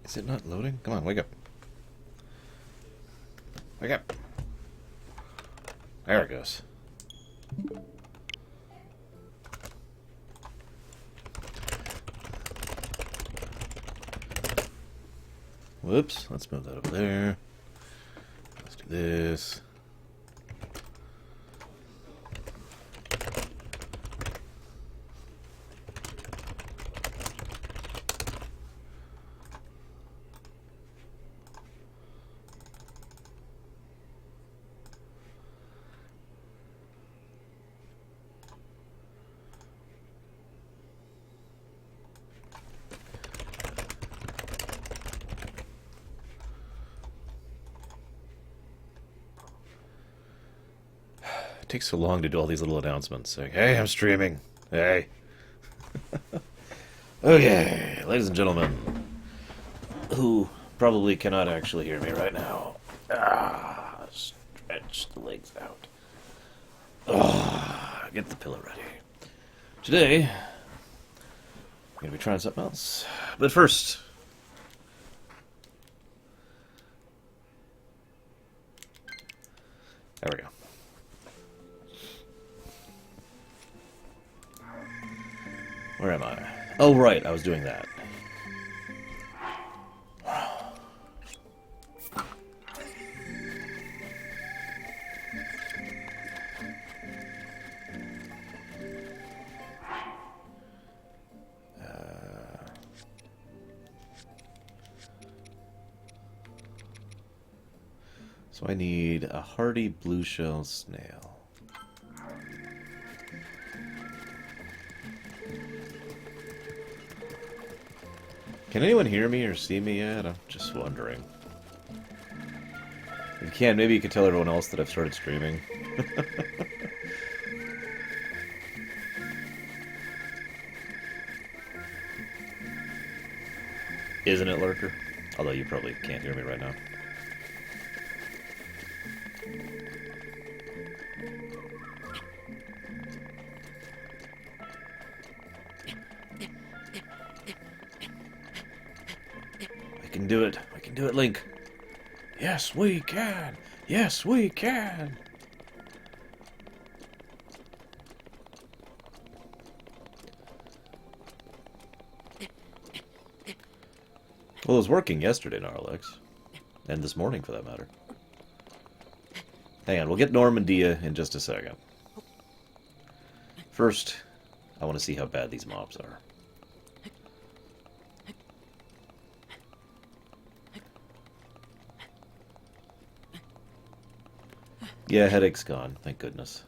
Is it not loading? Come on, wake up. Wake up. There it goes. Whoops, let's move that over there. Let's do this. It takes so long to do all these little announcements saying, hey, I'm streaming. Hey. Okay, ladies and gentlemen, who probably cannot actually hear me right now. Stretch the legs out. Get the pillow ready. Today, I'm going to be trying something else. But first, there we go. Where am I? Oh, right, I was doing that. So I need a hardy blue shell snail. Can anyone hear me or see me yet? I'm just wondering. If you can, maybe you could tell everyone else that I've started streaming. Isn't it, Lurker? Although you probably can't hear me right now. I can do it. I can do it, Link. Yes, we can. Yes, we can. Well, it was working yesterday, Gnarlex. And this morning, for that matter. Hang on, we'll get Normandia in just a second. First, I want to see how bad these mobs are. Yeah, headache's gone, thank goodness.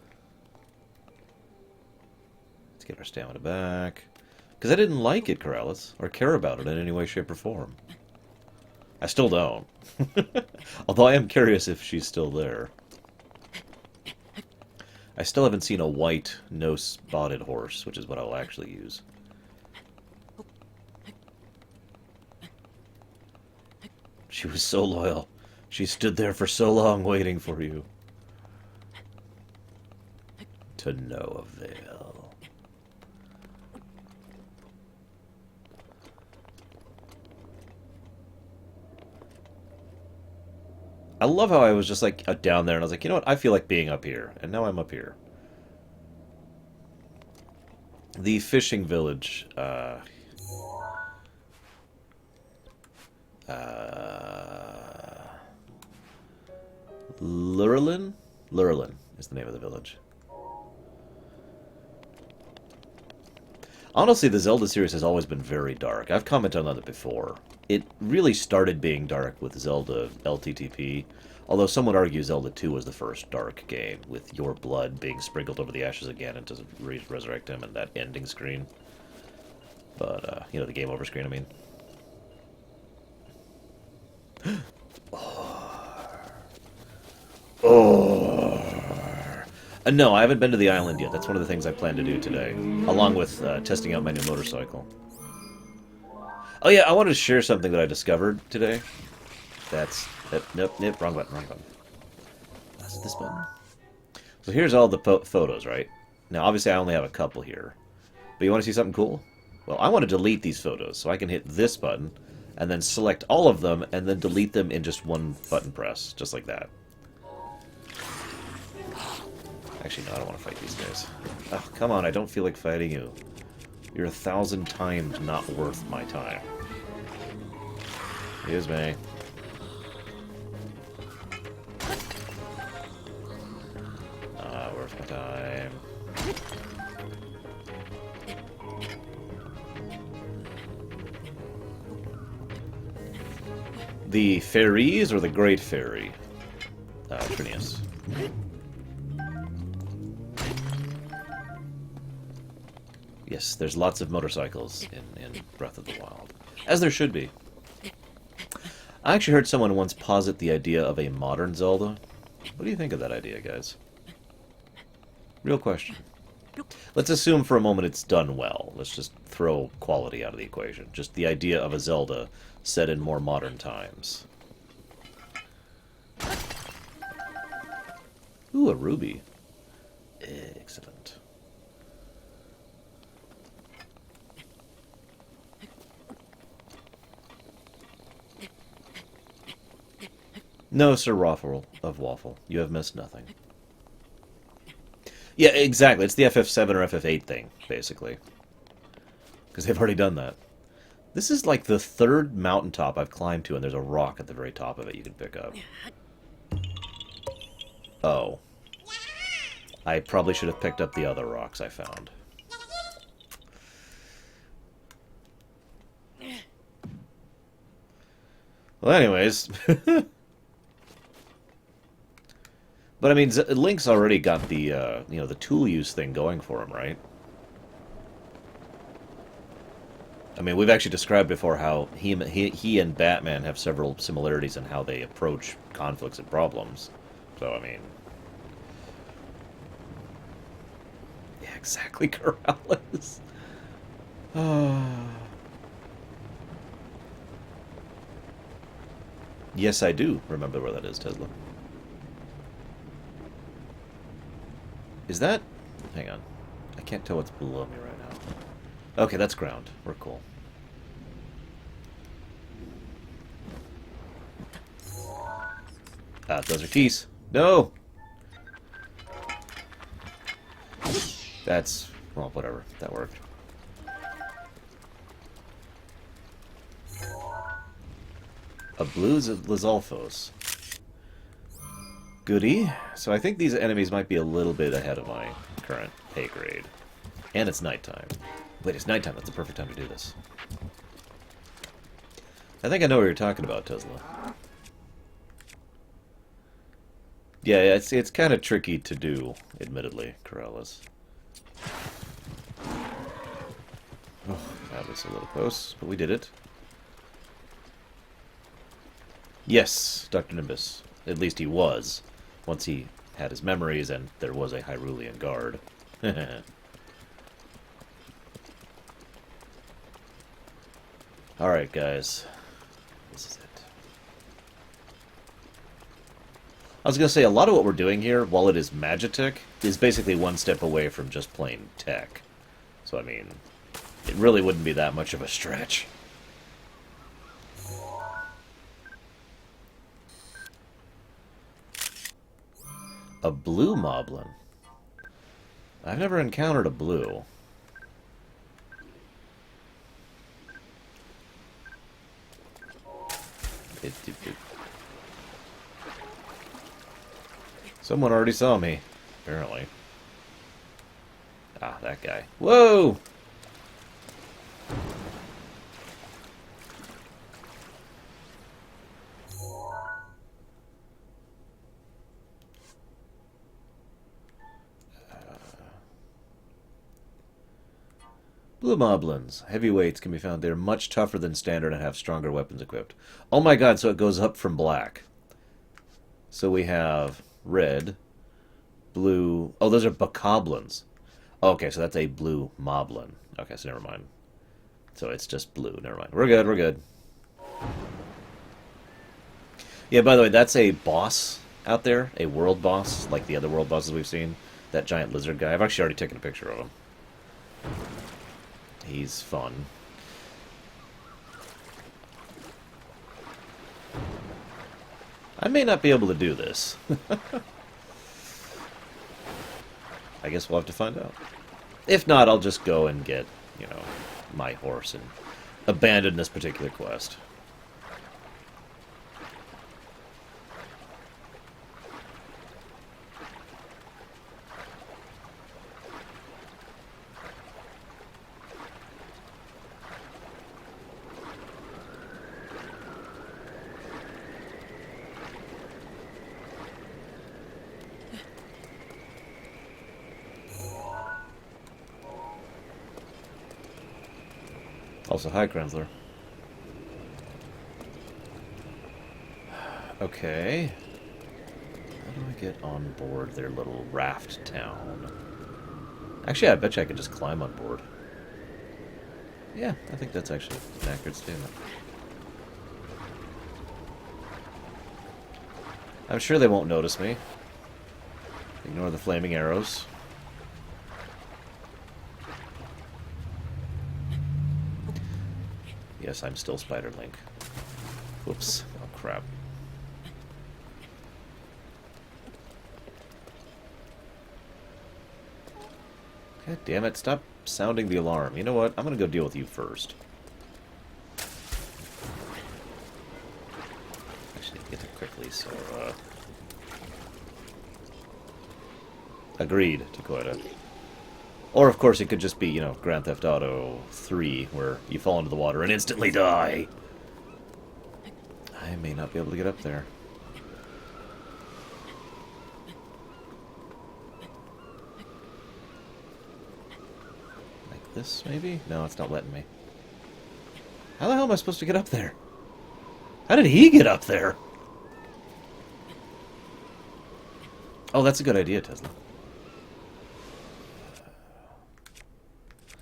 Let's get our stamina back. Because I didn't like it, Corrales, or care about it in any way, shape, or form. I still don't. Although I am curious if she's still there. I still haven't seen a white, no-spotted horse, which is what I'll actually use. She was so loyal. She stood there for so long waiting for you. To no avail. I love how I was just like down there and I was like, you know what, I feel like being up here. And now I'm up here. The fishing village. Lurelin? Lurelin is the name of the village. Honestly, the Zelda series has always been very dark. I've commented on that before. It really started being dark with Zelda LTTP, although some would argue Zelda 2 was the first dark game, with your blood being sprinkled over the ashes again and to resurrect him and that ending screen. But, you know, the game over screen, I mean. No, I haven't been to the island yet. That's one of the things I plan to do today, along with testing out my new motorcycle. Oh yeah, I wanted to share something that I discovered today. Nope, wrong button. Is it this button? So here's all the photos, right? Now, obviously I only have a couple here. But you want to see something cool? Well, I want to delete these photos, so I can hit this button, and then select all of them, and then delete them in just one button press, just like that. Actually, no, I don't want to fight these guys. Oh, come on, I don't feel like fighting you. You're 1,000 times not worth my time. Excuse me. Not worth my time. The fairies or the Great Fairy? Trineus. Yes, there's lots of motorcycles in Breath of the Wild. As there should be. I actually heard someone once posit the idea of a modern Zelda. What do you think of that idea, guys? Real question. Let's assume for a moment it's done well. Let's just throw quality out of the equation. Just the idea of a Zelda set in more modern times. Ooh, a ruby. Excellent. No, Sir Waffle of Waffle. You have missed nothing. Yeah, exactly. It's the FF7 or FF8 thing, basically. Because they've already done that. This is like the third mountaintop I've climbed to, and there's a rock at the very top of it you can pick up. Oh. I probably should have picked up the other rocks I found. Well, anyways. But I mean, Link's already got the, you know, the tool use thing going for him, right? I mean, we've actually described before how he and Batman have several similarities in how they approach conflicts and problems. So, I mean... Yeah, exactly, Corrales. Yes, I do remember where that is, Tesla. Is that... Hang on. I can't tell what's below me right now. Okay, that's ground. We're cool. Ah, those are keys. No! That's... Well, whatever. That worked. A blue Lizalfos. Goody. So I think these enemies might be a little bit ahead of my current pay grade. And it's nighttime. Wait, it's nighttime. That's the perfect time to do this. I think I know what you're talking about, Tesla. Yeah, it's kind of tricky to do, admittedly, Corrales. Oh, that was a little close, but we did it. Yes, Dr. Nimbus. At least he was. Once he had his memories and there was a Hyrulean guard. Alright, guys. This is it. I was going to say, a lot of what we're doing here, while it is Magitek, is basically one step away from just plain tech. So, I mean, it really wouldn't be that much of a stretch. A blue moblin? I've never encountered a blue. Someone already saw me, apparently. Ah, that guy. Whoa! Blue moblins. Heavyweights can be found. They're much tougher than standard and have stronger weapons equipped. Oh my god, so it goes up from black. So we have red, blue... Oh, those are bokoblins. Okay, so that's a blue moblin. Okay, so never mind. So it's just blue. Never mind. We're good, we're good. Yeah, by the way, that's a boss out there. A world boss, like the other world bosses we've seen. That giant lizard guy. I've actually already taken a picture of him. He's fun. I may not be able to do this. I guess we'll have to find out. If not, I'll just go and get, you know, my horse and abandon this particular quest. Also, hi, Krenzler. Okay. How do I get on board their little raft town? Actually, I bet you I could just climb on board. Yeah, I think that's actually an accurate statement. I'm sure they won't notice me. Ignore the flaming arrows. Yes, I'm still Spider Link. Whoops. Oh, crap. God damn it, stop sounding the alarm. You know what? I'm gonna go deal with you first. Actually, get there quickly, so, Agreed, Dakota. Or, of course, it could just be, you know, Grand Theft Auto 3, where you fall into the water and instantly die. I may not be able to get up there. Like this, maybe? No, it's not letting me. How the hell am I supposed to get up there? How did he get up there? Oh, that's a good idea, Tesla.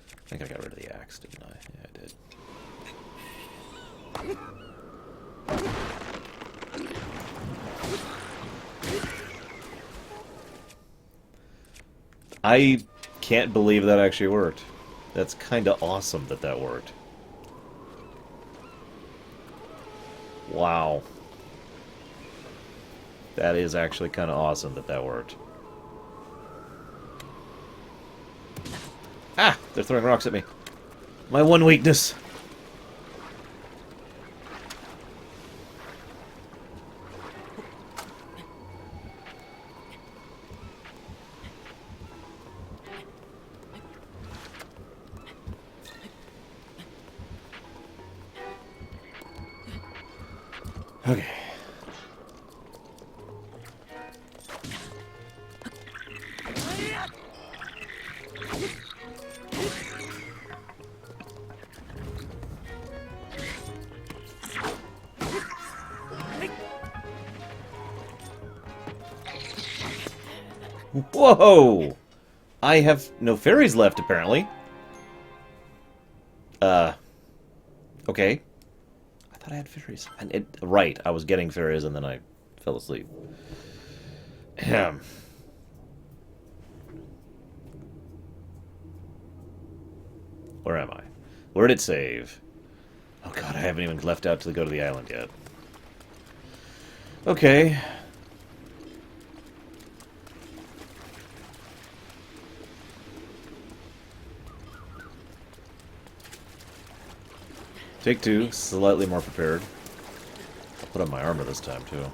I think I got rid of the axe, didn't I? Yeah, I did. I can't believe that actually worked. That's kind of awesome that that worked. Wow. That is actually kind of awesome that that worked. Ah! They're throwing rocks at me. My one weakness. Okay. Whoa! I have no fairies left, apparently. Okay. I thought I had fairies. And right, I was getting fairies and then I fell asleep. Ahem. Where am I? Where did it save? Oh god, I haven't even left out to go to the island yet. Okay. Take two, slightly more prepared. I'll put on my armor this time, too.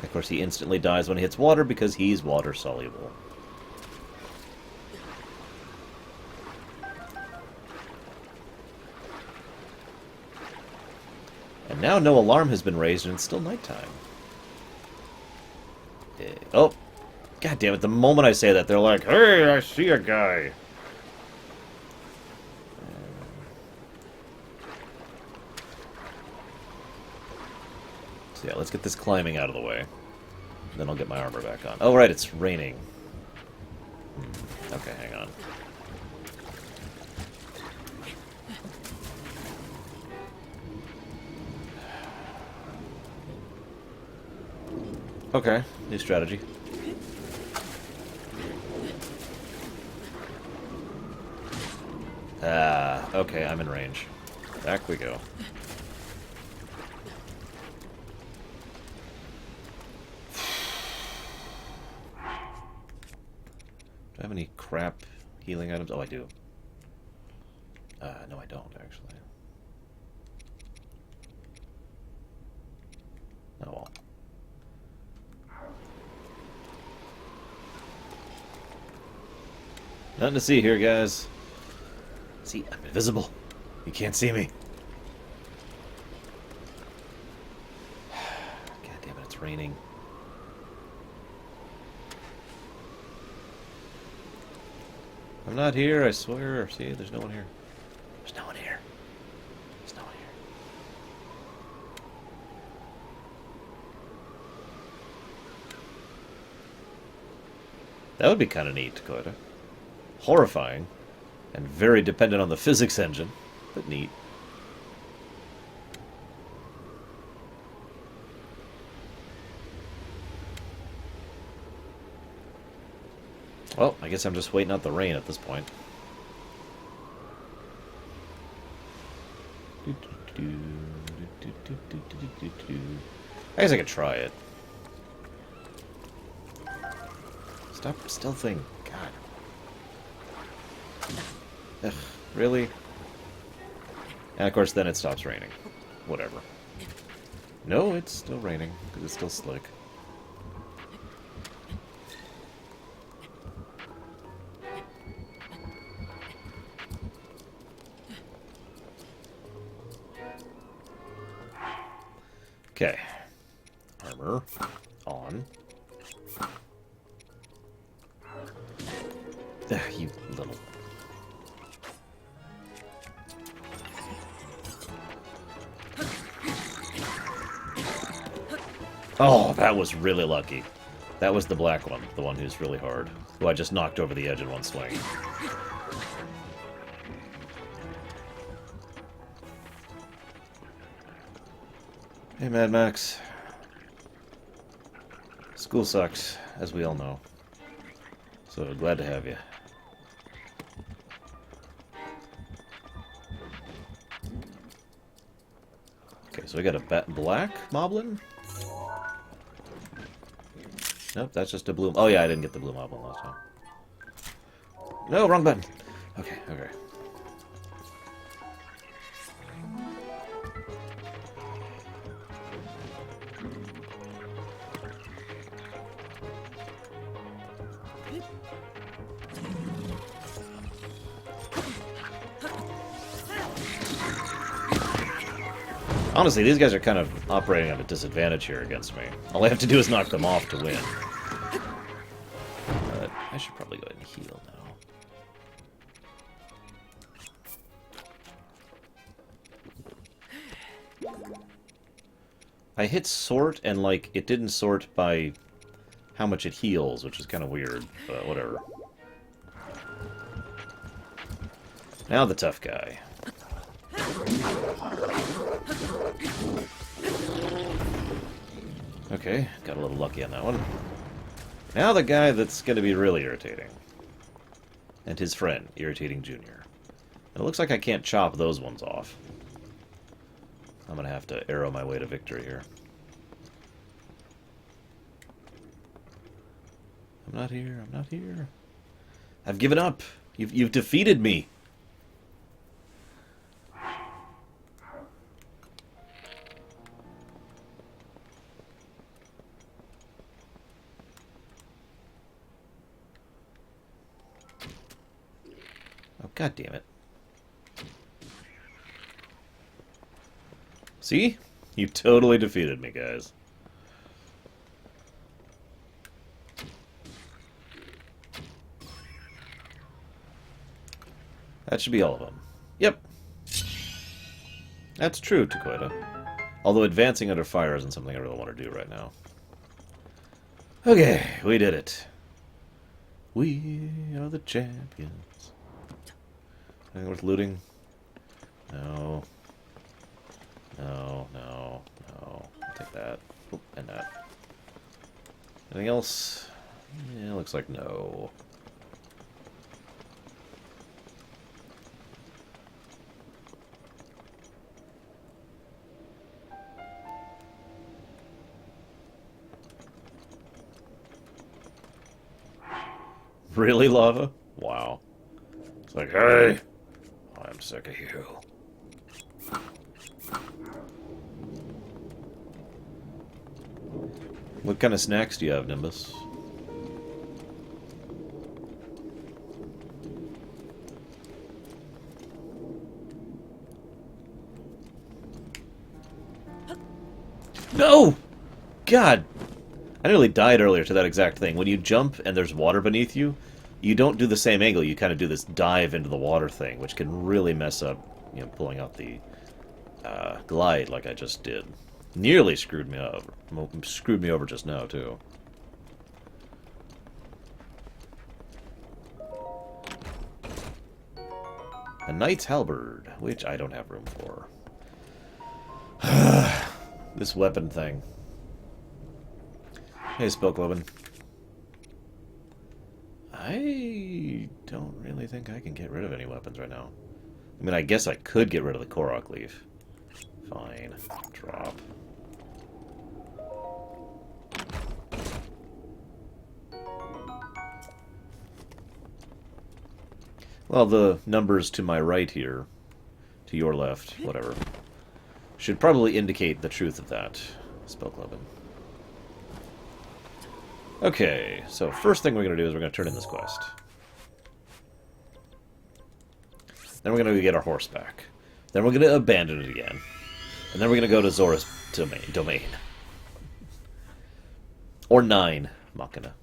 Of course, he instantly dies when he hits water because he's water-soluble. And now no alarm has been raised and it's still nighttime. Oh, god damn it! The moment I say that, they're like, "Hey, I see a guy." So yeah, let's get this climbing out of the way. Then I'll get my armor back on. Oh right, it's raining. Okay, hang on. Okay, new strategy. Ah, okay, I'm in range. Back we go. Do I have any crap healing items? Oh, I do. No, I don't, actually. Oh, well. Nothing to see here, guys. See, I'm invisible. You can't see me. God damn it, it's raining. I'm not here, I swear. See, there's no one here. There's no one here. There's no one here. That would be kind of neat, Dakota. Horrifying. And very dependent on the physics engine, but neat. Well, I guess I'm just waiting out the rain at this point. I guess I could try it. Stop stealthing. God. Ugh, really? And of course then it stops raining. Whatever. No, it's still raining, because it's still slick. Okay. Armor on. Ugh, you little... Oh, that was really lucky. That was the black one, the one who's really hard, who I just knocked over the edge in one swing. Hey, Mad Max. School sucks, as we all know. So glad to have you. Okay, so we got a black moblin? Nope, that's just a blue... Oh yeah, I didn't get the blue moblin last time. No, wrong button! Okay, okay. Honestly, these guys are kind of operating at a disadvantage here against me. All I have to do is knock them off to win. But I should probably go ahead and heal now. I hit sort, and, like, it didn't sort by how much it heals, which is kind of weird, but whatever. Now the tough guy. Okay, got a little lucky on that one. Now the guy that's going to be really irritating. And his friend, Irritating Junior. And it looks like I can't chop those ones off. I'm going to have to arrow my way to victory here. I'm not here, I'm not here. I've given up. You've defeated me. Oh, God damn it. See? You totally defeated me, guys. That should be all of them. Yep. That's true, Taqueta. Although advancing under fire isn't something I really want to do right now. Okay, we did it. We are the champions. Anything worth looting? No. No, no, no. I'll take that. Oop, and that. Anything else? Yeah, looks like no. Really, lava? Wow. It's like, hey, I'm sick of you. What kind of snacks do you have, Nimbus? No! God! I nearly died earlier to that exact thing. When you jump and there's water beneath you, you don't do the same angle. You kind of do this dive into the water thing, which can really mess up, you know, pulling out the glide like I just did. Nearly screwed me up. Screwed me over just now, too. A knight's halberd, which I don't have room for. This weapon thing. Hey, Spellcloven. I don't really think I can get rid of any weapons right now. I mean, I guess I could get rid of the Korok leaf. Fine. Drop. Well, the numbers to my right here, to your left, whatever, should probably indicate the truth of that, Spellcloven. Okay, so first thing we're going to do is we're going to turn in this quest. Then we're going to go get our horse back. Then we're going to abandon it again. And then we're going to go to Zora's domain. Or 9, Machina.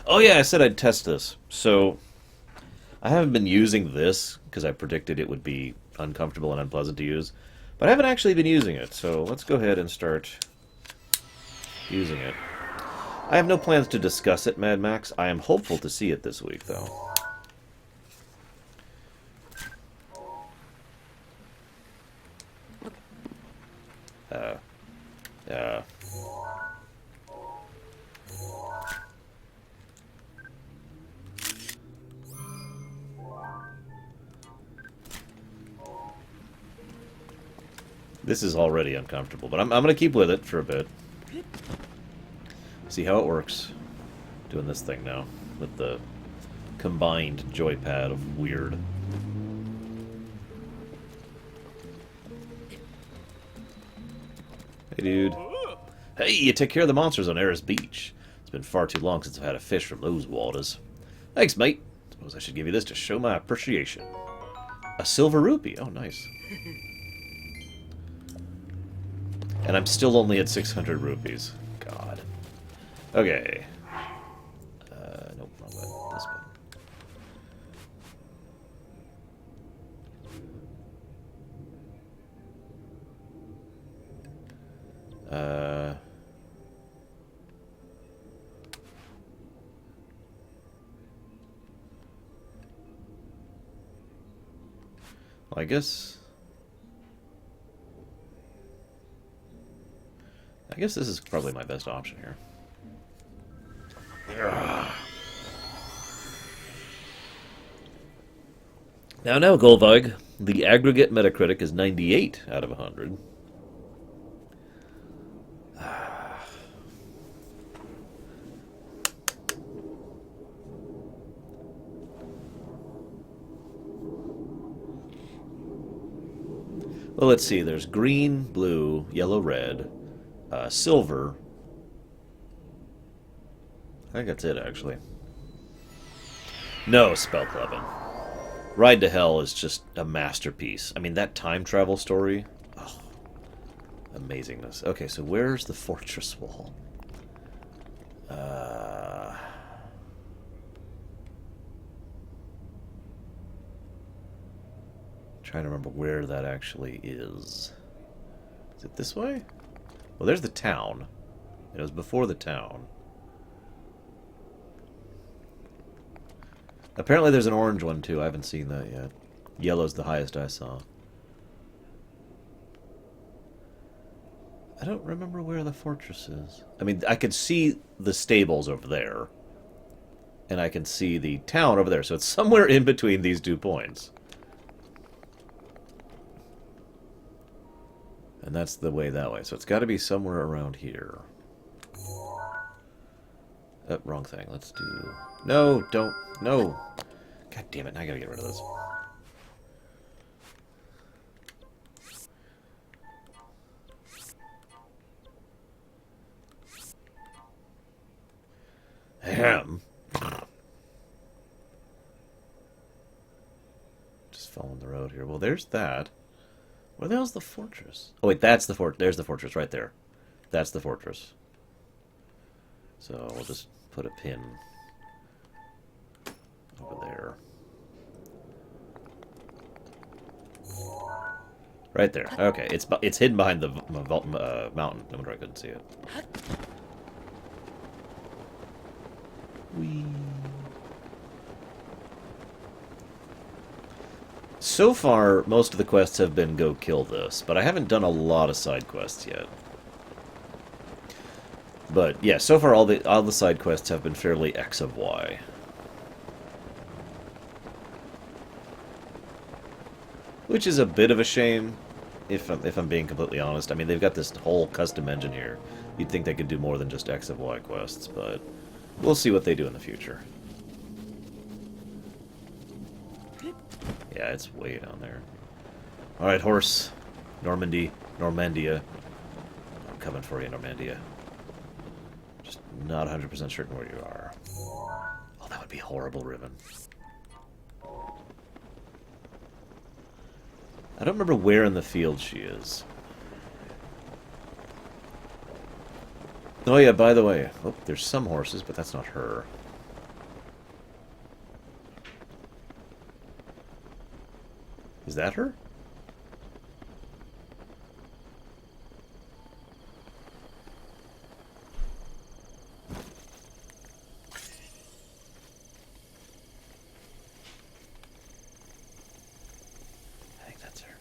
Oh yeah, I said I'd test this. So, I haven't been using this, because I predicted it would be uncomfortable and unpleasant to use. But I haven't actually been using it, so let's go ahead and start using it. I have no plans to discuss it, Mad Max. I am hopeful to see it this week, though. This is already uncomfortable, but I'm going to keep with it for a bit. See how it works. Doing this thing now with the combined joypad of weird. Hey, dude. Hey, you take care of the monsters on Eris Beach. It's been far too long since I've had a fish from those waters. Thanks, mate. Suppose I should give you this to show my appreciation. A silver rupee. Oh, nice. And I'm still only at 600 rupees. God. Okay. Nope, wrong button. This button. Well, I guess this is probably my best option here. Now, Golvig, the aggregate Metacritic is 98 out of 100. Well, let's see. There's green, blue, yellow, red, silver. I think that's it, actually. No, Spellcloven. Ride to Hell is just a masterpiece. I mean, that time travel story. Oh, amazingness. Okay, so where's the fortress wall? Trying to remember where that actually is. Is it this way? Well, there's the town. It was before the town. Apparently there's an orange one, too. I haven't seen that yet. Yellow's the highest I saw. I don't remember where the fortress is. I mean, I could see the stables over there. And I can see the town over there. So it's somewhere in between these 2 points. And that's the way that way. So it's got to be somewhere around here. Wrong thing. Let's do... No, don't. No. God damn it. Now I gotta get rid of this. Ahem. Just following the road here. Well, there's that. Where the hell's the fortress? Oh, wait, that's the fort. There's the fortress right there. That's the fortress. So we'll just put a pin over there. Right there. Okay, it's hidden behind the mountain. No wonder I couldn't see it. Whee. So far, most of the quests have been go kill this, but I haven't done a lot of side quests yet. But yeah, so far all the side quests have been fairly X of Y. Which is a bit of a shame, if I'm being completely honest. I mean, they've got this whole custom engine here. You'd think they could do more than just X of Y quests, but we'll see what they do in the future. Yeah, it's way down there. Alright, horse. Normandia. I'm coming for you, Normandia. Just not 100% certain where you are. Oh, that would be horrible, Riven. I don't remember where in the field she is. Oh yeah, by the way. Oh, there's some horses, but that's not her. Is that her? I think that's her.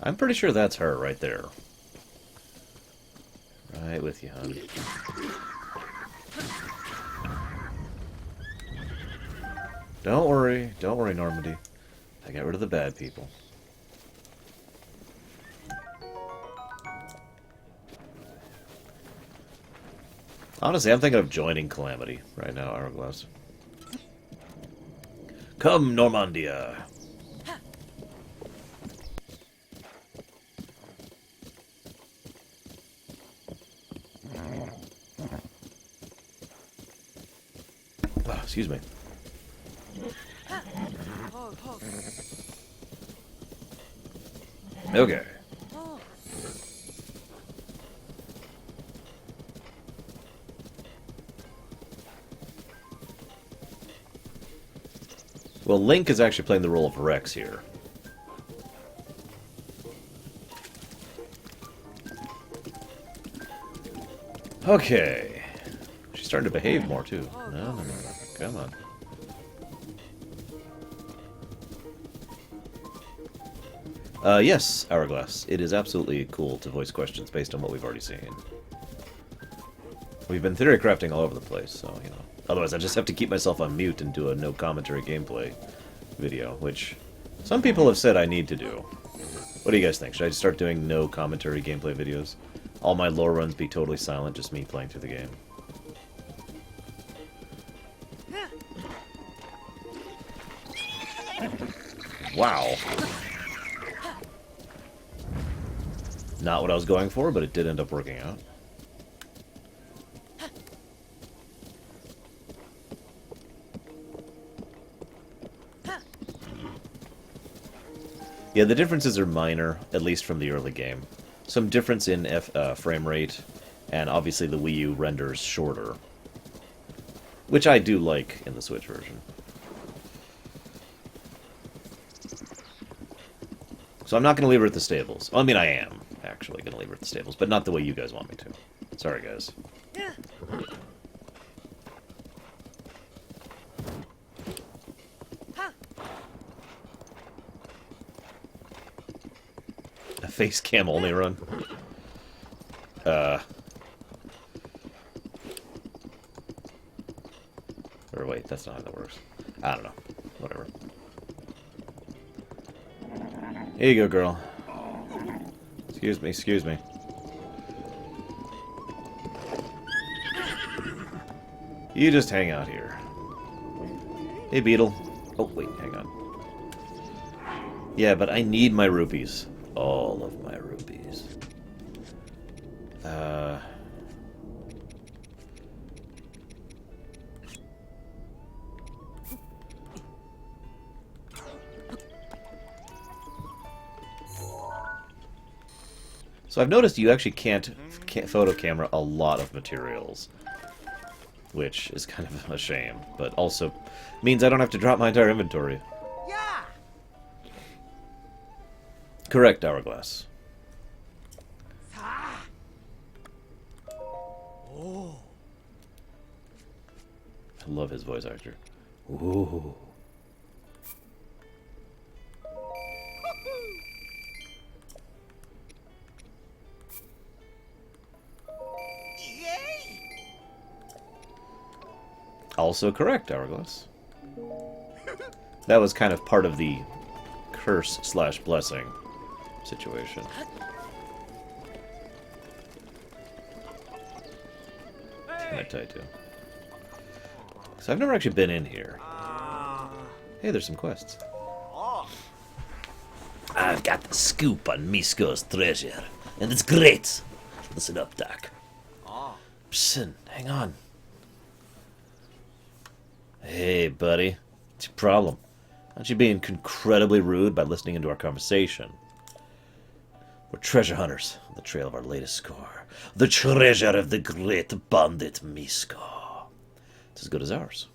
I'm pretty sure that's her right there. Right with you, hon. Don't worry, Normandy. I got rid of the bad people. Honestly, I'm thinking of joining Calamity right now, Hourglass. Come, Normandia! Oh, excuse me. Okay. Well, Link is actually playing the role of Rex here. Okay. She's starting to behave more, too. No. Come on. Yes, Hourglass. It is absolutely cool to voice questions based on what we've already seen. We've been theory crafting all over the place, so, you know. Otherwise, I just have to keep myself on mute and do a no commentary gameplay video, which some people have said I need to do. What do you guys think? Should I just start doing no commentary gameplay videos? All my lore runs be totally silent, just me playing through the game. Wow. Not what I was going for, but it did end up working out. Yeah, the differences are minor, at least from the early game. Some difference in frame rate, and obviously the Wii U renders shorter. Which I do like in the Switch version. So I'm not going to leave her at the stables. Well, I mean, I am actually going to leave her at the stables, but not the way you guys want me to. Sorry, guys. A face cam only run. Or wait, that's not how that works. I don't know. Whatever. Here you go, girl. Excuse me, excuse me. You just hang out here. Hey, Beetle. Oh, wait, hang on. Yeah, but I need my rupees. All of my rupees. So I've noticed you actually can't photo camera a lot of materials, which is kind of a shame, but also means I don't have to drop my entire inventory. Yeah. Correct, Hourglass. Oh. I love his voice actor. Ooh. Also correct, Hourglass. That was kind of part of the curse/blessing situation. Can I tell you too? So I've never actually been in here. Hey, there's some quests. I've got the scoop on Misko's treasure, and it's great. Listen up, Doc. Psst, hang on. Hey, buddy. What's your problem? Aren't you being incredibly rude by listening into our conversation? We're treasure hunters on the trail of our latest score. The treasure of the great bandit Misko. It's as good as ours.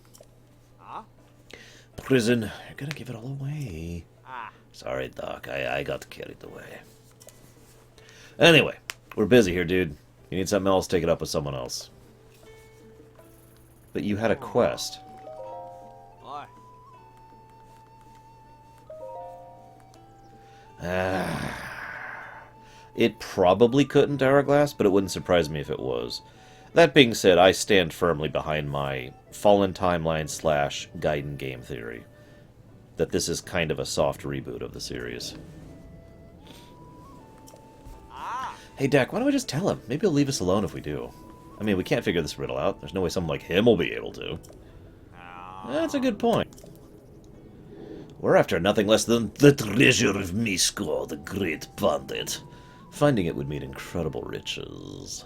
Prison, you're gonna give it all away. Sorry, Doc. I got carried away. Anyway, we're busy here, dude. You need something else, take it up with someone else. But you had a quest. It probably couldn't, Hourglass, but it wouldn't surprise me if it was. That being said, I stand firmly behind my Fallen Timeline / Gaiden game theory. That this is kind of a soft reboot of the series. Hey, Dak, why don't we just tell him? Maybe he'll leave us alone if we do. I mean, we can't figure this riddle out. There's no way someone like him will be able to. That's a good point. We're after nothing less than the treasure of Misko, the great bandit. Finding it would mean incredible riches.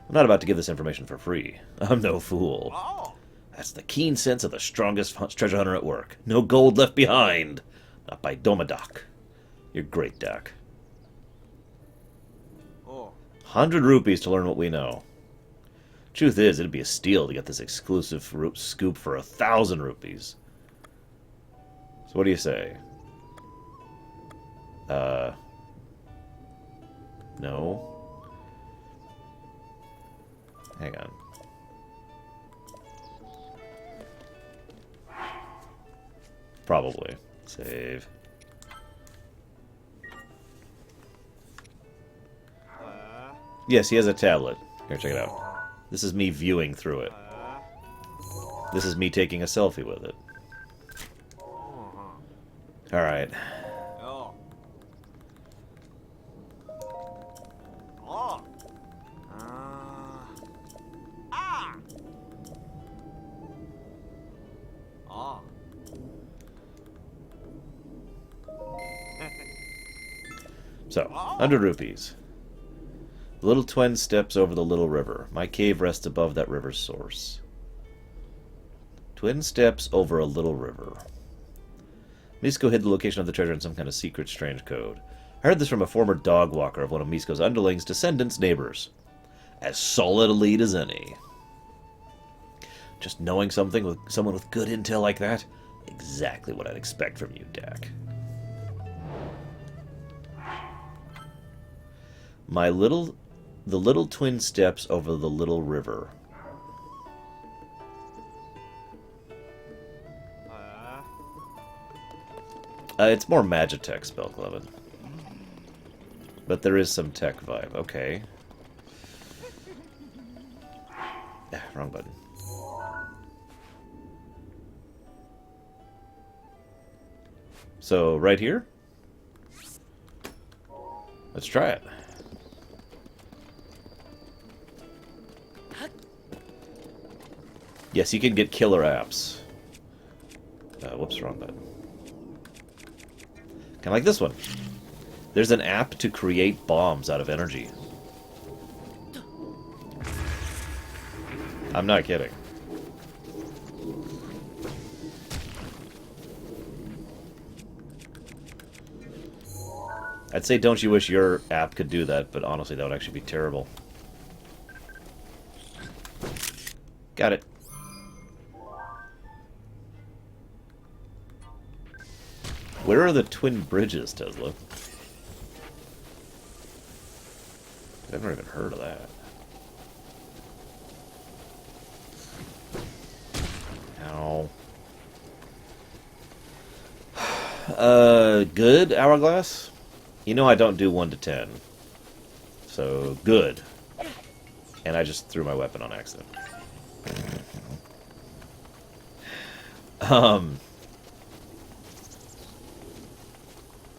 I'm not about to give this information for free. I'm no fool. That's the keen sense of the strongest treasure hunter at work. No gold left behind. Not by Domadak. You're great, Dak. 100 rupees to learn what we know. Truth is, it'd be a steal to get this exclusive scoop for 1,000 rupees. So what do you say? No. Hang on. Probably. Save. Yes, he has a tablet. Here, check it out. This is me viewing through it. This is me taking a selfie with it. Alright. So, 100 rupees. The little twin steps over the little river. My cave rests above that river's source. Twin steps over a little river. Misko hid the location of the treasure in some kind of secret, strange code. I heard this from a former dog walker of one of Misko's underlings, descendants, neighbors. As solid a lead as any. Just knowing something with someone with good intel like that? Exactly what I'd expect from you, Dak. The little twin steps over the little river. It's more Magitech spell, Clevin. But there is some tech vibe. Okay. Wrong button. So, right here? Let's try it. Yes, you can get killer apps. Whoops, wrong button. Kind of like this one. There's an app to create bombs out of energy. I'm not kidding. I'd say don't you wish your app could do that, but honestly that would actually be terrible. Got it. Where are the twin bridges, Tesla? I've never even heard of that. Ow. Good, Hourglass? You know I don't do 1 to 10. So, good. And I just threw my weapon on accident.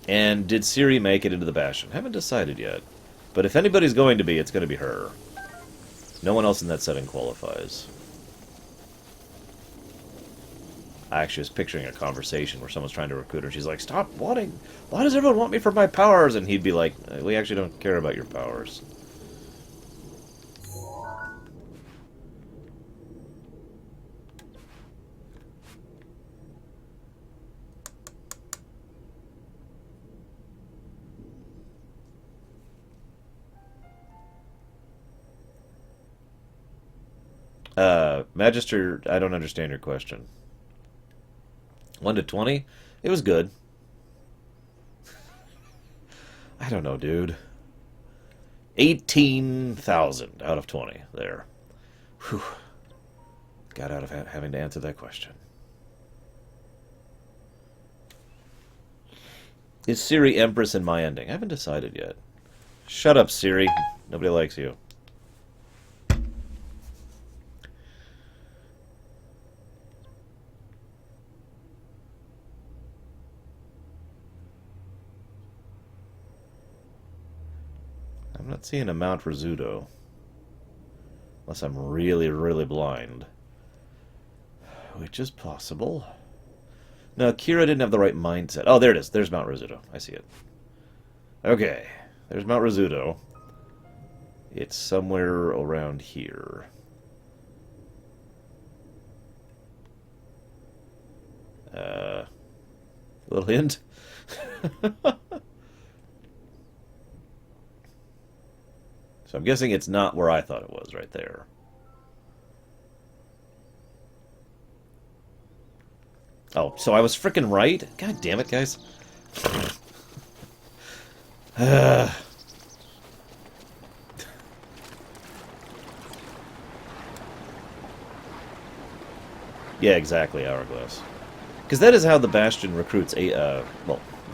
And did Siri make it into the Bastion? Haven't decided yet. But if anybody's going to be, it's going to be her. No one else in that setting qualifies. I actually was picturing a conversation where someone's trying to recruit her, and she's like, "Stop wanting... Why does everyone want me for my powers?" And he'd be like, "We actually don't care about your powers." Magister, I don't understand your question. 1 to 20? It was good. I don't know, dude. 18,000 out of 20 there. Whew. Got out of having to answer that question. Is Siri Empress in my ending? I haven't decided yet. Shut up, Siri. Nobody likes you. I'm not seeing a Mount Rizzuto. Unless I'm really, really blind. Which is possible. No, Kira didn't have the right mindset. Oh, there it is. There's Mount Rizzuto. I see it. Okay. There's Mount Rizzuto. It's somewhere around here. Little hint? So I'm guessing it's not where I thought it was, right there. Oh, so I was frickin' right? God damn it, guys. Yeah, exactly, Hourglass. Because that is how the Bastion recruits,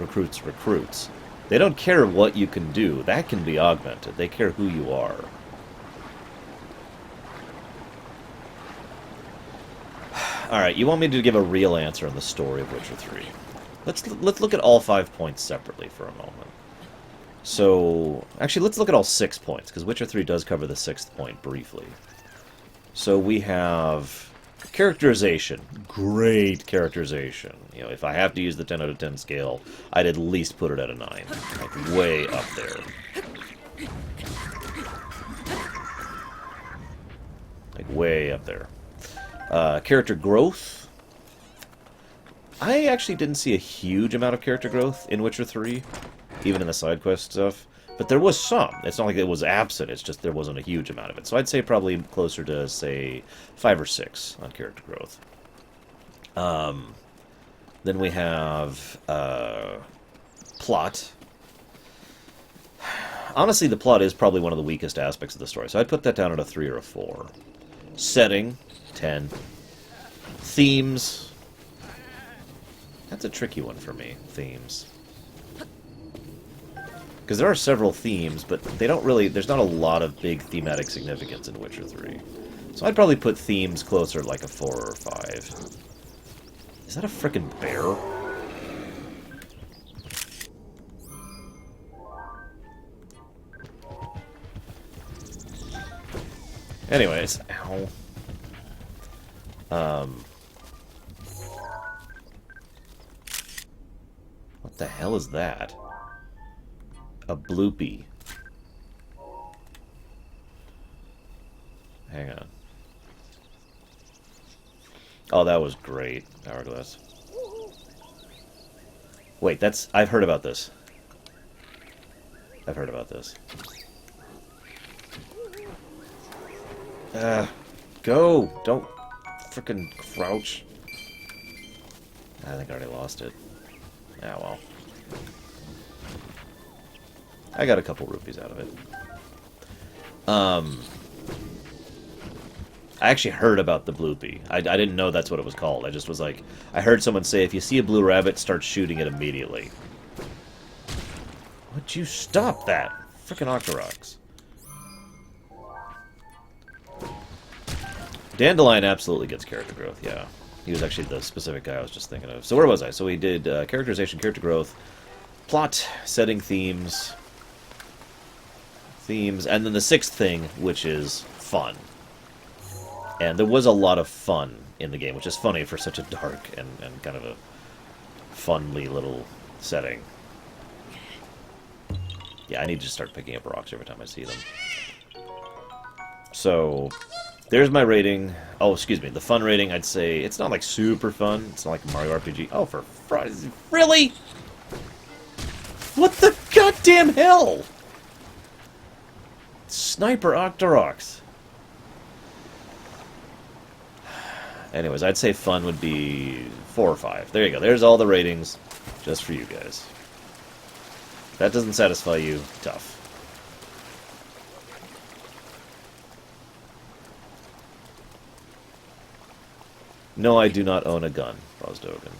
recruits. They don't care what you can do. That can be augmented. They care who you are. Alright, you want me to give a real answer on the story of Witcher 3. Let's look at all 5 points separately for a moment. So, actually, let's look at all 6 points, because Witcher 3 does cover the 6th point briefly. So we have characterization. Great characterization. You know, if I have to use the 10 out of 10 scale, I'd at least put it at a 9. Like, way up there. Like, way up there. Character growth. I actually didn't see a huge amount of character growth in Witcher 3, even in the side quest stuff. But there was some. It's not like it was absent, it's just there wasn't a huge amount of it. So I'd say probably closer to, say, 5 or 6 on character growth. Then we have plot. Honestly, the plot is probably one of the weakest aspects of the story, so I'd put that down at a 3 or a 4. Setting, 10. Themes. That's a tricky one for me, themes. Because there are several themes, but they don't really... There's not a lot of big thematic significance in Witcher 3. So I'd probably put themes closer to like a 4 or 5. Is that a frickin' bear? Anyways, ow. What the hell is that? A bloopy. Hang on. Oh, that was great, Hourglass. Wait, that's... I've heard about this. I've heard about this. Go! Don't frickin' crouch. I think I already lost it. Ah, well. I got a couple rupees out of it. I actually heard about the bloopy. I didn't know that's what it was called. I just was like... I heard someone say, if you see a blue rabbit, start shooting it immediately. Would you stop that? Frickin' Octoroks. Dandelion absolutely gets character growth, yeah. He was actually the specific guy I was just thinking of. So where was I? So we did characterization, character growth, plot, setting themes, and then the sixth thing, which is fun. And there was a lot of fun in the game, which is funny for such a dark and kind of a funly little setting. Yeah, I need to start picking up rocks every time I see them. So, there's my rating. Oh, excuse me, the fun rating, I'd say, it's not like super fun. It's not like Mario RPG. Oh, for fries. Really? What the goddamn hell? Sniper Octoroks. Anyways, I'd say fun would be 4 or 5. There you go. There's all the ratings just for you guys. If that doesn't satisfy you, tough. No, I do not own a gun, Rosdogan.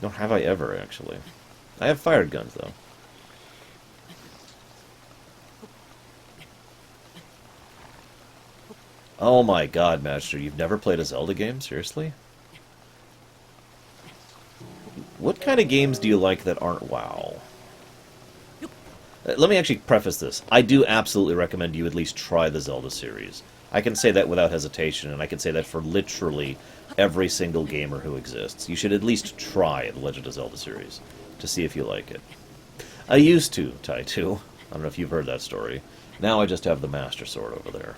Nor have I ever, actually. I have fired guns, though. Oh my god, Master, you've never played a Zelda game? Seriously? What kind of games do you like that aren't WoW? Let me actually preface this. I do absolutely recommend you at least try the Zelda series. I can say that without hesitation, and I can say that for literally every single gamer who exists. You should at least try the Legend of Zelda series to see if you like it. I used to, Taitu. I don't know if you've heard that story. Now I just have the Master Sword over there.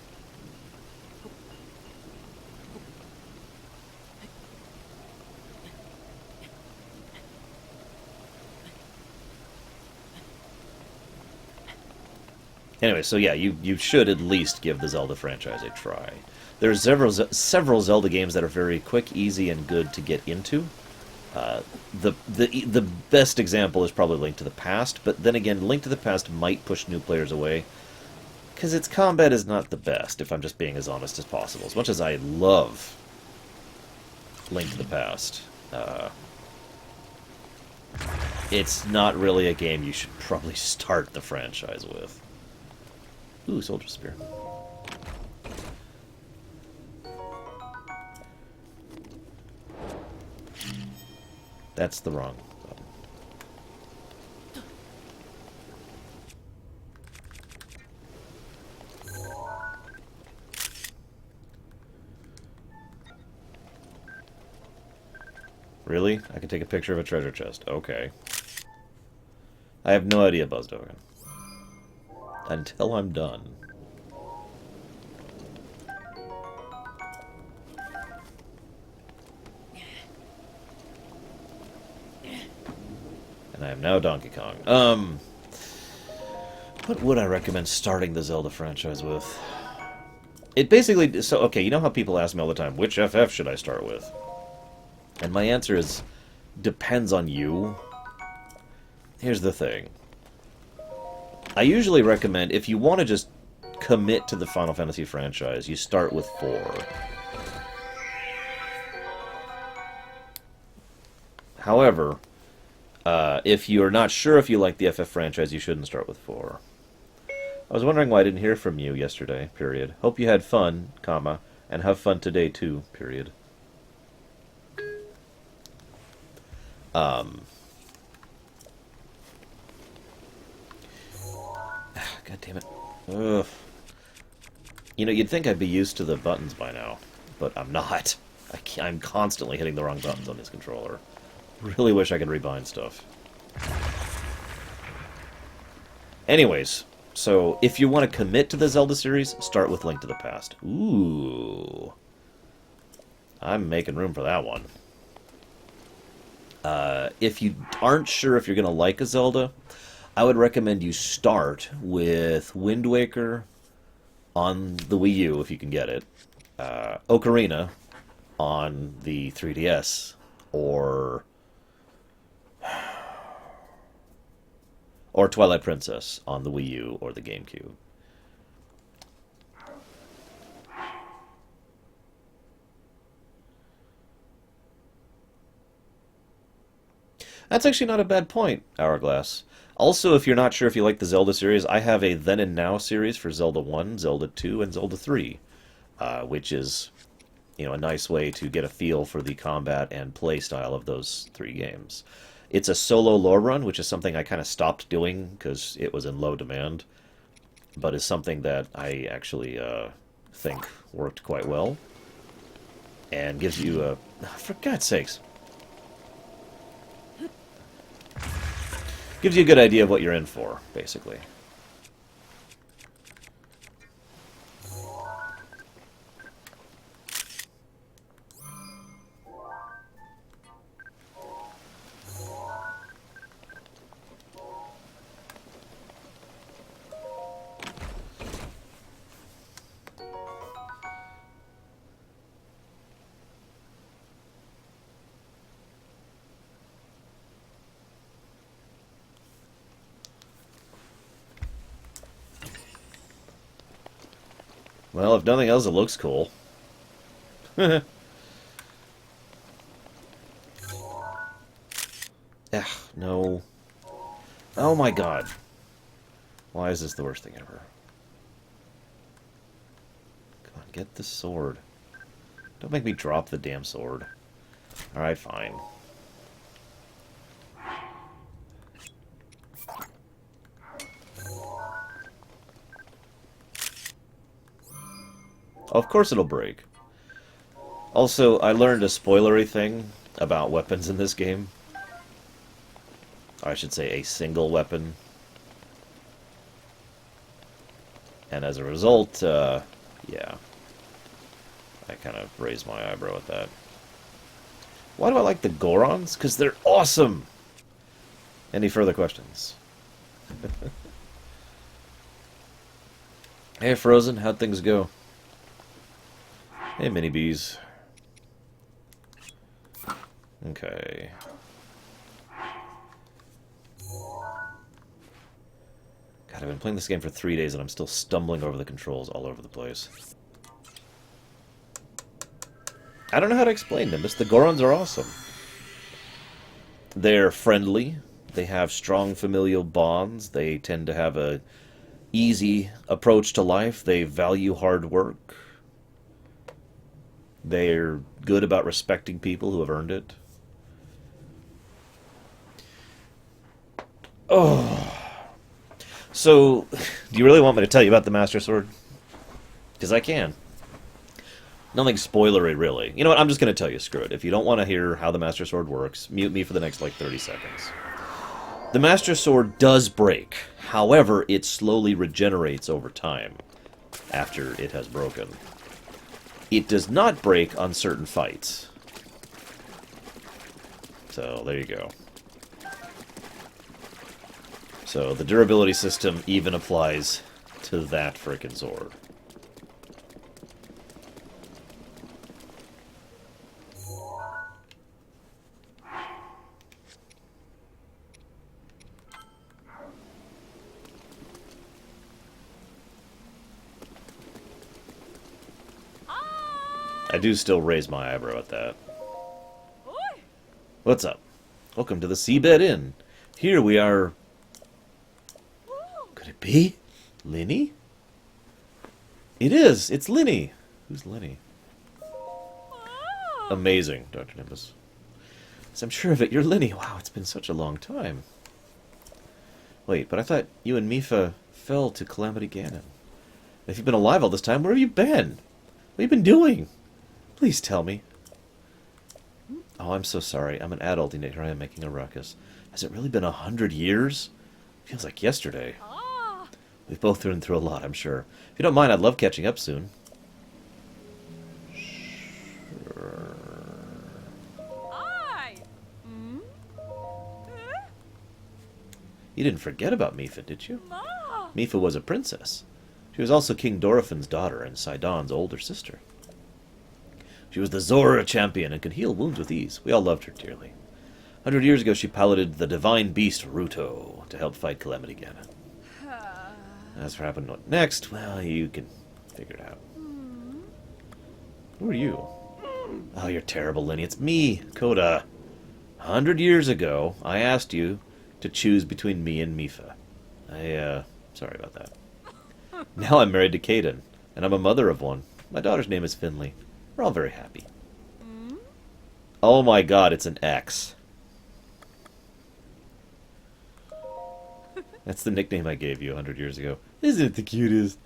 Anyway, so yeah, you should at least give the Zelda franchise a try. There's several Zelda games that are very quick, easy, and good to get into. The best example is probably Link to the Past, but then again, Link to the Past might push new players away, because its combat is not the best, if I'm just being as honest as possible. As much as I love Link to the Past, it's not really a game you should probably start the franchise with. Ooh, Soldier Spear. That's the wrong button. Really? I can take a picture of a treasure chest. Okay. I have no idea, Buzzdogan. Until I'm done. And I am now Donkey Kong. What would I recommend starting the Zelda franchise with? It basically... So, okay, you know how people ask me all the time, which FF should I start with? And my answer is, depends on you. Here's the thing. I usually recommend, if you want to just commit to the Final Fantasy franchise, you start with 4. However, if you're not sure if you like the FF franchise, you shouldn't start with 4. I was wondering why I didn't hear from you yesterday, period. Hope you had fun, comma, and have fun today too, period. God damn it. Ugh. You know, you'd think I'd be used to the buttons by now, but I'm not. I'm constantly hitting the wrong buttons on this controller. Really wish I could rebind stuff. Anyways, so if you want to commit to the Zelda series, start with Link to the Past. Ooh. I'm making room for that one. If you aren't sure if you're going to like a Zelda, I would recommend you start with Wind Waker on the Wii U, if you can get it, Ocarina on the 3DS, or Twilight Princess on the Wii U or the GameCube. That's actually not a bad point, Hourglass. Also, if you're not sure if you like the Zelda series, I have a Then and Now series for Zelda 1, Zelda 2, and Zelda 3, which is, you know, a nice way to get a feel for the combat and play style of those three games. It's a solo lore run, which is something I kind of stopped doing because it was in low demand, but is something that I actually think worked quite well and gives you a... For God's sakes. Gives you a good idea of what you're in for, basically. Well, if nothing else, it looks cool. Ugh, no. Oh my god. Why is this the worst thing ever? Come on, get the sword. Don't make me drop the damn sword. Alright, fine. Of course it'll break. Also, I learned a spoilery thing about weapons in this game. Or I should say a single weapon. And as a result, yeah. I kind of raised my eyebrow at that. Why do I like the Gorons? Because they're awesome! Any further questions? Hey, Frozen, how'd things go? Hey, mini bees. Okay. God, I've been playing this game for 3 days and I'm still stumbling over the controls all over the place. I don't know how to explain them. Just the Gorons are awesome. They're friendly. They have strong familial bonds. They tend to have a easy approach to life. They value hard work. They're good about respecting people who have earned it. Oh. So, do you really want me to tell you about the Master Sword? Because I can. Nothing spoilery, really. You know what? I'm just going to tell you, screw it. If you don't want to hear how the Master Sword works, mute me for the next, 30 seconds. The Master Sword does break. However, it slowly regenerates over time after it has broken. It does not break on certain fights. So, there you go. So, the durability system even applies to that frickin' sword. I do still raise my eyebrow at that. What's up? Welcome to the Seabed Inn. Here we are... Could it be? Linny? It is! It's Linny! Who's Linny? Amazing, Dr. Nimbus. As I'm sure of it, you're Linny. Wow, it's been such a long time. Wait, but I thought you and Mipha fell to Calamity Ganon. If you've been alive all this time, where have you been? What have you been doing? Please tell me. Oh, I'm so sorry. I'm an adult, and here I am making a ruckus. Has it really been 100 years? Feels like yesterday. We've both been through a lot, I'm sure. If you don't mind, I'd love catching up soon. Sure. You didn't forget about Mifa, did you? Mifa was a princess. She was also King Dorofin's daughter and Sidon's older sister. She was the Zora champion and could heal wounds with ease. We all loved her dearly. 100 years ago, she piloted the divine beast Ruto to help fight Calamity Ganon. As for happened next, well, you can figure it out. Who are you? Oh, you're terrible, Lenny. It's me, Coda. 100 years ago, I asked you to choose between me and Mifa. Sorry about that. Now I'm married to Kaden, and I'm a mother of one. My daughter's name is Finley. We're all very happy. Oh my god, it's an X. That's the nickname I gave you 100 years ago. Isn't it the cutest?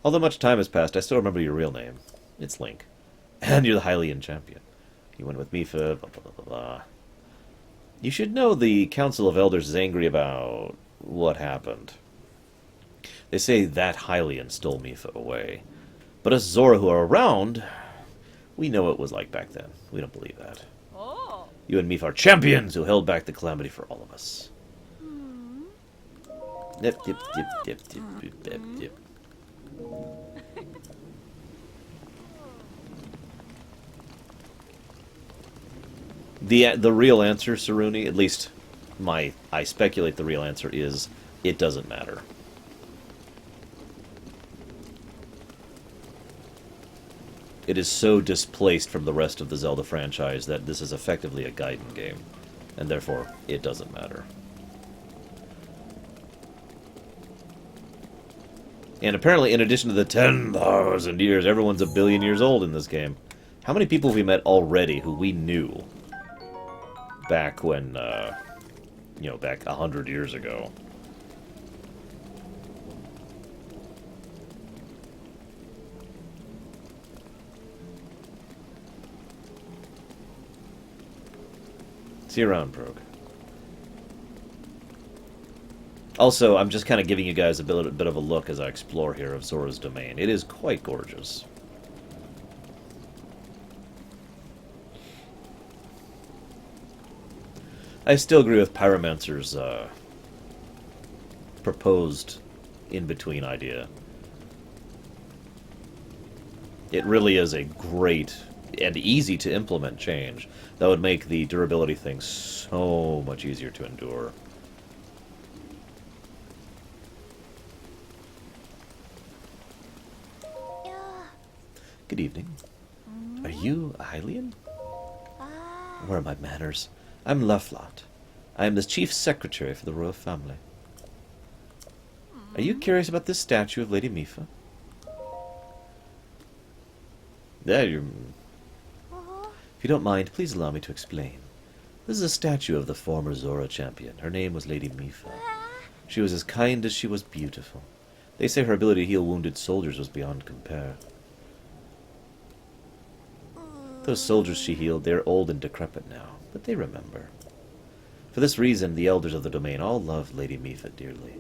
Although much time has passed, I still remember your real name. It's Link. And you're the Hylian champion. You went with Mifa, blah, blah, blah, blah. You should know the Council of Elders is angry about what happened. They say that Hylian stole Mifa away. But us Zora who are around, we know what it was like back then. We don't believe that. You and Mifa are champions who held back the calamity for all of us. Dip, dip, dip, dip, dip, dip, dip, dip. The real answer, Saruni, at least I speculate the real answer is, it doesn't matter. It is so displaced from the rest of the Zelda franchise that this is effectively a Gaiden game, and therefore, it doesn't matter. And apparently, in addition to the 10,000 years, everyone's a billion years old in this game. How many people have we met already who we knew back when, back 100 years ago? See you around, Prog. Also, I'm just kind of giving you guys a bit of a look as I explore here of Zora's domain. It is quite gorgeous. I still agree with Pyromancer's proposed in-between idea. It really is a great and easy to implement change that would make the durability thing so much easier to endure. Good evening. Are you a Hylian? Where are my manners? I'm Laflot. I am the chief secretary for the royal family. Are you curious about this statue of Lady Mifa? Yeah, you're... If you don't mind, please allow me to explain. This is a statue of the former Zora champion. Her name was Lady Mifa. She was as kind as she was beautiful. They say her ability to heal wounded soldiers was beyond compare. Those soldiers she healed, they're old and decrepit now, but they remember. For this reason, the elders of the domain all love Lady Mifa dearly.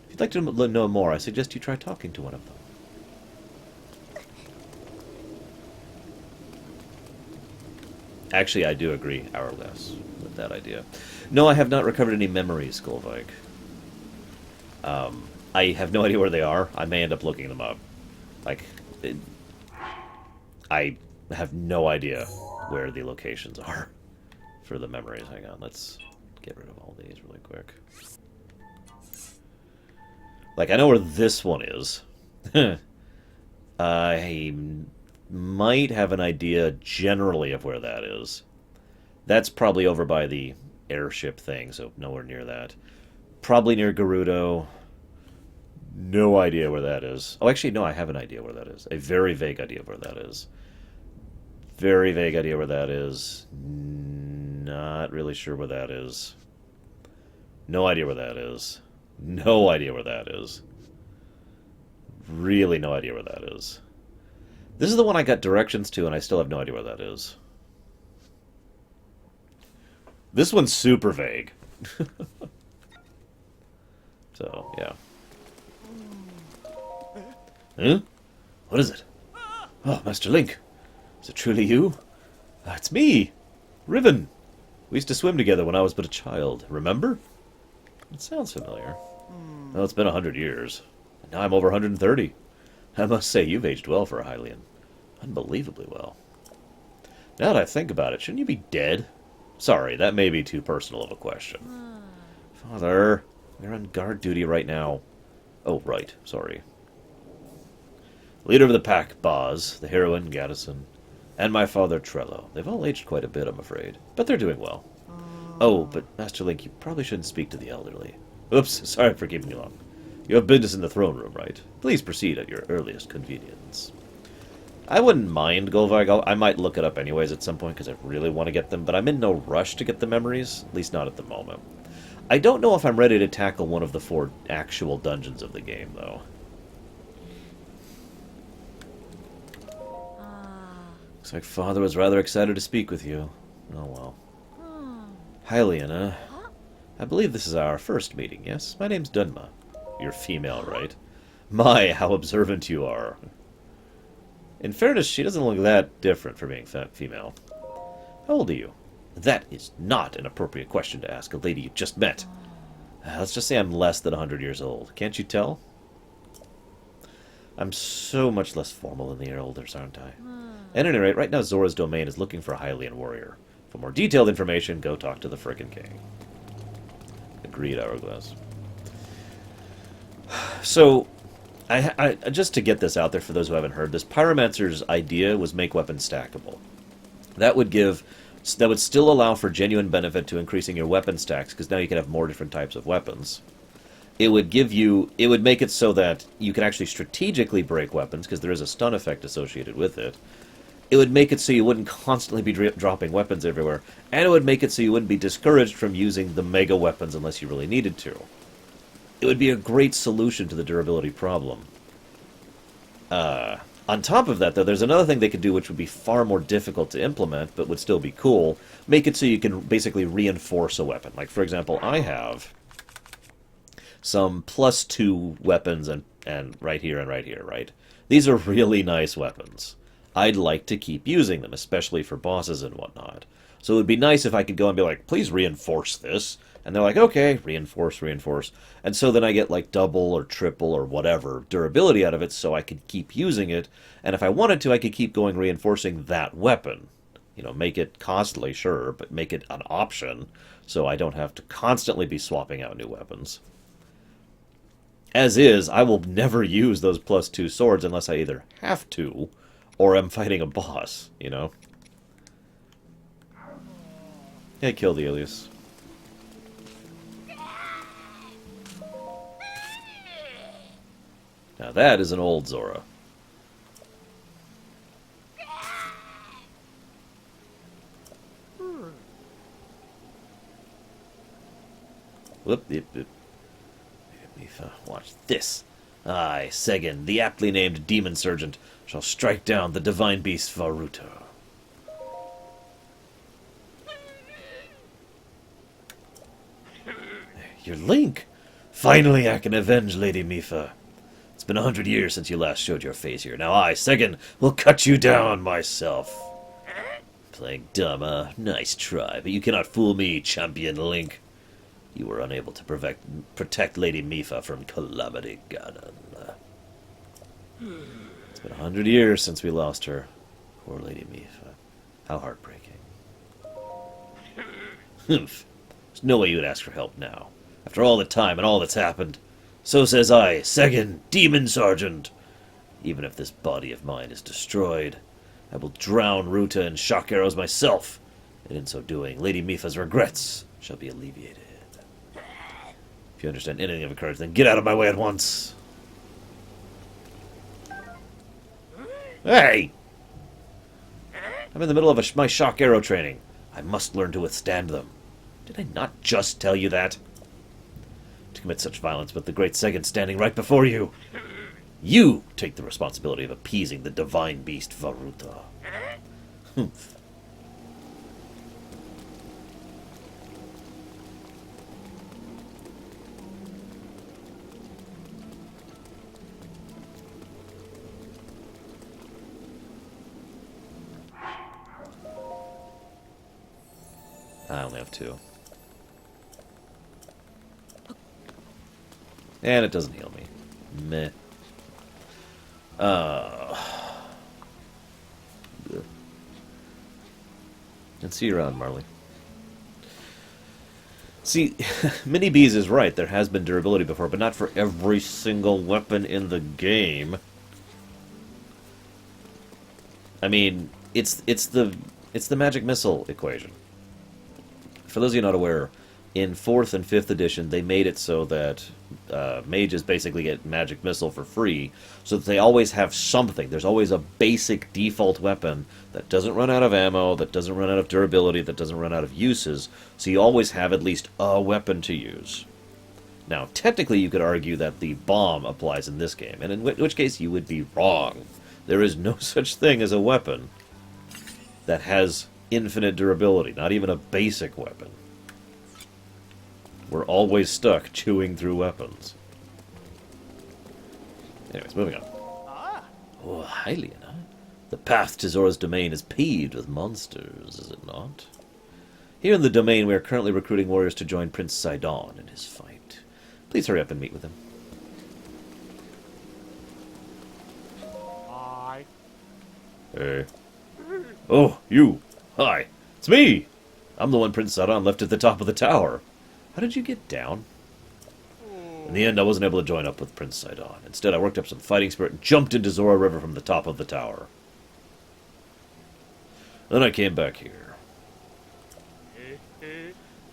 If you'd like to know more, I suggest you try talking to one of them. Actually, I do agree, Hourglass, with that idea. No, I have not recovered any memories, Golvike. I have no idea where they are. I may end up looking them up. I have no idea where the locations are for the memories. Hang on, let's get rid of all these really quick. I know where this one is. I might have an idea generally of where that is. That's probably over by the airship thing, so nowhere near that. Probably near Gerudo. No idea where that is. Oh, actually, no, I have an idea where that is. A very vague idea of where that is. Very vague idea where that is. Not really sure where that is. No idea where that is. No idea where that is. really no idea where that is. This is the one I got directions to, and I still have no idea where that is. This one's super vague. So, yeah. Huh? What is it? Oh, Master Link. Is it truly you? It's me, Riven. We used to swim together when I was but a child. Remember? It sounds familiar. Well, it's been 100 years. And now I'm over 130. I must say, you've aged well for a Hylian. Unbelievably well. Now that I think about it, shouldn't you be dead? Sorry, that may be too personal of a question. Father, we're on guard duty right now. Oh, right. Sorry. Leader of the pack, Boz, the heroine, Gaddison, and my father, Trello. They've all aged quite a bit, I'm afraid. But they're doing well. Oh, but Master Link, you probably shouldn't speak to the elderly. Oops, sorry for keeping you long. You have business in the throne room, right? Please proceed at your earliest convenience. I wouldn't mind Golvarg. I might look it up anyways at some point because I really want to get them, but I'm in no rush to get the memories, at least not at the moment. I don't know if I'm ready to tackle one of the 4 actual dungeons of the game, though. Looks like Father was rather excited to speak with you. Oh well. Hylian, I believe this is our first meeting, yes? My name's Dunma. You're female, right? My, how observant you are. In fairness, she doesn't look that different for being female. How old are you? That is not an appropriate question to ask a lady you just met. Let's just say I'm less than 100 years old. Can't you tell? I'm so much less formal than the elders, aren't I? At any rate, right now Zora's domain is looking for a Hylian warrior. For more detailed information, go talk to the frickin' king. Agreed, Hourglass. So, I just to get this out there for those who haven't heard this, Pyromancer's idea was make weapons stackable. That would still allow for genuine benefit to increasing your weapon stacks, because now you can have more different types of weapons. It would make it so that you can actually strategically break weapons, because there is a stun effect associated with it. It would make it so you wouldn't constantly be dropping weapons everywhere, and it would make it so you wouldn't be discouraged from using the mega weapons unless you really needed to. It would be a great solution to the durability problem. On top of that, though, there's another thing they could do which would be far more difficult to implement, but would still be cool. Make it so you can basically reinforce a weapon. Like, for example, I have some +2 weapons and right here and right here, right? These are really nice weapons. I'd like to keep using them, especially for bosses and whatnot. So it would be nice if I could go and be like, please reinforce this. And they're like, okay, reinforce, reinforce. And so then I get like double or triple or whatever durability out of it so I could keep using it. And if I wanted to, I could keep going reinforcing that weapon. You know, make it costly, sure, but make it an option so I don't have to constantly be swapping out new weapons. As is, I will never use those +2 swords unless I either have to or I'm fighting a boss, you know? Yeah, kill the alias. Now that is an old Zora. Whoop, yip, yip. Watch this. I, Segan, the aptly named Demon Sergeant, shall strike down the divine beast Varuto. You're Link! Finally I can avenge Lady Mipha. It's been 100 years since you last showed your face here. Now I, Segan, will cut you down myself. Playing dumb, huh? Nice try, but you cannot fool me, Champion Link. You were unable to protect Lady Mipha from Calamity Ganon. It's been 100 years since we lost her. Poor Lady Mipha. How heartbreaking. Humph. There's no way you would ask for help now. After all the time and all that's happened. So says I, Segan, Demon Sergeant. Even if this body of mine is destroyed, I will drown Ruta in shock arrows myself. And in so doing, Lady Mipha's regrets shall be alleviated. If you understand anything of a courage, then get out of my way at once. Hey! I'm in the middle of my shock arrow training. I must learn to withstand them. Did I not just tell you that? To commit such violence with the great Segan standing right before you. You take the responsibility of appeasing the divine beast Varuta. Humph. I only have 2. And it doesn't heal me. Meh. And see you around, Marley. See, Mini Bees is right. There has been durability before, but not for every single weapon in the game. I mean, it's the magic missile equation. For those of you not aware, in 4th and 5th edition, they made it so that mages basically get magic missile for free, so that they always have something. There's always a basic default weapon that doesn't run out of ammo, that doesn't run out of durability, that doesn't run out of uses, so you always have at least a weapon to use. Now, technically you could argue that the bomb applies in this game, and in which case you would be wrong. There is no such thing as a weapon that has infinite durability, not even a basic weapon. We're always stuck chewing through weapons. Anyways, moving on. Oh, Hylian, huh? The path to Zora's domain is paved with monsters, is it not? Here in the domain, we are currently recruiting warriors to join Prince Sidon in his fight. Please hurry up and meet with him. Hi. Hey. Oh, you. Hi. It's me. I'm the one Prince Sidon left at the top of the tower. How did you get down? In the end, I wasn't able to join up with Prince Sidon. Instead, I worked up some fighting spirit and jumped into Zora River from the top of the tower. Then I came back here.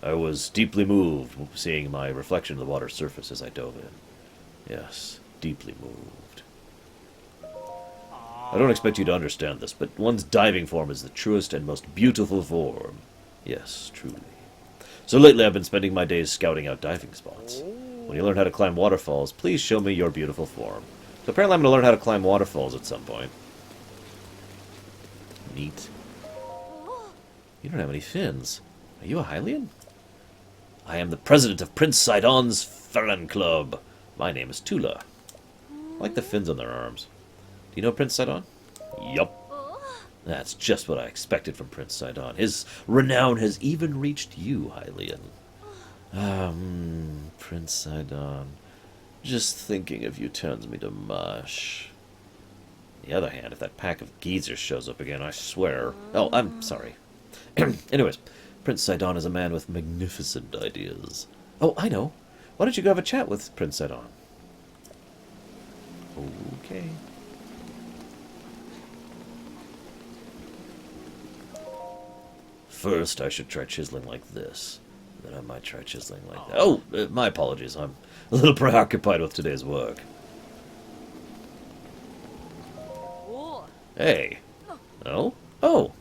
I was deeply moved seeing my reflection in the water's surface as I dove in. Yes, deeply moved. I don't expect you to understand this, but one's diving form is the truest and most beautiful form. Yes, truly. So lately I've been spending my days scouting out diving spots. When you learn how to climb waterfalls, please show me your beautiful form. So apparently I'm going to learn how to climb waterfalls at some point. Neat. You don't have any fins. Are you a Hylian? I am the president of Prince Sidon's Farron Club. My name is Tula. I like the fins on their arms. Do you know Prince Sidon? Yup. That's just what I expected from Prince Sidon. His renown has even reached you, Hylian. Prince Sidon. Just thinking of you turns me to mush. On the other hand, if that pack of geezers shows up again, I swear... Oh, I'm sorry. Anyways, Prince Sidon is a man with magnificent ideas. Oh, I know. Why don't you go have a chat with Prince Sidon? Okay. First, I should try chiseling like this. Then I might try chiseling like that. Oh, my apologies. I'm a little preoccupied with today's work. Hey. Oh? Oh,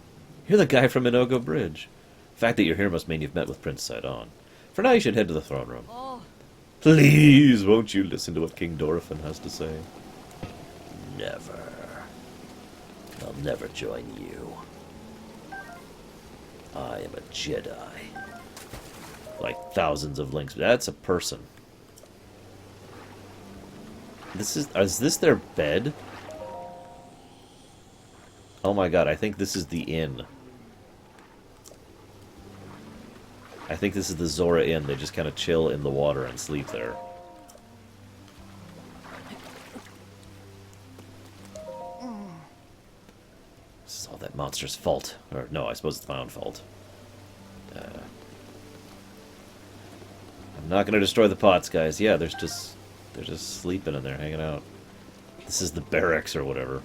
you're the guy from Inogo Bridge. The fact that you're here must mean you've met with Prince Sidon. For now, you should head to the throne room. Please, won't you listen to what King Dorephan has to say? Never. I'll never join you. I am a Jedi. Like thousands of links. That's a person. Is this their bed? Oh my god, I think this is the inn. I think this is the Zora Inn. They just kind of chill in the water and sleep there. This is all that monster's fault. Or, no, I suppose it's my own fault. I'm not going to destroy the pots, guys. Yeah, they're just sleeping in there, hanging out. This is the barracks or whatever.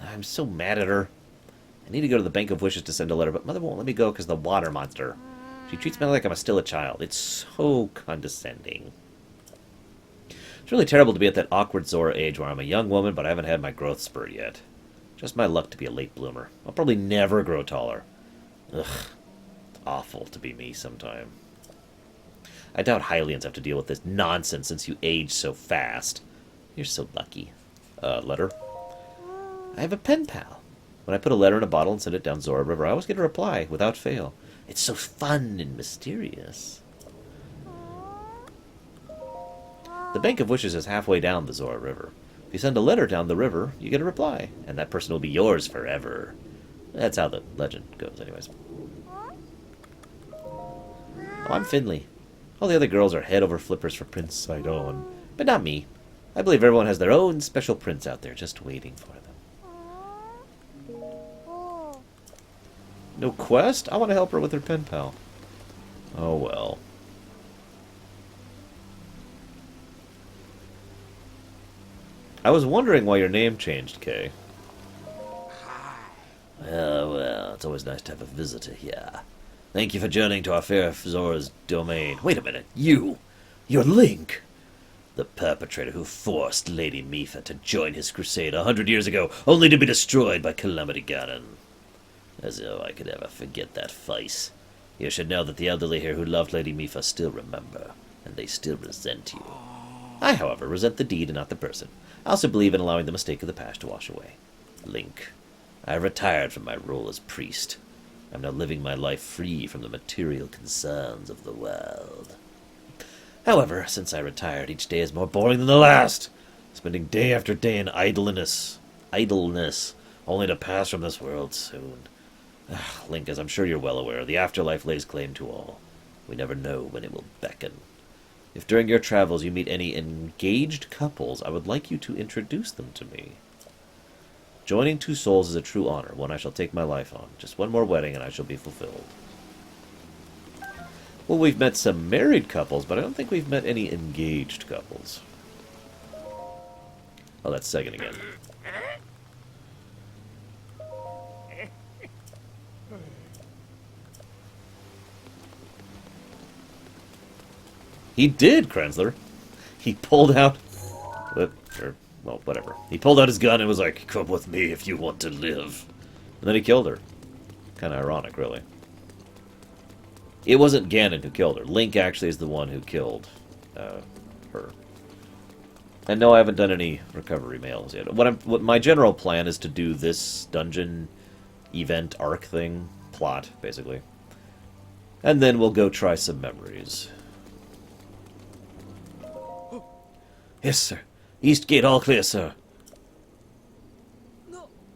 I'm so mad at her. I need to go to the Bank of Wishes to send a letter, but Mother won't let me go because of the water monster. She treats me like I'm still a child. It's so condescending. It's really terrible to be at that awkward Zora age where I'm a young woman, but I haven't had my growth spurt yet. Just my luck to be a late bloomer. I'll probably never grow taller. Ugh. awful to be me sometime. I doubt Hylians have to deal with this nonsense since you age so fast. You're so lucky. Letter? I have a pen pal. When I put a letter in a bottle and send it down Zora River, I always get a reply, without fail. It's so fun and mysterious. The Bank of Wishes is halfway down the Zora River. If you send a letter down the river, you get a reply, and that person will be yours forever. That's how the legend goes, anyways. Oh, I'm Finley. All the other girls are head over flippers for Prince Sidon, but not me. I believe everyone has their own special prince out there just waiting for them. No quest? I want to help her with her pen pal. Oh well. I was wondering why your name changed, Kay. Well, it's always nice to have a visitor here. Thank you for journeying to our fair Zora's domain. Wait a minute, you're Link! The perpetrator who forced Lady Mipha to join his crusade 100 years ago, only to be destroyed by Calamity Ganon. As though I could ever forget that face. You should know that the elderly here who loved Lady Mipha still remember, and they still resent you. I, however, resent the deed and not the person. I also believe in allowing the mistake of the past to wash away. Link, I have retired from my role as priest. I'm now living my life free from the material concerns of the world. However, since I retired, each day is more boring than the last, spending day after day in idleness, only to pass from this world soon. Link, as I'm sure you're well aware, the afterlife lays claim to all. We never know when it will beckon. If during your travels you meet any engaged couples, I would like you to introduce them to me. Joining two souls is a true honor, one I shall take my life on. Just one more wedding and I shall be fulfilled. Well, we've met some married couples, but I don't think we've met any engaged couples. Oh, that's Sagan again. He did, Krenzler. He pulled out... well, whatever. He pulled out his gun and was like, "Come with me if you want to live." And then he killed her. Kind of ironic, really. It wasn't Ganon who killed her. Link actually is the one who killed her. And no, I haven't done any recovery mails yet. What my general plan is to do this dungeon event arc thing, plot, basically. And then we'll go try some memories. Yes, sir. East gate all clear, sir.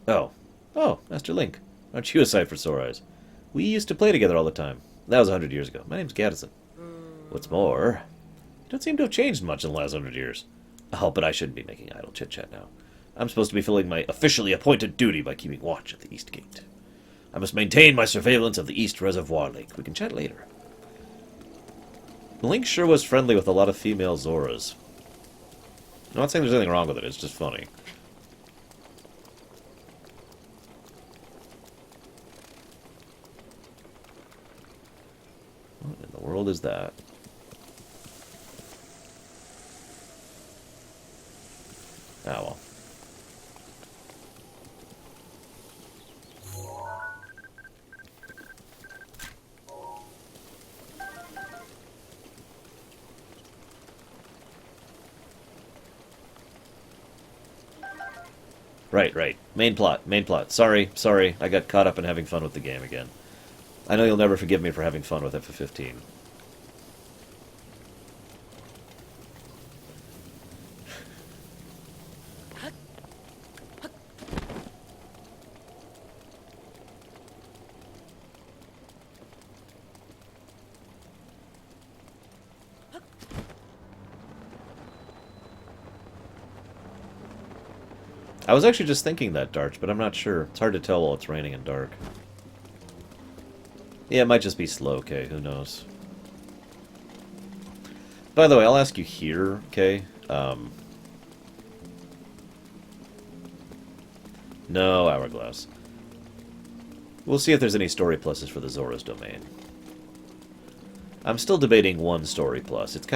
No. Oh, Master Link. Aren't you a sight for sore eyes? We used to play together all the time. That was 100 years ago. My name's Gaddison. What's more, you don't seem to have changed much in the last 100 years. Oh, but I shouldn't be making idle chit-chat now. I'm supposed to be filling my officially appointed duty by keeping watch at the East Gate. I must maintain my surveillance of the East Reservoir Lake. We can chat later. Link sure was friendly with a lot of female Zoras. I'm not saying there's anything wrong with it, it's just funny. What in the world is that? Oh well. Right. Main plot. Sorry. I got caught up in having fun with the game again. I know you'll never forgive me for having fun with FF15. I was actually just thinking that, Darch, but I'm not sure. It's hard to tell while it's raining and dark. Yeah, it might just be slow, Kay. Who knows? By the way, I'll ask you here, Kay. No Hourglass. We'll see if there's any story pluses for the Zora's Domain. I'm still debating one story plus. It's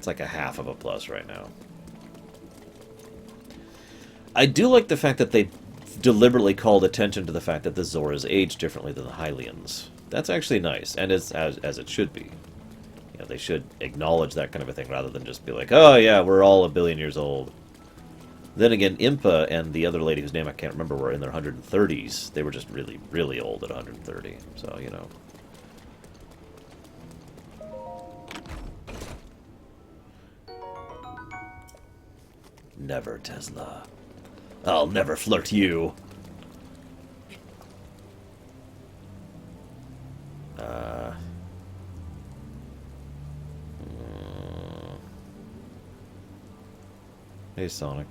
like a half of a plus right now. I do like the fact that they deliberately called attention to the fact that the Zoras age differently than the Hylians. That's actually nice, and as it should be. You know, they should acknowledge that kind of a thing rather than just be like, oh yeah, we're all a billion years old. Then again, Impa and the other lady whose name I can't remember were in their 130s. They were just really, really old at 130. So, you know. Never, Tesla. I'll never flirt you. Hey, Sonic.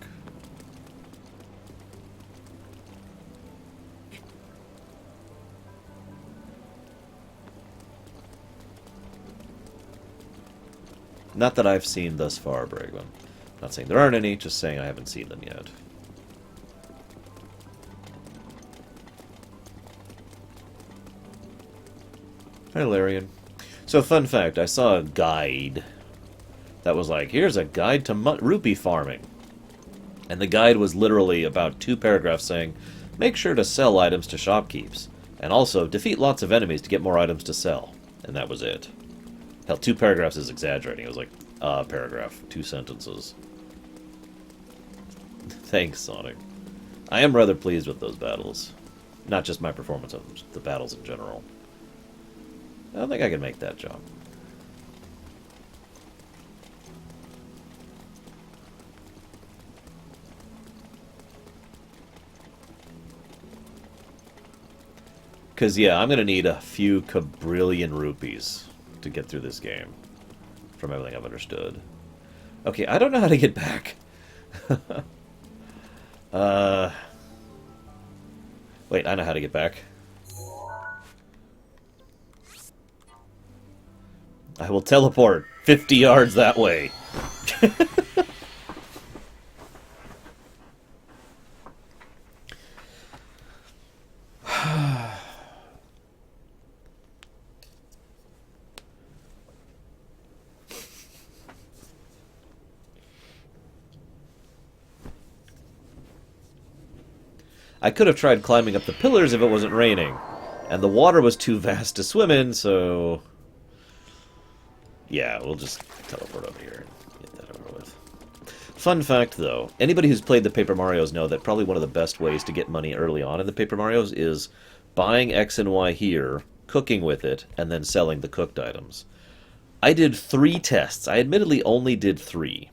Not that I've seen thus far, Bragman. Not saying there aren't any, just saying I haven't seen them yet. Hi, Larian. So, fun fact, I saw a guide that was like, here's a guide to rupee farming. And the guide was literally about 2 paragraphs saying, make sure to sell items to shopkeepers. And also, defeat lots of enemies to get more items to sell. And that was it. Hell, 2 paragraphs is exaggerating. It was like a paragraph, 2 sentences. Thanks, Sonic. I am rather pleased with those battles. Not just my performance of them, the battles in general. I don't think I can make that jump. Because, yeah, I'm going to need a few quadrillion rupees to get through this game, from everything I've understood. Okay, I don't know how to get back. Wait, I know how to get back. I will teleport 50 yards that way. I could have tried climbing up the pillars if it wasn't raining. And the water was too vast to swim in, so... yeah, we'll just teleport over here and get that over with. Fun fact, though. Anybody who's played the Paper Marios know that probably one of the best ways to get money early on in the Paper Marios is buying X and Y here, cooking with it, and then selling the cooked items. I did 3 tests. I admittedly only did 3.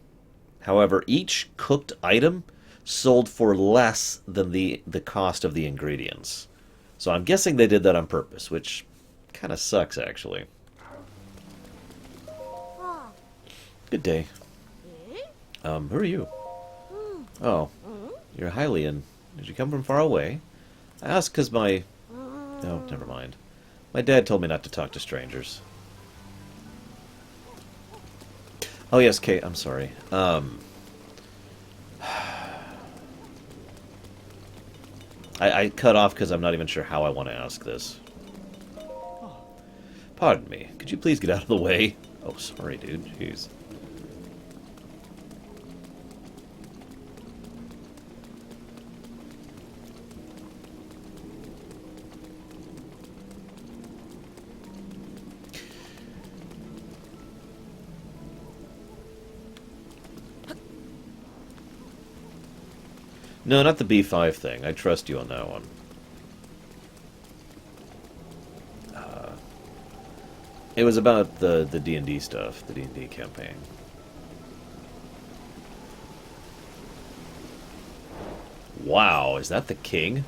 However, each cooked item sold for less than the cost of the ingredients. So I'm guessing they did that on purpose, which kind of sucks, actually. Good day. Who are you? Oh, you're Hylian. Did you come from far away? I asked because my... oh, never mind. My dad told me not to talk to strangers. Oh, yes, Kate, I'm sorry. I cut off because I'm not even sure how I want to ask this. Pardon me. Could you please get out of the way? Oh, sorry, dude. Jeez. No, not the B5 thing. I trust you on that one. It was about the D&D stuff, the D&D campaign. Wow, is that the king?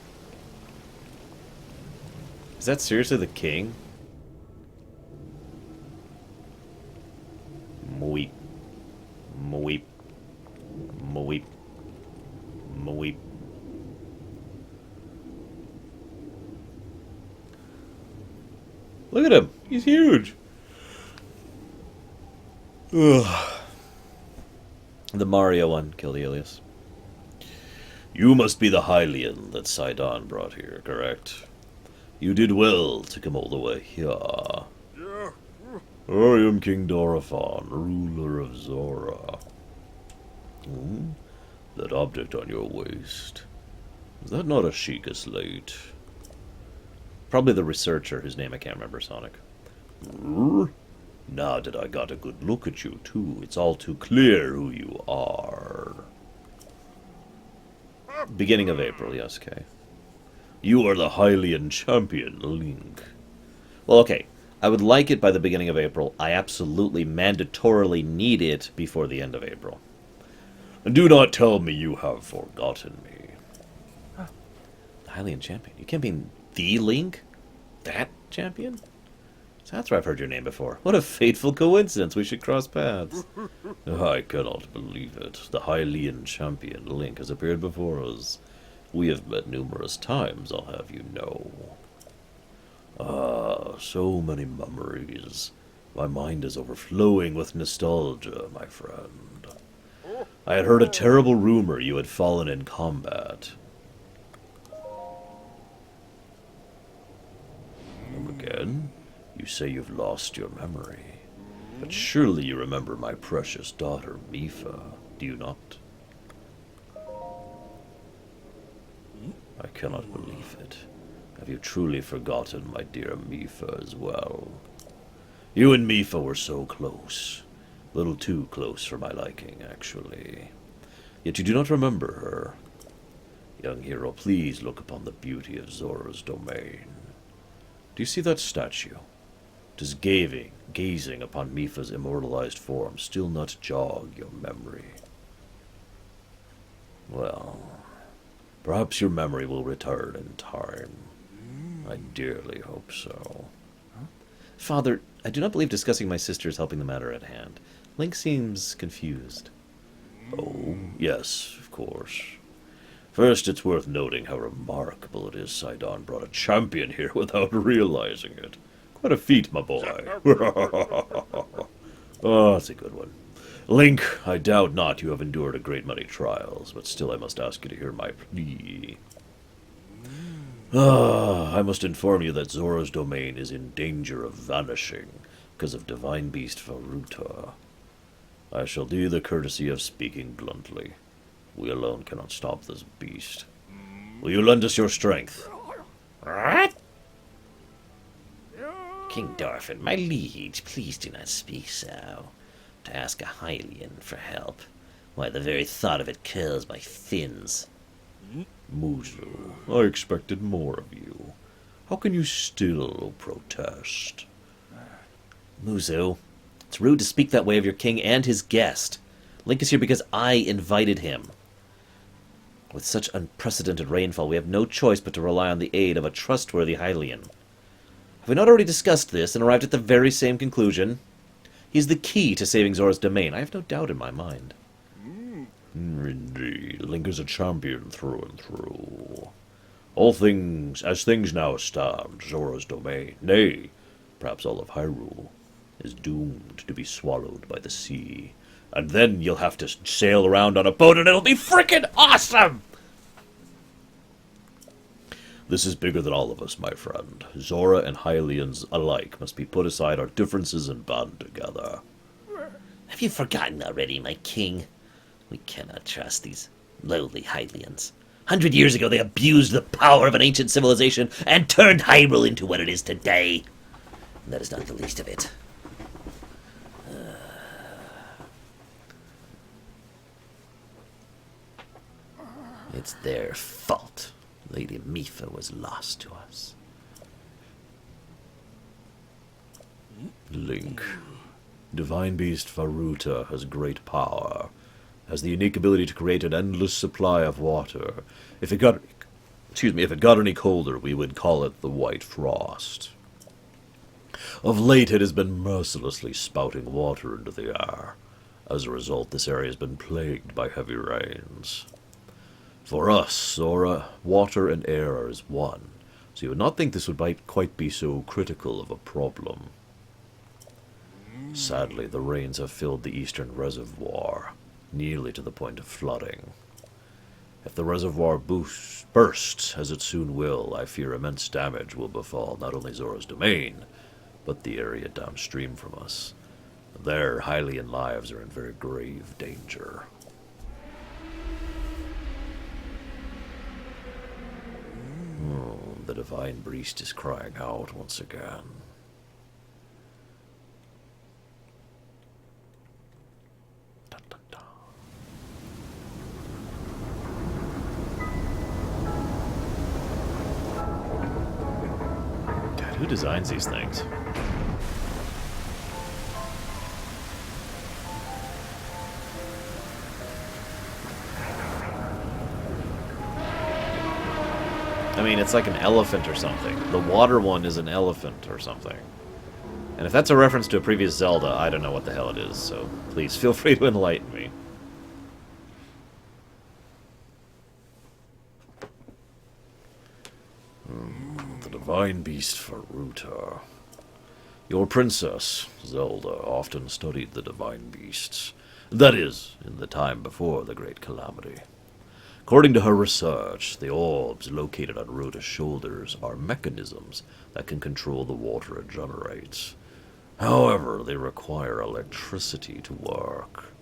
Is that seriously the king? Mweep. Mweep. Mweep. Mweep. Look at him. He's huge. Ugh. The Mario one killed Elias. You must be the Hylian that Sidon brought here, correct? You did well to come all the way here. Yeah. I am King Dorephan, ruler of Zora. Hmm? That object on your waist. Is that not a Sheikah slate? Probably the researcher whose name I can't remember, Sonic. Now that I got a good look at you, too, it's all too clear who you are. Beginning of April, yes, Kay. You are the Hylian champion, Link. Well, okay. I would like it by the beginning of April. I absolutely mandatorily need it before the end of April. And do not tell me you have forgotten me. The Hylian champion? You can't mean the Link? That champion? So that's where I've heard your name before. What a fateful coincidence. We should cross paths. I cannot believe it. The Hylian champion, Link, has appeared before us. We have met numerous times, I'll have you know. Ah, so many memories. My mind is overflowing with nostalgia, my friend. I had heard a terrible rumor you had fallen in combat. Come again? You say you've lost your memory. But surely you remember my precious daughter, Mipha, do you not? I cannot believe it. Have you truly forgotten my dear Mipha as well? You and Mipha were so close. A little too close for my liking, actually. Yet you do not remember her. Young hero, please look upon the beauty of Zora's domain. Do you see that statue? Does gazing upon Mipha's immortalized form still not jog your memory? Well, perhaps your memory will return in time. I dearly hope so. Father, I do not believe discussing my sister is helping the matter at hand. Link seems confused. Oh, yes, of course. First, it's worth noting how remarkable it is Sidon brought a champion here without realizing it. Quite a feat, my boy. Oh, that's a good one. Link, I doubt not you have endured a great many trials, but still I must ask you to hear my plea. I must inform you that Zora's domain is in danger of vanishing because of Divine Beast Varuta. I shall do you the courtesy of speaking bluntly. We alone cannot stop this beast. Will you lend us your strength? What? King Dorfin, my liege, please do not speak so. To ask a Hylian for help. Why, the very thought of it curls my fins. Muzu, I expected more of you. How can you still protest? Muzu, it's rude to speak that way of your king and his guest. Link is here because I invited him. With such unprecedented rainfall, we have no choice but to rely on the aid of a trustworthy Hylian. Have we not already discussed this and arrived at the very same conclusion? He's the key to saving Zora's domain. I have no doubt in my mind. Indeed, Link is a champion through and through. As things now stand, Zora's domain, nay, perhaps all of Hyrule, is doomed to be swallowed by the sea. And then you'll have to sail around on a boat and it'll be frickin' awesome! This is bigger than all of us, my friend. Zora and Hylians alike must be put aside our differences and band together. Have you forgotten already, my king? We cannot trust these lowly Hylians. 100 years ago, they abused the power of an ancient civilization and turned Hyrule into what it is today. And that is not the least of it. It's their fault. Lady Mipha was lost to us. Link. Divine Beast Varuta has great power. Has the unique ability to create an endless supply of water. If it got any colder, we would call it the White Frost. Of late, it has been mercilessly spouting water into the air. As a result, this area has been plagued by heavy rains. For us, Zora, water and air are as one, so you would not think this would quite be so critical of a problem. Sadly, the rains have filled the eastern reservoir, nearly to the point of flooding. If the reservoir bursts, as it soon will, I fear immense damage will befall not only Zora's domain, but the area downstream from us. Their Hylian lives are in very grave danger. The divine beast is crying out once again. Dun, dun, dun. God, who designs these things? I mean, it's like an elephant or something. The water one is an elephant or something. And if that's a reference to a previous Zelda, I don't know what the hell it is, so please feel free to enlighten me. The divine beast for Ruta. Your princess, Zelda, often studied the divine beasts. That is, in the time before the Great Calamity. According to her research, the orbs located on Ruta's shoulders are mechanisms that can control the water it generates. However, they require electricity to work.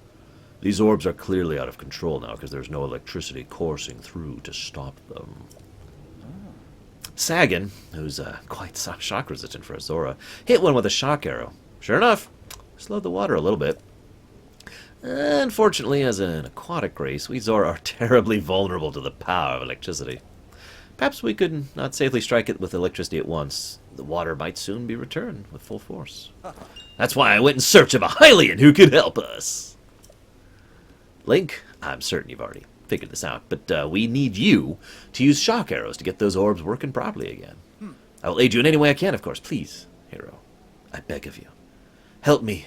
These orbs are clearly out of control now because there's no electricity coursing through to stop them. Sagan, who's quite shock resistant for a Zora, hit one with a shock arrow. Sure enough, slowed the water a little bit. Unfortunately, as an aquatic race, we Zora are terribly vulnerable to the power of electricity. Perhaps we could not safely strike it with electricity at once. The water might soon be returned with full force. That's why I went in search of a Hylian who could help us. Link, I'm certain you've already figured this out, but we need you to use shock arrows to get those orbs working properly again. I will aid you in any way I can, of course. Please, hero, I beg of you, help me,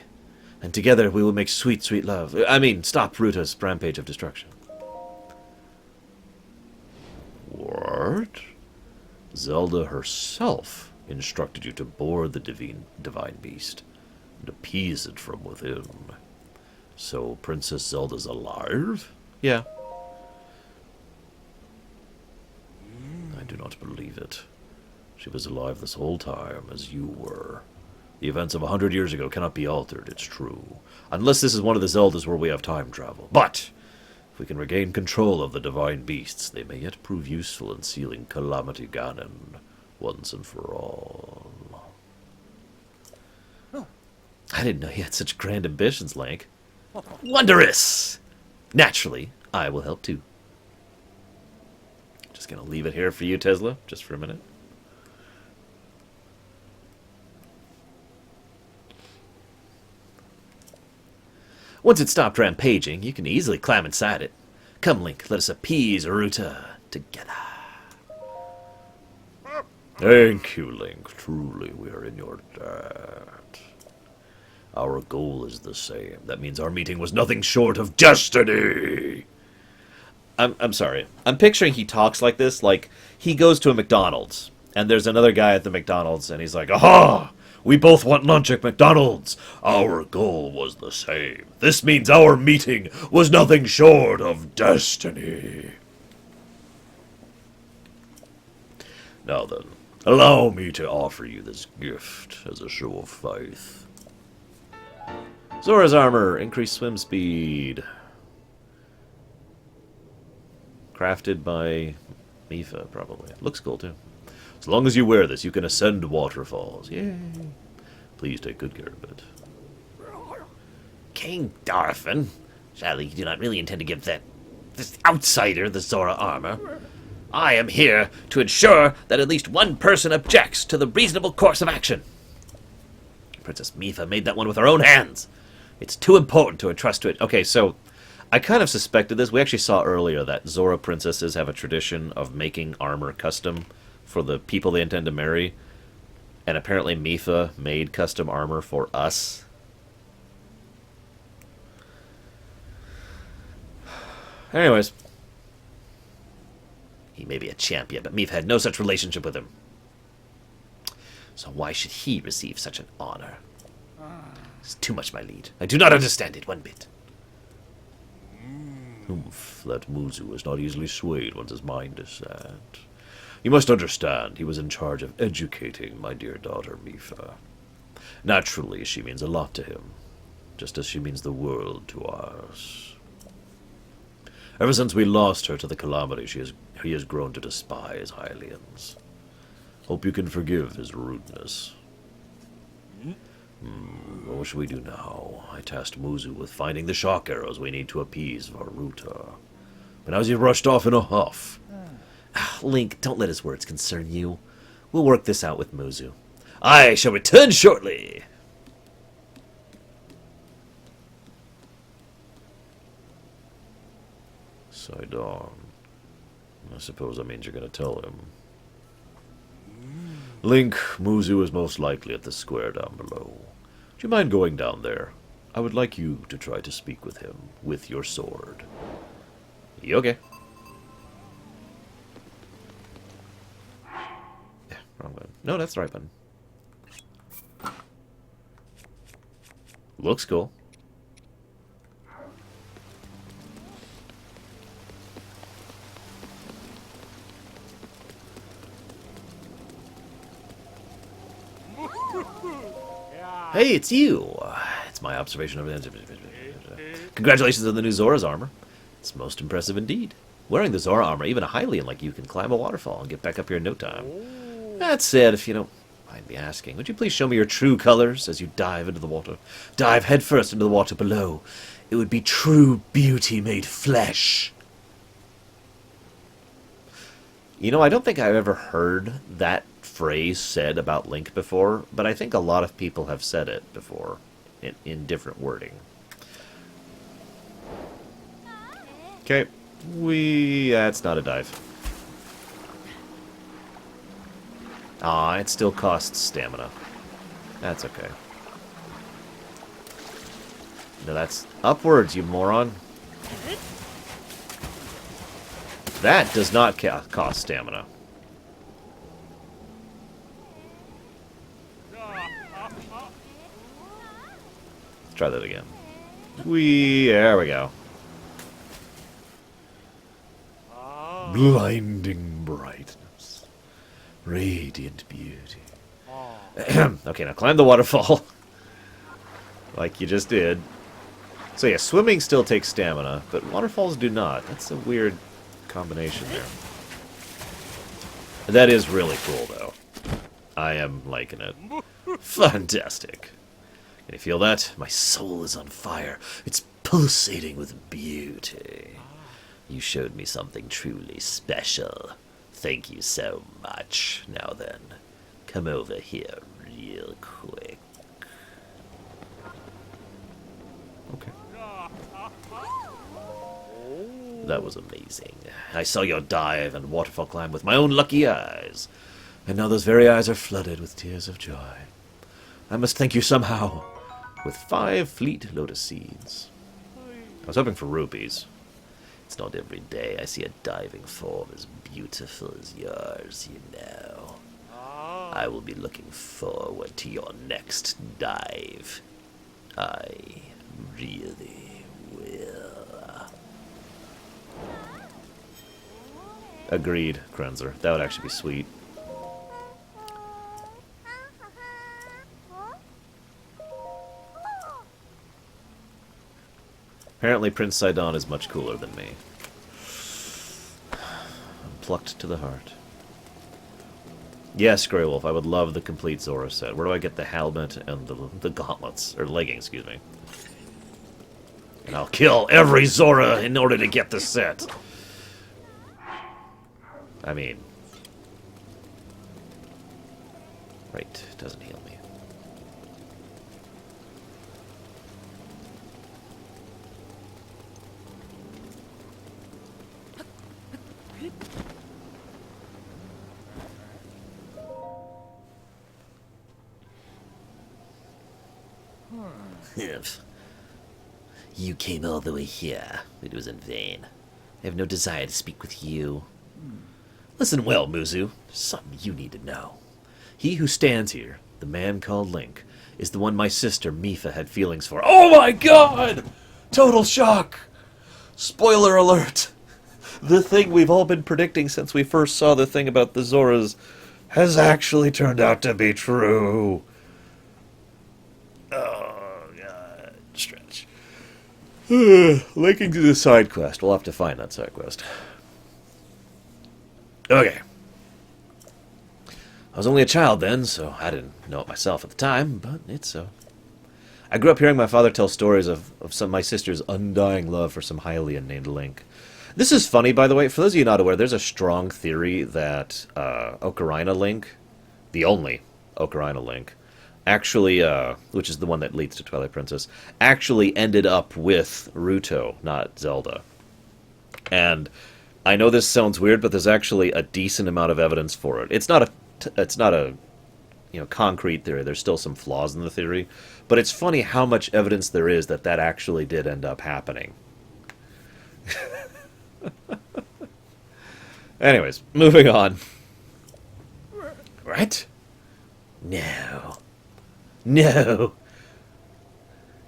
and together we will make sweet, sweet love. I mean, stop Ruta's rampage of destruction. What? Zelda herself instructed you to board the divine beast and appease it from within. So Princess Zelda's alive? Yeah. I do not believe it. She was alive this whole time, as you were. The events of 100 years ago cannot be altered, it's true. Unless this is one of the Zeldas where we have time travel. But, if we can regain control of the divine beasts, they may yet prove useful in sealing Calamity Ganon once and for all. I didn't know you had such grand ambitions, Link. Wondrous! Naturally, I will help too. Just gonna leave it here for you, Tesla, just for a minute. Once it stopped rampaging, you can easily climb inside it. Come, Link, let us appease Ruta together. Thank you, Link. Truly, we are in your debt. Our goal is the same. That means our meeting was nothing short of destiny. I'm sorry. I'm picturing he talks like this, like he goes to a McDonald's, and there's another guy at the McDonald's, and he's like, "Aha! We both want lunch at McDonald's. Our goal was the same. This means our meeting was nothing short of destiny." Now then, allow me to offer you this gift as a show of faith. Zora's armor, increased swim speed. Crafted by Mipha, probably. Looks cool, too. As long as you wear this, you can ascend waterfalls. Yay. Please take good care of it. King Darfin, sadly, you do not really intend to give this outsider the Zora armor. I am here to ensure that at least one person objects to the reasonable course of action. Princess Mipha made that one with her own hands. It's too important to entrust to it. Okay, so I kind of suspected this. We actually saw earlier that Zora princesses have a tradition of making armor custom for the people they intend to marry. And apparently Mipha made custom armor for us. Anyways. He may be a champion, but Mipha had no such relationship with him. So why should he receive such an honor? It's too much my lead. I do not understand it one bit. Humph, that Muzu is not easily swayed once his mind is set. You must understand, he was in charge of educating my dear daughter Mipha. Naturally, she means a lot to him, just as she means the world to us. Ever since we lost her to the Calamity, he has grown to despise Hylians. Hope you can forgive his rudeness. What should we do now? I tasked Muzu with finding the shock arrows we need to appease Varuta. But now he rushed off in a huff. Link, don't let his words concern you. We'll work this out with Muzu. I shall return shortly! Sidon. I suppose that means you're going to tell him. Link, Muzu is most likely at the square down below. Do you mind going down there? I would like you to try to speak with him with your sword. You okay? Yeah, wrong button. No, that's the right button. Looks cool. Hey, it's you! It's my observation of it. Congratulations on the new Zora's armor. It's most impressive indeed. Wearing the Zora armor, even a Hylian like you can climb a waterfall and get back up here in no time. That said, if you don't mind me asking, would you please show me your true colors as you dive into the water? Dive headfirst into the water below. It would be true beauty made flesh. You know, I don't think I've ever heard that phrase said about Link before, but I think a lot of people have said it before in different wording. Okay, that's not a dive. Ah, it still costs stamina. That's okay. No, that's upwards, you moron. That does not cost stamina. Let's try that again. There we go. Blinding brightness. Radiant beauty. Okay, now climb the waterfall. Like you just did. So yeah, swimming still takes stamina, but waterfalls do not. That's a weird combination there. That is really cool, though. I am liking it. Fantastic. Can you feel that? My soul is on fire. It's pulsating with beauty. You showed me something truly special. Thank you so much. Now then, come over here real quick. Okay. That was amazing. I saw your dive and waterfall climb with my own lucky eyes. And now those very eyes are flooded with tears of joy. I must thank you somehow. With 5 fleet lotus seeds. I was hoping for rupees. It's not every day I see a diving form as beautiful as yours, you know. I will be looking forward to your next dive. I really will. Agreed, Krenzer. That would actually be sweet. Apparently Prince Sidon is much cooler than me. I'm plucked to the heart. Yes, Grey Wolf, I would love the complete Zora set. Where do I get the helmet and the gauntlets? Or leggings, excuse me. And I'll kill every Zora in order to get the set. I mean... Right, doesn't heal me. Yes. You came all the way here. It was in vain. I have no desire to speak with you. Listen well, Muzu. There's something you need to know. He who stands here, the man called Link, is the one my sister Mipha had feelings for. Oh my god! Total shock! Spoiler alert! The thing we've all been predicting since we first saw the thing about the Zoras has actually turned out to be true. Oh, God. Stretch. Linking to the side quest. We'll have to find that side quest. Okay. I was only a child then, so I didn't know it myself at the time, but it's so. I grew up hearing my father tell stories of some of my sister's undying love for some Hylian named Link. This is funny, by the way. For those of you not aware, there's a strong theory that Ocarina Link, the only Ocarina Link, actually, which is the one that leads to Twilight Princess, actually ended up with Ruto, not Zelda. And I know this sounds weird, but there's actually a decent amount of evidence for it. It's not a concrete theory. There's still some flaws in the theory, but it's funny how much evidence there is that that actually did end up happening. Anyways, moving on. What? No. No.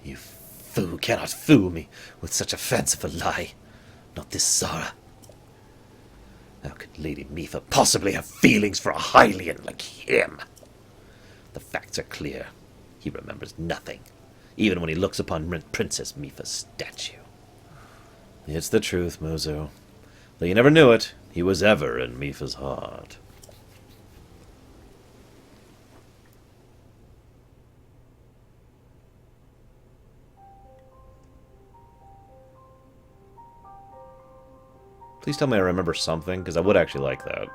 You fool cannot fool me with such a fanciful lie. Not this Zara. How could Lady Mipha possibly have feelings for a Hylian like him? The facts are clear. He remembers nothing, even when he looks upon Princess Mipha's statue. It's the truth, Muzo. Though you never knew it, he was ever in Mipha's heart. Please tell me I remember something, because I would actually like that.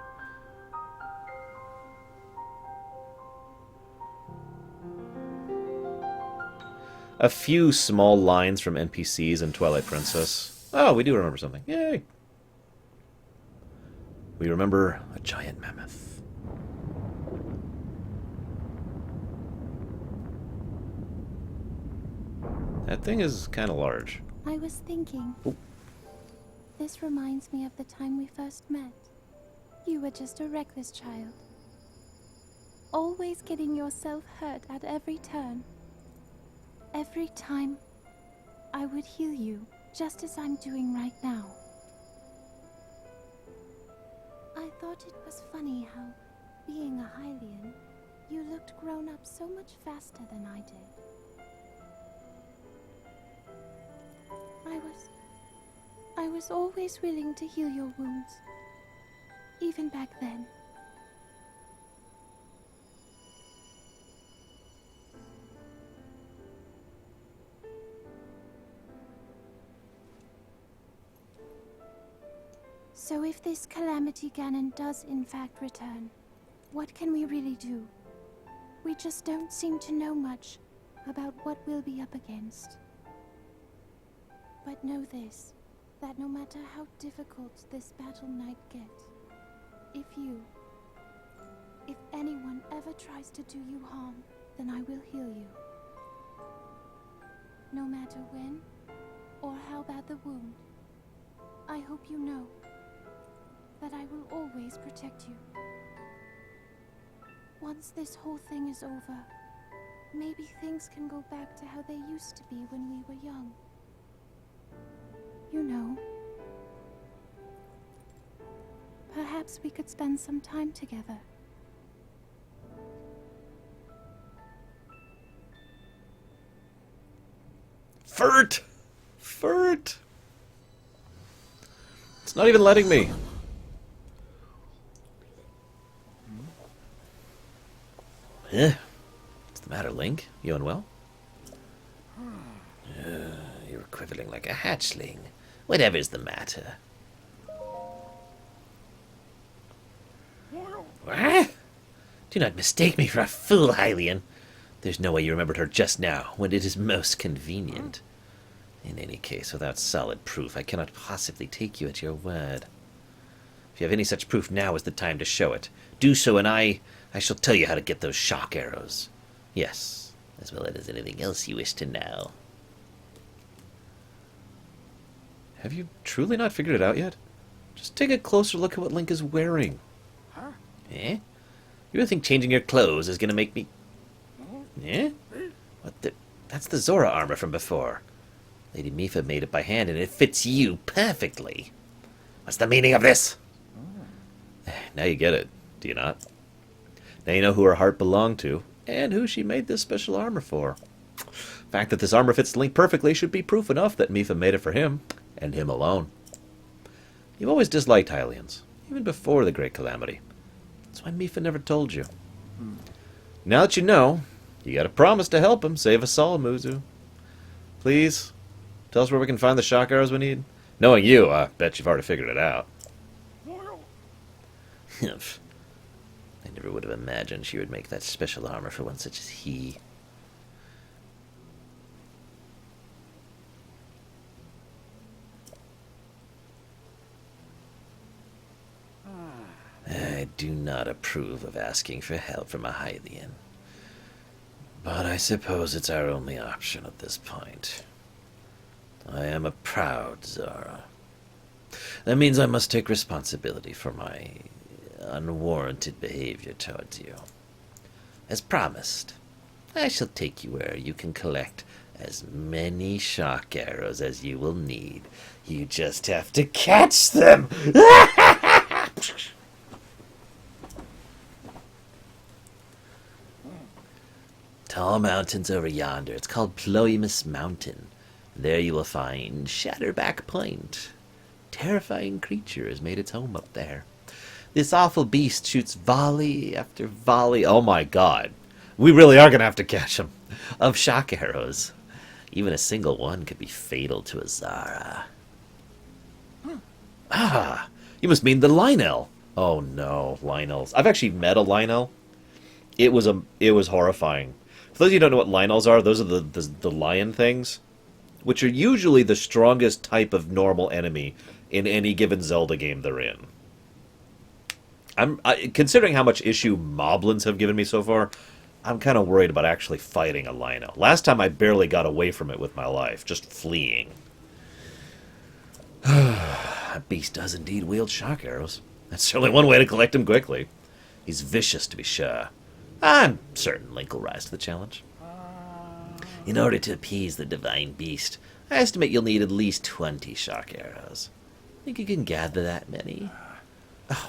A few small lines from NPCs in Twilight Princess. Oh, we do remember something. Yay! We remember a giant mammoth. That thing is kind of large. I was thinking... Ooh. This reminds me of the time we first met. You were just a reckless child. Always getting yourself hurt at every turn. Every time, I would heal you, just as I'm doing right now. I thought it was funny how, being a Hylian, you looked grown up so much faster than I did. I was always willing to heal your wounds, even back then. So if this Calamity Ganon does in fact return, what can we really do? We just don't seem to know much about what we'll be up against. But know this, that no matter how difficult this battle might get, if anyone ever tries to do you harm, then I will heal you. No matter when or how bad the wound, I hope you know that I will always protect you. Once this whole thing is over, maybe things can go back to how they used to be when we were young. You know, perhaps we could spend some time together. Furt! Furt! It's not even letting me. What's the matter, Link? You unwell? You're quibbling like a hatchling. Whatever's the matter? What? Do not mistake me for a fool, Hylian. There's no way you remembered her just now, when it is most convenient. In any case, without solid proof, I cannot possibly take you at your word. If you have any such proof, now is the time to show it. Do so, and I shall tell you how to get those shock arrows. Yes, as well as anything else you wish to know. Have you truly not figured it out yet? Just take a closer look at what Link is wearing. Huh? Eh? You really think changing your clothes is going to make me... Eh? What the... That's the Zora armor from before. Lady Mipha made it by hand, and it fits you perfectly. What's the meaning of this? Now you get it, do you not? Now you know who her heart belonged to, and who she made this special armor for. The fact that this armor fits Link perfectly should be proof enough that Mipha made it for him, and him alone. You've always disliked Hylians, even before the Great Calamity. That's why Mipha never told you. Now that you know, you gotta promise to help him save us all, Muzu. Please, tell us where we can find the shock arrows we need. Knowing you, I bet you've already figured it out. I never would have imagined she would make that special armor for one such as he. I do not approve of asking for help from a Hylian. But I suppose it's our only option at this point. I am a proud Zara. That means I must take responsibility for my unwarranted behavior towards you. As promised, I shall take you where you can collect as many shock arrows as you will need. You just have to catch them! Tall mountains over yonder. It's called Ploemus Mountain. There you will find Shatterback Point. Terrifying creature has made its home up there. This awful beast shoots volley after volley. Oh my god. We really are going to have to catch him. Of shock arrows. Even a single one could be fatal to a Zara. Ah, you must mean the Lionel. Oh no, Lionels. I've actually met a Lionel. It was horrifying. For those of you who don't know what Lionels are, those are the lion things, which are usually the strongest type of normal enemy in any given Zelda game they're in. Considering how much issue moblins have given me so far, I'm kind of worried about actually fighting a Lionel. Last time I barely got away from it with my life, just fleeing. That beast does indeed wield shock arrows. That's certainly one way to collect him quickly. He's vicious, to be sure. I'm certain Link will rise to the challenge. In order to appease the divine beast, I estimate you'll need at least 20 shock arrows. Think you can gather that many?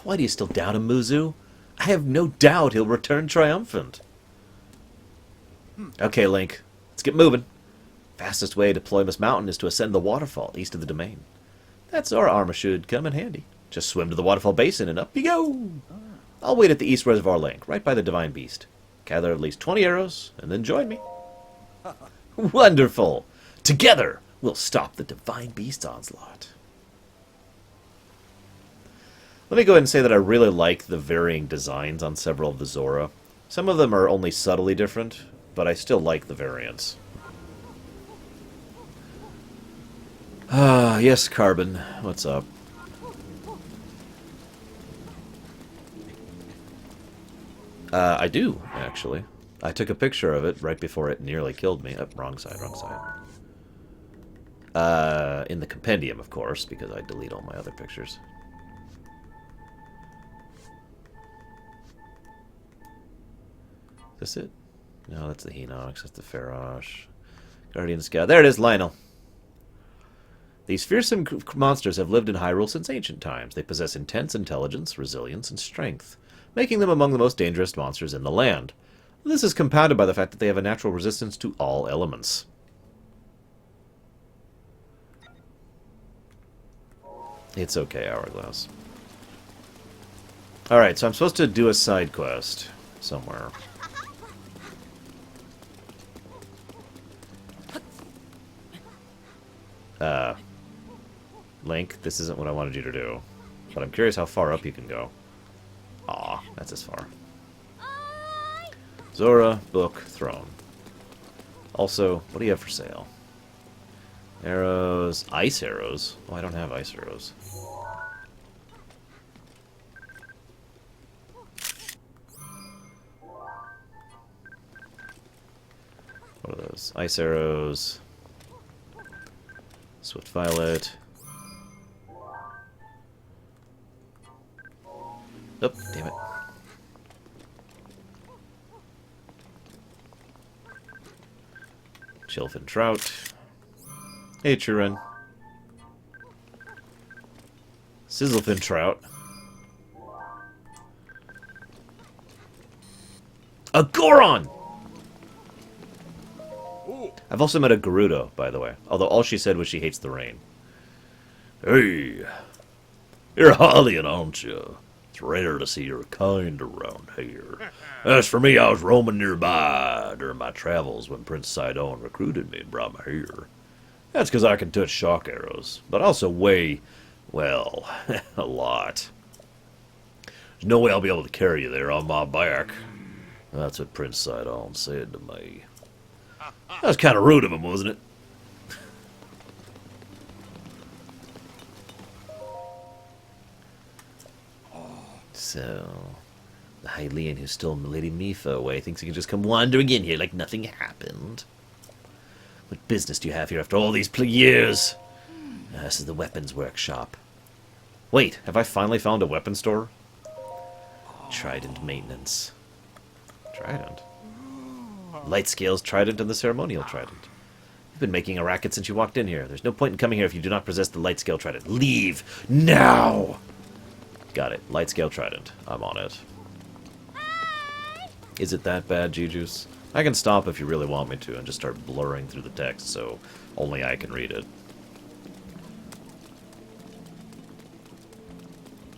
Why do you still doubt him, Muzu? I have no doubt he'll return triumphant. Okay, Link, let's get moving. Fastest way to Ploemus Mountain is to ascend the waterfall east of the domain. That's our armor should come in handy. Just swim to the waterfall basin and up you go. I'll wait at the East Reservoir Link, right by the Divine Beast. Gather at least 20 arrows, and then join me. Wonderful! Together, we'll stop the Divine Beast's onslaught. Let me go ahead and say that I really like the varying designs on several of the Zora. Some of them are only subtly different, but I still like the variants. Ah, yes, Carbon. What's up? I do, actually. I took a picture of it right before it nearly killed me. Oh, wrong side, wrong side. In the compendium, of course, because I delete all my other pictures. Is this it? No, that's the Hinox, that's the Ferosh. Guardian Scout. There it is, Lionel. These fearsome monsters have lived in Hyrule since ancient times. They possess intense intelligence, resilience, and strength, making them among the most dangerous monsters in the land. This is compounded by the fact that they have a natural resistance to all elements. It's okay, Hourglass. Alright, so I'm supposed to do a side quest somewhere. Link, this isn't what I wanted you to do. But I'm curious how far up you can go. Aw, that's as far. Zora, book, throne. Also, what do you have for sale? Arrows. Ice arrows? Oh, I don't have ice arrows. What are those? Ice arrows. Swift Violet. Oh, damn it. Chillfin Trout. Hey, Churin. Sizzlefin Trout. A Goron! I've also met a Gerudo, by the way. Although all she said was she hates the rain. Hey, you're Hylian, aren't you? It's rare to see your kind around here. As for me, I was roaming nearby during my travels when Prince Sidon recruited me and brought me here. That's because I can touch shock arrows, but I also weigh, well, a lot. There's no way I'll be able to carry you there on my back. That's what Prince Sidon said to me. That was kind of rude of him, wasn't it? So, the Hylian who stole Lady Mifa away thinks he can just come wandering in here like nothing happened. What business do you have here after all these years? This is the weapons workshop. Wait, have I finally found a weapon store? Trident maintenance. Trident? Light scales trident and the ceremonial trident. You've been making a racket since you walked in here. There's no point in coming here if you do not possess the light scale trident. Leave now! Got it. Light scale trident. I'm on it. Is it that bad, G-Juice? I can stop if you really want me to and just start blurring through the text so only I can read it.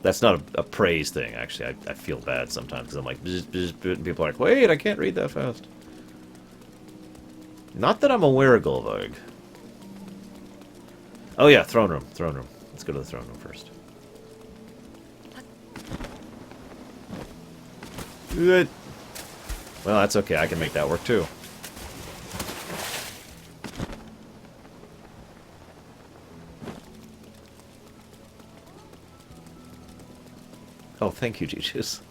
That's not a praise thing, actually. I feel bad sometimes because I'm like, bzz, bzz, bzz, and people are like, wait, I can't read that fast. Not that I'm aware of Golvag. Oh yeah, throne room, throne room. Let's go to the throne room first. Good. Well, that's okay. I can make that work too. Oh, thank you, G-Juice.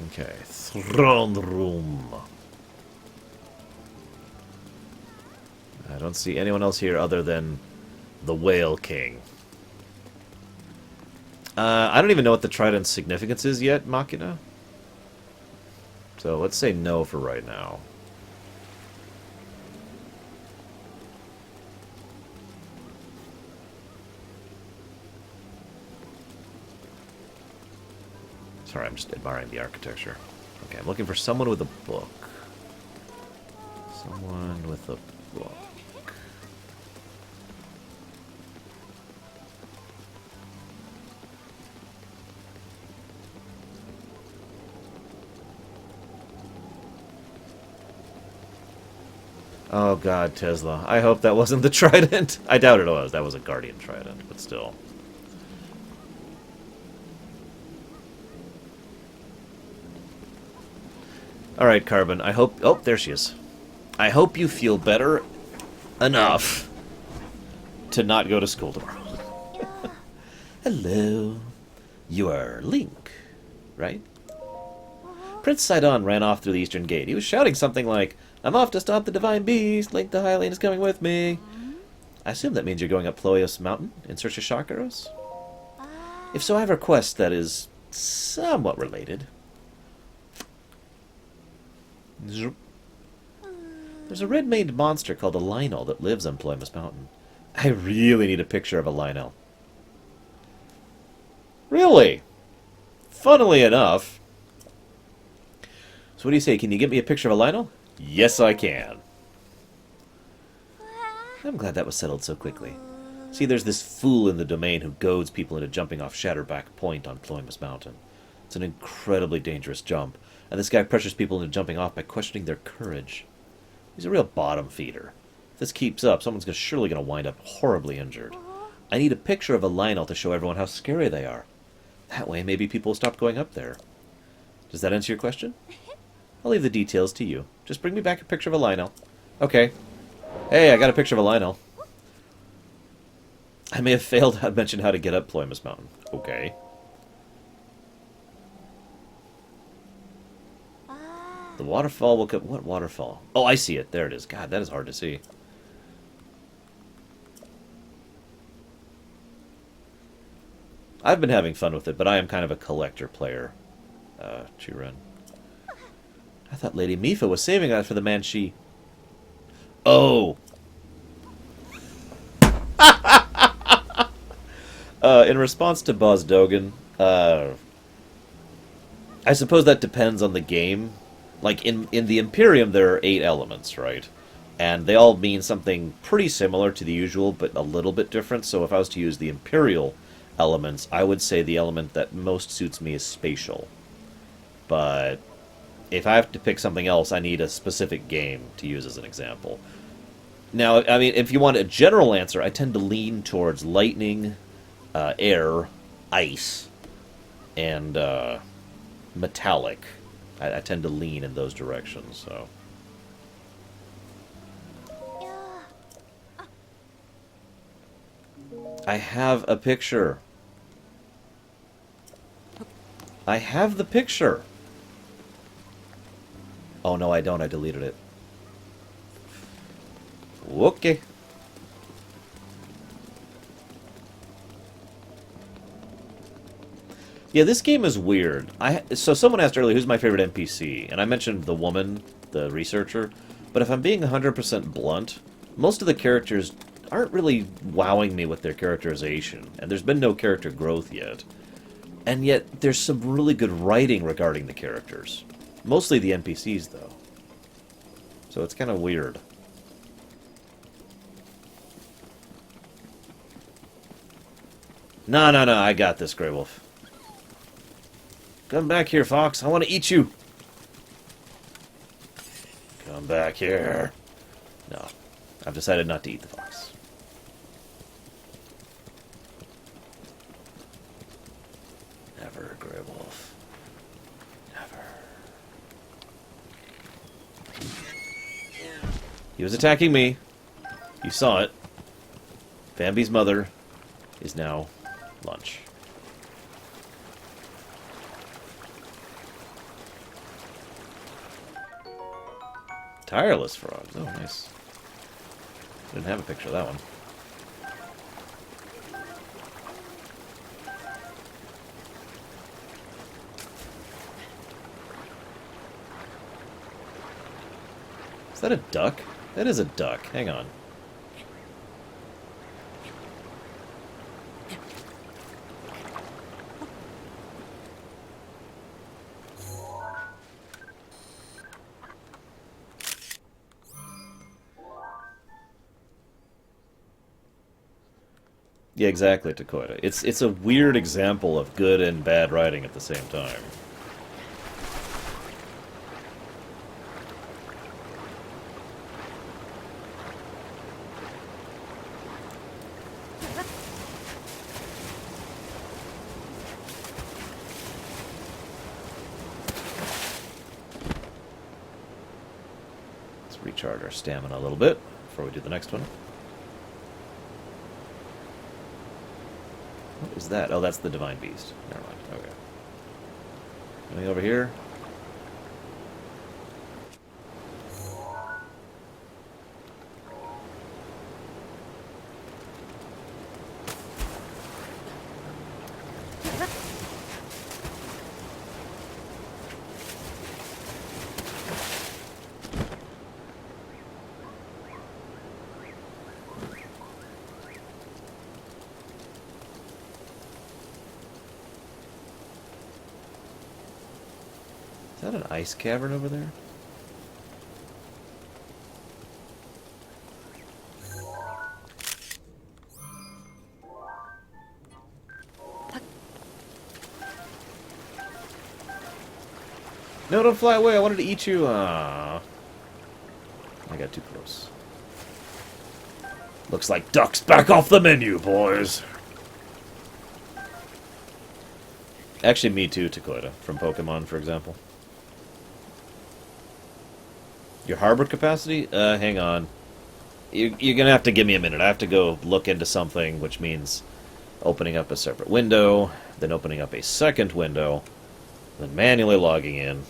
Okay, throne room. I don't see anyone else here other than the Whale King. I don't even know what the trident's significance is yet, Machina. So let's say no for right now. Sorry, I'm just admiring the architecture. Okay, I'm looking for someone with a book. Someone with a book. Oh god, Tesla. I hope that wasn't the trident. I doubt it was. That was a Guardian trident, but still. Alright, Carbon. I hope... Oh, there she is. I hope you feel better enough to not go to school tomorrow. Hello. You are Link, right? Prince Sidon ran off through the eastern gate. He was shouting something like, I'm off to stop the divine beast. Link the Hylian is coming with me. I assume that means you're going up Ploios Mountain in search of shock arrows? If so, I have a request that is somewhat related. There's a red-maned monster called a Lionel that lives on Ploimus Mountain. I really need a picture of a Lionel. Really? Funnily enough. So what do you say? Can you get me a picture of a Lionel? Yes, I can. I'm glad that was settled so quickly. See, there's this fool in the domain who goads people into jumping off Shatterback Point on Ploimus Mountain. It's an incredibly dangerous jump, and this guy pressures people into jumping off by questioning their courage. He's a real bottom feeder. If this keeps up, someone's surely going to wind up horribly injured. I need a picture of a Lionel to show everyone how scary they are. That way, maybe people will stop going up there. Does that answer your question? I'll leave the details to you. Just bring me back a picture of a Lionel. Okay. Hey, I got a picture of a Lionel. I may have failed to mention how to get up Ploimus Mountain. Okay. The waterfall will come... What waterfall? Oh, I see it. There it is. God, that is hard to see. I've been having fun with it, but I am kind of a collector player, Chiren. I thought Lady Mifa was saving us for the man she... Oh! In response to Boz Dogan, I suppose that depends on the game. Like, in the Imperium, there are 8 elements, right? And they all mean something pretty similar to the usual, but a little bit different. So if I was to use the Imperial elements, I would say the element that most suits me is spatial. But if I have to pick something else, I need a specific game to use as an example. Now, I mean, if you want a general answer, I tend to lean towards lightning, air, ice, and metallic. I tend to lean in those directions, so... I have a picture. I have the picture. Oh, no, I don't. I deleted it. Okay. Yeah, this game is weird. So someone asked earlier, who's my favorite NPC? And I mentioned the woman, the researcher. But if I'm being 100% blunt, most of the characters aren't really wowing me with their characterization. And there's been no character growth yet. And yet, there's some really good writing regarding the characters. Mostly the NPCs, though. So it's kind of weird. No, I got this, Grey Wolf. Come back here, Fox. I want to eat you. Come back here. No, I've decided not to eat the fox. Never, Grey Wolf. Never. He was attacking me. You saw it. Bambi's mother is now lunch. Tireless frogs. Oh, nice. Didn't have a picture of that one. Is that a duck? That is a duck. Hang on. Yeah, exactly, Takoida. It's a weird example of good and bad writing at the same time. Let's recharge our stamina a little bit before we do the next one. What is that? Oh, that's the Divine Beast. Never mind. Okay. Anything over here? Is that an ice cavern over there? No, don't fly away. I wanted to eat you. Ah, I got too close. Looks like ducks back off the menu, boys. Actually, me too, Takoida, from Pokemon, for example. Your harbor capacity? Hang on. You're gonna have to give me a minute. I have to go look into something, which means opening up a separate window, then opening up a second window, then manually logging in.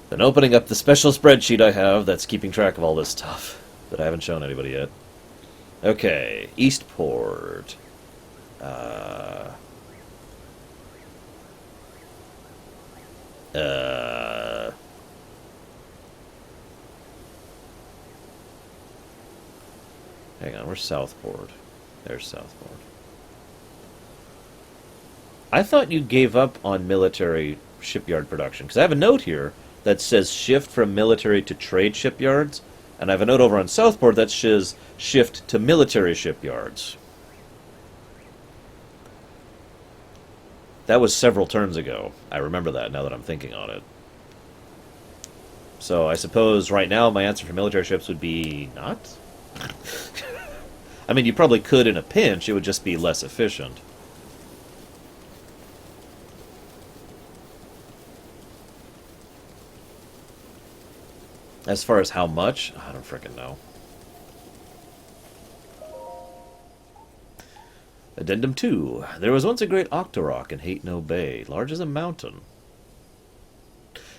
Then opening up the special spreadsheet I have that's keeping track of all this stuff that I haven't shown anybody yet. Okay, Eastport. Hang on, where's Southport? There's Southport. I thought you gave up on military shipyard production, because I have a note here that says shift from military to trade shipyards, and I have a note over on Southport that says shift to military shipyards. That was several turns ago. I remember that now that I'm thinking on it. So I suppose right now my answer for military ships would be not? I mean, you probably could in a pinch, it would just be less efficient. As far as how much, I don't frickin' know. Addendum 2. There was once a great octorok in Hate No Bay, large as a mountain,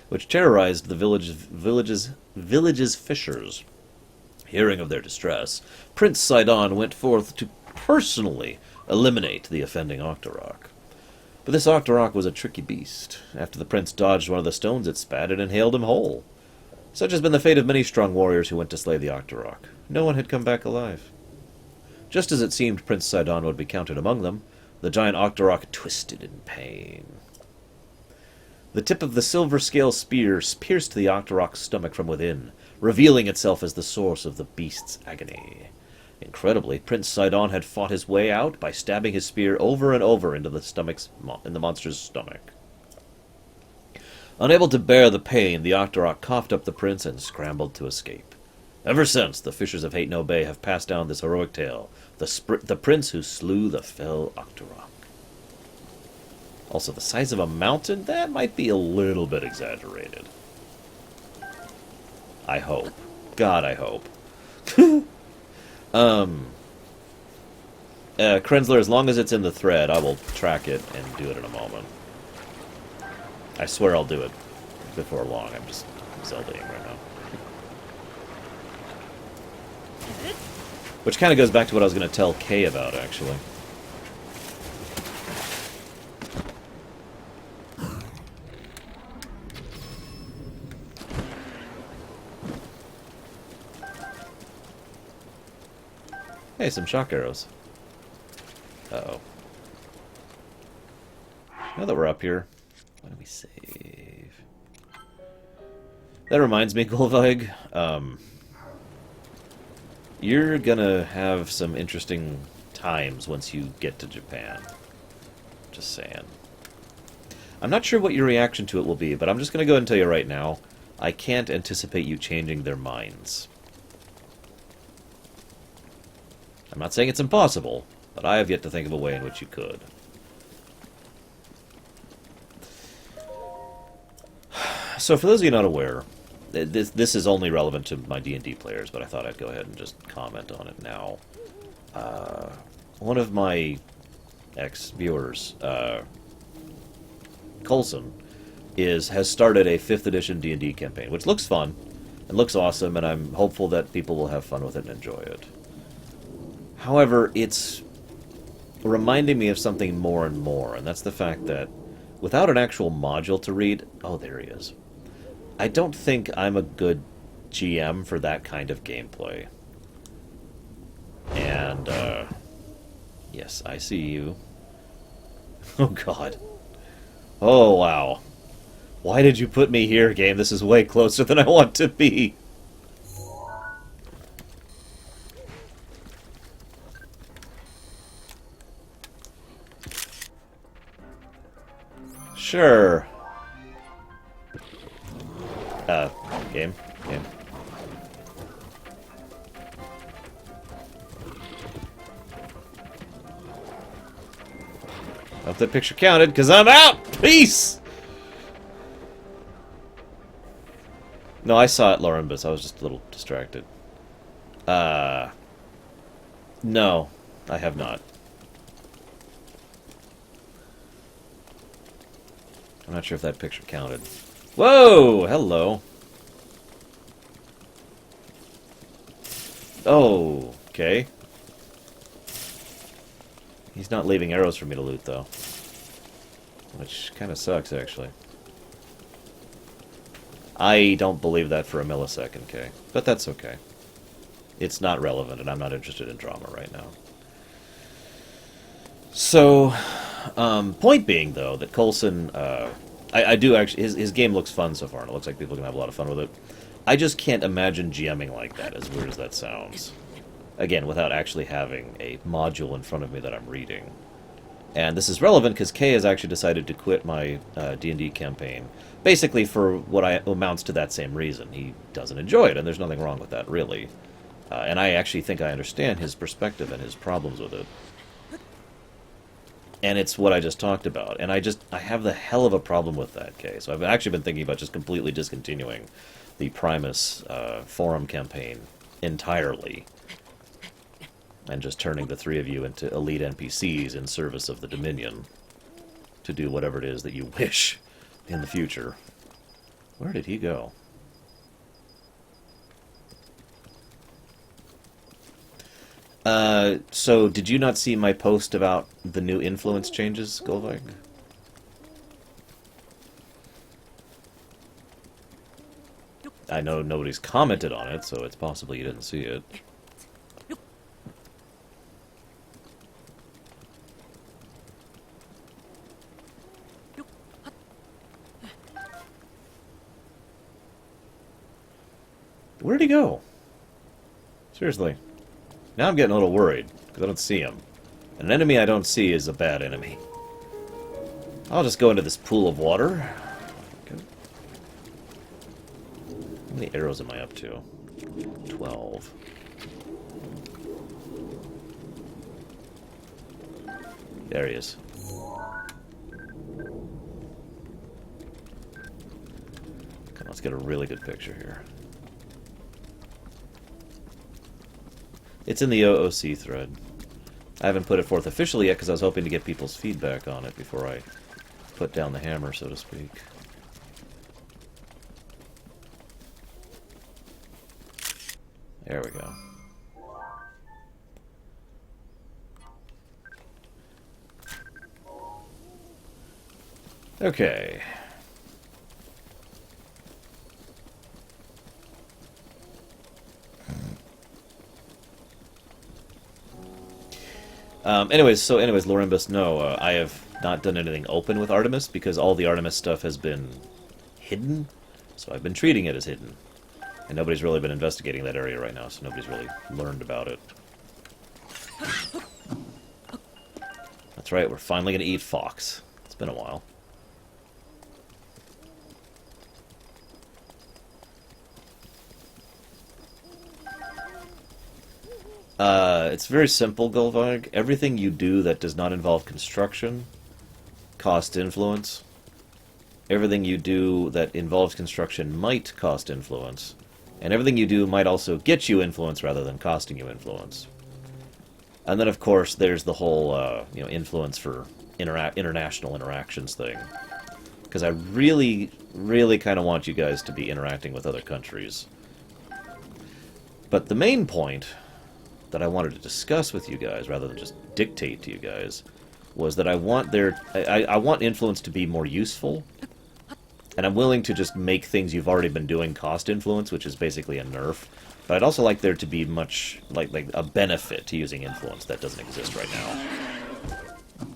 which terrorized the village's fishers. Hearing of their distress, Prince Sidon went forth to personally eliminate the offending octorok. But this octorok was a tricky beast. After the prince dodged one of the stones it spat, it inhaled him whole. Such has been the fate of many strong warriors who went to slay the octorok. No one had come back alive. Just as it seemed Prince Sidon would be counted among them, the giant octorok twisted in pain. The tip of the silver scale spear pierced the octorok's stomach from within, revealing itself as the source of the beast's agony. Incredibly, Prince Sidon had fought his way out by stabbing his spear over and over into the monster's stomach. Unable to bear the pain, the octorok coughed up the prince and scrambled to escape. Ever since, the fishers of Hate No Bay have passed down this heroic tale, the prince who slew the fell octorok. Also, the size of a mountain? That might be a little bit exaggerated. I hope. God, I hope. Krenzler, as long as it's in the thread, I will track it and do it in a moment. I swear I'll do it before long. I'm just Zeldaing right now. Which kind of goes back to what I was going to tell Kay about, actually. Hey, some shock arrows. Uh-oh. Now that we're up here, why don't we save? That reminds me, Golvig, you're gonna have some interesting times once you get to Japan. Just saying. I'm not sure what your reaction to it will be, but I'm just gonna go ahead and tell you right now, I can't anticipate you changing their minds. I'm not saying it's impossible, but I have yet to think of a way in which you could. So for those of you not aware, this is only relevant to my D&D players, but I thought I'd go ahead and just comment on it now. One of my ex-viewers, Colson, has started a 5th edition D&D campaign, which looks fun, and looks awesome, and I'm hopeful that people will have fun with it and enjoy it. However, it's reminding me of something more and more, and that's the fact that without an actual module to read... Oh, there he is. I don't think I'm a good GM for that kind of gameplay. And, yes, I see you. Oh, God. Oh, wow. Why did you put me here, game? This is way closer than I want to be. Sure. Game. Hope that picture counted, because I'm out! Peace! No, I saw it, Laurenbus. I was just a little distracted. No, I have not. I'm not sure if that picture counted. Whoa! Hello. Oh, okay. He's not leaving arrows for me to loot, though. Which kind of sucks, actually. I don't believe that for a millisecond, Kay. But that's okay. It's not relevant, and I'm not interested in drama right now. So, Point being, though, that Coulson, I do actually, his game looks fun so far, and it looks like people can have a lot of fun with it. I just can't imagine GMing like that, as weird as that sounds. Again, without actually having a module in front of me that I'm reading. And this is relevant because Kay has actually decided to quit my D&D campaign, basically for what amounts to that same reason. He doesn't enjoy it, and there's nothing wrong with that, really. And I actually think I understand his perspective and his problems with it. And it's what I just talked about. And I have the hell of a problem with that, Kay. So I've actually been thinking about just completely discontinuing the Primus forum campaign entirely. And just turning the three of you into elite NPCs in service of the Dominion to do whatever it is that you wish in the future. Where did he go? So did you not see my post about the new influence changes, Golvig? I know nobody's commented on it, so it's possible you didn't see it. Where'd he go? Seriously. Now I'm getting a little worried, because I don't see him. An enemy I don't see is a bad enemy. I'll just go into this pool of water. Okay. How many arrows am I up to? 12. There he is. Come on, let's get a really good picture here. It's in the OOC thread. I haven't put it forth officially yet because I was hoping to get people's feedback on it before I put down the hammer, so to speak. There we go. Okay. Anyways, Lorimbus, no, I have not done anything open with Artemis because all the Artemis stuff has been hidden, so I've been treating it as hidden. And nobody's really been investigating that area right now, so nobody's really learned about it. That's right, we're finally going to eat fox. It's been a while. It's very simple, Golvag. Everything you do that does not involve construction costs influence. Everything you do that involves construction might cost influence. And everything you do might also get you influence rather than costing you influence. And then, of course, there's the whole, influence for international interactions thing. Because I really, really kind of want you guys to be interacting with other countries. But the main point that I wanted to discuss with you guys, rather than just dictate to you guys, was that I want I want influence to be more useful, and I'm willing to just make things you've already been doing cost influence, which is basically a nerf. But I'd also like there to be much like a benefit to using influence that doesn't exist right now.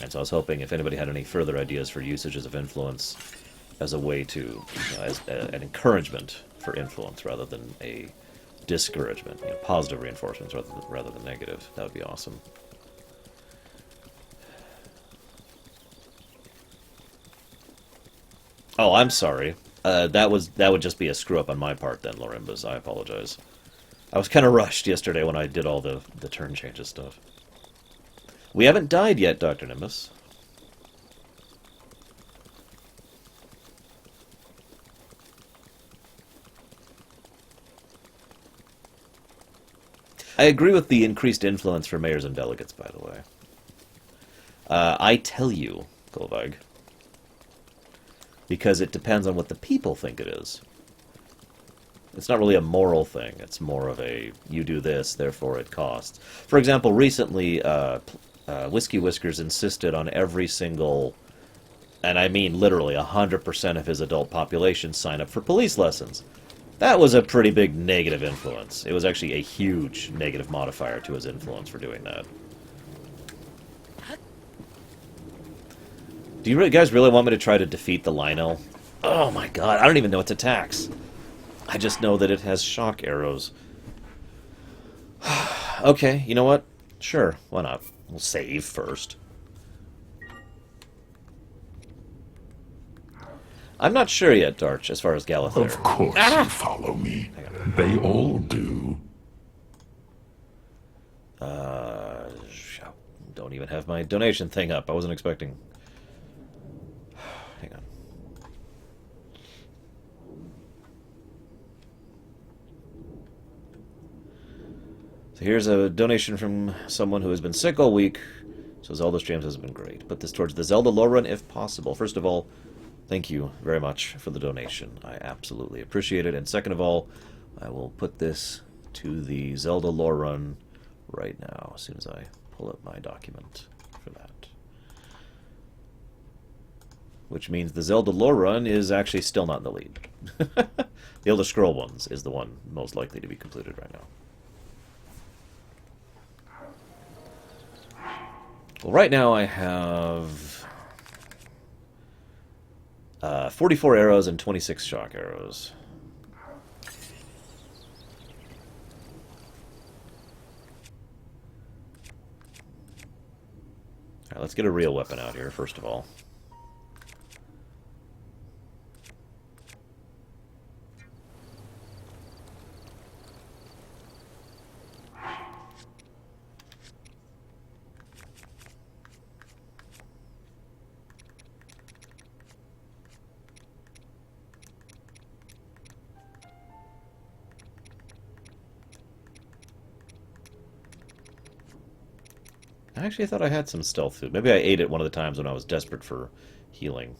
And so I was hoping if anybody had any further ideas for usages of influence as a way to, as an encouragement for influence rather than a discouragement, positive reinforcements rather than negative. That would be awesome. Oh, I'm sorry. That would just be a screw up on my part then, Lorimbus. I apologize. I was kind of rushed yesterday when I did all the turn changes stuff. We haven't died yet, Dr. Nimbus. I agree with the increased influence for mayors and delegates, by the way. I tell you, Golvag, because it depends on what the people think it is. It's not really a moral thing. It's more of a, you do this, therefore it costs. For example, recently, Whiskey Whiskers insisted on every single, and I mean literally 100% of his adult population sign up for police lessons. That was a pretty big negative influence. It was actually a huge negative modifier to his influence for doing that. Do you guys really want me to try to defeat the Lionel? Oh my god, I don't even know its attacks. I just know that it has shock arrows. Okay, you know what? Sure, why not? We'll save first. I'm not sure yet, Darch, as far as Galathir. Of course you follow me. They all do. Don't even have my donation thing up. I wasn't expecting... Hang on. So here's a donation from someone who has been sick all week. So Zelda streams has been great. Put this towards the Zelda lore run if possible. First of all, thank you very much for the donation. I absolutely appreciate it. And second of all, I will put this to the Zelda lore run right now, as soon as I pull up my document for that. Which means the Zelda lore run is actually still not in the lead. The Elder Scroll ones is the one most likely to be completed right now. Well, right now I have 44 arrows and 26 shock arrows. Alright, let's get a real weapon out here, first of all. I actually thought I had some stealth food. Maybe I ate it one of the times when I was desperate for healing.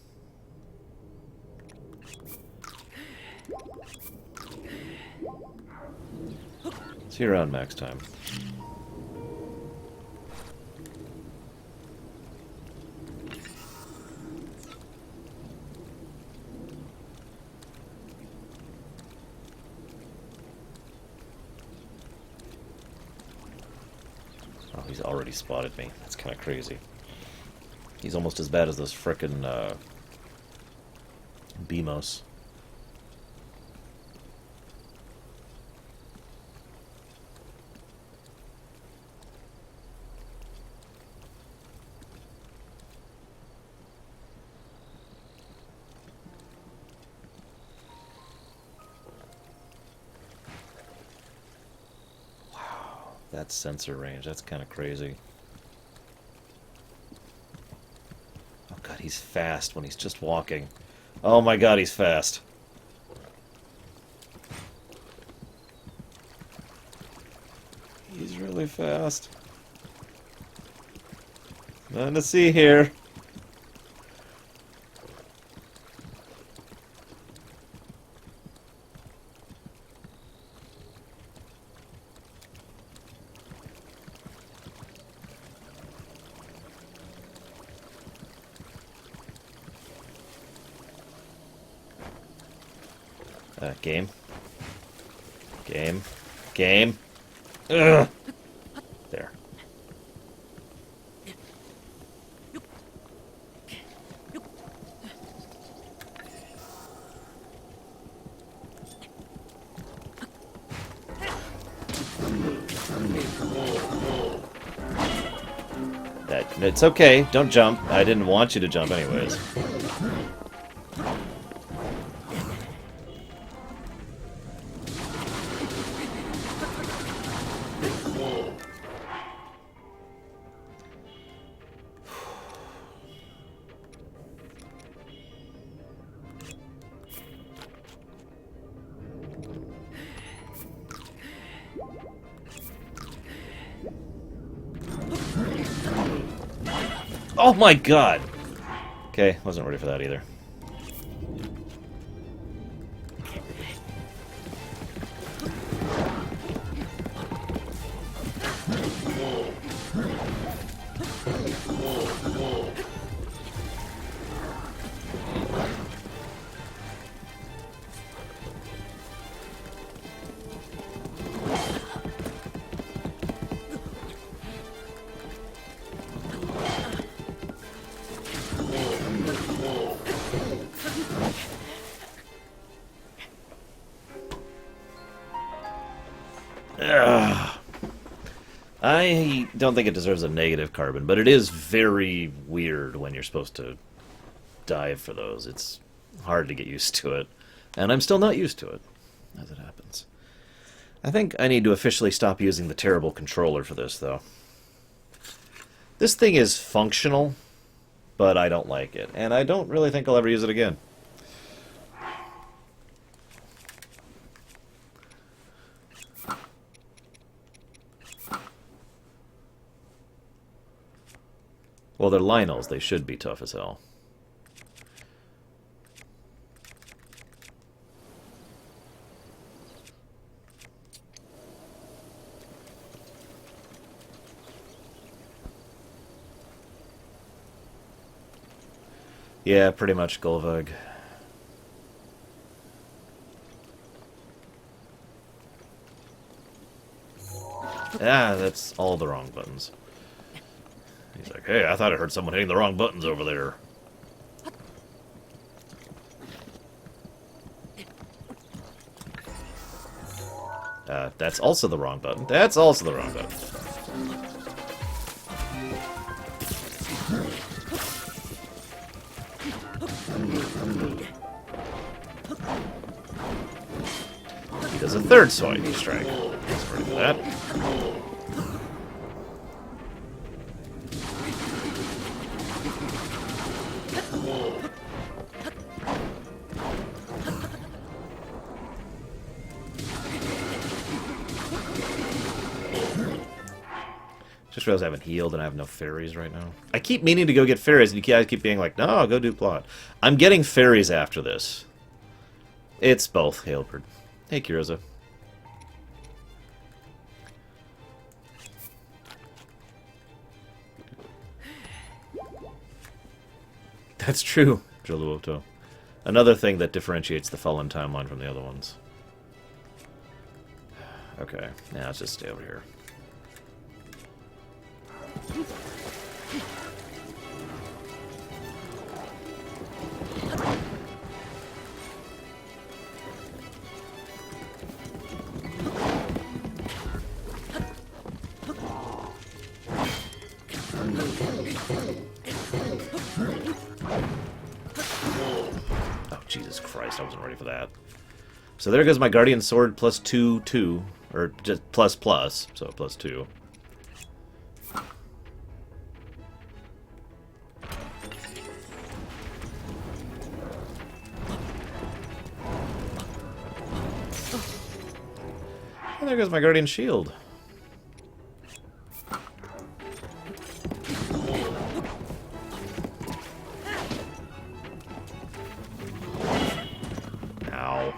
See you around max time. Oh, he's already spotted me. That's kind of crazy. He's almost as bad as those frickin' Beamos. That sensor range, that's kind of crazy. Oh god, he's fast when he's just walking. Oh my god, he's fast. He's really fast. Nothing to see here. Game. Game. Game. Ugh. There. It's okay. Don't jump. I didn't want you to jump anyways. Oh my god! Okay, wasn't ready for that either. I don't think it deserves a negative carbon, but it is very weird when you're supposed to dive for those. It's hard to get used to it, and I'm still not used to it, as it happens. I think I need to officially stop using the terrible controller for this, though. This thing is functional, but I don't like it, and I don't really think I'll ever use it again. Well, they're Lionels. They should be tough as hell. Yeah, pretty much Golvug. Ah, that's all the wrong buttons. He's like, hey, I thought I heard someone hitting the wrong buttons over there. That's also the wrong button. That's also the wrong button. He does a third strike. He's ready for that. Just realized I haven't healed and I have no fairies right now. I keep meaning to go get fairies, and you guys keep being like, no, I'll go do plot. I'm getting fairies after this. It's both, Halebird. Hey, Kiroza. That's true, Joluoto. Another thing that differentiates the Fallen timeline from the other ones. Okay, now let's just stay over here. Oh, Jesus Christ, I wasn't ready for that. So there goes my Guardian Sword plus 2, or just plus, so plus 2. And there goes my Guardian Shield. Ow.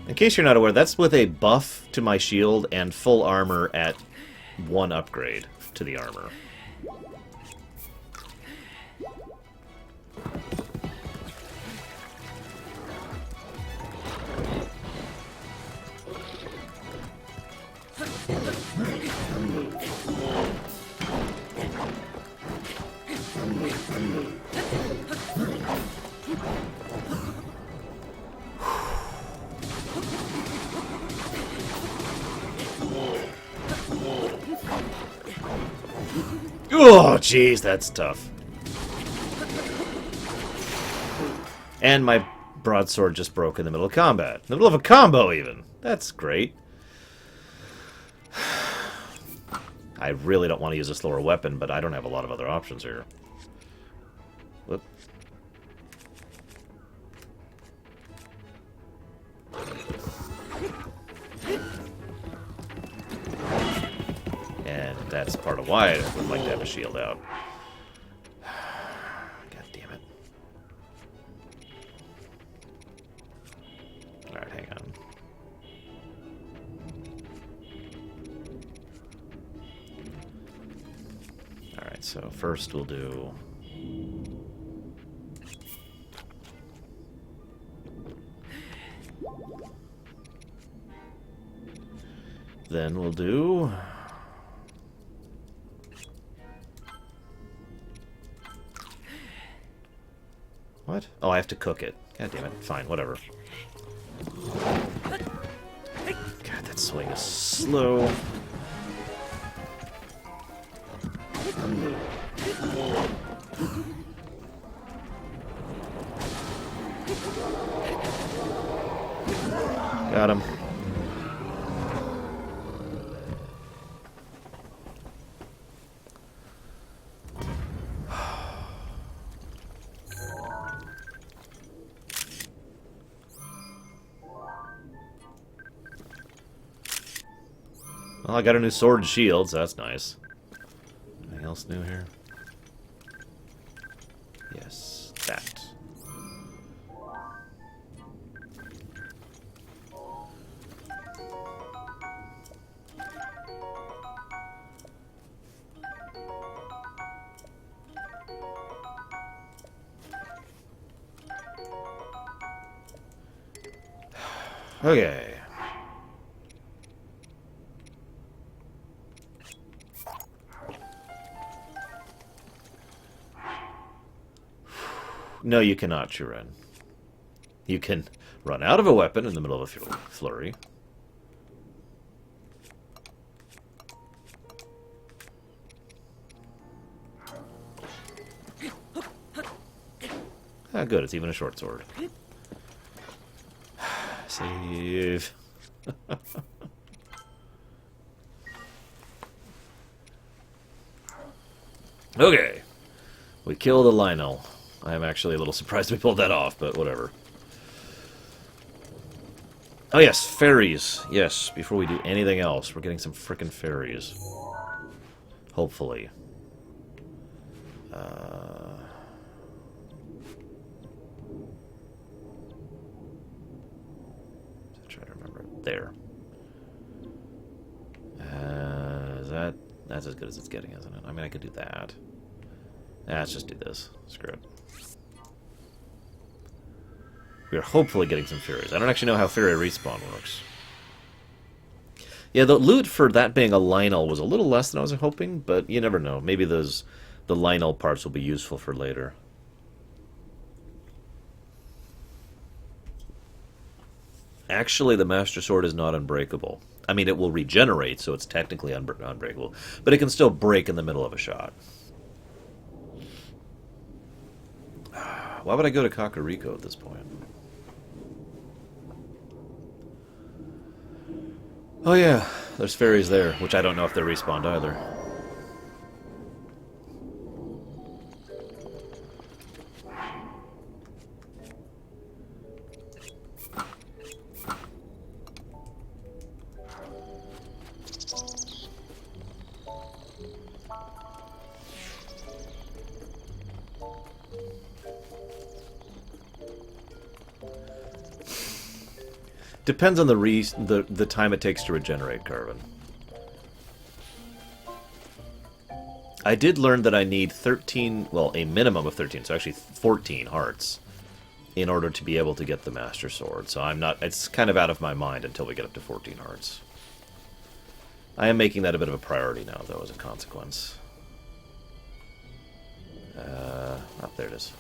In case you're not aware, that's with a buff to my shield and full armor at 1 upgrade to the armor. Oh, jeez, that's tough. And my broadsword just broke in the middle of combat. In the middle of a combo, even. That's great. I really don't want to use a slower weapon, but I don't have a lot of other options here. Whoop. And that's part of why I would like to have a shield out. God damn it. Alright, hang on. Alright, so first we'll do... Then we'll do... What? Oh, I have to cook it. God damn it. Fine, whatever. swing is slow. Got him. Well, I got a new sword and shield, so that's nice. Anything else new here? Yes, that. Okay. No, you cannot, Chiren. You can run out of a weapon in the middle of a flurry. Ah, good. It's even a short sword. Save. Okay. We kill the Lionel. I am actually a little surprised we pulled that off, but whatever. Oh yes, fairies. Yes, before we do anything else, we're getting some frickin' fairies. Hopefully. Try to remember. There. That's as good as it's getting, isn't it? I mean, I could do that. Let's just do this. Screw it. We are hopefully getting some fairies. I don't actually know how fairy respawn works. Yeah, the loot for that being a Lionel was a little less than I was hoping, but you never know. Maybe the Lionel parts will be useful for later. Actually, the Master Sword is not unbreakable. I mean, it will regenerate, so it's technically unbreakable, but it can still break in the middle of a shot. Why would I go to Kakariko at this point? Oh yeah, there's fairies there, which I don't know if they're respawned either. Depends on the time it takes to regenerate, Carvin. I did learn that I need 13, well, a minimum of 13, so actually 14 hearts in order to be able to get the Master Sword. So I'm not, it's kind of out of my mind until we get up to 14 hearts. I am making that a bit of a priority now, though, as a consequence. Oh, there it is.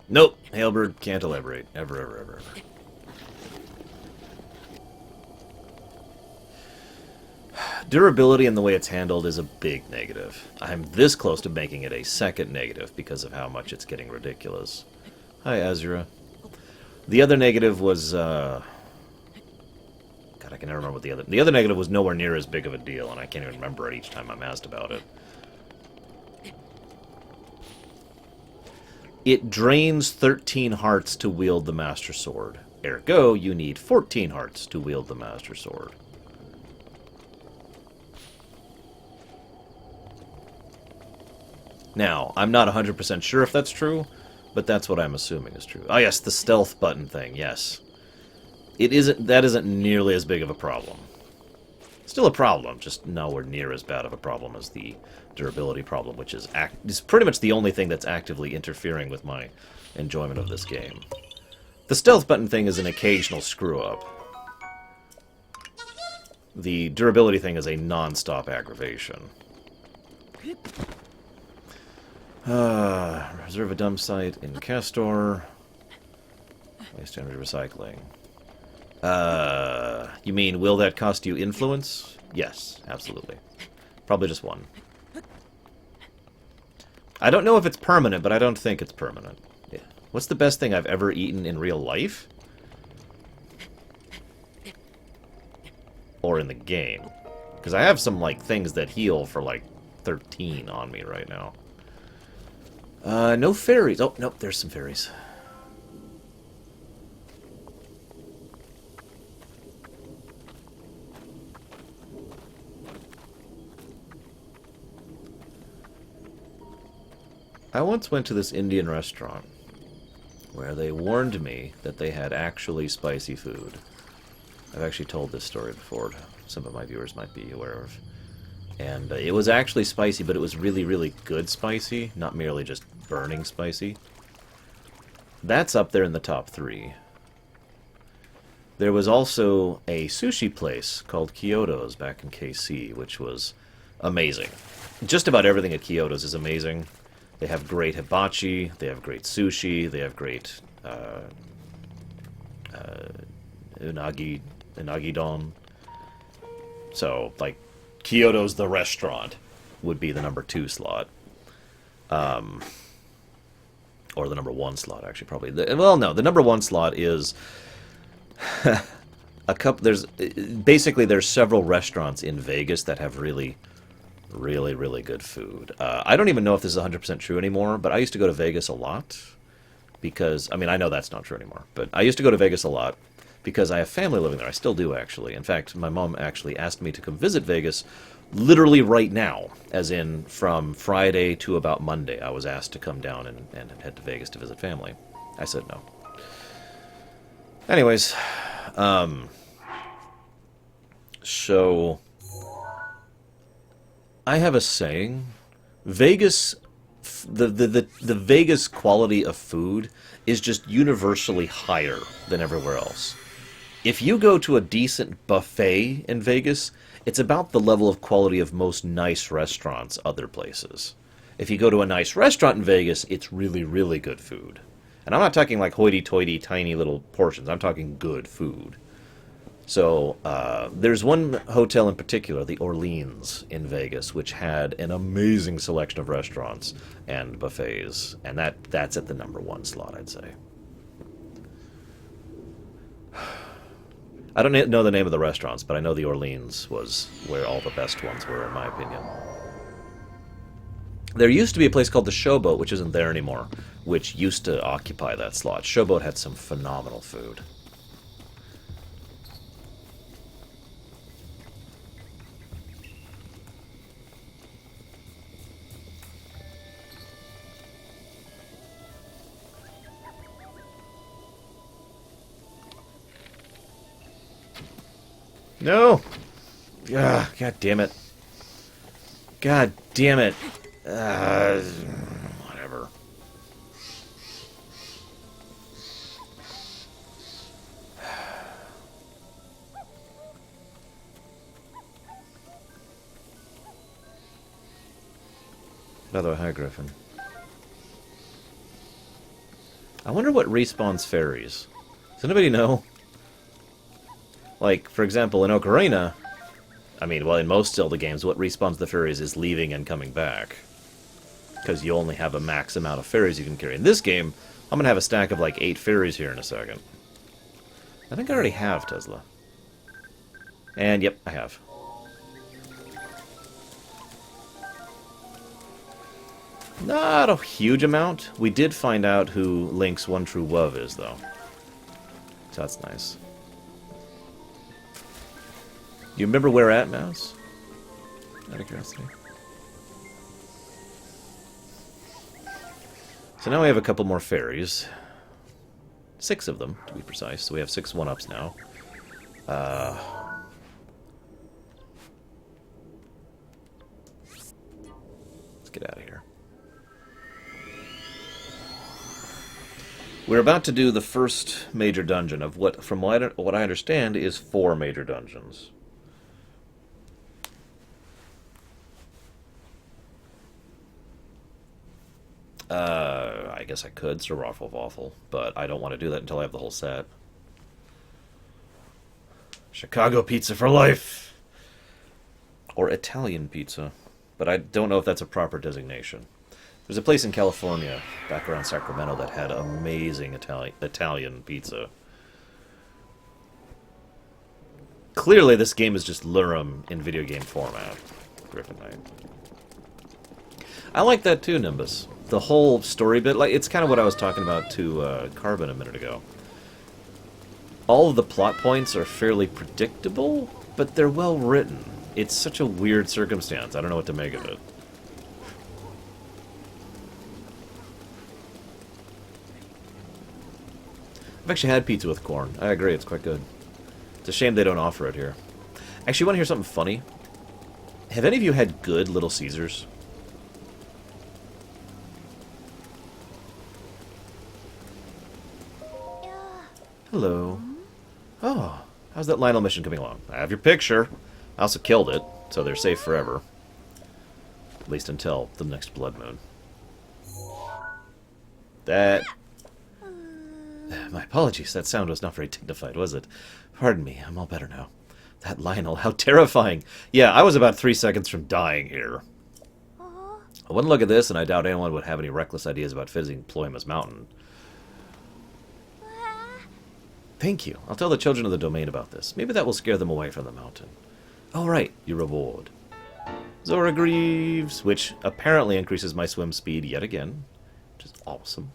Nope, Halberd can't elaborate. Ever, ever, ever, ever. Durability and the way it's handled is a big negative. I'm this close to making it a second negative because of how much it's getting ridiculous. Hi, Azura. The other negative was, God, I can never remember what the other... The other negative was nowhere near as big of a deal, and I can't even remember it each time I'm asked about it. It drains 13 hearts to wield the Master Sword. Ergo, you need 14 hearts to wield the Master Sword. Now, I'm not 100% sure if that's true, but that's what I'm assuming is true. Oh yes, the stealth button thing, yes. That isn't nearly as big of a problem. Still a problem, just nowhere near as bad of a problem as the durability problem, which is pretty much the only thing that's actively interfering with my enjoyment of this game. The stealth button thing is an occasional screw-up. The durability thing is a non-stop aggravation. Reserve a dump site in Castor. Waste energy recycling. You mean, will that cost you influence? Yes, absolutely. Probably just one. I don't know if it's permanent, but I don't think it's permanent. Yeah. What's the best thing I've ever eaten in real life? Or in the game? Because I have some, like, things that heal for, like, 13 on me right now. No fairies. Oh, nope, there's some fairies. I once went to this Indian restaurant where they warned me that they had actually spicy food. I've actually told this story before. Some of my viewers might be aware of. And it was actually spicy, but it was really, really good spicy, not merely just burning spicy. That's up there in the top 3. There was also a sushi place called Kyoto's back in KC, which was amazing. Just about everything at Kyoto's is amazing. They have great hibachi, they have great sushi, they have great unagi-don. So, like, Kyoto's the restaurant would be the number 2 slot. Or the number 1 slot, actually, probably. Well, no, the number 1 slot is there's several restaurants in Vegas that have really good food. I don't even know if this is 100% true anymore, but I used to go to Vegas a lot because, I mean, I know that's not true anymore, but I used to go to Vegas a lot because I have family living there. I still do, actually. In fact, my mom actually asked me to come visit Vegas literally right now, as in from Friday to about Monday. I was asked to come down and head to Vegas to visit family. I said no. Anyways, so I have a saying. Vegas, the Vegas quality of food is just universally higher than everywhere else. If you go to a decent buffet in Vegas, it's about the level of quality of most nice restaurants other places. If you go to a nice restaurant in Vegas, it's really, really good food. And I'm not talking like hoity-toity, tiny little portions. I'm talking good food. So, there's one hotel in particular, the Orleans in Vegas, which had an amazing selection of restaurants and buffets. And that's at the number 1 slot, I'd say. I don't know the name of the restaurants, but I know the Orleans was where all the best ones were, in my opinion. There used to be a place called the Showboat, which isn't there anymore, which used to occupy that slot. Showboat had some phenomenal food. No! Ah, God damn it. God damn it. Whatever. By the way, hi, Griffin. I wonder what respawns fairies. Does anybody know? Like, for example, in Ocarina, I mean, well, in most Zelda games, what respawns the fairies is leaving and coming back. Because you only have a max amount of fairies you can carry. In this game, I'm going to have a stack of like 8 fairies here in a second. I think I already have Tesla. And, yep, I have. Not a huge amount. We did find out who Link's one true love is, though. So that's nice. You remember where at, Mouse? Out of curiosity. So now we have a couple more fairies. 6 of them, to be precise. So we have 6 1-ups now. Let's get out of here. We're about to do the first major dungeon of what, from what I understand, is 4 major dungeons. I guess I could Sriraffle Waffle, but I don't want to do that until I have the whole set. Chicago pizza for life! Or Italian pizza. But I don't know if that's a proper designation. There's a place in California, back around Sacramento, that had amazing Italian pizza. Clearly, this game is just Lurum in video game format. Griffin Knight. I like that too, Nimbus. The whole story bit, like it's kind of what I was talking about to Carbon a minute ago. All of the plot points are fairly predictable, but they're well written. It's such a weird circumstance. I don't know what to make of it. I've actually had pizza with corn. I agree, it's quite good. It's a shame they don't offer it here. Actually, want to hear something funny? Have any of you had good Little Caesars? Hello. Oh, how's that Lionel mission coming along? I have your picture. I also killed it, so they're safe forever. At least until the next blood moon. That... My apologies, that sound was not very dignified, was it? Pardon me, I'm all better now. That Lionel, how terrifying! Yeah, I was about 3 seconds from dying here. One look at this, and I doubt anyone would have any reckless ideas about visiting Ployma's Mountain. Thank you. I'll tell the children of the domain about this. Maybe that will scare them away from the mountain. Oh, right. Your reward. Zora Greaves, which apparently increases my swim speed yet again, which is awesome.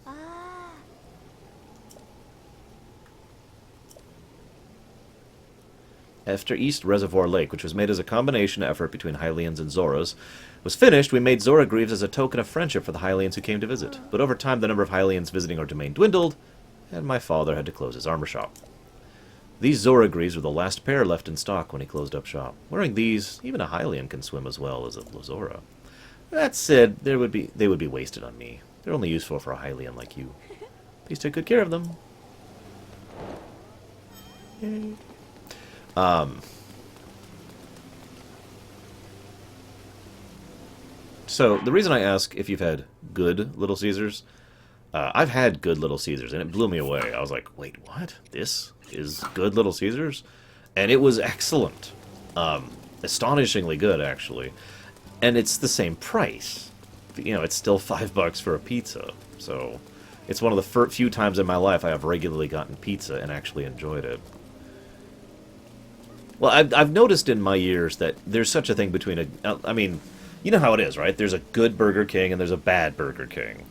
After East Reservoir Lake, which was made as a combination effort between Hylians and Zoras, was finished, we made Zora Greaves as a token of friendship for the Hylians who came to visit. But over time, the number of Hylians visiting our domain dwindled, and my father had to close his armor shop. These Zora Greaves were the last pair left in stock when he closed up shop. Wearing these, even a Hylian can swim as well as a Zora. That said, they would be wasted on me. They're only useful for a Hylian like you. Please take good care of them. Yay. So, the reason I ask if you've had good Little Caesars, I've had good Little Caesars, and it blew me away. I was like, wait, what? This is good Little Caesars? And it was excellent. Astonishingly good, actually. And it's the same price. You know, it's still $5 for a pizza. So, it's one of the few times in my life I have regularly gotten pizza and actually enjoyed it. Well, I've noticed in my years that there's such a thing between I mean, you know how it is, right? There's a good Burger King and there's a bad Burger King.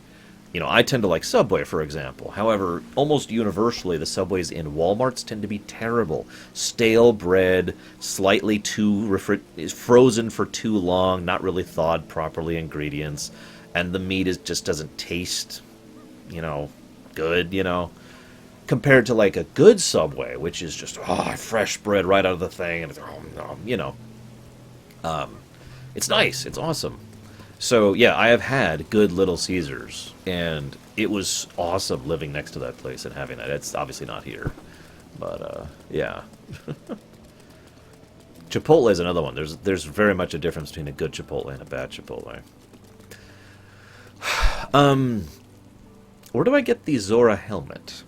You know, I tend to like Subway, for example. However, almost universally, the Subways in Walmarts tend to be terrible. Stale bread, slightly too frozen for too long, not really thawed properly ingredients, and the meat just doesn't taste, you know, good, you know. Compared to, like, a good Subway, which is just, fresh bread right out of the thing, and, you know. It's nice. It's awesome. So, yeah, I have had good Little Caesars, and it was awesome living next to that place and having that. It's obviously not here, but, yeah. Chipotle is another one. There's very much a difference between a good Chipotle and a bad Chipotle. Where do I get the Zora helmet?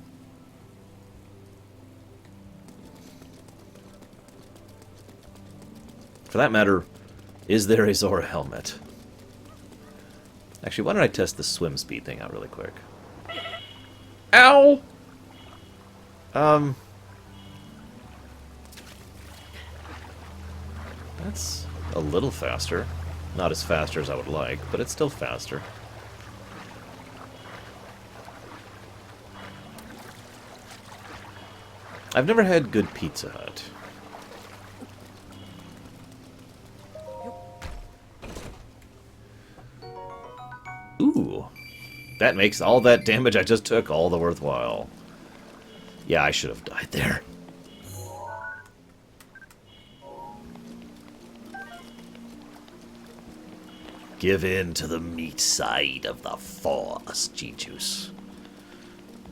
For that matter, is there a Zora helmet? Actually, why don't I test the swim speed thing out really quick? Ow! That's a little faster. Not as fast as I would like, but it's still faster. I've never had good Pizza Hut. Ooh. That makes all that damage I just took all the worthwhile. Yeah, I should have died there. Give in to the meat side of the Force, G-Juice.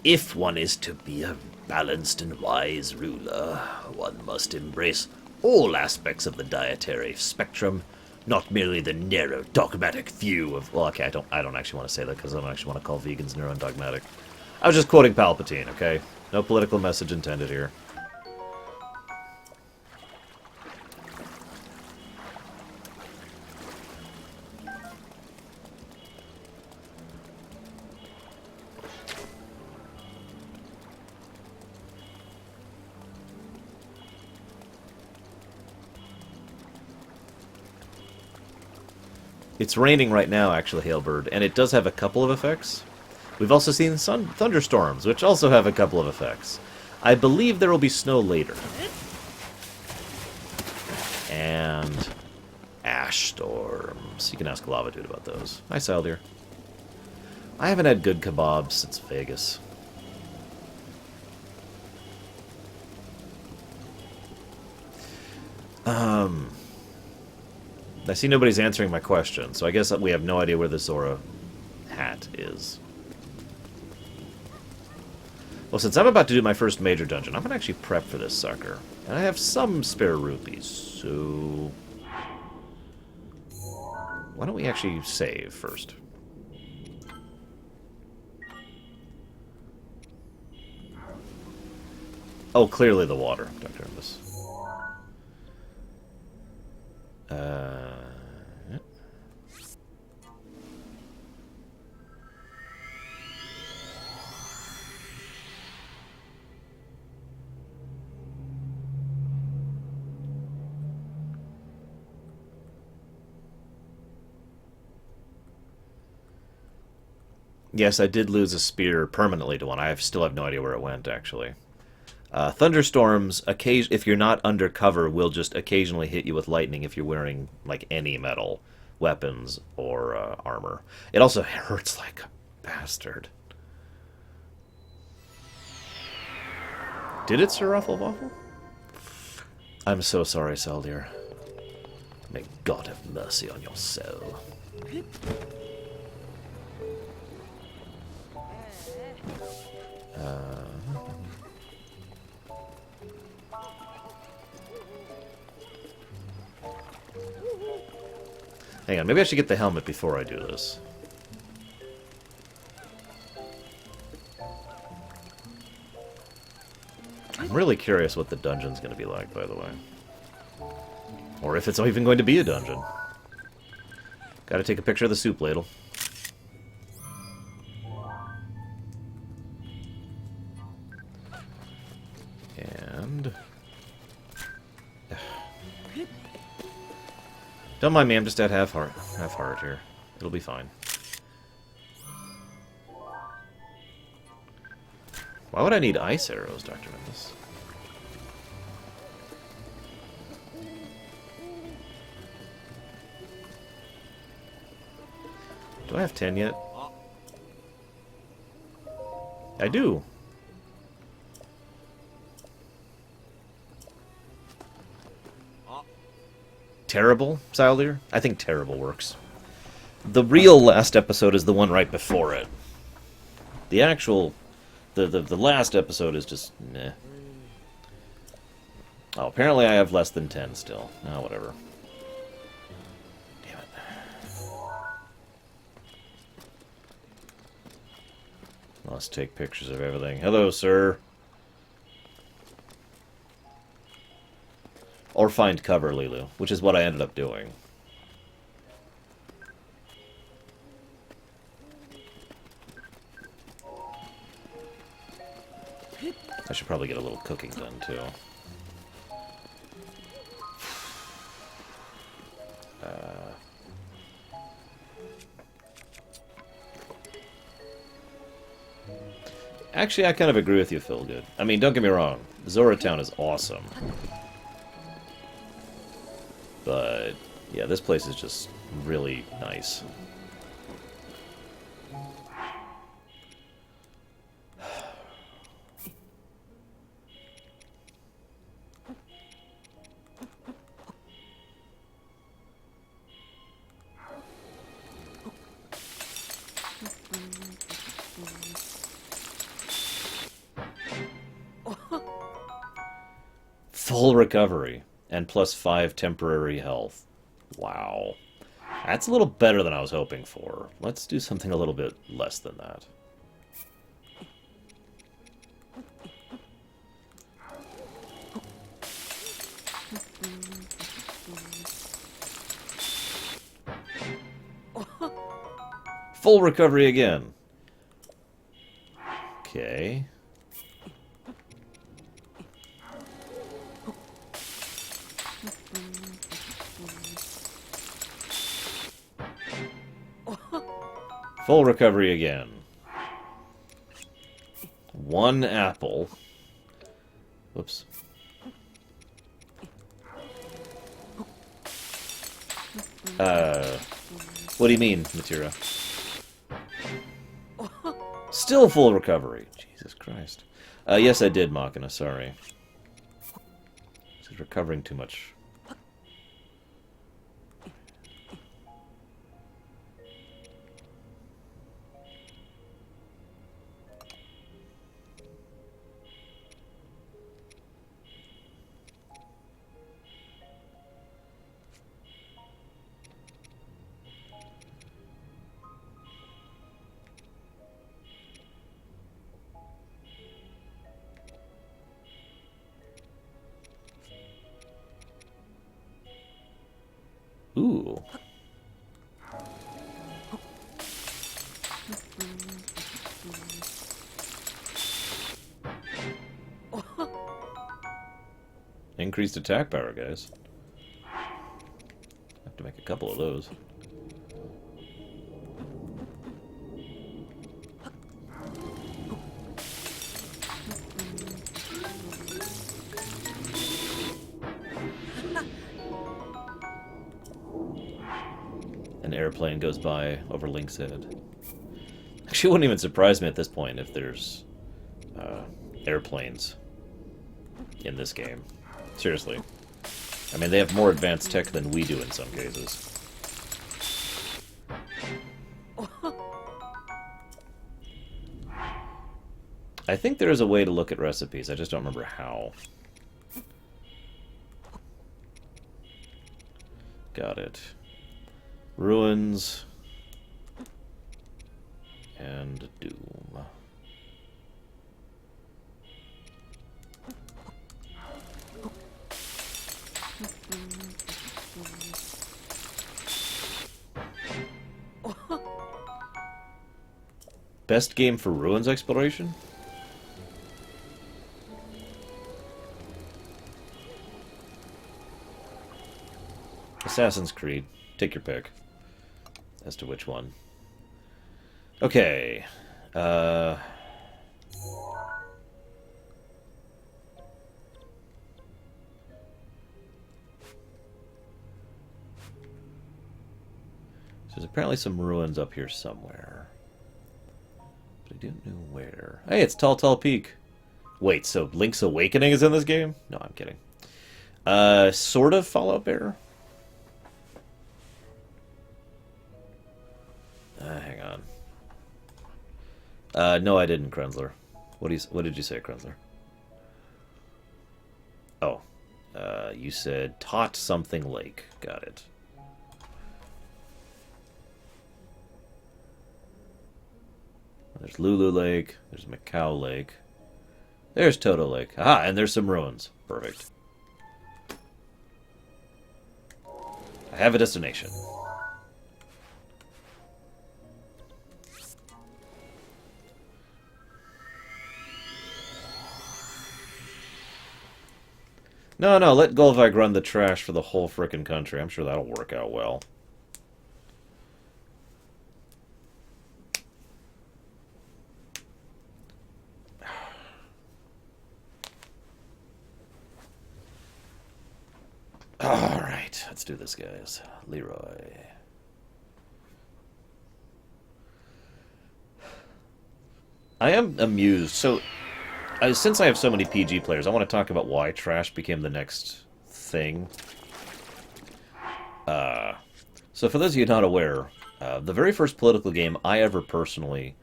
If one is to be a balanced and wise ruler, one must embrace all aspects of the dietary spectrum Not merely the narrow, dogmatic view of... Well, okay, I don't actually want to say that because I don't actually want to call vegans narrow and dogmatic. I was just quoting Palpatine, okay? No political message intended here. It's raining right now, actually, Hailbird, and it does have a couple of effects. We've also seen thunderstorms, which also have a couple of effects. I believe there will be snow later. And ash storms. You can ask Lava Dude about those. Hi, Saldir. I haven't had good kebabs since Vegas. I see nobody's answering my question, so I guess we have no idea where the Zora hat is. Well, since I'm about to do my first major dungeon, I'm going to actually prep for this sucker. And I have some spare rupees, so... Why don't we actually save first? Oh, clearly the water, Dr. Imbus. Yes, I did lose a spear permanently to one. I still have no idea where it went, actually. Thunderstorms, if you're not undercover, will just occasionally hit you with lightning if you're wearing, like, any metal weapons or armor. It also hurts like a bastard. Did it, Sir Rufflewaffle? I'm so sorry, Saldir. May God have mercy on your soul. Hang on, maybe I should get the helmet before I do this. I'm really curious what the dungeon's going to be like, by the way. Or if it's even going to be a dungeon. Gotta take a picture of the soup ladle. And... Don't mind me, I'm just at half heart here. It'll be fine. Why would I need ice arrows, Dr. Memphis? Do I have 10 yet? I do. Terrible, Saldir? I think terrible works. The real last episode is the one right before it. The actual... The last episode is just... meh. Oh, apparently I have less than 10 still. Oh, whatever. Damn it. Let's take pictures of everything. Hello, sir. Or find cover, Lilu, which is what I ended up doing. I should probably get a little cooking done, too. Actually, I kind of agree with you, Philgood. I mean, don't get me wrong. Zora Town is awesome. But, yeah, this place is just really nice. Full recovery and +5 temporary health. Wow. That's a little better than I was hoping for. Let's do something a little bit less than that. Full recovery again. Okay. Full recovery again. 1 apple. Whoops. What do you mean, Matira? Still full recovery. Jesus Christ. Yes, I did, Machina, sorry. She's recovering too much. Ooh. Increased attack power, guys. Have to make a couple of those. An airplane goes by over Link's head. Actually, it wouldn't even surprise me at this point if there's airplanes in this game. Seriously. I mean, they have more advanced tech than we do in some cases. I think there is a way to look at recipes. I just don't remember how. Got it. Ruins. And Doom. Best game for Ruins exploration? Assassin's Creed. Take your pick. As to which one. Okay. There's apparently some ruins up here somewhere. But I don't know where. Hey, it's Tall Tall Peak. Wait, so Link's Awakening is in this game? No, I'm kidding. Sort of Fallout Bear? Hang on. No, I didn't, Krenzler. What did you say, Krenzler? Oh. You said Tot something Lake. Got it. There's Lulu Lake. There's Macau Lake. There's Toto Lake. Aha, and there's some ruins. Perfect. I have a destination. No, let Golvag run the trash for the whole frickin' country. I'm sure that'll work out well. Alright, let's do this, guys. Leroy. I am amused. So, since I have so many PG players, I want to talk about why trash became the next thing. So for those of you not aware, the very first political game I ever personally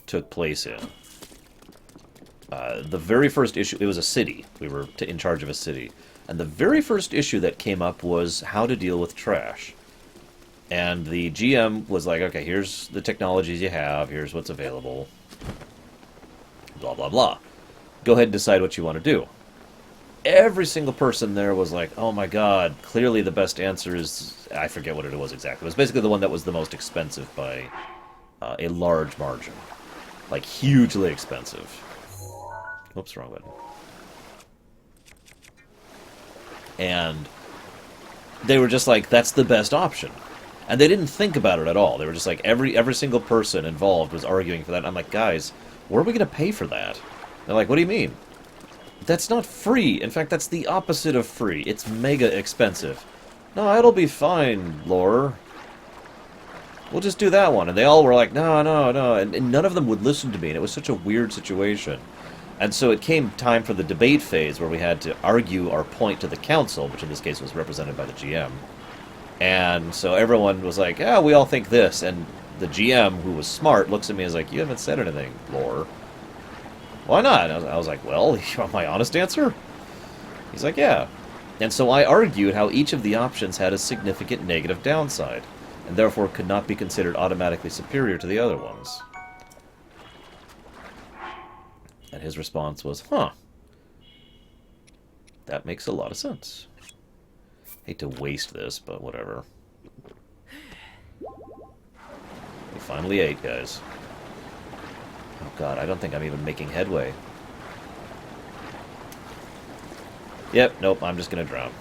took place in, the very first issue, it was a city. We were in charge of a city. And the very first issue that came up was how to deal with trash. And the GM was like, okay, here's the technologies you have, here's what's available, blah, blah, blah. Go ahead and decide what you want to do. Every single person there was like, oh my god, clearly the best answer is... I forget what it was exactly. It was basically the one that was the most expensive by a large margin. Like, hugely expensive. Oops, wrong button. And they were just like, that's the best option. And they didn't think about it at all. They were just like, every single person involved was arguing for that. And I'm like, guys, where are we going to pay for that? They're like, what do you mean? That's not free. In fact, that's the opposite of free. It's mega expensive. No, it'll be fine, Lore. We'll just do that one. And they all were like, no, no, no. And none of them would listen to me. And it was such a weird situation. And so it came time for the debate phase where we had to argue our point to the council, which in this case was represented by the GM. And so everyone was like, yeah, we all think this. And the GM, who was smart, looks at me and is like, you haven't said anything, Lore. Why not? I was like, well, you want my honest answer? He's like, yeah. And so I argued how each of the options had a significant negative downside, and therefore could not be considered automatically superior to the other ones. And his response was, huh. That makes a lot of sense. Hate to waste this, but whatever. We finally ate, guys. Oh god, I don't think I'm even making headway. Yep, nope, I'm just gonna drown.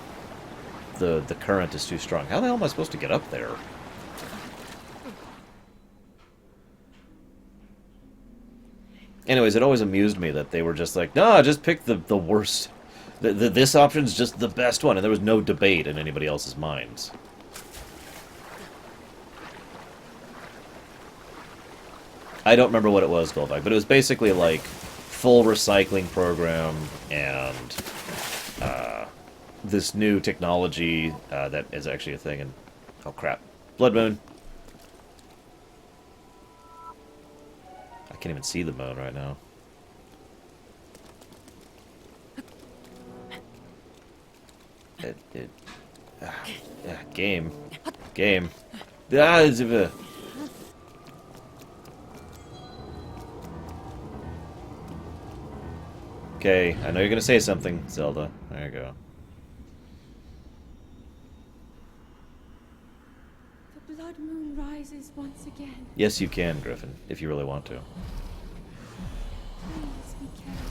The current is too strong. How the hell am I supposed to get up there? Anyways, it always amused me that they were just like, no, just pick the worst. This option's just the best one, and there was no debate in anybody else's minds. I don't remember what it was, Goldbag, but it was basically like full recycling program and this new technology that is actually a thing. And oh crap, Blood Moon. I can't even see the moon right now. Yeah, game. Okay, I know you're gonna say something, Zelda. There you go. The blood moon rises once again. Yes, you can, Griffin, if you really want to. Please be careful.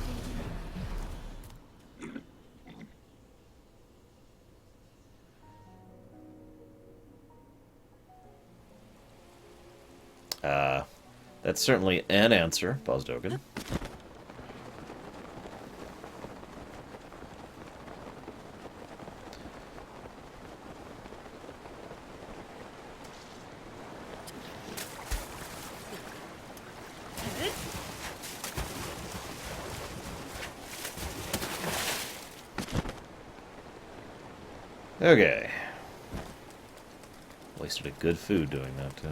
That's certainly an answer, Bosdogan. Okay. Wasted a good food doing that, too.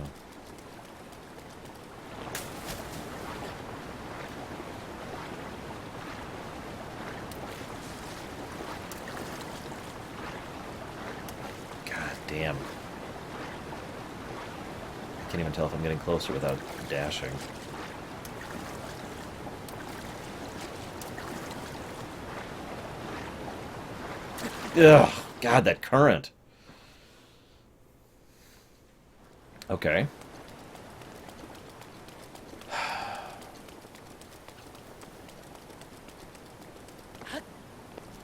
God damn. I can't even tell if I'm getting closer without dashing. Ugh. God, that current. Okay.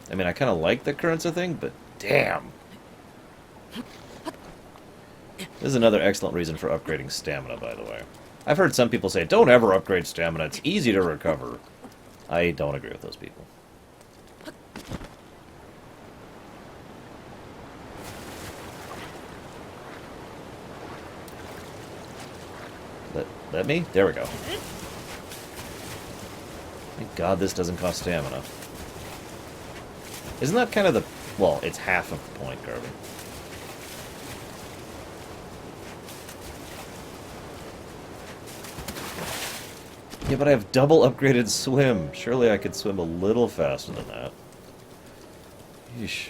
I mean, I kind of like the currents thing, but damn. This is another excellent reason for upgrading stamina, by the way. I've heard some people say, don't ever upgrade stamina, it's easy to recover. I don't agree with those people. Let me? There we go. Thank God this doesn't cost stamina. Isn't that kind of the... Well, it's half of the point, Garvin. Yeah, but I have double upgraded swim. Surely I could swim a little faster than that. Yeesh.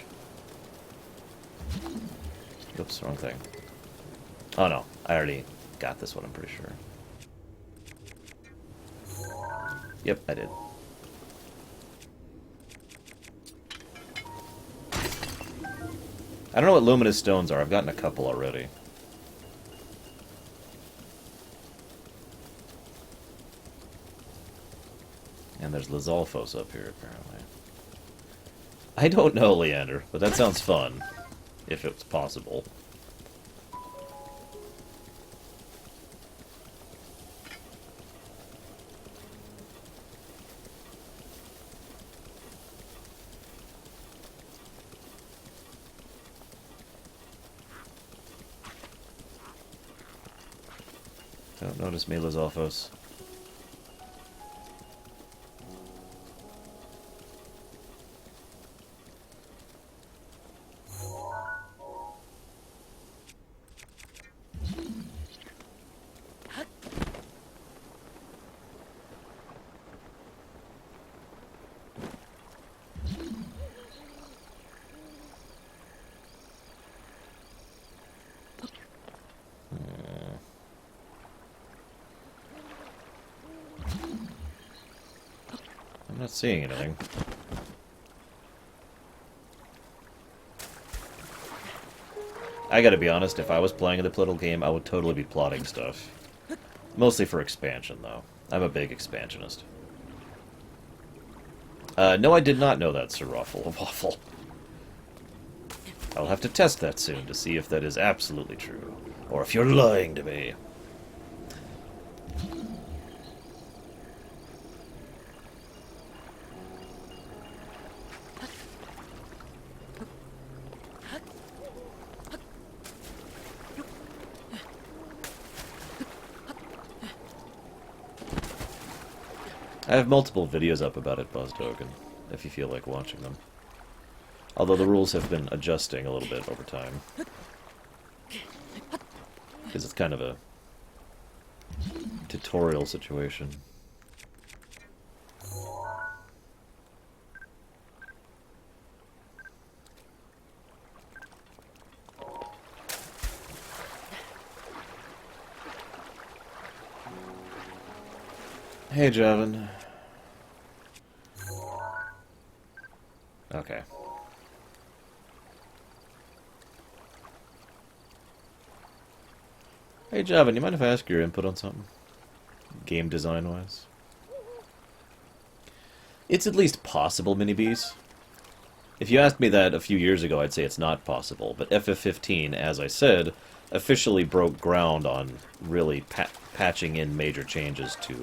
Oops, wrong thing. Oh no, I already got this one, I'm pretty sure. Yep, I did. I don't know what luminous stones are. I've gotten a couple already. And there's Lizalfos up here, apparently. I don't know, Leander, but that sounds fun. If it's possible. Don't notice me, Lizalfos. I'm not seeing anything. I gotta be honest, if I was playing the political game, I would totally be plotting stuff. Mostly for expansion, though. I'm a big expansionist. No, I did not know that, Sir Waffle. I'll have to test that soon to see if that is absolutely true. Or if you're lying to me. I have multiple videos up about it, Buzztoken, if you feel like watching them. Although the rules have been adjusting a little bit over time. Because it's kind of a tutorial situation. Hey, Javin. Okay. Hey, Javin, you mind if I ask your input on something? Game design-wise? It's at least possible, Mini-Bees. If you asked me that a few years ago, I'd say it's not possible. But FF15, as I said, officially broke ground on really patching in major changes to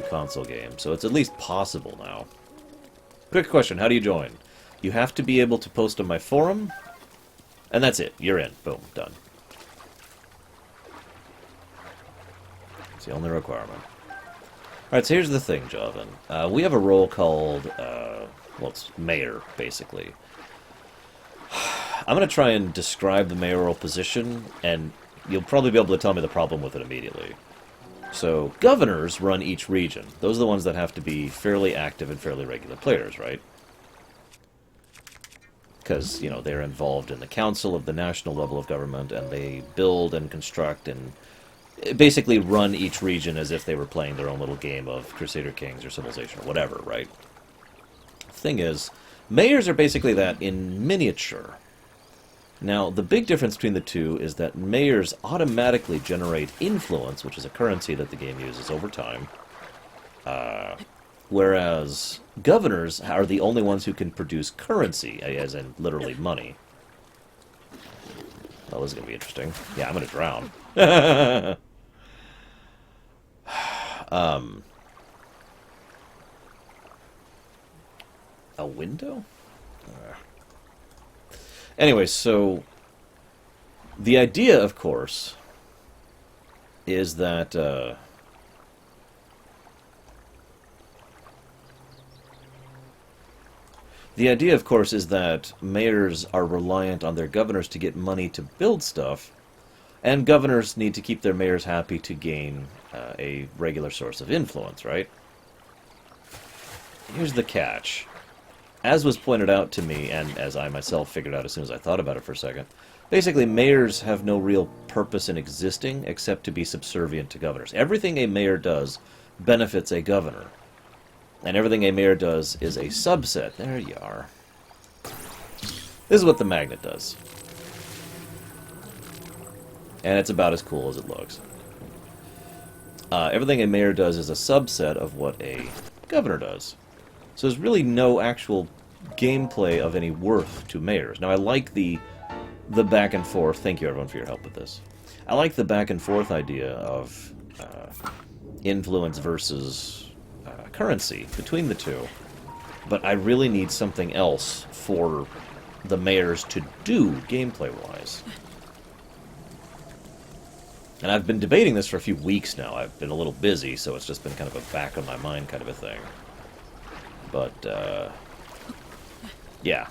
console games. So it's at least possible now. Quick question, how do you join? You have to be able to post on my forum, and that's it. You're in. Boom. Done. It's the only requirement. Alright, so here's the thing, Javin. We have a role called, well, it's mayor, basically. I'm going to try and describe the mayoral position, and you'll probably be able to tell me the problem with it immediately. So, governors run each region. Those are the ones that have to be fairly active and fairly regular players, right? Because, you know, they're involved in the council of the national level of government, and they build and construct and basically run each region as if they were playing their own little game of Crusader Kings or Civilization or whatever, right? Thing is, mayors are basically that in miniature. Now, the big difference between the two is that mayors automatically generate influence, which is a currency that the game uses over time, whereas governors are the only ones who can produce currency, as in literally money. Well, this is going to be interesting. Yeah, I'm going to drown. A window? Anyway, so the idea, of course, is that mayors are reliant on their governors to get money to build stuff, and governors need to keep their mayors happy to gain a regular source of influence, right? Here's the catch. as was pointed out to me, and as I myself figured out as soon as I thought about it for a second, basically mayors have no real purpose in existing except to be subservient to governors. Everything a mayor does benefits a governor. And everything a mayor does is a subset. There you are. This is what the magnet does. And it's about as cool as it looks. Everything a mayor does is a subset of what a governor does. So there's really no actual gameplay of any worth to mayors. Now, I like the back and forth. Thank you, everyone, for your help with this. I like the back and forth idea of influence versus currency between the two. But I really need something else for the mayors to do gameplay-wise. And I've been debating this for a few weeks now. I've been a little busy, so it's just been kind of a back of my mind kind of a thing. But, yeah.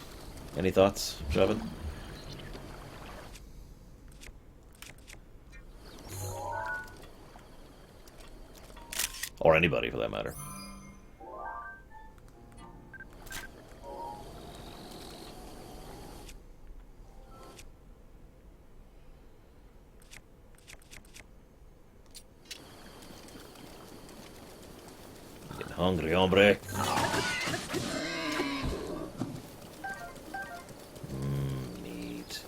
Any thoughts, Javin? Or anybody, for that matter. Getting hungry, hombre. Meat.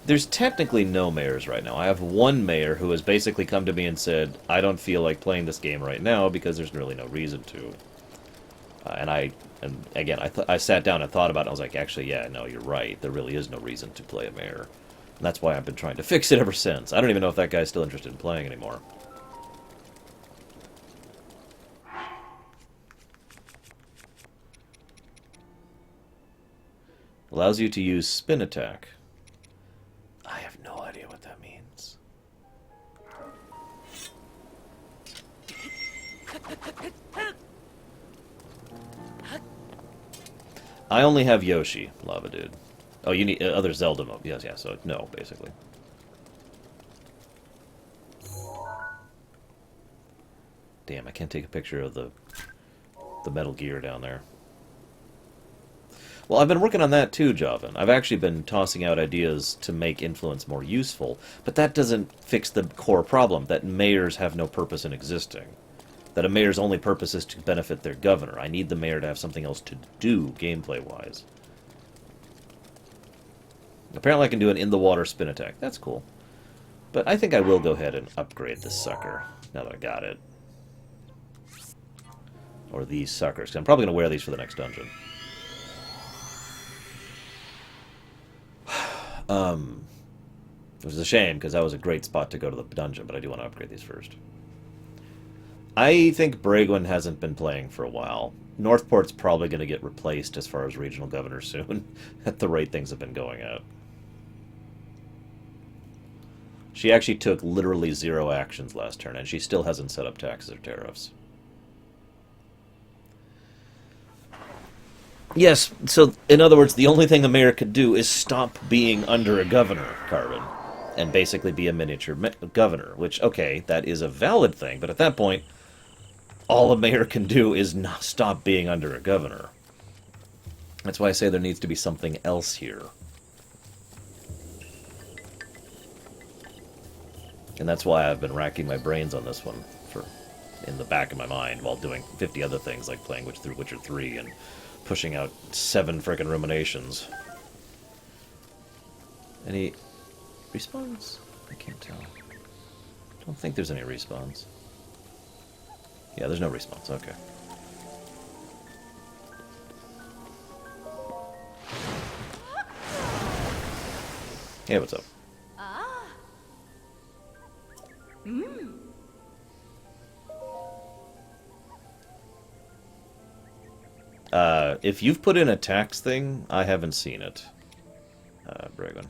There's technically no mayors right now. I have one mayor who has basically come to me and said, I don't feel like playing this game right now because there's really no reason to. And again, I sat down and thought about it. I was like, actually, yeah, no, you're right. There really is no reason to play a mayor. And that's why I've been trying to fix it ever since. I don't even know if that guy's still interested in playing anymore. Allows you to use spin attack. I have no idea what that means. I only have Yoshi, Lava Dude. Oh, you need other Zelda mode. Yes, yeah, so no, basically. Damn, I can't take a picture of the Metal Gear down there. Well, I've been working on that too, Javin. I've actually been tossing out ideas to make influence more useful, but that doesn't fix the core problem, that mayors have no purpose in existing. That a mayor's only purpose is to benefit their governor. I need the mayor to have something else to do, gameplay-wise. Apparently I can do an in-the-water spin attack. That's cool. But I think I will go ahead and upgrade this sucker, now that I got it. Or these suckers, 'cause I'm probably going to wear these for the next dungeon. It was a shame, because that was a great spot to go to the dungeon, but I do want to upgrade these first. I think Bragwin hasn't been playing for a while. Northport's probably going to get replaced as far as regional governor soon, at the rate things have been going at. She actually took literally 0 actions last turn, and she still hasn't set up taxes or tariffs. Yes, so, in other words, the only thing a mayor could do is stop being under a governor, Carbon, and basically be a miniature governor, which, okay, that is a valid thing, but at that point, all a mayor can do is not stop being under a governor. That's why I say there needs to be something else here. And that's why I've been racking my brains on this one, in the back of my mind, while doing 50 other things, like playing through Witcher 3 and pushing out 7 frickin' ruminations. Any respawns? I can't tell. Don't think there's any respawns. Yeah, there's no respawns. Okay. Hey, what's up? If you've put in a tax thing, I haven't seen it. Bragon.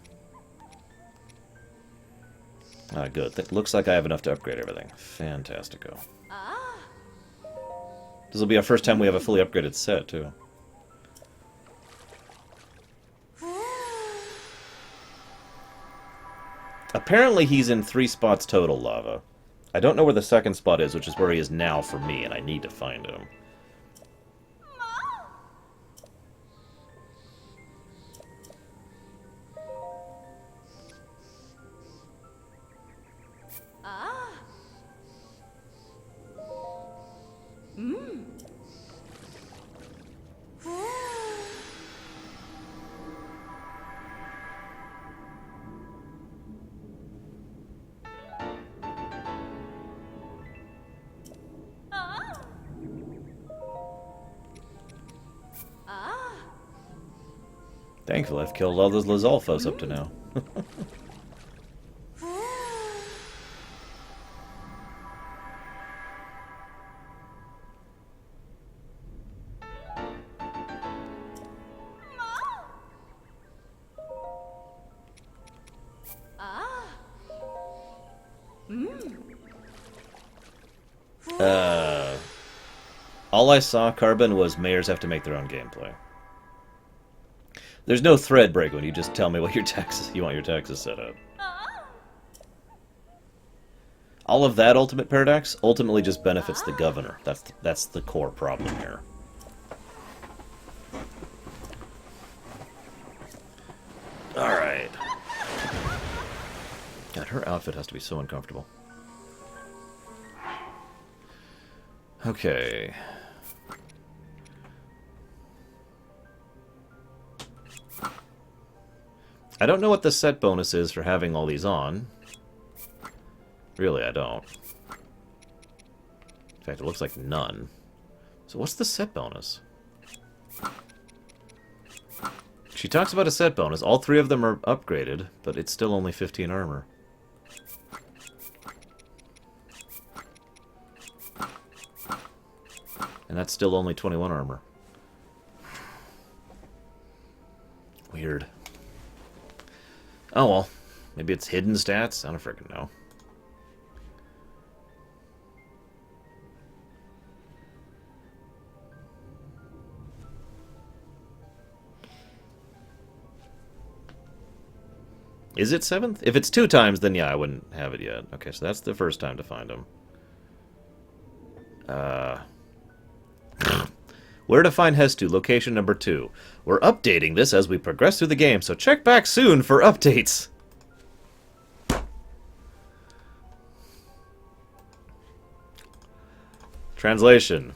Good. Looks like I have enough to upgrade everything. Fantastico. This will be our first time we have a fully upgraded set, too. Apparently he's in 3 spots total, Lava. I don't know where the second spot is, which is where he is now for me, and I need to find him. Thankfully, I've killed all those Lizalfos up to now. All I saw, Carbon, was mayors have to make their own gameplay. There's no thread break when you just tell me what your taxes you want your taxes set at. All of that ultimate paradox ultimately just benefits the governor. That's the core problem here. Alright. God, her outfit has to be so uncomfortable. Okay. I don't know what the set bonus is for having all these on. Really, I don't. In fact, it looks like none. So what's the set bonus? She talks about a set bonus. All 3 of them are upgraded, but it's still only 15 armor. And that's still only 21 armor. Weird. Oh well. Maybe it's hidden stats? I don't freaking know. Is it 7th? If it's 2 times, then yeah, I wouldn't have it yet. Okay, so that's the first time to find him. Where to find Hestu, location number 2. We're updating this as we progress through the game, so check back soon for updates. Translation.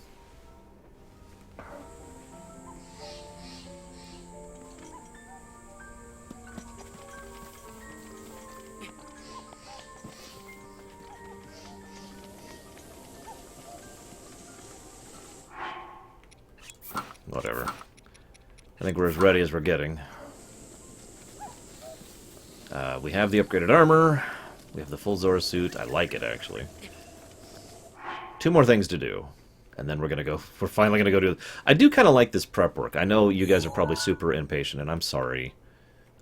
Whatever. I think we're as ready as we're getting. We have the upgraded armor. We have the full Zora suit. I like it, actually. 2 more things to do. And then we're gonna go... We're finally gonna go do... I do kind of like this prep work. I know you guys are probably super impatient, and I'm sorry.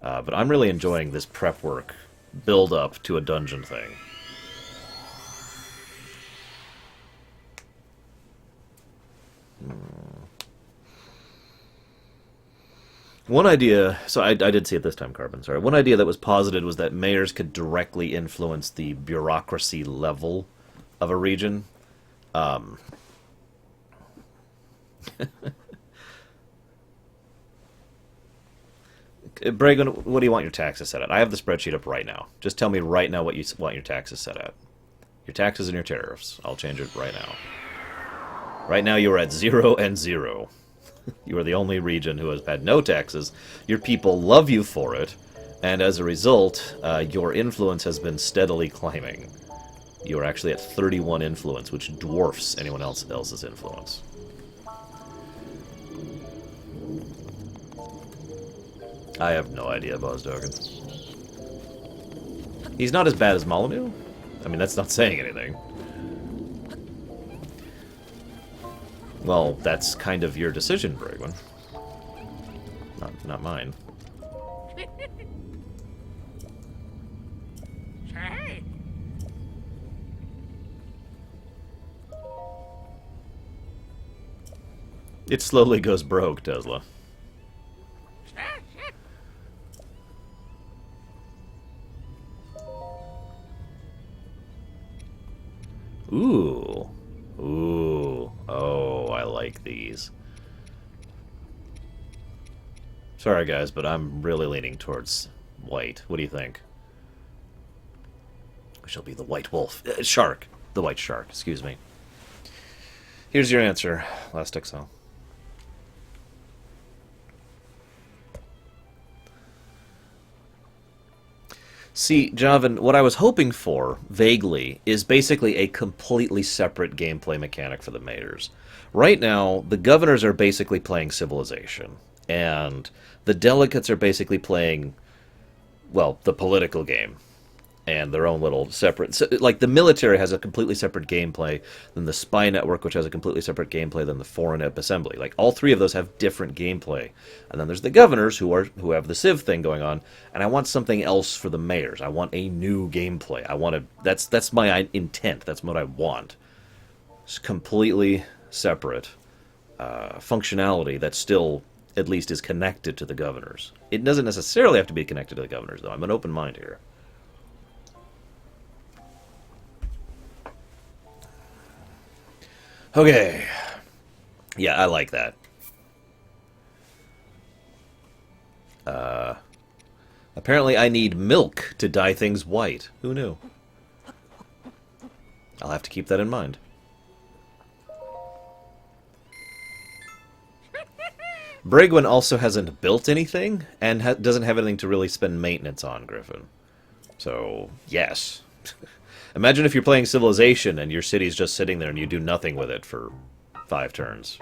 But I'm really enjoying this prep work build up to a dungeon thing. One idea, so I did see it this time, Carbon, sorry. One idea that was posited was that mayors could directly influence the bureaucracy level of a region. Bragon, what do you want your taxes set at? I have the spreadsheet up right now. Just tell me right now what you want your taxes set at. Your taxes and your tariffs. I'll change it right now. Right now you are at 0 and 0. You are the only region who has had no taxes. Your people love you for it, and as a result, your influence has been steadily climbing. You are actually at 31 influence, which dwarfs anyone else's influence. I have no idea, Bozdogan. He's not as bad as Molyneux? I mean, that's not saying anything. Well, that's kind of your decision, Bragwin. Not mine. It slowly goes broke, Tesla. Ooh. Ooh. Oh, I like these. Sorry, guys, but I'm really leaning towards white. What do you think? We shall be the white wolf. Shark. The white shark, excuse me. Here's your answer, Last Exile. See, Javan, what I was hoping for, vaguely, is basically a completely separate gameplay mechanic for the mayors. Right now, the governors are basically playing Civilization, and the delegates are basically playing, well, the political game, and their own little separate... So, like, the military has a completely separate gameplay than the spy network, which has a completely separate gameplay than the foreign assembly. Like, all three of those have different gameplay. And then there's the governors, who have the civ thing going on, and I want something else for the mayors. I want a new gameplay. I want to... That's my intent. That's what I want. It's completely separate functionality that still, at least, is connected to the governors. It doesn't necessarily have to be connected to the governors, though. I'm an open mind here. Okay. Yeah, I like that. Apparently I need milk to dye things white. Who knew? I'll have to keep that in mind. Brigwin also hasn't built anything, and doesn't have anything to really spend maintenance on, Griffin. So, yes. Imagine if you're playing Civilization and your city's just sitting there and you do nothing with it for 5 turns.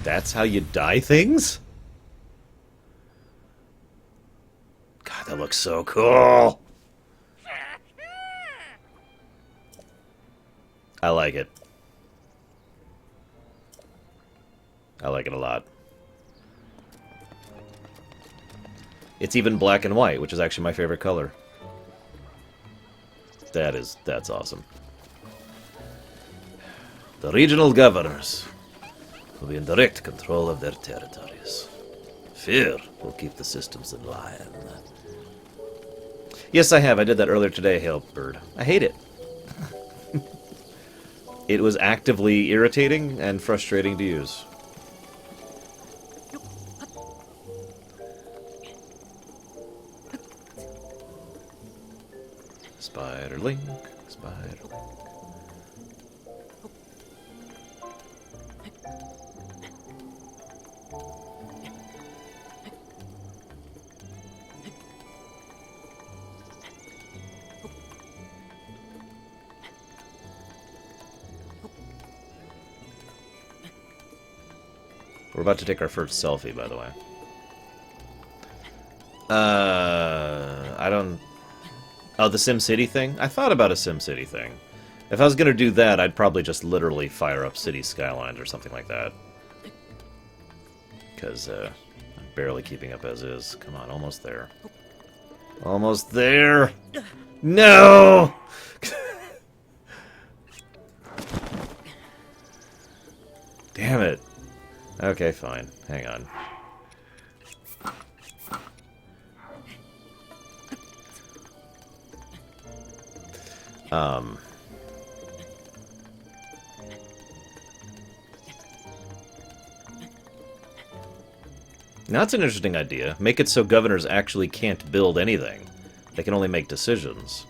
That's how you dye things? God, that looks so cool! I like it. I like it a lot. It's even black and white, which is actually my favorite color. That's awesome. The regional governors will be in direct control of their territories. Fear will keep the systems in line. Yes, I have. I did that earlier today, Hailbird. I hate it. It was actively irritating and frustrating to use. Spiderlink, Spiderlink. We're about to take our first selfie, by the way. I don't... Oh, the SimCity thing? I thought about a SimCity thing. If I was gonna do that, I'd probably just literally fire up City Skylines or something like that. Because, I'm barely keeping up as is. Come on, almost there. Almost there! No! Damn it. Okay, fine. Hang on. Now that's an interesting idea. Make it so governors actually can't build anything. They can only make decisions.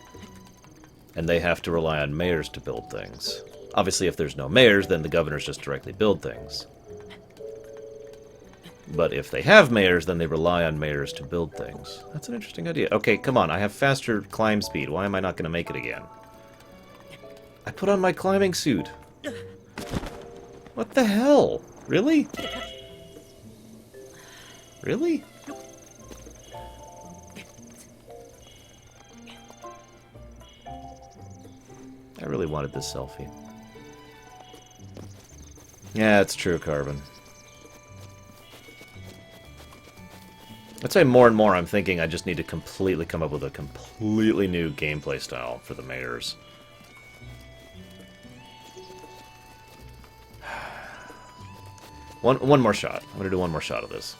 And they have to rely on mayors to build things. Obviously, if there's no mayors, then the governors just directly build things. But if they have mayors, then they rely on mayors to build things. That's an interesting idea. Okay, come on. I have faster climb speed. Why am I not going to make it again? I put on my climbing suit. What the hell? Really? Really? I really wanted this selfie. Yeah, it's true, Carbon. I'd say more and more I'm thinking I just need to completely come up with a completely new gameplay style for the mayors. One more shot. I'm gonna do one more shot of this.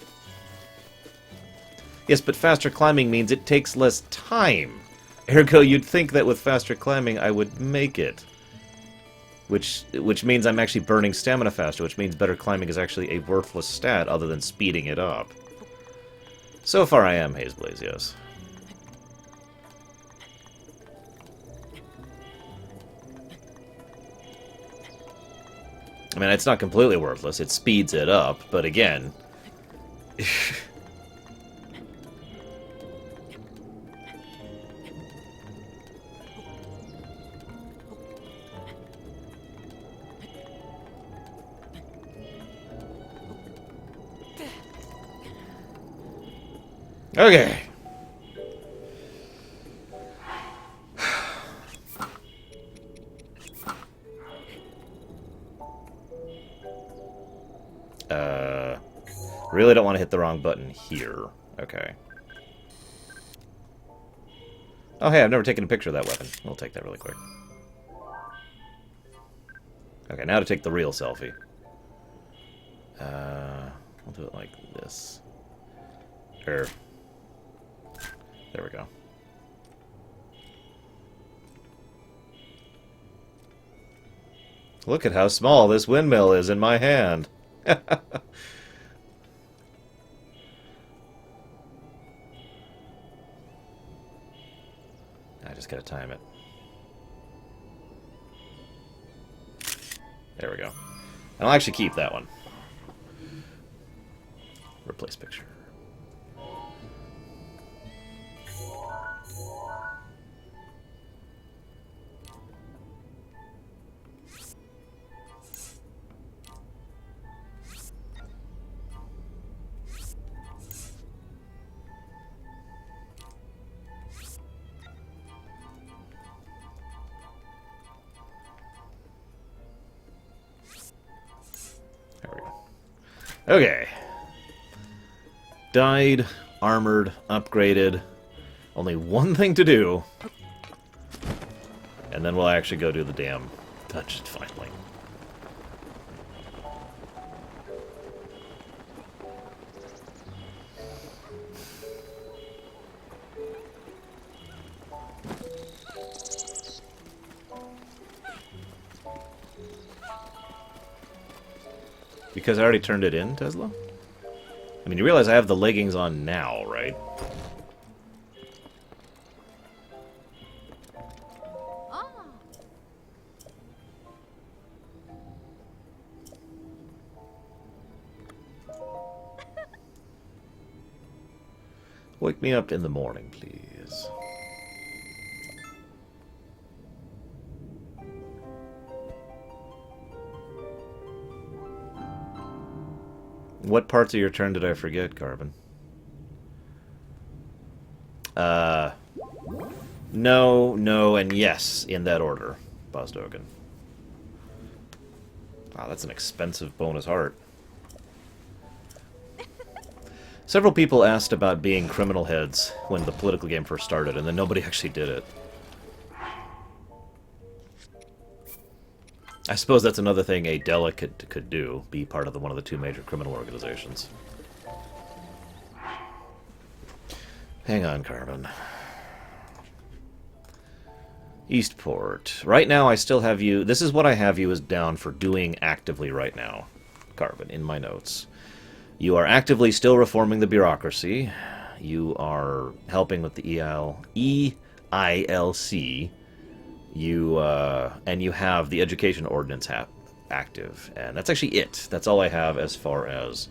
Yes, but faster climbing means it takes less time. Ergo, you'd think that with faster climbing I would make it. Which means I'm actually burning stamina faster, which means better climbing is actually a worthless stat other than speeding it up. So far I am Hazeblaze, yes. I mean, it's not completely worthless, it speeds it up, but again... Okay. Really don't want to hit the wrong button here. Okay. Oh, hey, I've never taken a picture of that weapon. We'll take that really quick. Okay, now to take the real selfie. We'll do it like this. There we go. Look at how small this windmill is in my hand. I just gotta time it. There we go. And I'll actually keep that one. Replace picture. There we go. Okay. Died, armored, upgraded. Only one thing to do. And then we'll actually go do the damn dungeon finally. Because I already turned it in, Tesla? I mean, you realize I have the leggings on now, right? Wake me up in the morning, please. What parts of your turn did I forget, Carbon? No, no, and yes, in that order, Bosdogan. Wow, that's an expensive bonus heart. Several people asked about being criminal heads when the political game first started, and then nobody actually did it. I suppose that's another thing a Dela could do, be part of one of the two major criminal organizations. Hang on, Carbon. Eastport. Right now I still have you... This is what I have you as down for doing actively right now, Carbon, in my notes. You are actively still reforming the bureaucracy. You are helping with the EILC. And you have the education ordinance active. And that's actually it. That's all I have as far as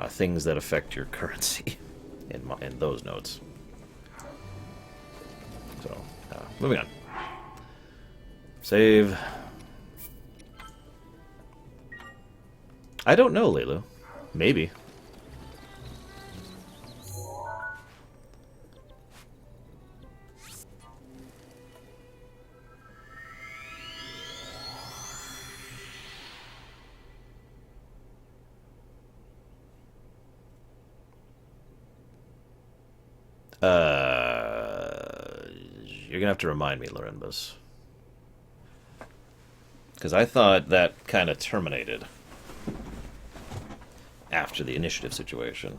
things that affect your currency in those notes. So, moving on. Save. I don't know, Leilu. Maybe. You're gonna have to remind me, Lorenbus. Because I thought that kind of terminated after the initiative situation.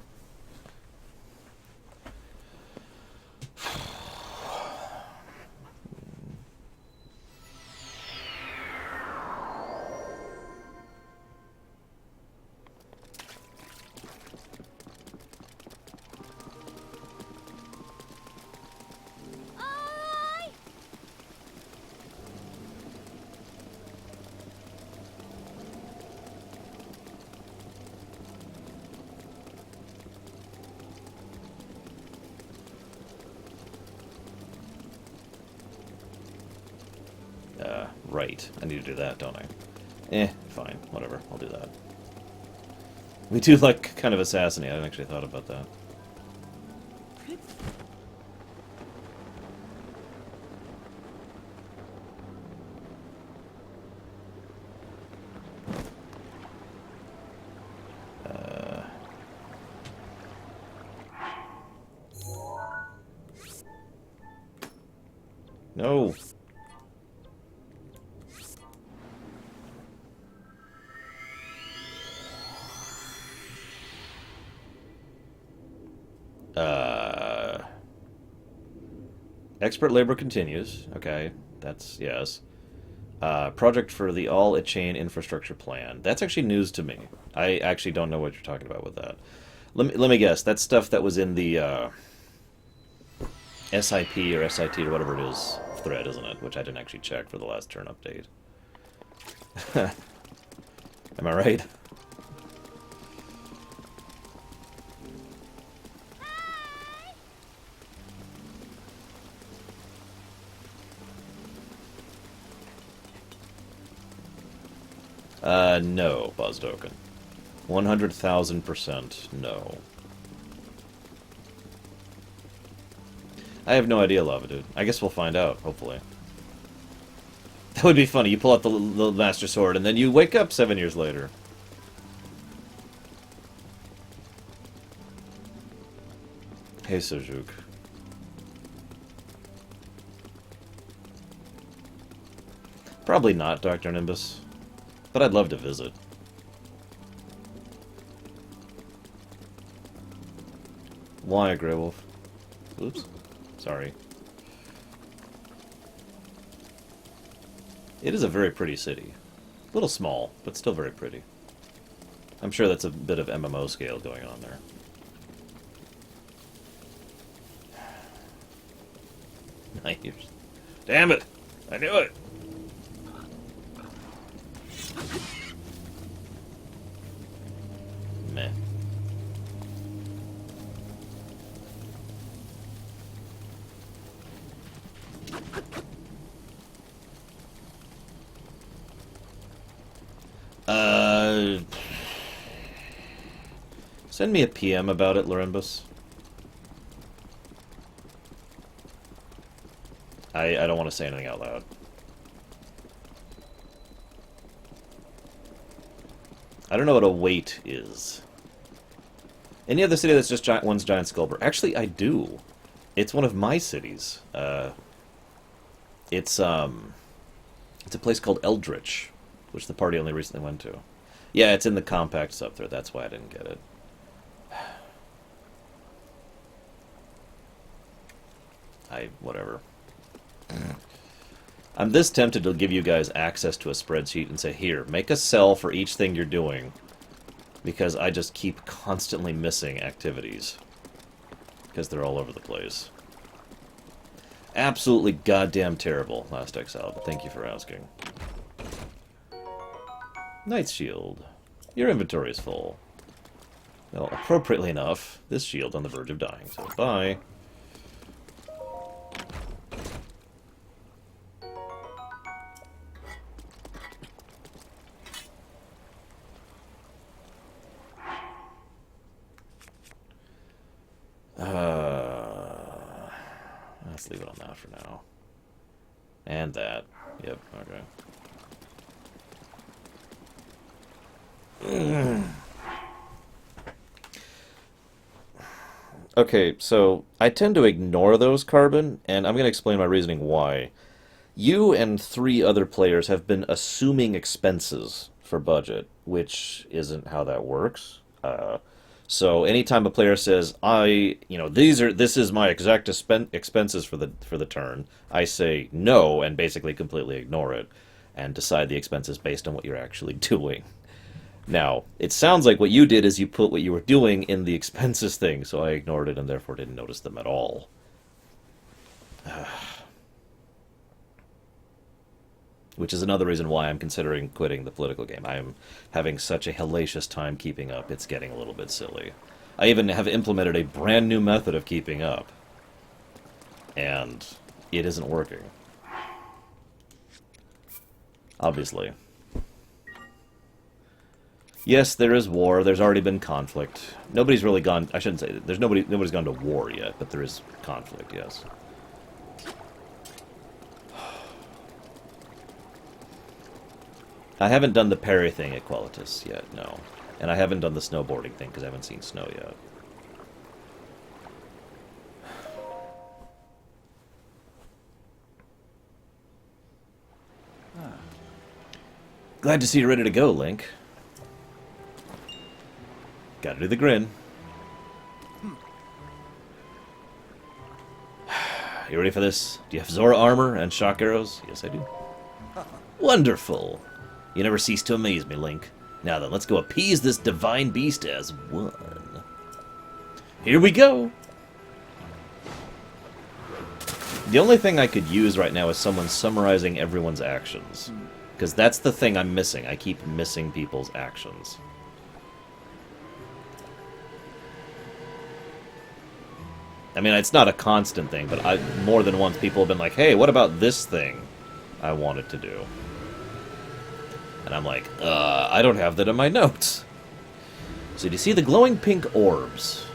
right. I need to do that, don't I? Fine. Whatever. I'll do that. We do like kind of assassinate. I hadn't actually thought about that. No. Expert labor continues. Okay, that's yes. Project for the all-chain infrastructure plan. That's actually news to me. I actually don't know what you're talking about with that. Let me guess. That's stuff that was in the SIP or SIT or whatever it is thread, isn't it? Which I didn't actually check for the last turn update. Am I right? No, Buzdoken. 100,000% no. I have no idea, Lava Dude. I guess we'll find out, hopefully. That would be funny. You pull out the Master Sword, and then you wake up 7 years later. Hey, Sojuk. Probably not, Dr. Nimbus. But I'd love to visit. Why, Grey Wolf? Oops. Sorry. It is a very pretty city. A little small, but still very pretty. I'm sure that's a bit of MMO scale going on there. Nice. Damn it! I knew it! Meh. Send me a PM about it, Lorimbus. I don't want to say anything out loud. I don't know what a weight is. Any other city that's just one's giant Skullbur? Actually, I do. It's one of my cities. It's a place called Eldritch, which the party only recently went to. Yeah, it's in the compact sub-thread. That's why I didn't get it. Whatever. I'm this tempted to give you guys access to a spreadsheet and say, here, make a cell for each thing you're doing. Because I just keep constantly missing activities. Because they're all over the place. Absolutely goddamn terrible, Last Exile, but thank you for asking. Knight's Shield. Your inventory is full. Well, appropriately enough, this shield on the verge of dying, so bye. Let's leave it on that for now. And that. Yep, okay. Okay, so I tend to ignore those, Carbon, and I'm going to explain my reasoning why. You and 3 other players have been assuming expenses for budget, which isn't how that works. So anytime a player says, this is my exact expenses for the turn, I say no and basically completely ignore it and decide the expenses based on what you're actually doing. Now, it sounds like what you did is you put what you were doing in the expenses thing, so I ignored it and therefore didn't notice them at all. Which is another reason why I'm considering quitting the political game. I am having such a hellacious time keeping up, it's getting a little bit silly. I even have implemented a brand new method of keeping up. And it isn't working. Obviously. Yes, there is war. There's already been conflict. Nobody's really gone... I shouldn't say that. Nobody's gone to war yet, but there is conflict, yes. I haven't done the parry thing at Qualitas yet, no. And I haven't done the snowboarding thing because I haven't seen snow yet. Glad to see you're ready to go, Link. Gotta do the grin. You ready for this? Do you have Zora armor and shock arrows? Yes, I do. Wonderful! You never cease to amaze me, Link. Now then, let's go appease this divine beast as one. Here we go! The only thing I could use right now is someone summarizing everyone's actions. Because that's the thing I'm missing. I keep missing people's actions. I mean, it's not a constant thing, but more than once people have been like, hey, what about this thing I wanted to do? And I'm like, I don't have that in my notes. So do you see the glowing pink orbs?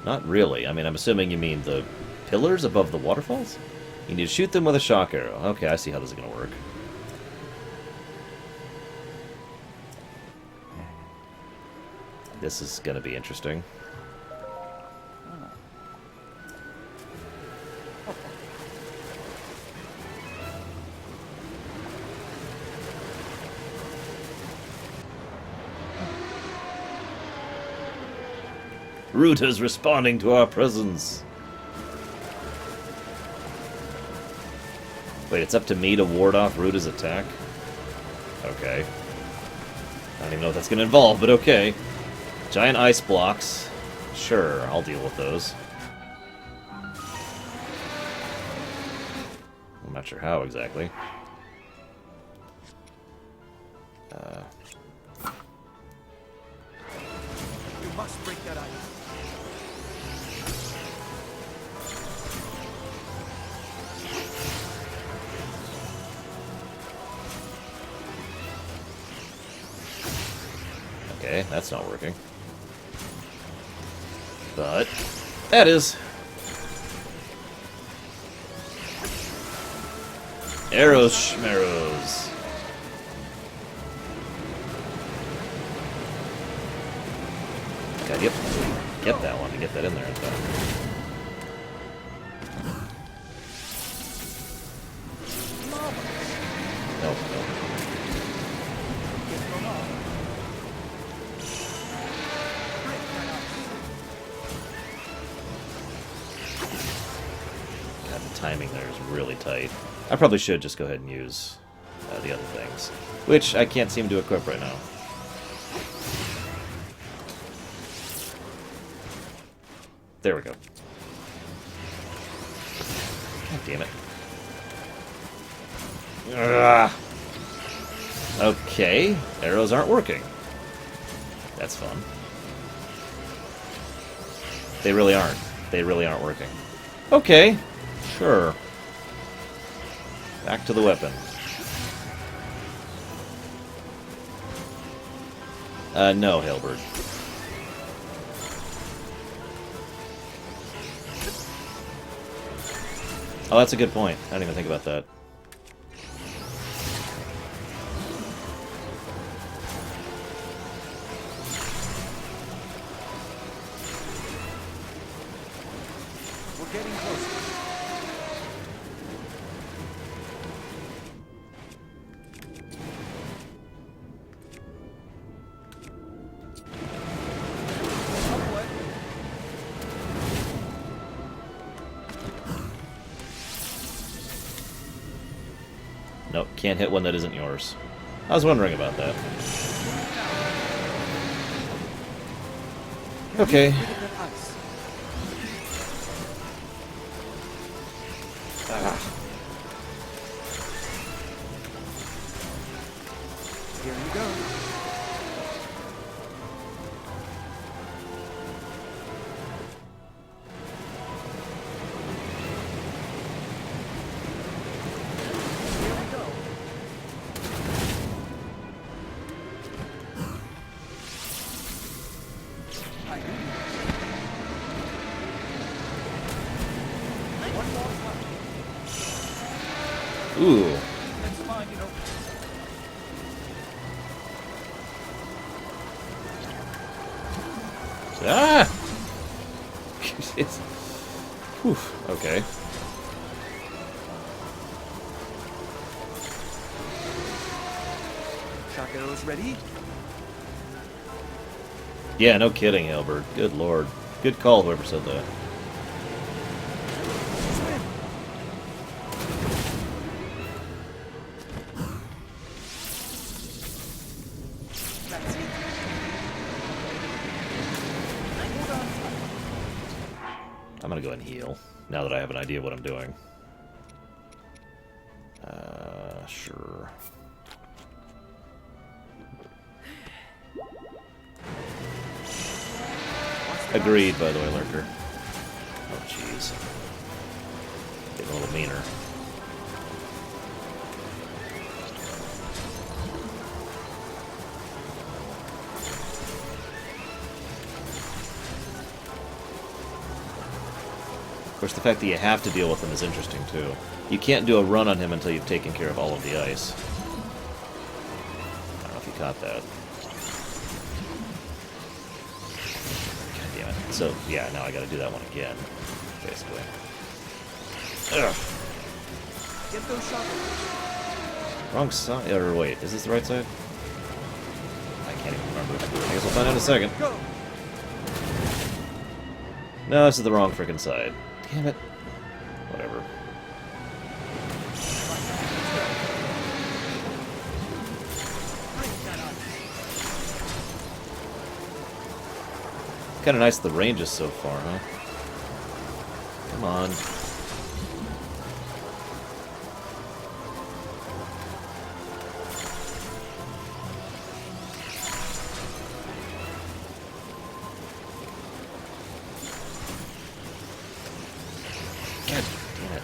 Not really. I mean, I'm assuming you mean the pillars above the waterfalls? You need to shoot them with a shock arrow. Okay, I see how this is going to work. This is going to be interesting. Ruta's responding to our presence. Wait, it's up to me to ward off Ruta's attack? Okay. I don't even know what that's going to involve, but okay. Giant ice blocks. Sure, I'll deal with those. I'm not sure how exactly. You must break that ice. Okay, that's not working. But that is. Arrows, schmarrows. Gotta get that one to get that in there in time. No, no. God, the timing there is really tight. I probably should just go ahead and use the other things, which I can't seem to equip right now. There we go. God damn it. Ugh. Okay, arrows aren't working. That's fun. They really aren't. They really aren't working. Okay, sure. Back to the weapon. No, Halberd. Oh, that's a good point. I didn't even think about that. We're getting closer. Nope, can't hit one that isn't yours. I was wondering about that. Okay. Here you go. Here we go. One more time. Ooh. That's fine, you know. Ah! It's... Whew. Okay. Shock arrows ready. Yeah, no kidding, Albert. Good lord. Good call, whoever said that. Swim. That's it. Hold on tight. I'm gonna go and heal, now that I have an idea of what I'm doing. Sure. Agreed, by the way, Lurker. Oh, jeez. Getting a little meaner. Of course, the fact that you have to deal with him is interesting, too. You can't do a run on him until you've taken care of all of the ice. I don't know if you caught that. God damn it. So, yeah, now I gotta do that one again, basically. Ugh. Get those shock arrows. Wrong side. Or wait, is this the right side? I can't even remember. I guess we'll find out in a second. Go. No, this is the wrong freaking side. Damn it. Whatever. Kind of nice the range is so far, huh? Come on. God damn it.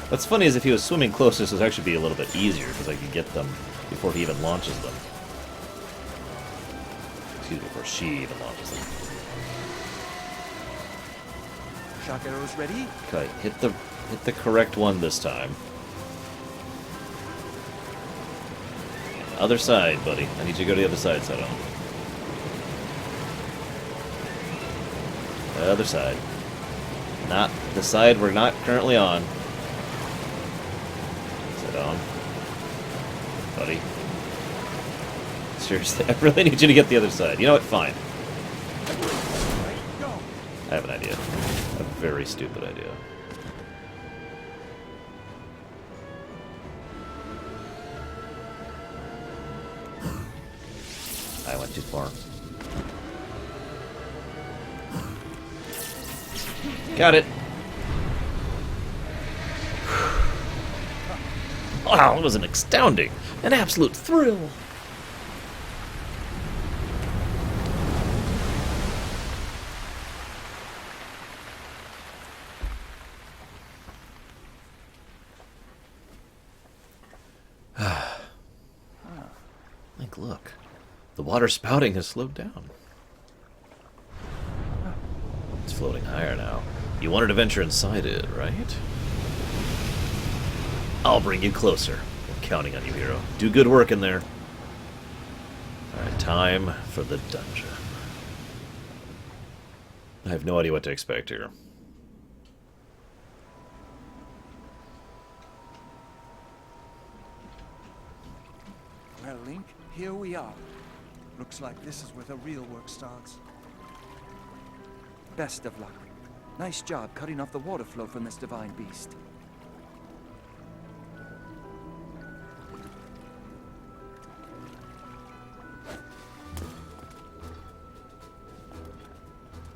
What's funny is if he was swimming close, this would actually be a little bit easier, because I could get them before he even launches them. Excuse me, before she even launches them. Shock arrows ready. Okay, hit the correct one this time. Other side, buddy. I need you to go to the other side, Seto. The other side. Not the side we're not currently on. Sit on. Buddy. Seriously, I really need you to get the other side. You know what? Fine. Go. I have an idea. A very stupid idea. I went too far. Got it. Wow, it was an astounding, an absolute thrill. Like, look. The water spouting has slowed down. It's floating higher now. You wanted to venture inside it, right? I'll bring you closer. I'm counting on you, hero. Do good work in there. Alright, time for the dungeon. I have no idea what to expect here. Well, Link, here we are. Looks like this is where the real work starts. Best of luck. Nice job cutting off the water flow from this divine beast.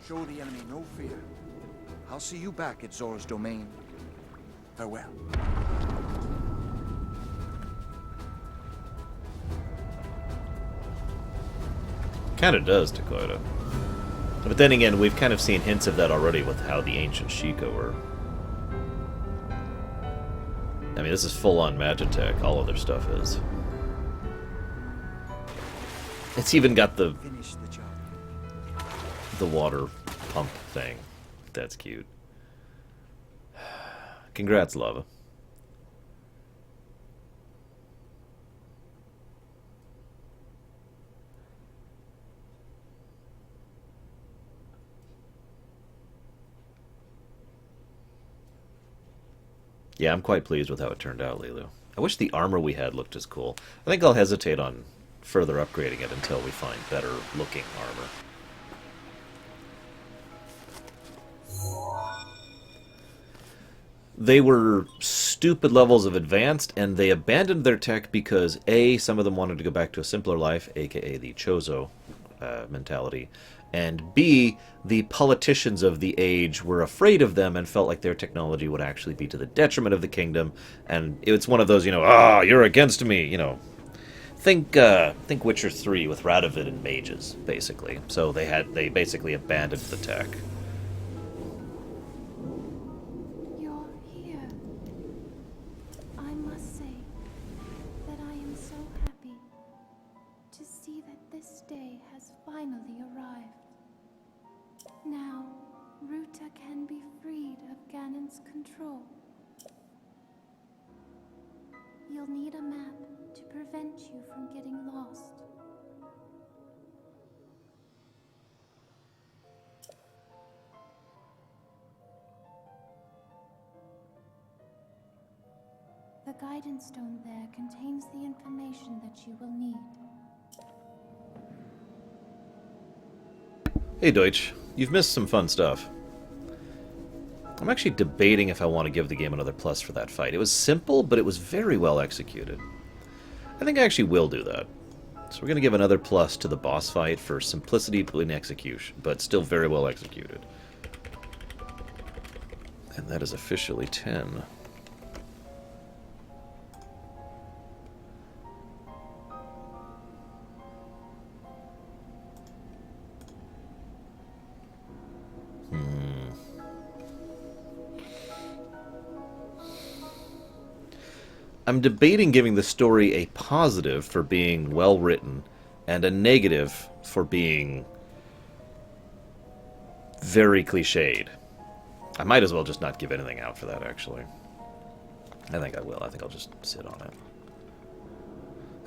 Show the enemy no fear. I'll see you back at Zora's domain. Farewell. Kind of does, Dakota. But then again, we've kind of seen hints of that already with how the ancient Sheikah were. I mean, this is full-on Magitech. All of their stuff is. It's even got the... Finish the job. the water pump thing. That's cute. Congrats, Lava. Yeah, I'm quite pleased with how it turned out, Lilu. I wish the armor we had looked as cool. I think I'll hesitate on further upgrading it until we find better looking armor. They were stupid levels of advanced, and they abandoned their tech because A, some of them wanted to go back to a simpler life, aka the Chozo mentality, and B, the politicians of the age were afraid of them and felt like their technology would actually be to the detriment of the kingdom, and it's one of those, you're against me, Think Witcher 3 with Radovid and mages, basically. So they basically abandoned the tech. You're here. I must say that I am so happy to see that this day has finally arrived. Now, Ruta can be freed of Ganon's control. You'll need a map to prevent you from getting lost. The guidance stone there contains the information that you will need. Hey Deutsch, you've missed some fun stuff. I'm actually debating if I want to give the game another plus for that fight. It was simple, but it was very well executed. I think I actually will do that. So we're going to give another plus to the boss fight for simplicity in execution, but still very well executed. And that is officially 10. I'm debating giving the story a positive for being well written and a negative for being very cliched. I might as well just not give anything out for that, actually. I think I will. I think I'll just sit on it.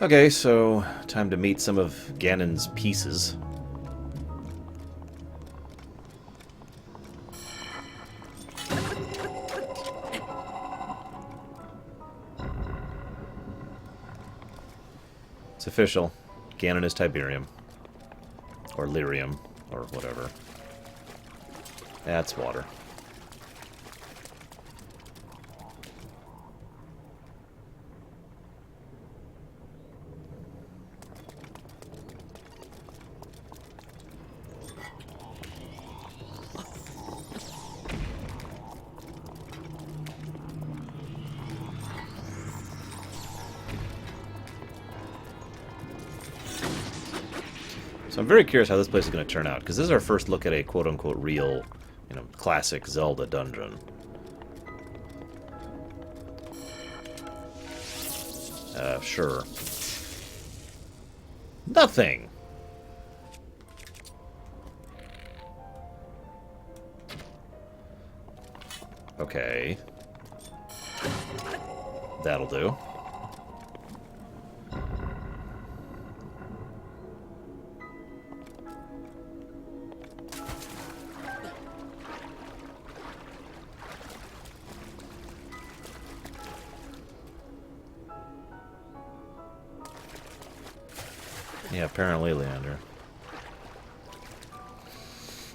Okay, so time to meet some of Ganon's pieces. It's official. Ganon is Tiberium. Or Lyrium. Or whatever. That's water. So I'm very curious how this place is going to turn out, because this is our first look at a quote-unquote real, classic Zelda dungeon. Sure. Nothing! Okay. That'll do. Yeah, apparently, Leander.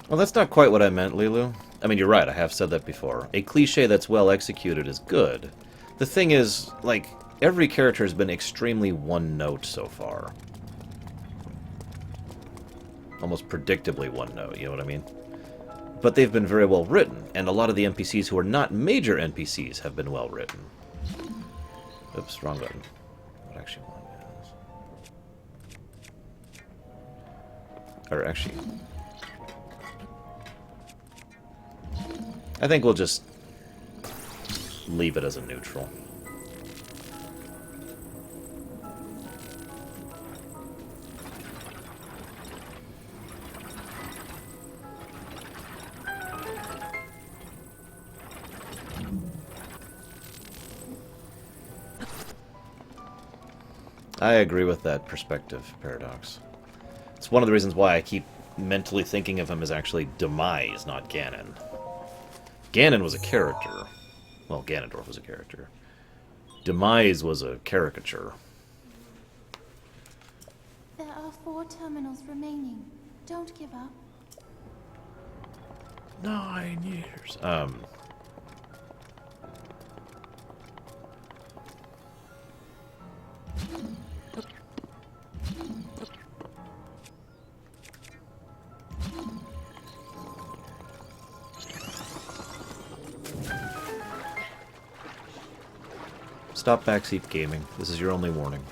Well, that's not quite what I meant, Lilu. I mean, you're right, I have said that before. A cliche that's well executed is good. The thing is, like, every character has been extremely one-note so far. Almost predictably one-note, you know what I mean? But they've been very well written, and a lot of the NPCs who are not major NPCs have been well written. Oops, wrong button. What I actually want is... Or actually... I think we'll just leave it as a neutral. I agree with that perspective, Paradox. It's one of the reasons why I keep mentally thinking of him as actually Demise, not Ganon. Ganon was a character. Well, Ganondorf was a character. Demise was a caricature. There are 4 terminals remaining. Don't give up. 9 years. Stop backseat gaming. This is your only warning.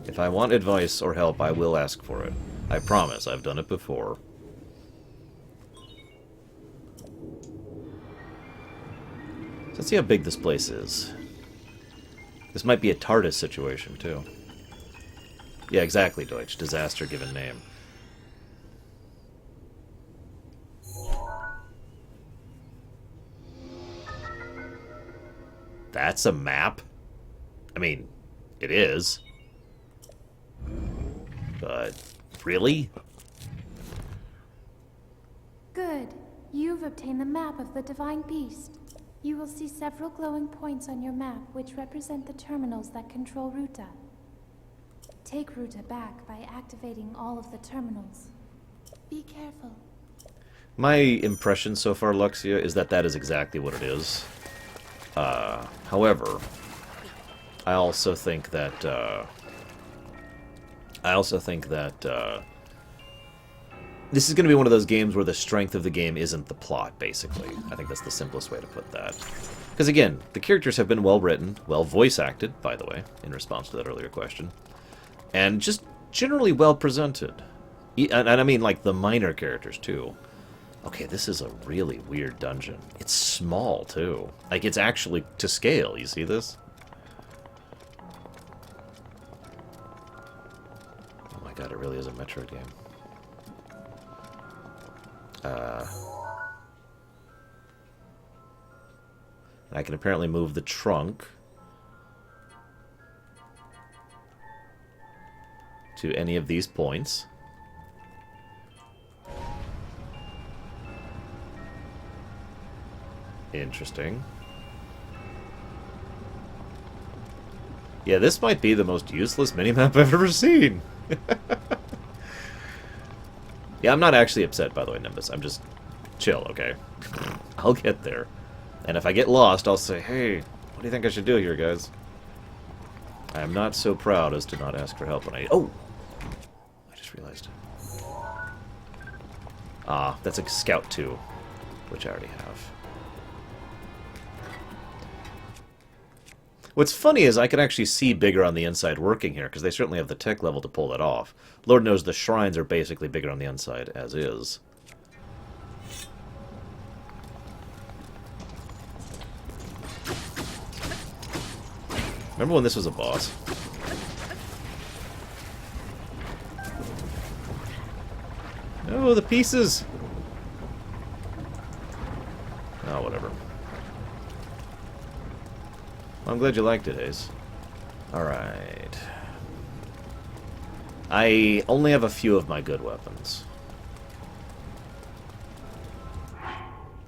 If I want advice or help, I will ask for it. I promise, I've done it before. Let's see how big this place is. This might be a TARDIS situation, too. Yeah, exactly, Deutsch. Disaster given name. That's a map? I mean, it is. But, really? Good. You've obtained the map of the Divine Beast. You will see several glowing points on your map which represent the terminals that control Ruta. Take Ruta back by activating all of the terminals. Be careful. My impression so far, Luxia, is that that is exactly what it is. However, I also think that, this is going to be one of those games where the strength of the game isn't the plot, basically. I think that's the simplest way to put that. Because again, the characters have been well written, well voice acted, by the way, in response to that earlier question, and just generally well presented. And I mean, like, the minor characters, too. Okay, this is a really weird dungeon. It's small, too. Like, it's actually to scale. You see this? Oh my god, it really is a Metroid game. I can apparently move the trunk to any of these points. Interesting. Yeah, this might be the most useless minimap I've ever seen. Yeah, I'm not actually upset, by the way, Nimbus. I'm just chill, okay? I'll get there. And if I get lost, I'll say, hey, what do you think I should do here, guys? I am not so proud as to not ask for help when I... Oh! I just realized. Ah, that's a Scout 2, which I already have. What's funny is I can actually see bigger on the inside working here, because they certainly have the tech level to pull that off. Lord knows the shrines are basically bigger on the inside, as is. Remember when this was a boss? Oh, the pieces! Oh, whatever. I'm glad you liked it, Ace. Alright. I only have a few of my good weapons.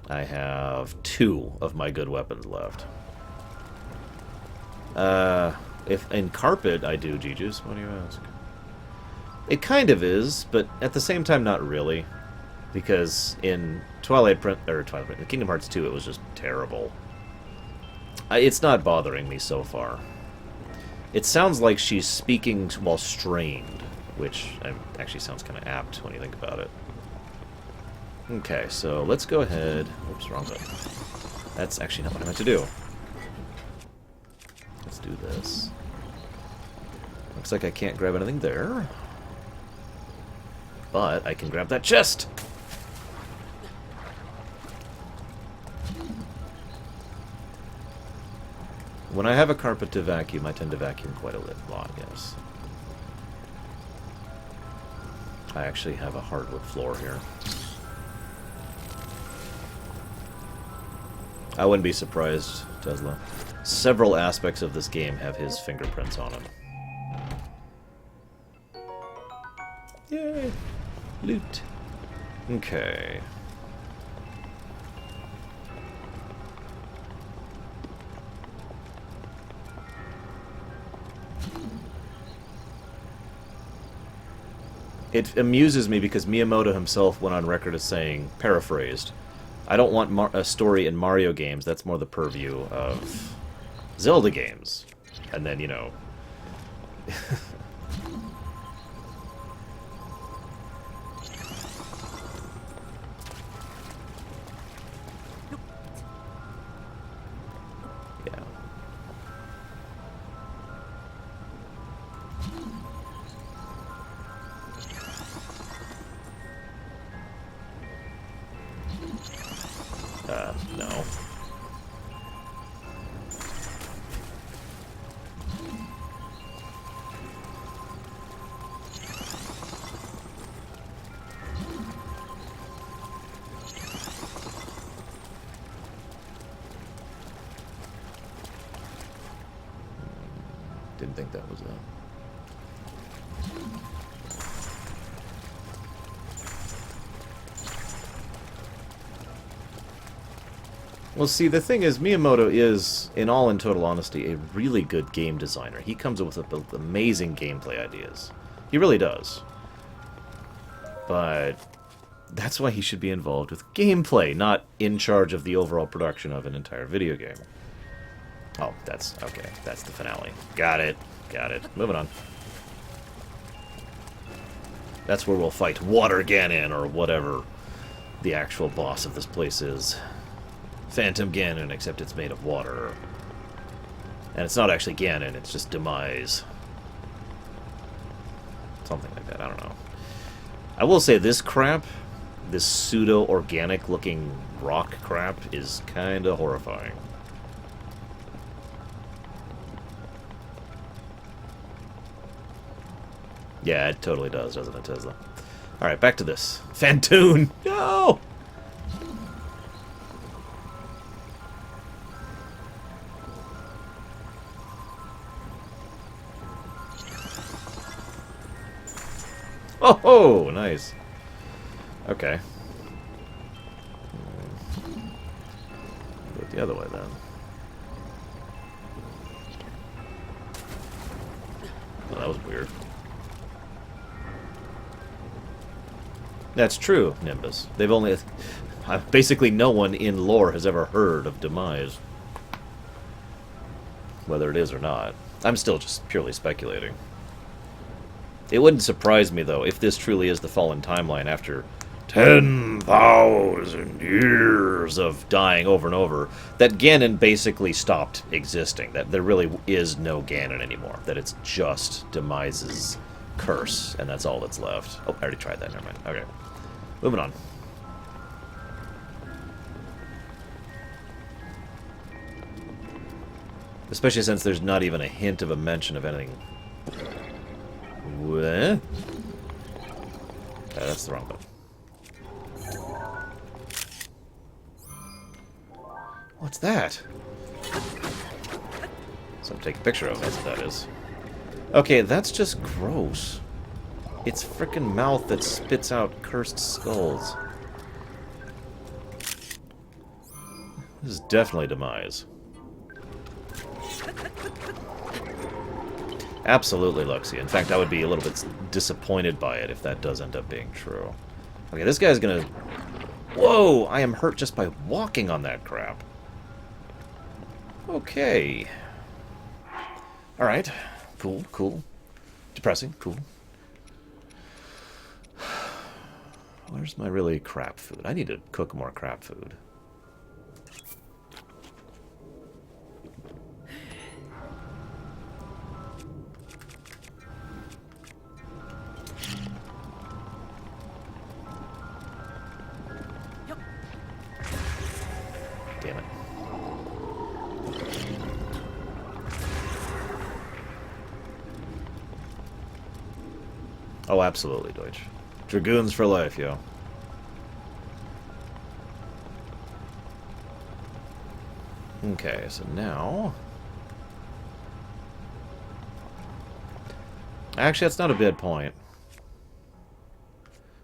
I have 2 of my good weapons left. If in Carpet I do, G-Juice, what do you ask? It kind of is, but at the same time not really. Because in Kingdom Hearts 2 it was just terrible. It's not bothering me so far. It sounds like she's speaking while strained, which actually sounds kind of apt when you think about it. Okay, so let's go ahead... Oops, wrong button. That's actually not what I meant to do. Let's do this. Looks like I can't grab anything there. But I can grab that chest! When I have a carpet to vacuum, I tend to vacuum quite a lot, yes. I actually have a hardwood floor here. I wouldn't be surprised Tesla. Several aspects of this game have his fingerprints on them. Yay! Loot. Okay. It amuses me because Miyamoto himself went on record as saying, paraphrased, I don't want a story in Mario games, that's more the purview of Zelda games. And then, you know... yeah. No. Didn't think that was a... Well, see, the thing is, Miyamoto is, in all in total honesty, a really good game designer. He comes up with amazing gameplay ideas. He really does. But that's why he should be involved with gameplay, not in charge of the overall production of an entire video game. Oh, that's... okay, that's the finale. Got it. Got it. Moving on. That's where we'll fight Water Ganon, or whatever the actual boss of this place is. Phantom Ganon, except it's made of water. And it's not actually Ganon, it's just Demise. Something like that, I don't know. I will say this crap, this pseudo-organic looking rock crap, is kinda horrifying. Yeah, it totally does, doesn't it, Tesla? Alright, back to this. Phantoon! No! Oh, nice. Okay. Do it the other way, then. Well, that was weird. That's true, Nimbus. They've only... basically no one in lore has ever heard of Demise. Whether it is or not. I'm still just purely speculating. It wouldn't surprise me, though, if this truly is the Fallen Timeline after 10,000 years of dying over and over, that Ganon basically stopped existing. That there really is no Ganon anymore. That it's just Demise's curse, and that's all that's left. Oh, I already tried that, never mind. Okay. Moving on. Especially since there's not even a hint of a mention of anything. What? That's the wrong button. What's that? Something to take a picture of, that's what that is. Okay, that's just gross. It's frickin' mouth that spits out cursed skulls. This is definitely Demise. Absolutely, Luxia. In fact, I would be a little bit disappointed by it if that does end up being true. Okay, this guy's gonna... Whoa! I am hurt just by walking on that crap. Okay. Alright. Cool, cool. Depressing, cool. Where's my really crap food? I need to cook more crap food. Damn it. Oh, absolutely, Deutsch. Dragoons for life, yo. Okay, so now... Actually, that's not a bad point.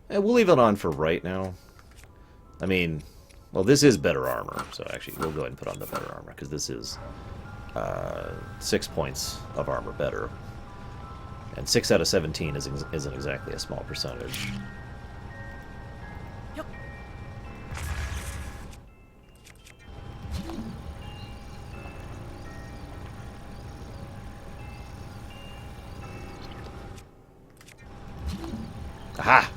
We'll leave it on for right now. I mean, well, this is better armor, so actually we'll go ahead and put on the better armor, because this is 6 points of armor better. And 6 out of 17 isn't exactly a small percentage. Yep. Aha!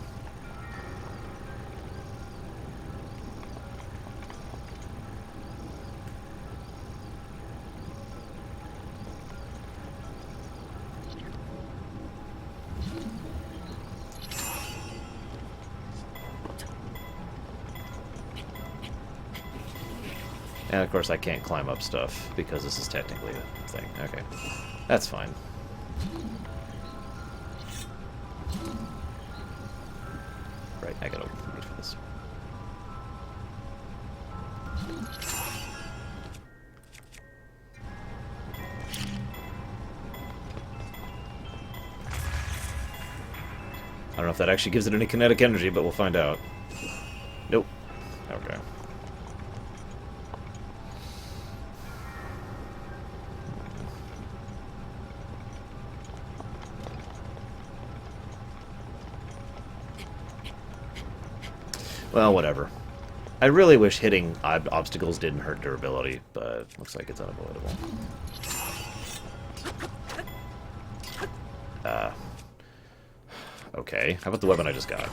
And of course I can't climb up stuff because this is technically a thing. Okay. That's fine. Right, I gotta wait for this. I don't know if that actually gives it any kinetic energy, but we'll find out. Nope. Okay. Well, whatever. I really wish hitting obstacles didn't hurt durability, but looks like it's unavoidable. Okay. How about the weapon I just got?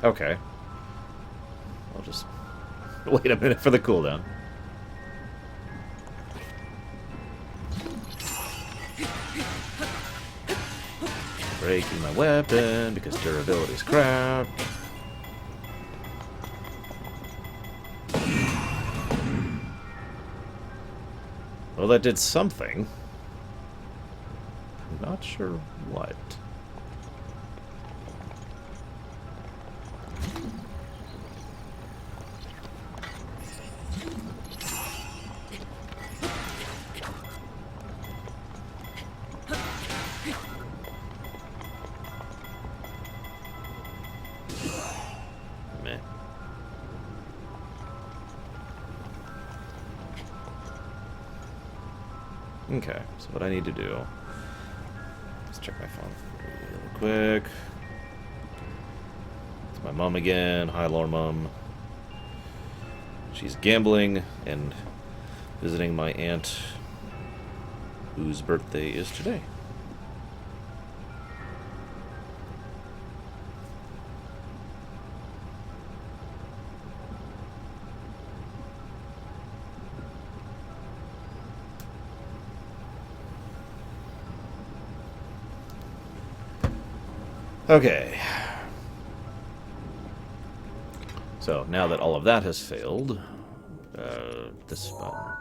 Okay. I'll just wait a minute for the cooldown. Breaking my weapon because durability's crap. Well, that did something. I'm not sure what. Meh. Okay, so what I need to do... Let's check my phone real quick. It's my mom again. Hi, Lore Mom. She's gambling and visiting my aunt, whose birthday is today. Okay. So, now that all of that has failed, this button.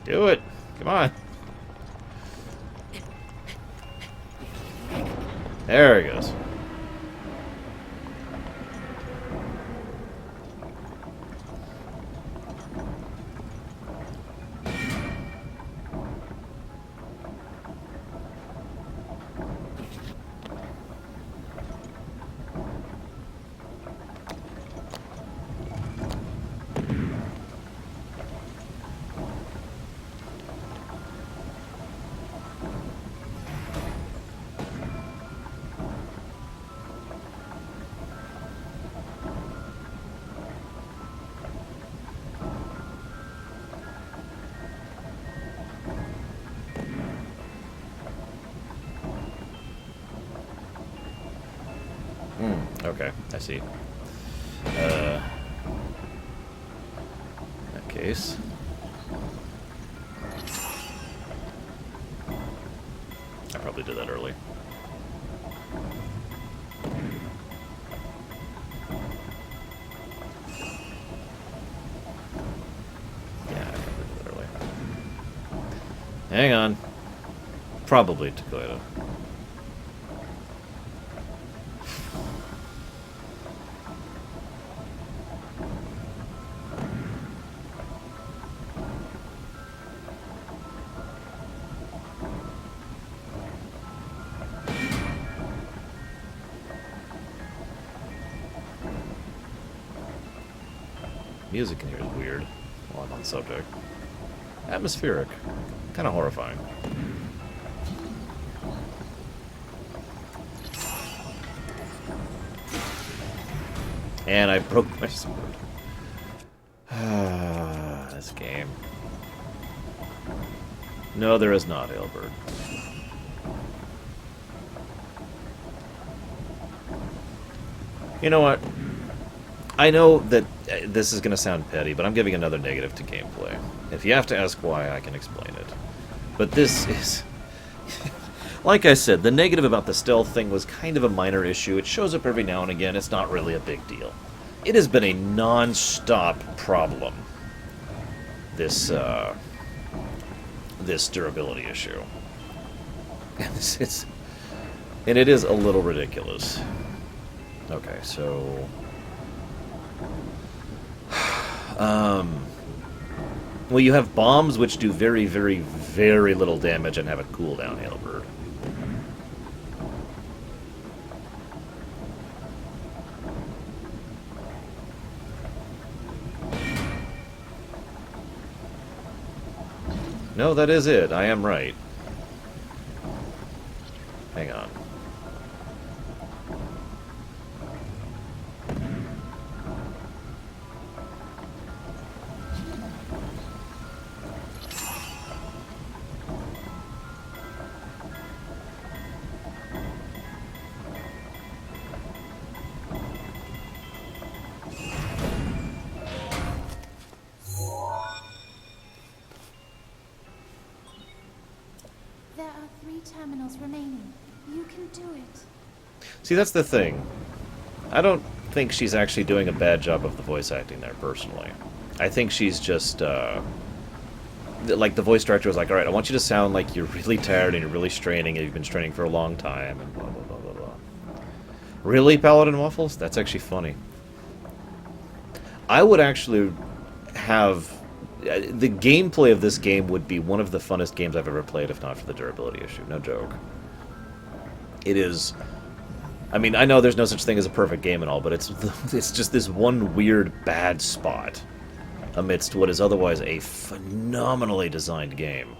Do it! Come on! There he goes. Okay, I see. In that case... I probably probably did that early. Yeah, I probably did that early. Hang on. Probably Takoida. Music in here is weird, while I'm on the subject. Atmospheric. Kind of horrifying. And I broke my sword. This game. No, there is not, Ailbert. You know what? I know that this is going to sound petty, but I'm giving another negative to gameplay. If you have to ask why, I can explain it. But this is... Like I said, the negative about the stealth thing was kind of a minor issue. It shows up every now and again. It's not really a big deal. It has been a non-stop problem, this durability issue. And it is a little ridiculous. Okay, so... well, you have bombs which do very, very, very little damage and have a cooldown, Hailbird. No, that is it. I am right. Hang on. There are 3 terminals remaining. You can do it. See, that's the thing. I don't think she's actually doing a bad job of the voice acting there, personally. I think she's just, like, the voice director was like, alright, I want you to sound like you're really tired and you're really straining and you've been straining for a long time, and blah, blah, blah, blah, blah. Really, Paladin Waffles? That's actually funny. I would actually have... The gameplay of this game would be one of the funnest games I've ever played, if not for the durability issue. No joke. It is... I mean, I know there's no such thing as a perfect game and all, but it's just this one weird bad spot amidst what is otherwise a phenomenally designed game.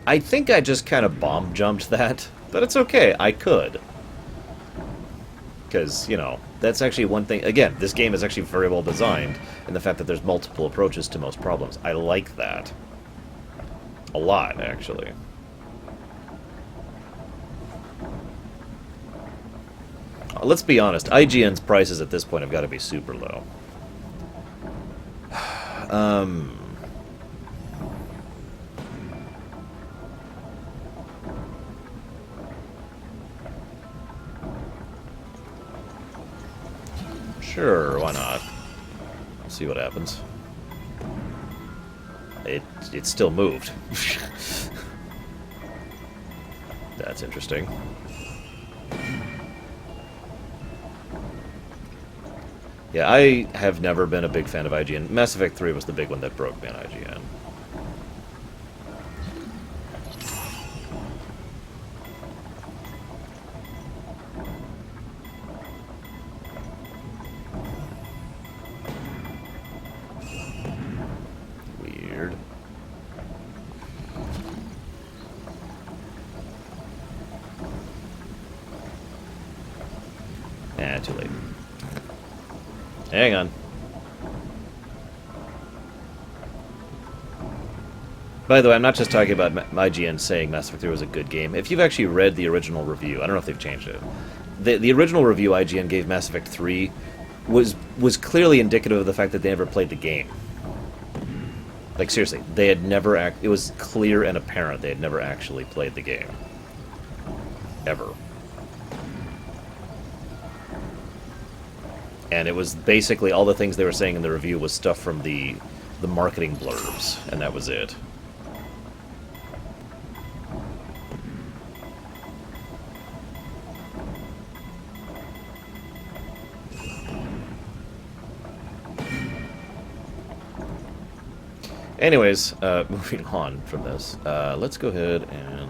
I think I just kind of bomb jumped that, but it's okay. I could. Because, you know, that's actually one thing... Again, this game is actually very well designed in the fact that there's multiple approaches to most problems. I like that. A lot, actually. Let's be honest, IGN's prices at this point have got to be super low. Sure, why not? See what happens. It still moved. That's interesting. Yeah, I have never been a big fan of IGN. Mass Effect 3 was the big one that broke me on IGN. Weird. Too late. Hang on. By the way, I'm not just talking about IGN saying Mass Effect 3 was a good game. If you've actually read the original review, I don't know if they've changed it. The original review IGN gave Mass Effect 3 was clearly indicative of the fact that they never played the game. Like, seriously, they had never it was clear and apparent they had never actually played the game. Ever. And it was basically all the things they were saying in the review was stuff from the marketing blurbs, and that was it. Anyways, moving on from this, let's go ahead and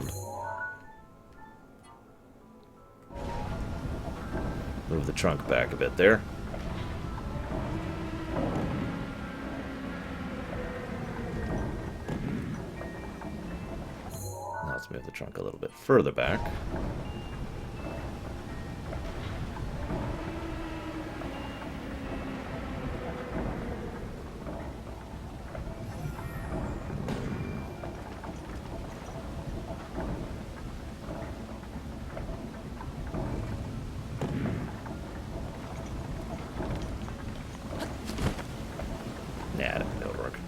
move the trunk back a bit there. Now let's move the trunk a little bit further back. Nah, that'll work.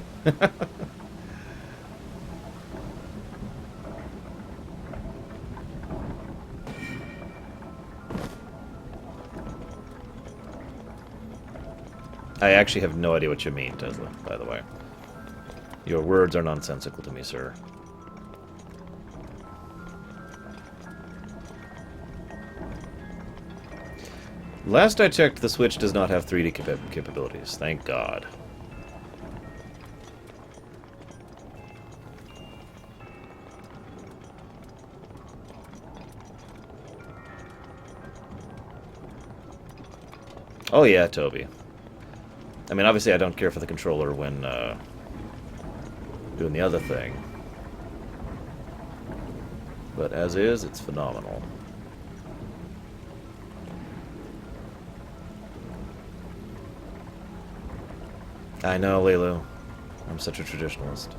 I actually have no idea what you mean, Tesla, by the way. Your words are nonsensical to me, sir. Last I checked, the Switch does not have 3D capabilities. Thank God. Oh yeah, Toby. I mean, obviously I don't care for the controller when doing the other thing. But as is, it's phenomenal. I know, Lilu. I'm such a traditionalist.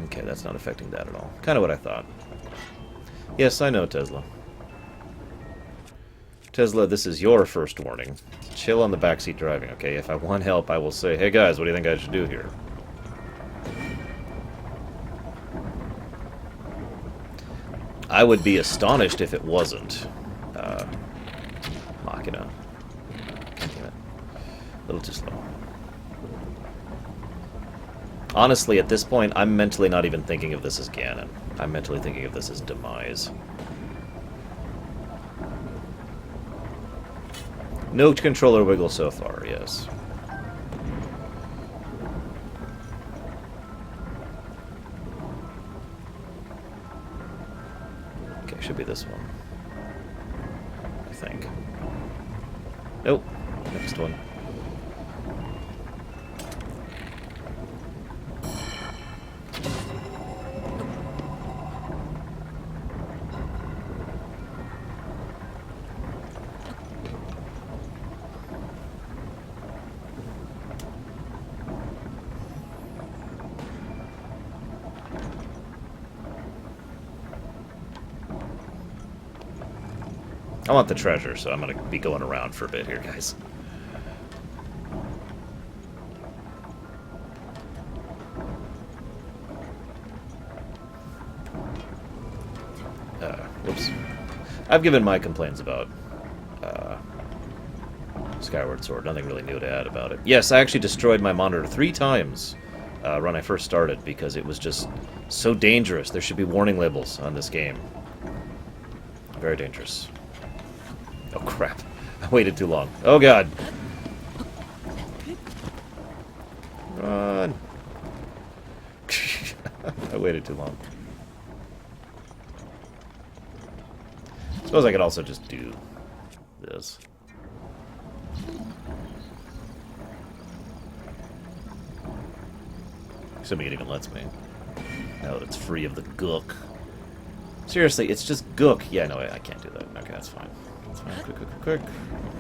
Okay, that's not affecting that at all. Kind of what I thought. Yes, I know, Tesla. Tesla, this is your first warning. Chill on the backseat driving, okay? If I want help, I will say, hey guys, what do you think I should do here? I would be astonished if it wasn't. Machina. Damn it. A little too slow. Honestly, at this point, I'm mentally not even thinking of this as Ganon. I'm mentally thinking of this as Demise. No controller wiggle so far, yes. Okay, should be this one. I think. Nope. Next one. I want the treasure, so I'm going to be going around for a bit here, guys. Whoops. I've given my complaints about Skyward Sword. Nothing really new to add about it. Yes, I actually destroyed my monitor 3 times when I first started because it was just so dangerous. There should be warning labels on this game. Very dangerous. Oh, crap. I waited too long. Oh, God. Run. I waited too long. Suppose I could also just do this. Assuming it even lets me. Now that it's free of the gook. Seriously, it's just gook. Yeah, no, I can't do that. Okay, that's fine. That's fine. Quick, quick, quick, quick.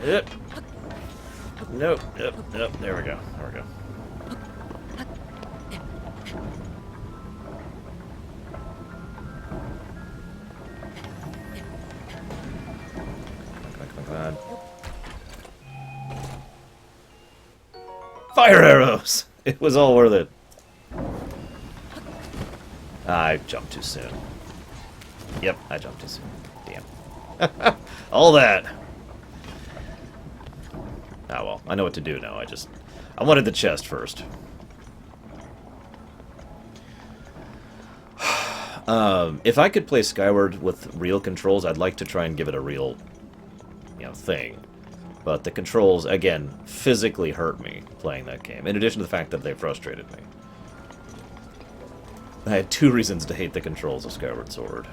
Yep. Nope, yep, yep. There we go. There we go. Fire arrows! It was all worth it. I jumped too soon. Yep, I jumped too soon. Damn. All that. Ah, well, I know what to do now. I wanted the chest first. If I could play Skyward with real controls, I'd like to try and give it a real, thing. But the controls, again, physically hurt me playing that game, in addition to the fact that they frustrated me. I had 2 reasons to hate the controls of Skyward Sword.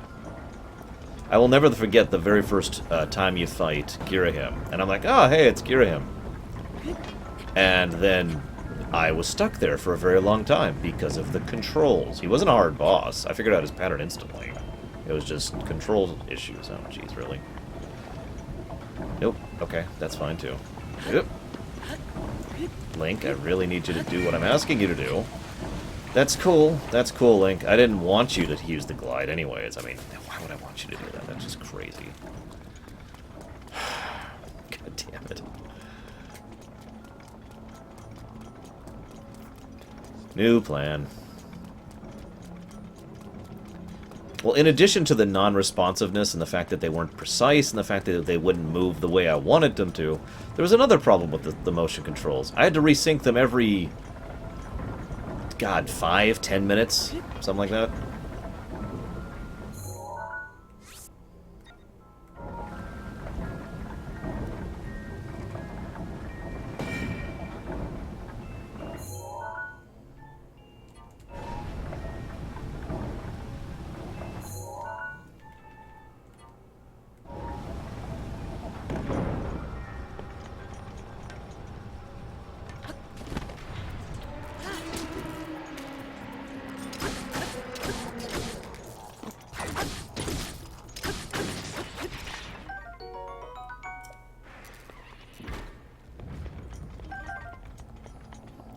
I will never forget the very first time you fight Girahim, and I'm like, oh, hey, it's Girahim. And then I was stuck there for a very long time because of the controls. He wasn't a hard boss. I figured out his pattern instantly. It was just control issues. Oh, jeez, really? Nope. Okay, that's fine, too. Yep. Link, I really need you to do what I'm asking you to do. That's cool. That's cool, Link. I didn't want you to use the glide anyways. I mean, why would I want you to do that? That's just crazy. God damn it. New plan. Well, in addition to the non-responsiveness and the fact that they weren't precise and the fact that they wouldn't move the way I wanted them to, there was another problem with the motion controls. I had to resync them every, God, 5-10 minutes? Something like that.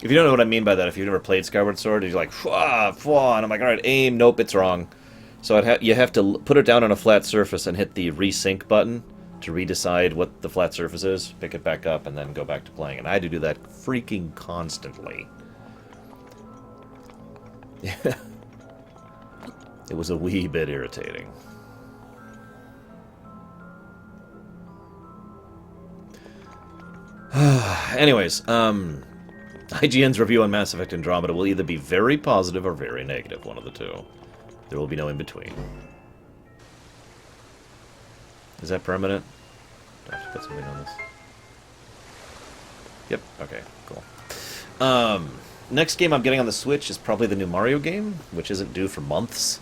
If you don't know what I mean by that, if you've never played Skyward Sword, you're like, fwah, fwah, and I'm like, alright, aim, nope, it's wrong. So you have to put it down on a flat surface and hit the resync button to redecide what the flat surface is, pick it back up, and then go back to playing. And I had to do that freaking constantly. It was a wee bit irritating. Anyways, IGN's review on Mass Effect Andromeda will either be very positive or very negative, one of the two. There will be no in-between. Is that permanent? Do I have to put something on this? Yep, okay, cool. Next game I'm getting on the Switch is probably the new Mario game, which isn't due for months.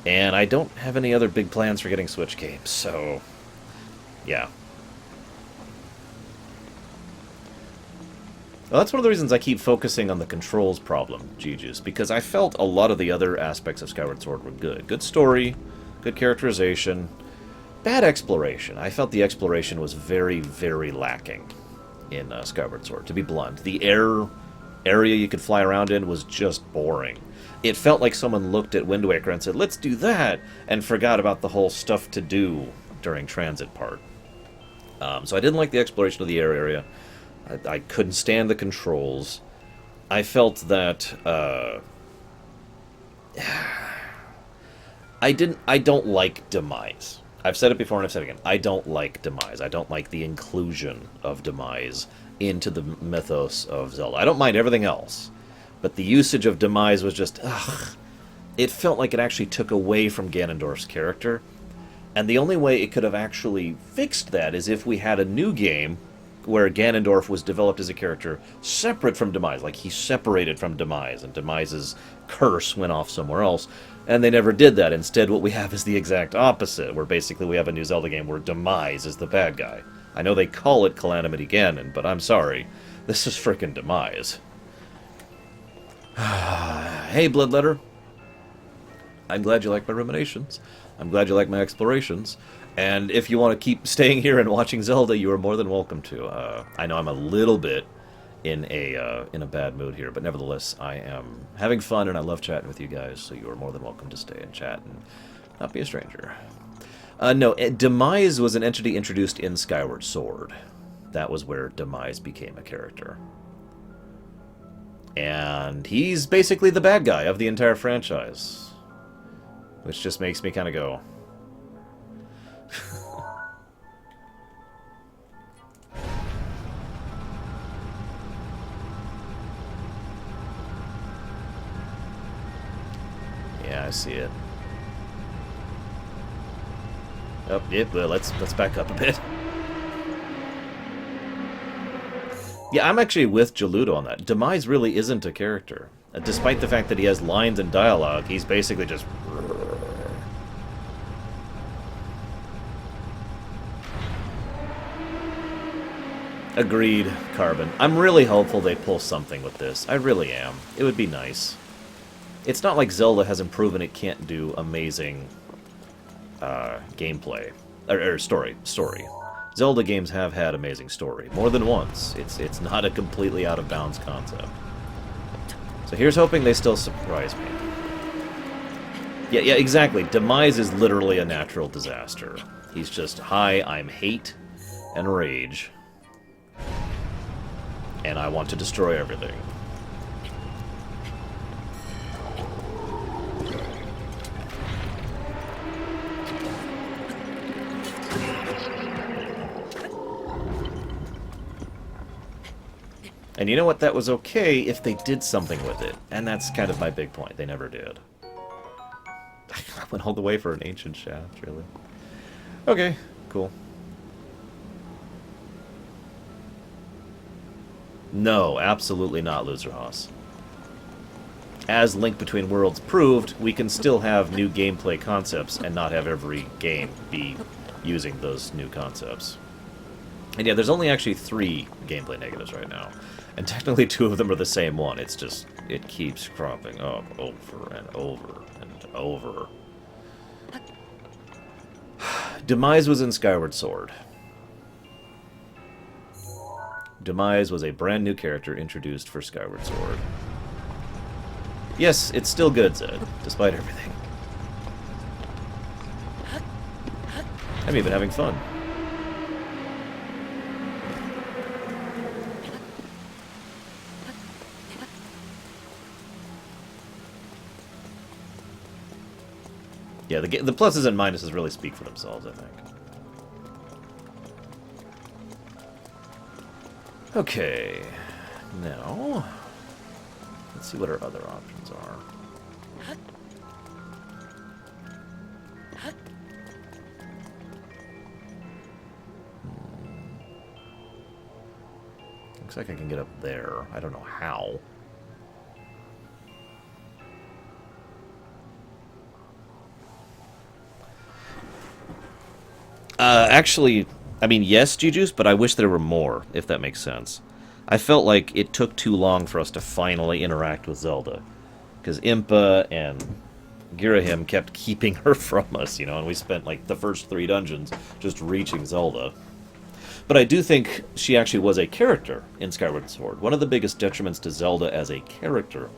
And I don't have any other big plans for getting Switch games, so... yeah. Well, that's one of the reasons I keep focusing on the controls problem, Gigi's, because I felt a lot of the other aspects of Skyward Sword were good. Good story, good characterization, bad exploration. I felt the exploration was very, very lacking in Skyward Sword, to be blunt. The air area you could fly around in was just boring. It felt like someone looked at Wind Waker and said, let's do that, and forgot about the whole stuff to do during transit part. So I didn't like the exploration of the air area. I couldn't stand the controls. I felt that I don't like Demise. I've said it before and I've said it again. I don't like Demise. I don't like the inclusion of Demise into the mythos of Zelda. I don't mind everything else, but the usage of Demise was just, ugh. It felt like it actually took away from Ganondorf's character, and the only way it could have actually fixed that is if we had a new game where Ganondorf was developed as a character separate from Demise, like he separated from Demise, and Demise's curse went off somewhere else, and they never did that. Instead, what we have is the exact opposite, where basically we have a new Zelda game where Demise is the bad guy. I know they call it Calamity Ganon, but I'm sorry. This is frickin' Demise. Hey, Bloodletter. I'm glad you like my ruminations. I'm glad you like my explorations. And if you want to keep staying here and watching Zelda, you are more than welcome to. I know I'm a little bit in a bad mood here, but nevertheless, I am having fun and I love chatting with you guys, so you are more than welcome to stay and chat and not be a stranger. No, Demise was an entity introduced in Skyward Sword. That was where Demise became a character. And he's basically the bad guy of the entire franchise. Which just makes me kind of go... Yeah, I see it. Oh, yep, well, let's back up a bit. Yeah, I'm actually with Geludo on that. Demise really isn't a character. Despite the fact that he has lines and dialogue, he's basically just... Agreed, Carbon. I'm really hopeful they pull something with this. I really am. It would be nice. It's not like Zelda hasn't proven it can't do amazing gameplay. Or story. Zelda games have had amazing story. More than once. It's not a completely out-of-bounds concept. So here's hoping they still surprise me. Yeah, exactly. Demise is literally a natural disaster. He's just, hi, I'm hate and rage. And I want to destroy everything. And you know what? That was okay if they did something with it. And that's kind of my big point. They never did. I went all the way for an ancient shaft, really. Okay, cool. No, absolutely not, Loserhouse. As Link Between Worlds proved, we can still have new gameplay concepts and not have every game be using those new concepts. And yeah, there's only actually 3 gameplay negatives right now. And technically 2 of them are the same one. It's just, it keeps cropping up over and over and over. Demise was in Skyward Sword. Demise was a brand new character introduced for Skyward Sword. Yes, it's still good, Zed, despite everything. I'm even having fun. Yeah, the pluses and minuses really speak for themselves, I think. Okay, now let's see what our other options are. Looks like I can get up there. I don't know how. Actually, I mean, yes, Juju's, but I wish there were more, if that makes sense. I felt like it took too long for us to finally interact with Zelda. Because Impa and Girahim kept keeping her from us, you know, and we spent, like, the first 3 dungeons just reaching Zelda. But I do think she actually was a character in Skyward Sword. One of the biggest detriments to Zelda as a character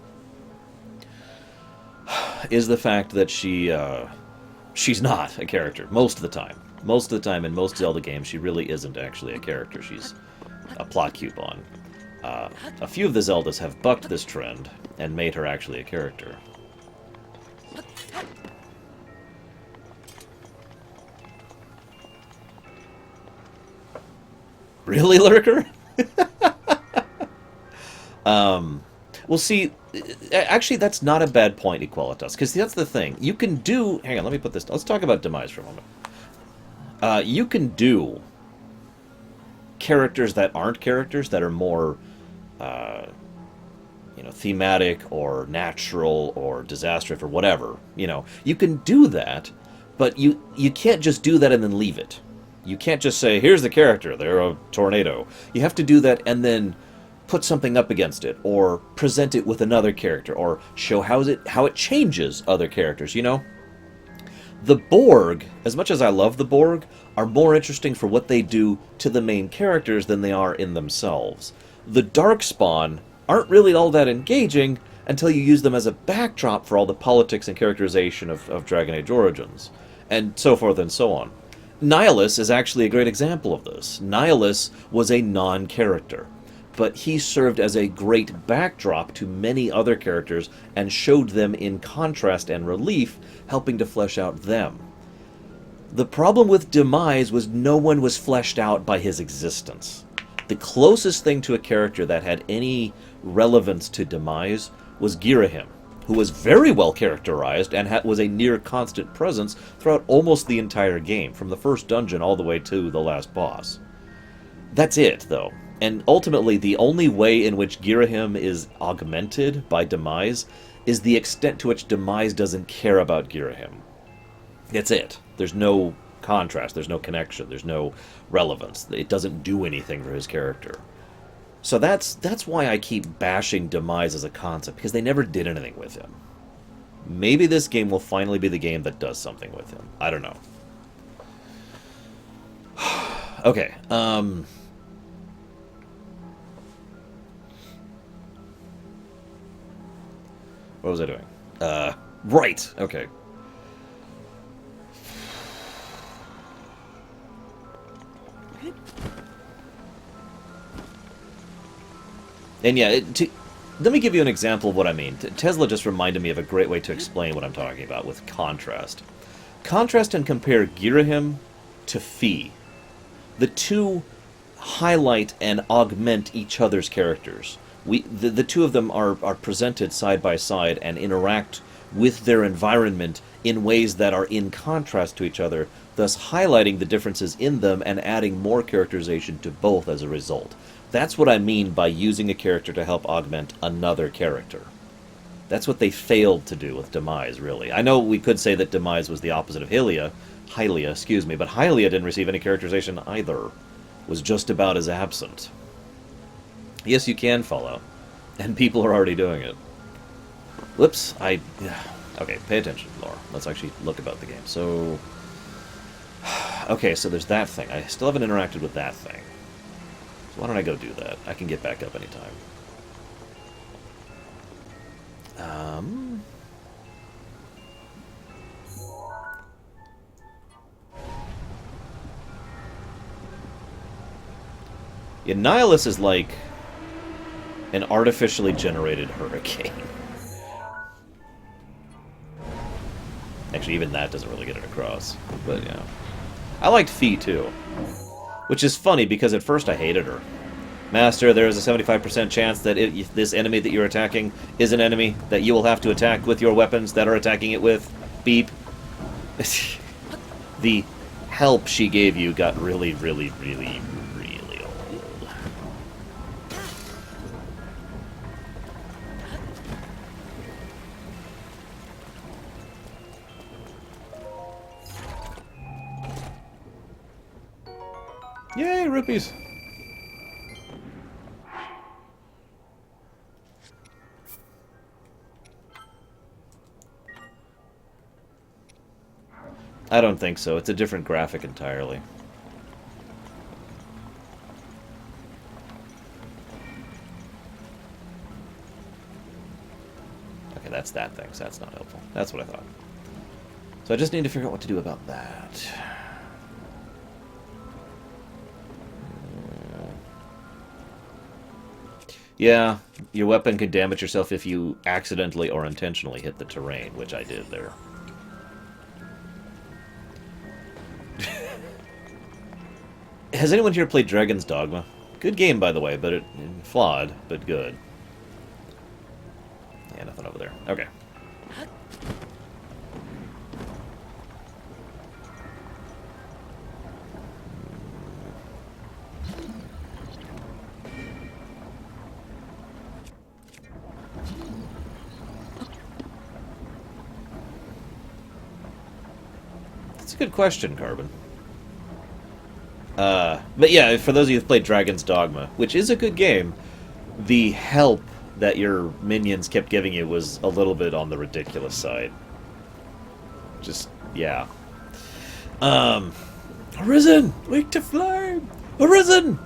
is the fact that she's not a character most of the time. Most of the time in most Zelda games, she really isn't actually a character. She's a plot coupon. A few of the Zeldas have bucked this trend and made her actually a character. Really, Lurker? Well, see, actually, that's not a bad point, Equalitas, because that's the thing. You can do... Hang on, let me put this... Let's talk about Demise for a moment. You can do characters that aren't characters, that are more, you know, thematic or natural or disastrous or whatever. You know, you can do that, but you can't just do that and then leave it. You can't just say, here's the character, they're a tornado. You have to do that and then put something up against it, or present it with another character, or show how it changes other characters, you know? The Borg, as much as I love the Borg, are more interesting for what they do to the main characters than they are in themselves. The Darkspawn aren't really all that engaging until you use them as a backdrop for all the politics and characterization of Dragon Age Origins, and so forth and so on. Nihilus is actually a great example of this. Nihilus was a non-character. but he served as a great backdrop to many other characters and showed them in contrast and relief, helping to flesh out them. The problem with Demise was no one was fleshed out by his existence. The closest thing to a character that had any relevance to Demise was Girahim, who was very well characterized and was a near constant presence throughout almost the entire game, from the first dungeon all the way to the last boss. That's it, though. And ultimately, the only way in which Girahim is augmented by Demise is the extent to which Demise doesn't care about Girahim. That's it. There's no contrast, there's no connection, there's no relevance. It doesn't do anything for his character. So that's why I keep bashing Demise as a concept, because they never did anything with him. Maybe this game will finally be the game that does something with him. I don't know. Okay, what was I doing? Right, okay. And yeah, let me give you an example of what I mean. Tesla just reminded me of a great way to explain what I'm talking about with contrast. Contrast and compare Girahim to Fi. The two highlight and augment each other's characters. The two of them are presented side by side and interact with their environment in ways that are in contrast to each other, thus highlighting the differences in them and adding more characterization to both as a result. That's what I mean by using a character to help augment another character. That's what they failed to do with Demise, really. I know we could say that Demise was the opposite of Hylia, but Hylia didn't receive any characterization either. Was just about as absent. Yes, you can follow, and people are already doing it. Whoops, okay, pay attention, Laura. Let's actually look about the game. So, okay, so there's that thing. I still haven't interacted with that thing. So why don't I go do that? I can get back up anytime. Yeah, Nihilus is like an artificially generated hurricane. Actually, even that doesn't really get it across. But, yeah. I liked Fi, too. Which is funny, because at first I hated her. Master, there is a 75% chance that this enemy that you're attacking is an enemy that you will have to attack with your weapons that are attacking it with. Beep. The help she gave you got really, really, really, really old. Yay, rupees! I don't think so. It's a different graphic entirely. Okay, that's that thing, so that's not helpful. That's what I thought. So I just need to figure out what to do about that. Yeah, your weapon can damage yourself if you accidentally or intentionally hit the terrain, which I did there. Has anyone here played Dragon's Dogma? Good game, by the way, but flawed, but good. Yeah, nothing over there. Okay. That's a good question, Carbon. But yeah, for those of you who've played Dragon's Dogma, which is a good game, the help that your minions kept giving you was a little bit on the ridiculous side. Just, yeah. Arisen! Wake to flame! Arisen!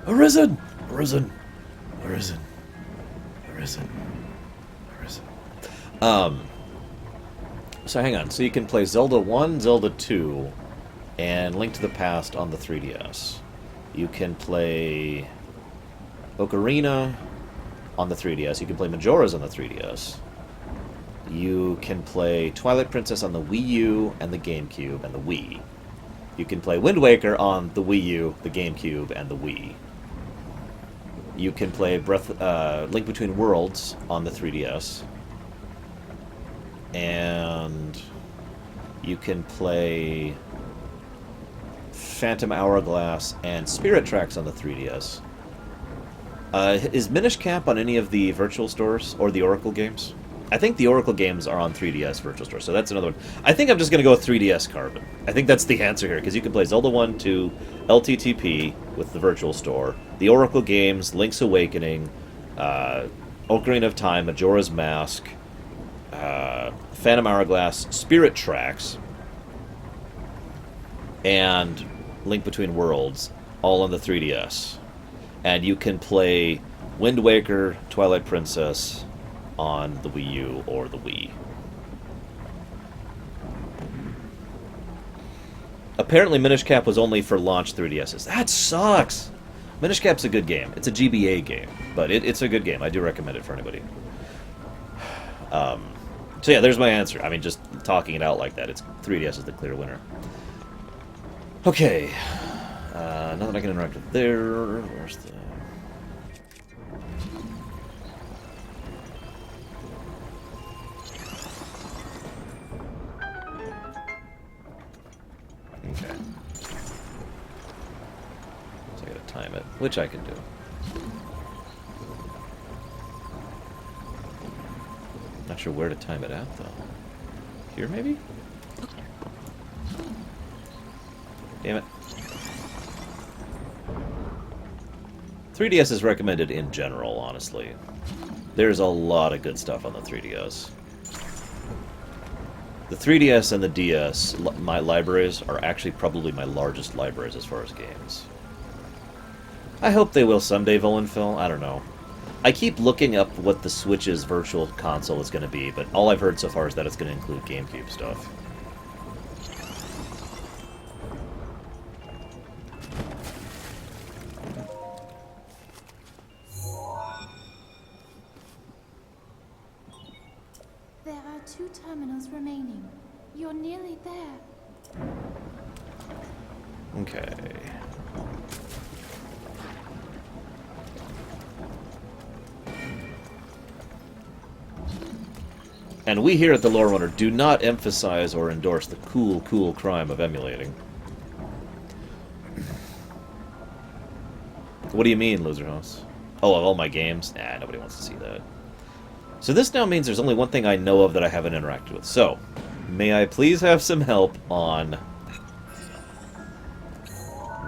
Arisen! Arisen! Arisen! Arisen! Arisen! So hang on. So you can play Zelda 1, Zelda 2, and Link to the Past on the 3DS. You can play Ocarina on the 3DS. You can play Majora's on the 3DS. You can play Twilight Princess on the Wii U and the GameCube and the Wii. You can play Wind Waker on the Wii U, the GameCube, and the Wii. You can play Link Between Worlds on the 3DS. And you can play Phantom Hourglass and Spirit Tracks on the 3DS. Is Minish Cap on any of the virtual stores or the Oracle games? I think the Oracle games are on 3DS Virtual Store, so that's another one. I think I'm just going to go with 3DS Carbon. I think that's the answer here, because you can play Zelda 1, 2, LTTP with the Virtual Store, the Oracle games, Link's Awakening, Ocarina of Time, Majora's Mask, Phantom Hourglass, Spirit Tracks, and Link Between Worlds, all on the 3DS. And you can play Wind Waker, Twilight Princess on the Wii U or the Wii. Apparently Minish Cap was only for launch 3DSs. That sucks! Minish Cap's a good game. It's a GBA game, but it's a good game. I do recommend it for anybody. So yeah, there's my answer. I mean, just talking it out like that, 3DS is the clear winner. Okay. Now that I can interact with there, where's the... Okay. So I gotta time it, which I can do. Not sure where to time it at, though. Here, maybe? Damn it. 3DS is recommended in general, honestly. There's a lot of good stuff on the 3DS. The 3DS and the DS, my libraries, are actually probably my largest libraries as far as games. I hope they will someday, Volenfil. I don't know. I keep looking up what the Switch's virtual console is going to be, but all I've heard so far is that it's going to include GameCube stuff. There are 2 terminals remaining. You're nearly there. Okay. And we here at the Lore Runner do not emphasize or endorse the cool crime of emulating. What do you mean, Loserhouse? Oh, of all my games? Nah, nobody wants to see that. So this now means there's only one thing I know of that I haven't interacted with. So, may I please have some help on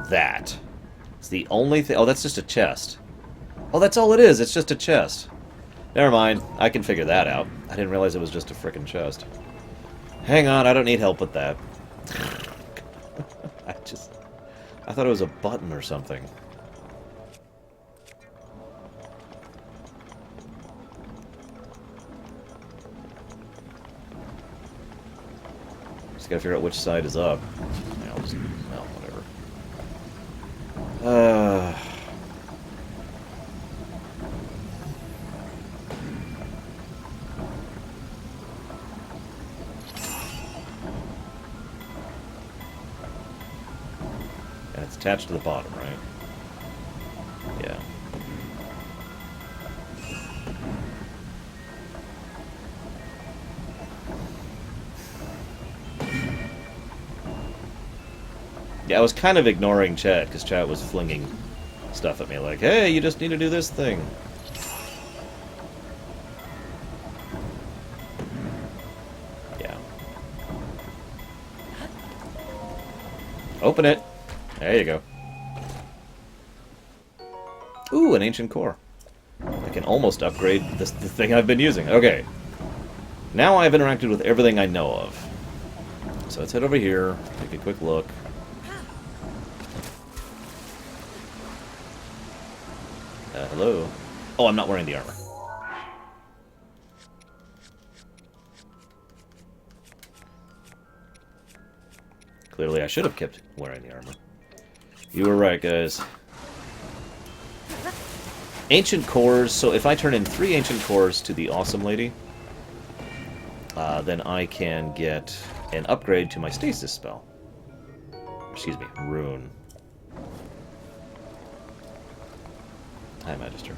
that? It's the only thing... Oh, that's just a chest. Oh, that's all it is. It's just a chest. Never mind. I can figure that out. I didn't realize it was just a frickin' chest. Hang on, I don't need help with that. I thought it was a button or something. Just gotta figure out which side is up. I'll just... well, whatever. And it's attached to the bottom, right? Yeah. Yeah, I was kind of ignoring chat, because chat was flinging stuff at me like, hey, you just need to do this thing. Yeah. Open it. There you go. Ooh, an ancient core. I can almost upgrade the thing I've been using. Okay. Now I've interacted with everything I know of. So let's head over here, take a quick look. Hello? Oh, I'm not wearing the armor. Clearly I should have kept wearing the armor. You were right, guys. Ancient cores, so if I turn in 3 ancient cores to the Awesome Lady, then I can get an upgrade to my stasis spell. Excuse me, rune. Hi, Magister.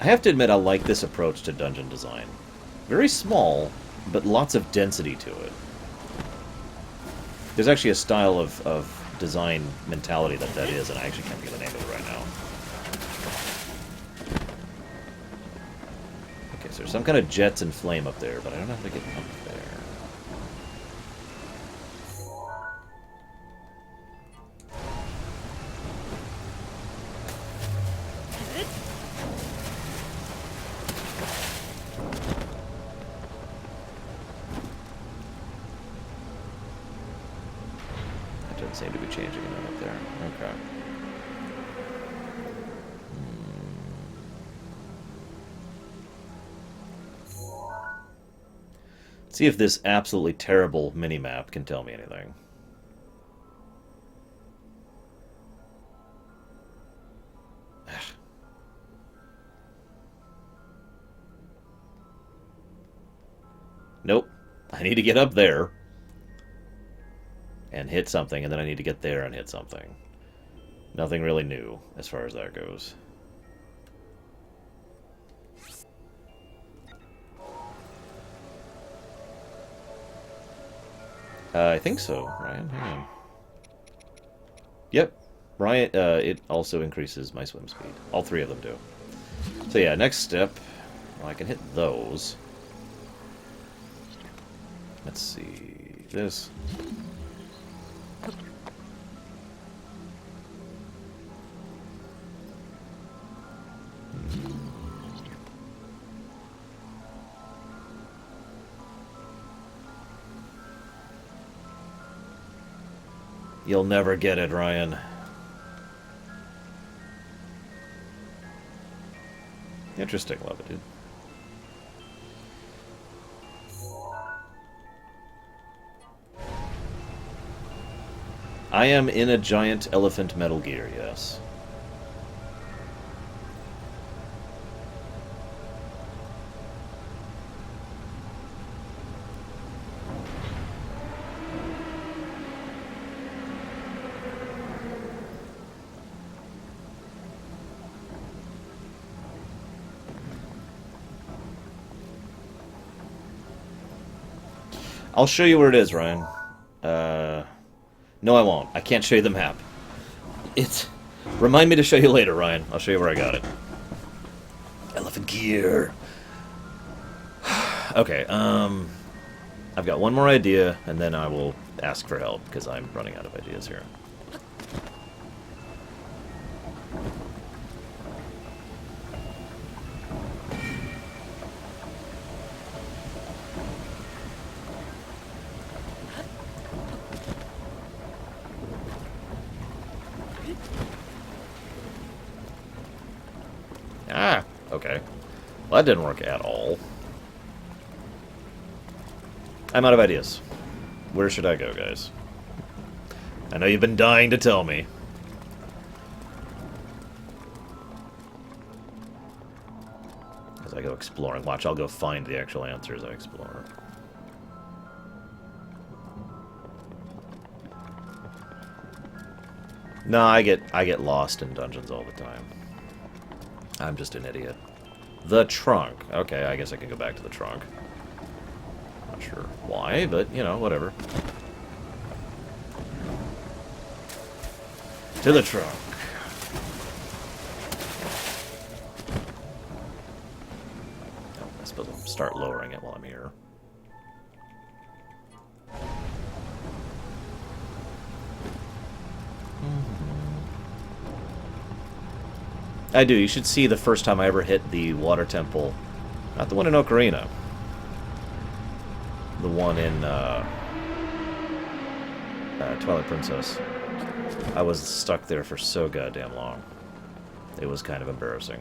I have to admit I like this approach to dungeon design. Very small, but lots of density to it. There's actually a style of design mentality that is, and I actually can't get the name of it right now. Okay, so there's some kind of jets and flame up there, but I don't know how to get up there. Seem to be changing it up there. Okay. Let's see if this absolutely terrible mini-map can tell me anything. Nope. I need to get up there and hit something, and then I need to get there and hit something. Nothing really new as far as that goes. I think so, Ryan. Hang on. Yep. Ryan, it also increases my swim speed. All 3 of them do. So yeah, next step. Well, I can hit those. Let's see. This. You'll never get it, Ryan. Interesting, love it, dude. I am in a giant elephant Metal Gear, yes. I'll show you where it is, Ryan. No, I won't. I can't show you the map. Remind me to show you later, Ryan. I'll show you where I got it. Elephant gear. Okay, I've got one more idea, and then I will ask for help, because I'm running out of ideas here. Ah, okay. Well, that didn't work at all. I'm out of ideas. Where should I go, guys? I know you've been dying to tell me. As I go exploring. Watch, I'll go find the actual answers I explore. No, I get lost in dungeons all the time. I'm just an idiot. The trunk. Okay, I guess I can go back to the trunk. Not sure why, but, you know, whatever. To the trunk. Oh, I suppose I'll start lowering it while I'm here. I do. You should see the first time I ever hit the water temple. Not the one in Ocarina. The one in Twilight Princess. I was stuck there for so goddamn long. It was kind of embarrassing.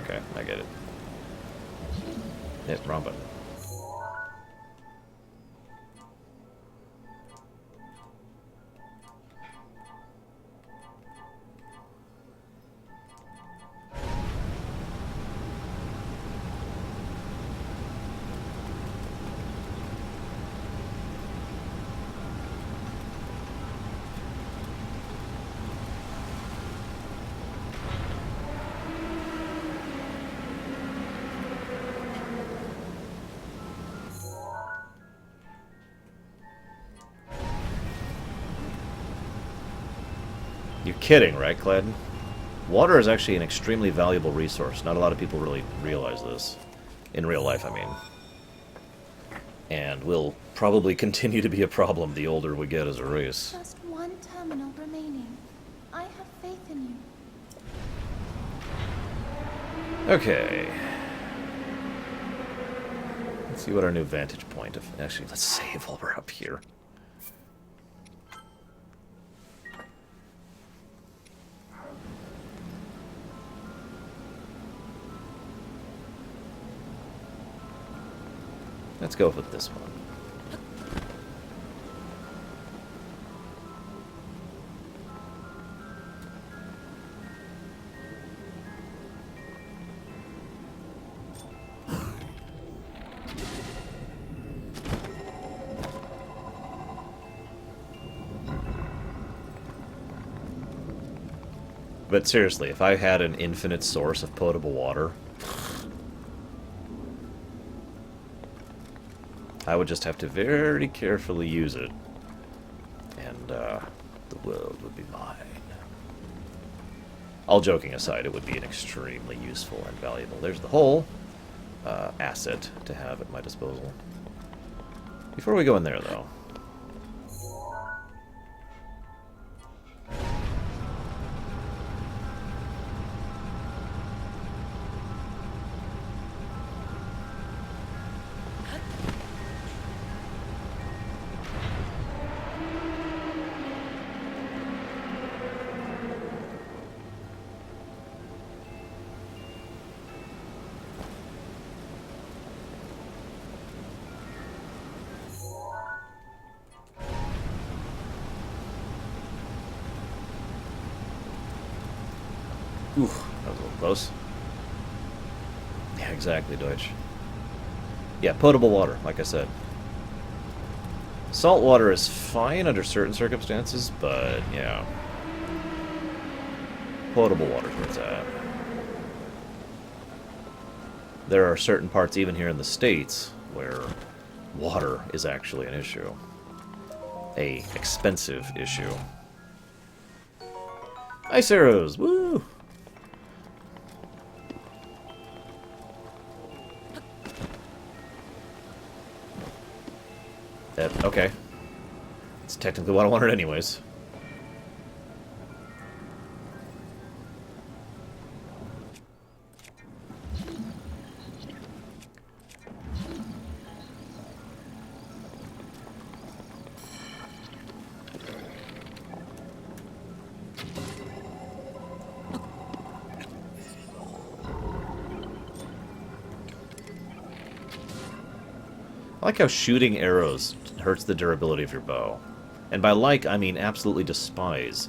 Okay, I get it. Yep, wrong button. You're kidding, right, Cladden? Water is actually an extremely valuable resource. Not a lot of people really realize this. In real life, I mean. And will probably continue to be a problem the older we get as a race. Just one terminal remaining. I have faith in you. Okay. Let's see what our new vantage point of... Actually, let's save while we're up here. Let's go with this one. But seriously, if I had an infinite source of potable water, I would just have to very carefully use it, and the world would be mine. All joking aside, it would be an extremely useful and valuable. There's the whole asset to have at my disposal. Before we go in there, though, oof, that was a little close. Yeah, exactly, Deutsch. Yeah, potable water, like I said. Salt water is fine under certain circumstances, but yeah. Potable water is where it's at. There are certain parts, even here in the States, where water is actually an issue. A expensive issue. Ice arrows! Woo! Okay. It's technically what I wanted anyways. I like how shooting arrows hurts the durability of your bow. And by like, I mean absolutely despise.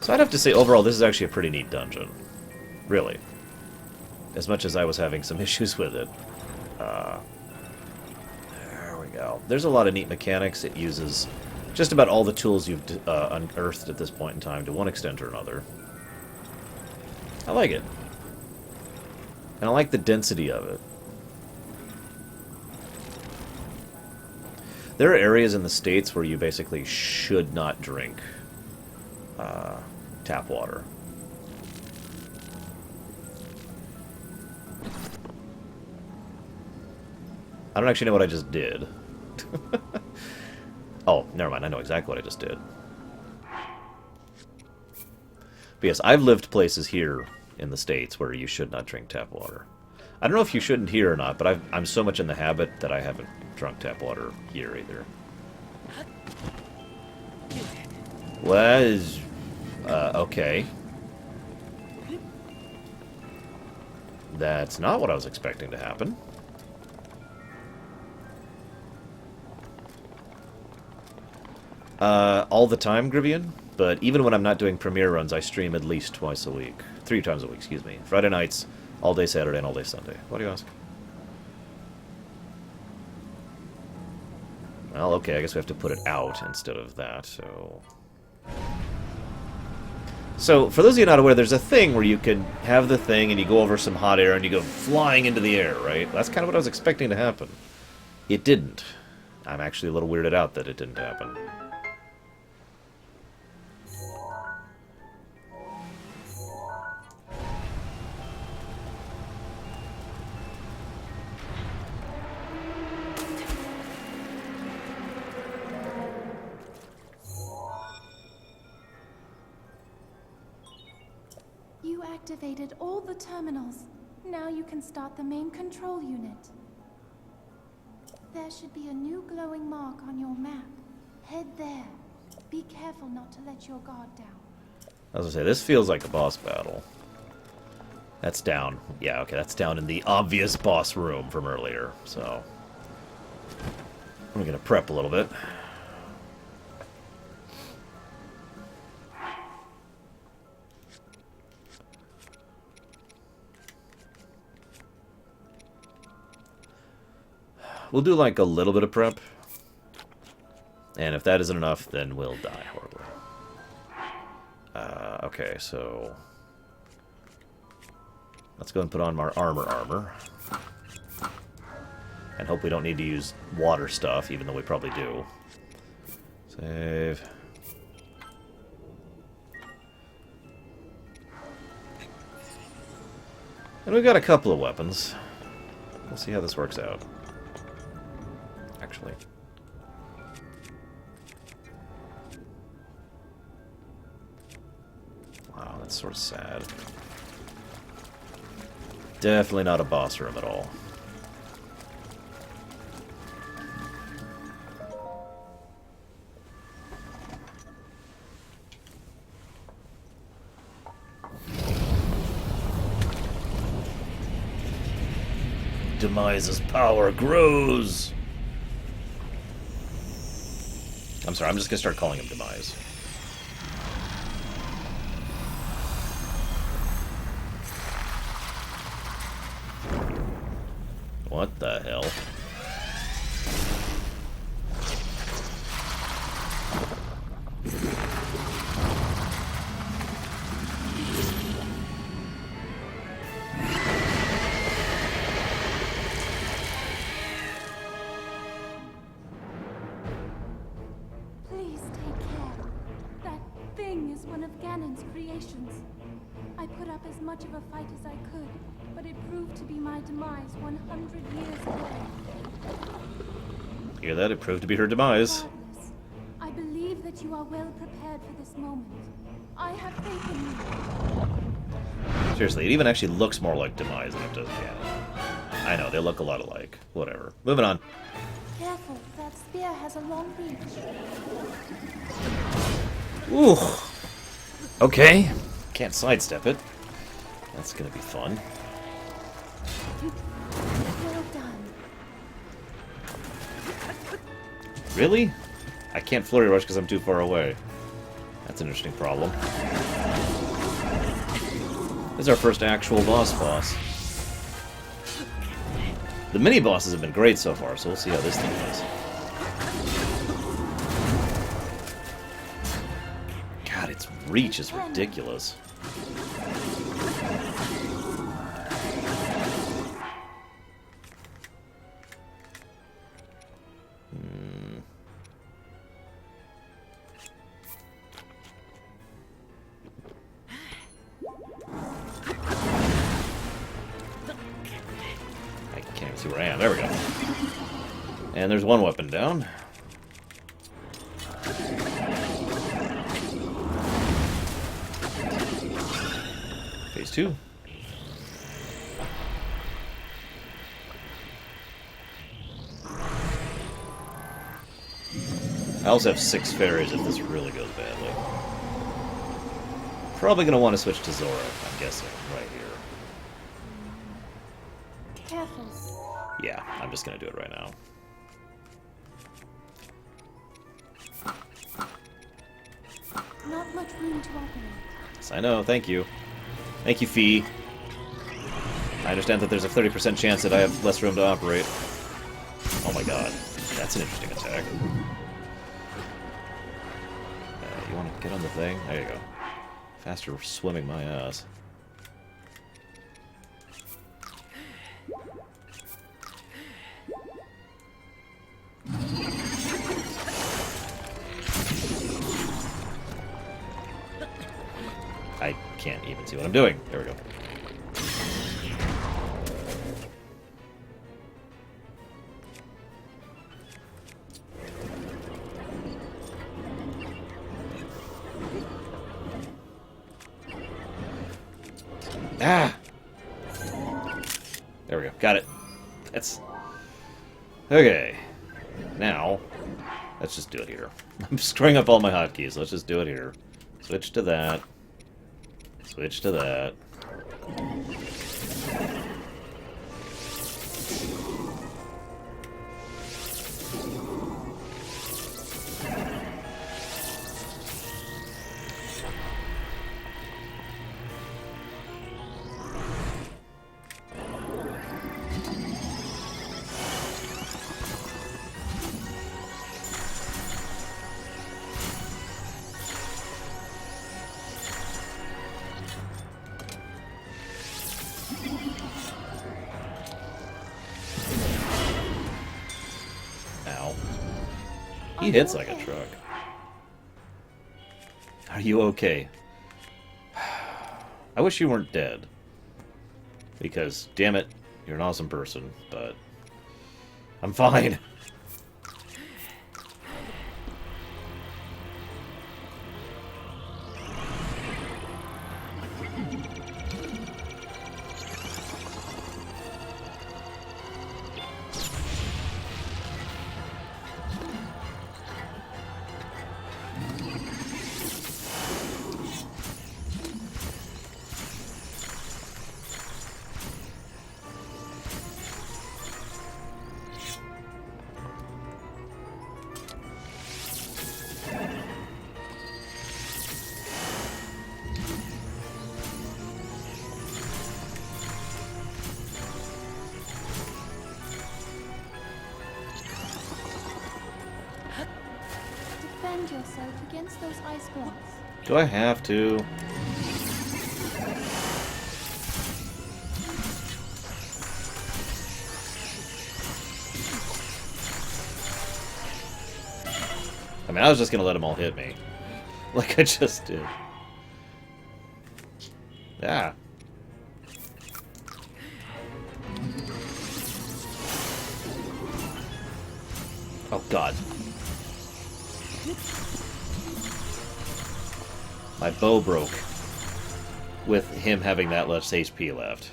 So I'd have to say, overall, this is actually a pretty neat dungeon. Really. As much as I was having some issues with it. There we go. There's a lot of neat mechanics. It uses just about all the tools you've unearthed at this point in time to one extent or another. I like it. And I like the density of it. There are areas in the States where you basically should not drink tap water. I don't actually know what I just did. Oh, never mind. I know exactly what I just did. But yes, I've lived places here in the States where you should not drink tap water. I don't know if you shouldn't here or not, but I'm so much in the habit that I haven't drunk tap water here either. Was okay. That's not what I was expecting to happen. All the time, Grivian, but even when I'm not doing premiere runs, I stream at least twice a week. 3 times a week, excuse me. Friday nights, all day Saturday, and all day Sunday. What do you ask? Well, okay, I guess we have to put it out instead of that, so... So, for those of you not aware, there's a thing where you can have the thing and you go over some hot air and you go flying into the air, right? That's kind of what I was expecting to happen. It didn't. I'm actually a little weirded out that it didn't happen. You activated all the terminals. Now you can start the main control unit. There should be a new glowing mark on your map. Head there. Be careful not to let your guard down. I was gonna say, this feels like a boss battle. That's down. Yeah, okay, that's down in the obvious boss room from earlier, so... I'm gonna prep a little bit. We'll do like a little bit of prep. And if that isn't enough, then we'll die horribly. Okay, so... Let's go and put on our armor. And hope we don't need to use water stuff, even though we probably do. Save. And we've got a couple of weapons. We'll see how this works out. Actually. Wow, that's sort of sad. Definitely not a boss room at all. Demise's power grows! I'm sorry, I'm just gonna start calling him Demise. What the hell? Please take care. That thing is one of Ganon's creations. I put up as much of a fight as I could, but it proved to be my demise 100 years ago. Hear that? It proved to be her demise. Regardless, I believe that you are well prepared for this moment. I have faith in you. Seriously, it even actually looks more like Demise than it does Ganon. I know, they look a lot alike. Whatever. Moving on. Careful, that spear has a long reach. Ooh. Okay. Can't sidestep it. That's gonna be fun. Well done. Really? I can't flurry rush because I'm too far away. That's an interesting problem. This is our first actual boss. The mini-bosses have been great so far, so we'll see how this thing does. God, its reach is ridiculous. I can't even see where I am. There we go. And there's one weapon down. Phase 2. I also have 6 fairies if this really goes badly. Probably going to want to switch to Zora, I'm guessing, right here. Careful. Yeah, I'm just going to do it right now. Not much room to operate. Yes, I know, thank you. Thank you, Fee. I understand that there's a 30% chance that I have less room to operate. Oh my god, that's an interesting attack. You want to get on the thing? There you go. Faster swimming my ass. I can't even see what I'm doing. There we go. Ah! There we go. Got it. That's... Okay. Now, let's just do it here. I'm screwing up all my hotkeys. Let's just do it here. Switch to that. Switch to that. Ow. He hits like a truck. Are you okay? I wish you weren't dead. Because, damn it, you're an awesome person, but... I'm fine. Defend yourself against those ice blocks. Do I have to? I mean, I was just gonna let them all hit me. Like I just did. Yeah. Oh, God. My bow broke with him having that much HP left.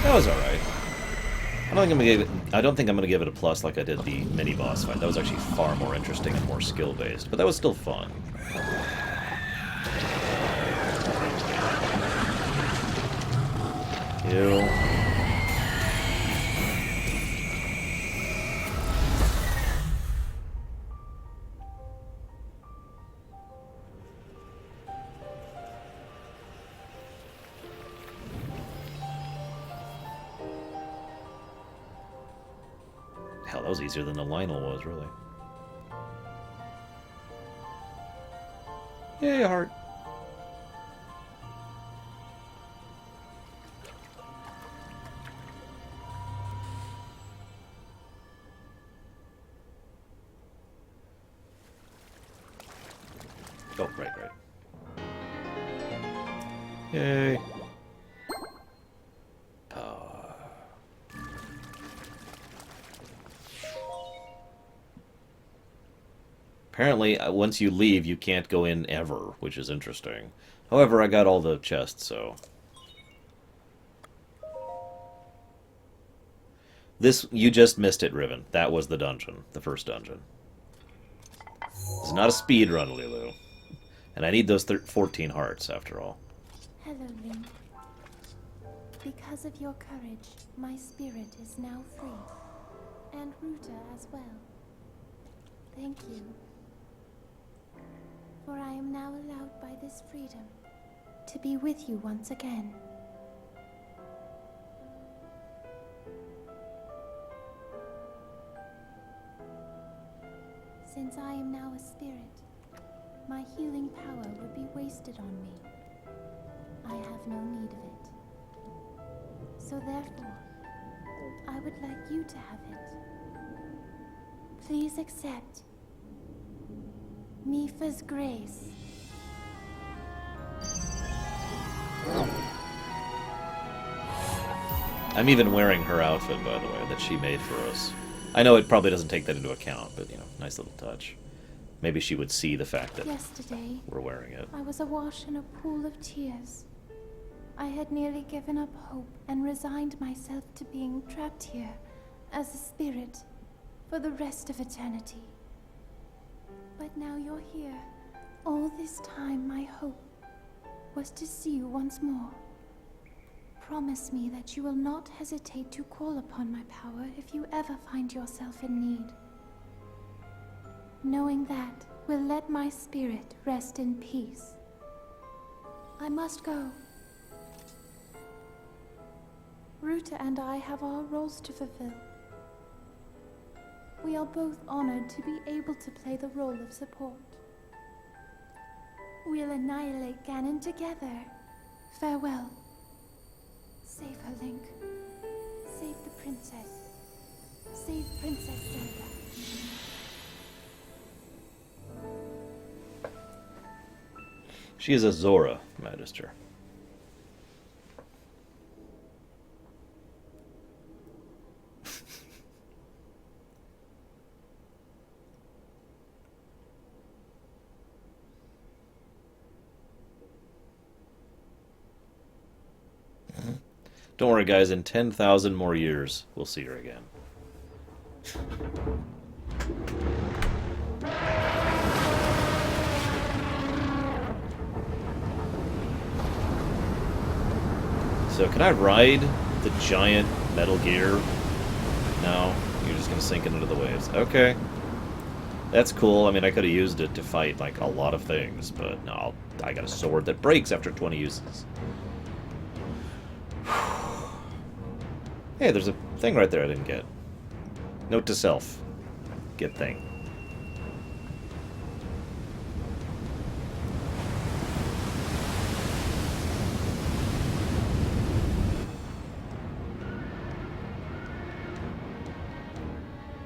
That was alright. I don't think I'm gonna give it a plus like I did the mini boss fight. That was actually far more interesting and more skill based, but that was still fun. Ew. Hell, that was easier than the Lionel was, really. Yay, heart. Oh, right. Yay. Apparently, once you leave, you can't go in ever, which is interesting. However, I got all the chests, so... This, you just missed it, Riven. That was the dungeon, the first dungeon. This is not a speed run, Lulu. And I need those 14 hearts, after all. Hello, Link. Because of your courage, my spirit is now free. And Ruta as well. Thank you. For I am now allowed by this freedom to be with you once again. Since I am now a spirit, my healing power would be wasted on me. I have no need of it. So therefore, I would like you to have it. Please accept Mifa's grace. I'm even wearing her outfit, by the way, that she made for us. I know it probably doesn't take that into account, but, you know, nice little touch. Maybe she would see the fact that Yesterday, we're wearing it. I was awash in a pool of tears. I had nearly given up hope and resigned myself to being trapped here as a spirit for the rest of eternity. But now you're here. All this time my hope was to see you once more. Promise me that you will not hesitate to call upon my power if you ever find yourself in need. Knowing that will let my spirit rest in peace. I must go. Ruta and I have our roles to fulfill. We are both honored to be able to play the role of support. We'll annihilate Ganon together. Farewell. Save her, Link. Save the princess. Save Princess Zelda. She is a Zora, Magister. Don't worry, guys. In 10,000 more years, we'll see her again. So, can I ride the giant Metal Gear? No, you're just gonna sink it into the waves. Okay. That's cool. I mean, I could have used it to fight, like, a lot of things, but no, I got a sword that breaks after 20 uses. Hey, there's a thing right there I didn't get. Note to self. Get thing.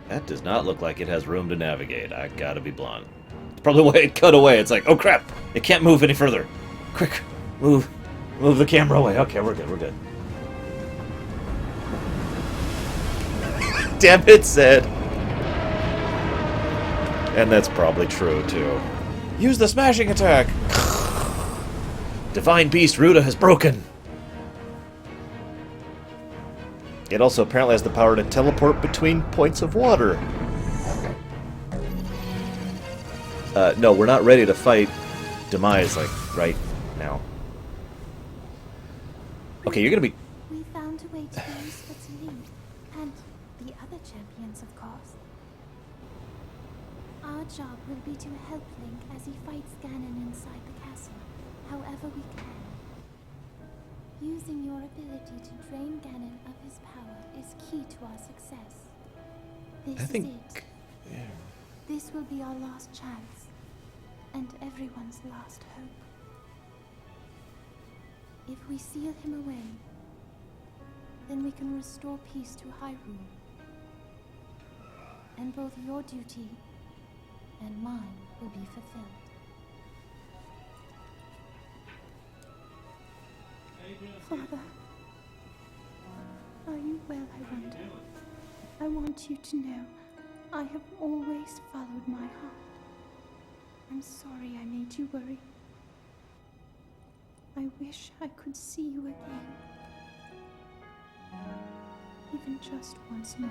That does not look like it has room to navigate. I gotta be blunt. It's probably why it cut away. It's like, oh crap! It can't move any further. Quick, move. Move the camera away. Okay, we're good, we're good. Damn it, Zed. And that's probably true, too. Use the smashing attack! Divine Beast Ruta has broken! It also apparently has the power to teleport between points of water. No, we're not ready to fight Demise, like, right now. Okay, you're gonna be... We found a way to be useful to Link, and the other champions, of course. Our job will be to help Link as he fights Ganon inside the castle, however we can. Using your ability to drain Ganon of his power is key to our success. This is it. Yeah. This will be our last chance, and everyone's last hope. If we seal him away, then we can restore peace to Hyrule. And both your duty and mine will be fulfilled. Father, are you well, I wonder? I want you to know I have always followed my heart. I'm sorry I made you worry. I wish I could see you again. Even just once more.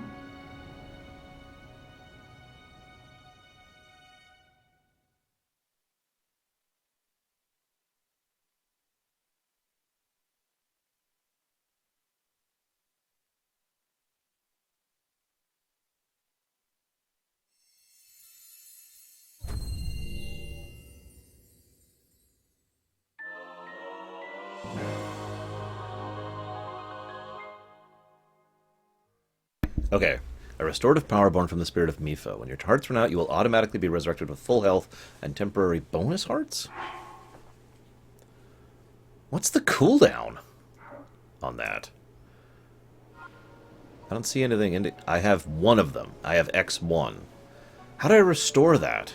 Okay. A restorative power born from the spirit of Mifa. When your hearts run out, you will automatically be resurrected with full health and temporary bonus hearts? What's the cooldown on that? I don't see anything. I have one of them. I have X1. How do I restore that?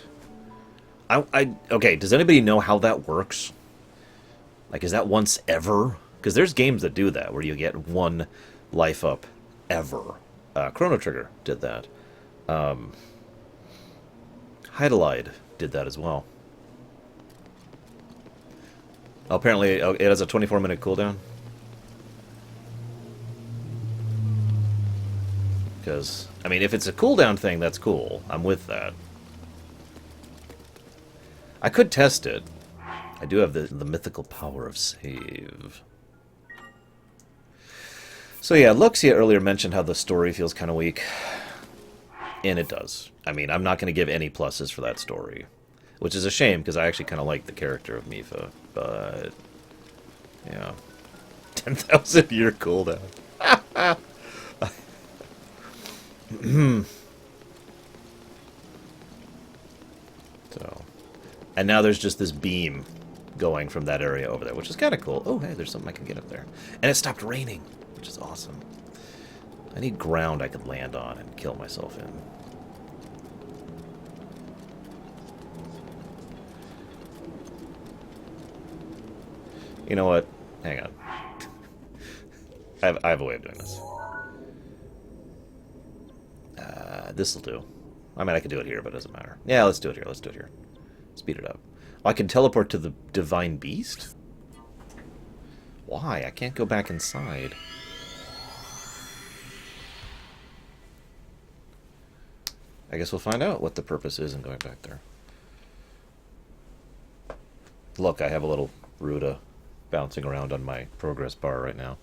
Okay, does anybody know how that works? Like, is that once ever? Because there's games that do that, where you get one life up ever. Chrono Trigger did that. Hydelide did that as well. Oh, apparently, it has a 24-minute cooldown. Because, I mean, if it's a cooldown thing, that's cool. I'm with that. I could test it. I do have the mythical power of save. So yeah, Luxia earlier mentioned how the story feels kind of weak. And it does. I mean, I'm not going to give any pluses for that story. Which is a shame, because I actually kind of like the character of Mifa. But, yeah. 10,000 year cooldown. So, and now there's just this beam going from that area over there, which is kind of cool. Oh, hey, there's something I can get up there. And it stopped raining, which is awesome. I need ground I could land on and kill myself in. You know what? Hang on. I have a way of doing this. This'll do. I mean, I could do it here, but it doesn't matter. Yeah, let's do it here. Let's do it here. Speed it up. Oh, I can teleport to the Divine Beast? Why? I can't go back inside. I guess we'll find out what the purpose is in going back there. Look, I have a little Ruda bouncing around on my progress bar right now.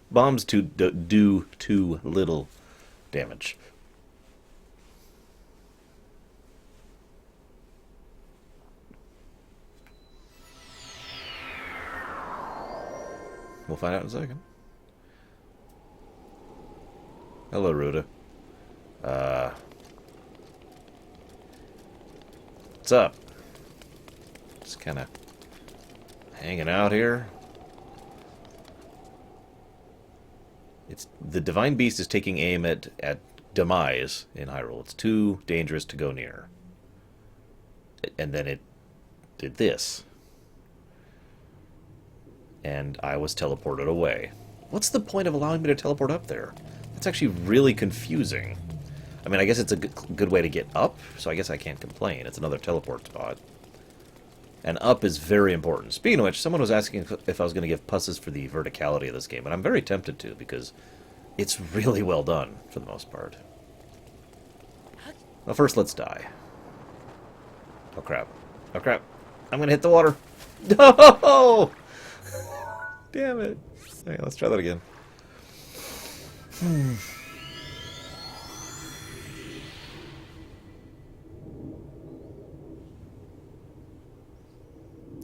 Bombs do too little damage. We'll find out in a second. Hello, Ruda. What's up? Just kind of hanging out here. The Divine Beast is taking aim at Demise in Hyrule. It's too dangerous to go near. And then it did this. And I was teleported away. What's the point of allowing me to teleport up there? It's actually really confusing. I mean, I guess it's a good way to get up, so I guess I can't complain. It's another teleport spot. And up is very important. Speaking of which, someone was asking if I was going to give pusses for the verticality of this game, and I'm very tempted to, because it's really well done, for the most part. Well, first, let's die. Oh, crap. Oh, crap. I'm going to hit the water. No! Damn it. Okay, let's try that again.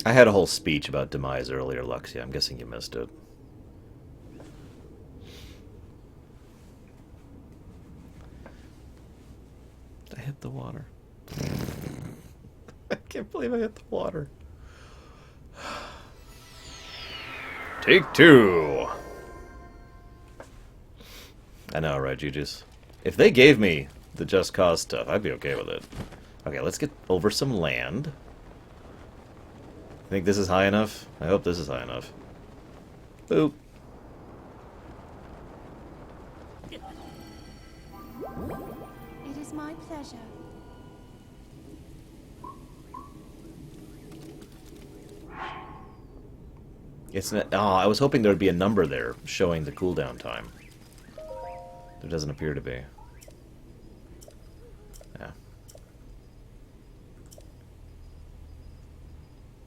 I had a whole speech about Demise earlier, Luxia. I'm guessing you missed it. I hit the water. I can't believe I hit the water. Take two. I know, right, Juju's? If they gave me the Just Cause stuff, I'd be okay with it. Okay, let's get over some land. Think this is high enough? I hope this is high enough. Boop. It pleasure. It's not. Oh, I was hoping there'd be a number there showing the cooldown time. There doesn't appear to be. Yeah.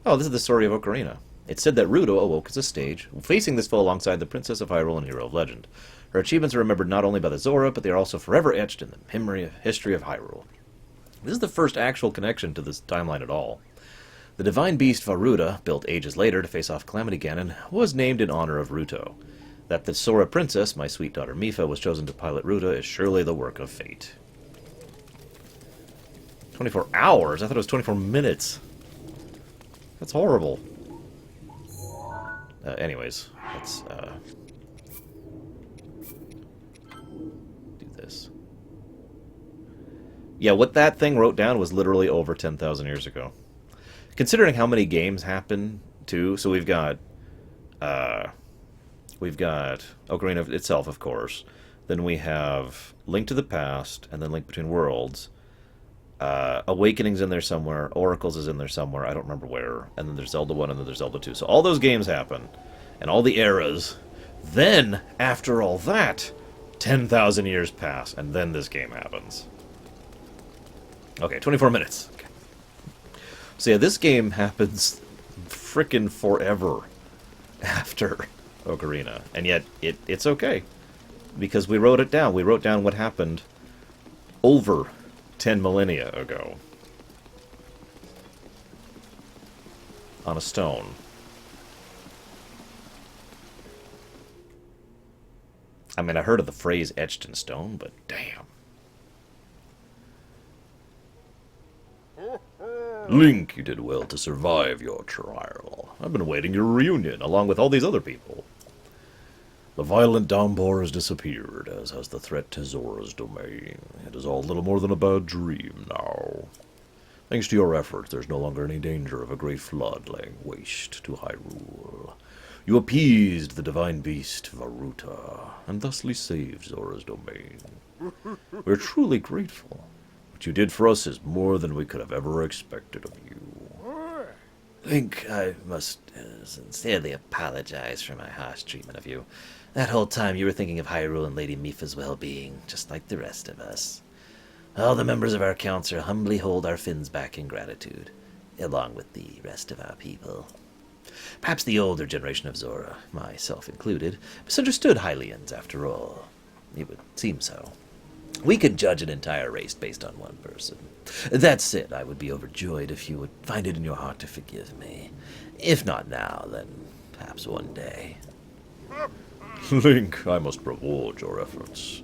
Oh, this is the story of Ocarina. It said that Ruto awoke as a stage, facing this foe alongside the Princess of Hyrule and Hero of Legend. Her achievements are remembered not only by the Zora, but they are also forever etched in the history of Hyrule. This is the first actual connection to this timeline at all. The divine beast Varuta, built ages later to face off Calamity Ganon, was named in honor of Ruto. That the Sora princess, my sweet daughter Mipha, was chosen to pilot Ruta is surely the work of fate. 24 hours? I thought it was 24 minutes. That's horrible. Anyways, let's do this. Yeah, what that thing wrote down was literally over 10,000 years ago. Considering how many games happen, too, so we've got Ocarina itself, of course. Then we have Link to the Past, and then Link Between Worlds. Awakening's in there somewhere. Oracles is in there somewhere. I don't remember where. And then there's Zelda 1, and then there's Zelda 2. So all those games happen, and all the eras. Then, after all that, 10,000 years pass, and then this game happens. Okay, 24 minutes. Okay. So yeah, this game happens frickin' forever after Ocarina. And yet, it's okay. Because we wrote it down. We wrote down what happened over 10 millennia ago. On a stone. I mean, I heard of the phrase etched in stone, but damn. Link, you did well to survive your trial. I've been awaiting your reunion, along with all these other people. The violent downpour has disappeared, as has the threat to Zora's domain. It is all little more than a bad dream now. Thanks to your efforts, there's no longer any danger of a great flood laying waste to Hyrule. You appeased the divine beast, Varuta, and thusly saved Zora's domain. We're truly grateful. What you did for us is more than we could have ever expected of you. Link, I must sincerely apologize for my harsh treatment of you. That whole time you were thinking of Hyrule and Lady Mipha's well-being, just like the rest of us. All the members of our council humbly hold our fins back in gratitude, along with the rest of our people. Perhaps the older generation of Zora, myself included, misunderstood Hylians after all. It would seem so. We could judge an entire race based on one person. That said, I would be overjoyed if you would find it in your heart to forgive me. If not now, then perhaps one day. Link, I must reward your efforts.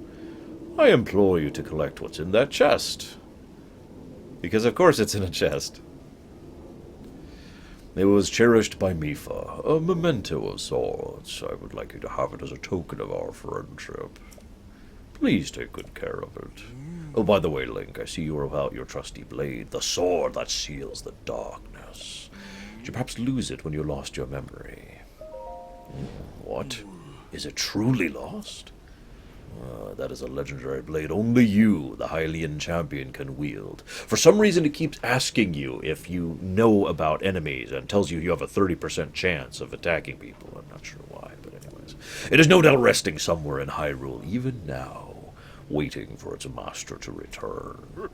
I implore you to collect what's in that chest. Because of course it's in a chest. It was cherished by Mipha, a memento of sorts. I would like you to have it as a token of our friendship. Please take good care of it. Oh, by the way, Link, I see you are without your trusty blade, the sword that seals the darkness. Did you perhaps lose it when you lost your memory? What? Is it truly lost? That is a legendary blade only you, the Hylian champion, can wield. For some reason it keeps asking you if you know about enemies and tells you you have a 30% chance of attacking people. I'm not sure why, but anyways. It is no doubt resting somewhere in Hyrule, even now, waiting for its master to return.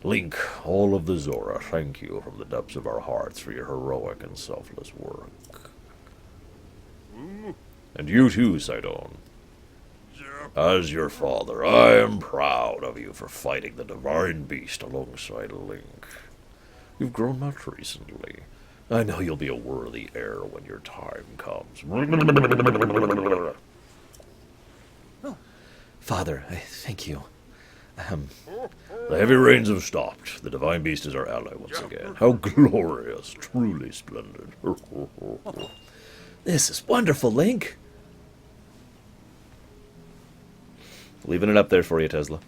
Link, all of the Zora, thank you from the depths of our hearts for your heroic and selfless work. And you too, Sidon. As your father, I am proud of you for fighting the divine beast alongside Link. You've grown much recently. I know you'll be a worthy heir when your time comes. Father, I thank you. The heavy rains have stopped. The divine beast is our ally once again. How glorious, truly splendid. This is wonderful, Link. Leaving it up there for you, Tesla.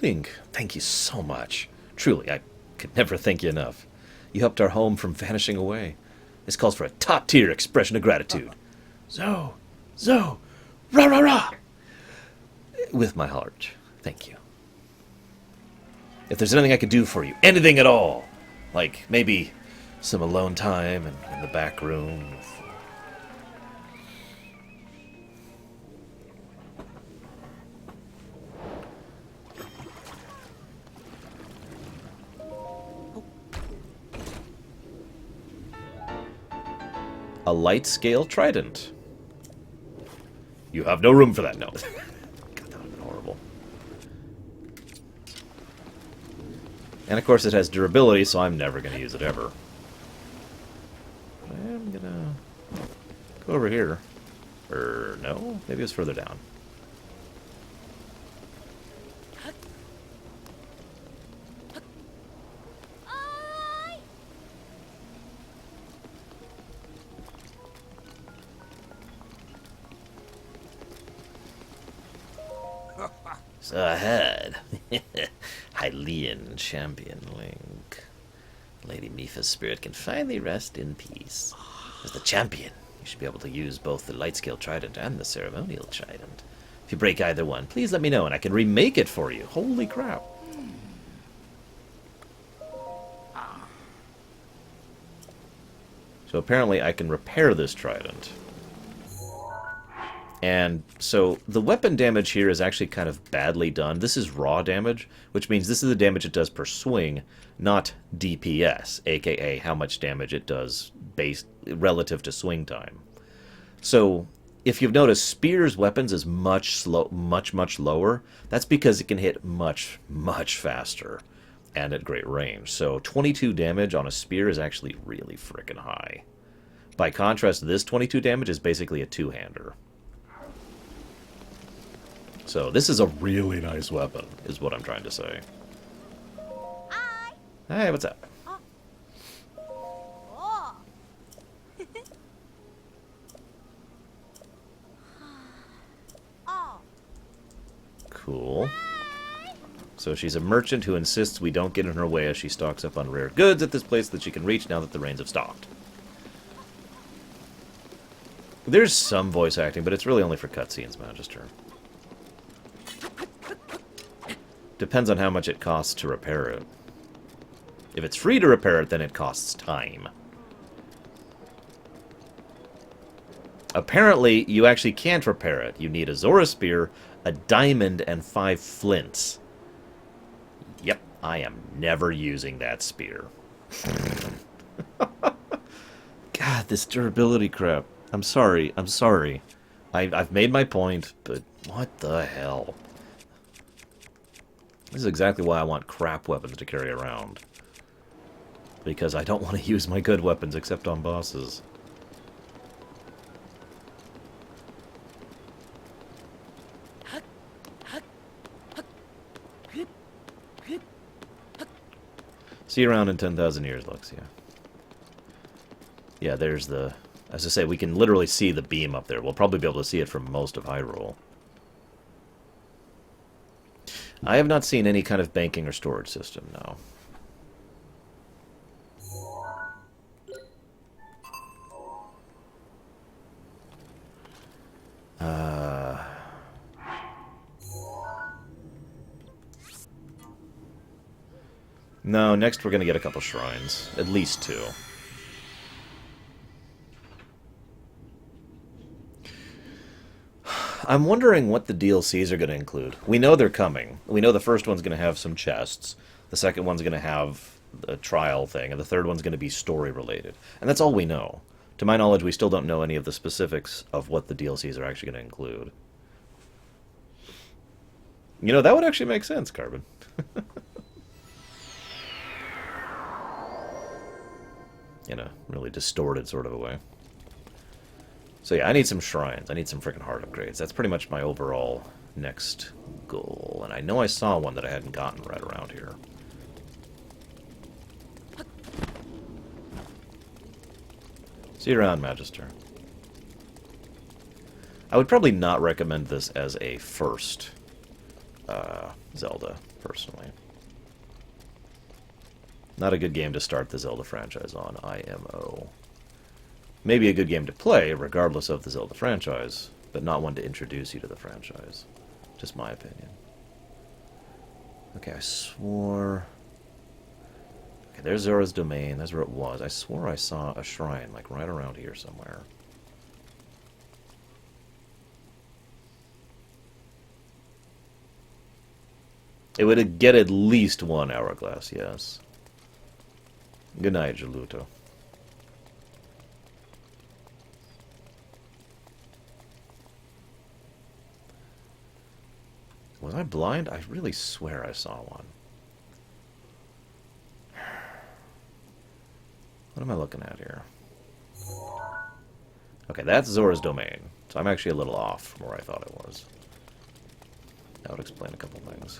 Link, thank you so much. Truly, I could never thank you enough. You helped our home from vanishing away. This calls for a top-tier expression of gratitude. Zo! Zo! Rah, rah, rah! With my heart. Thank you. If there's anything I can do for you, anything at all, like maybe some alone time in the back room. A light scale trident. You have no room for that. No. God, that would have been horrible. And of course it has durability, so I'm never going to use it ever. I'm going to go over here. Or no, maybe it's further down. So ahead, Hylian champion Link. Lady Mipha's spirit can finally rest in peace. As the champion, you should be able to use both the light scale trident and the ceremonial trident. If you break either one, please let me know and I can remake it for you. Holy crap. So apparently I can repair this trident. And so the weapon damage here is actually kind of badly done. This is raw damage, which means this is the damage it does per swing, not DPS, aka how much damage it does based relative to swing time. So if you've noticed, Spear's weapons is much lower. That's because it can hit much faster and at great range. So 22 damage on a spear is actually really freaking high. By contrast, this 22 damage is basically a two-hander. So this is a really nice weapon, is what I'm trying to say. Hi. Hey, what's up? Oh. Oh. Cool. So she's a merchant who insists we don't get in her way as she stocks up on rare goods at this place that she can reach now that the rains have stopped. There's some voice acting, but it's really only for cutscenes, Magister. Depends on how much it costs to repair it. If it's free to repair it, then it costs time. Apparently, you actually can't repair it. You need a Zora Spear, a diamond, and 5 flints. Yep, I am never using that spear. God, this durability crap. I'm sorry. I've made my point, but what the hell? This is exactly why I want crap weapons to carry around. Because I don't want to use my good weapons except on bosses. See you around in 10,000 years, Luxia. Yeah, there's the... As I say, we can literally see the beam up there. We'll probably be able to see it from most of Hyrule. I have not seen any kind of banking or storage system, no. No, next we're going to get a couple shrines. At least 2. I'm wondering what the DLCs are going to include. We know they're coming. We know the first one's going to have some chests. The second one's going to have a trial thing. And the third one's going to be story-related. And that's all we know. To my knowledge, we still don't know any of the specifics of what the DLCs are actually going to include. You know, that would actually make sense, Carbon. In a really distorted sort of a way. So yeah, I need some shrines. I need some freaking heart upgrades. That's pretty much my overall next goal. And I know I saw one that I hadn't gotten right around here. See you around, Magister. I would probably not recommend this as a first Zelda, personally. Not a good game to start the Zelda franchise on, IMO. Maybe a good game to play, regardless of the Zelda franchise, but not one to introduce you to the franchise. Just my opinion. Okay, I swore... Okay, there's Zora's Domain. That's where it was. I swore I saw a shrine, like, right around here somewhere. It would get at least one hourglass, yes. Good night, Geluto. Was I blind? I really swear I saw one. What am I looking at here? Okay, that's Zora's Domain. So I'm actually a little off from where I thought it was. That would explain a couple things.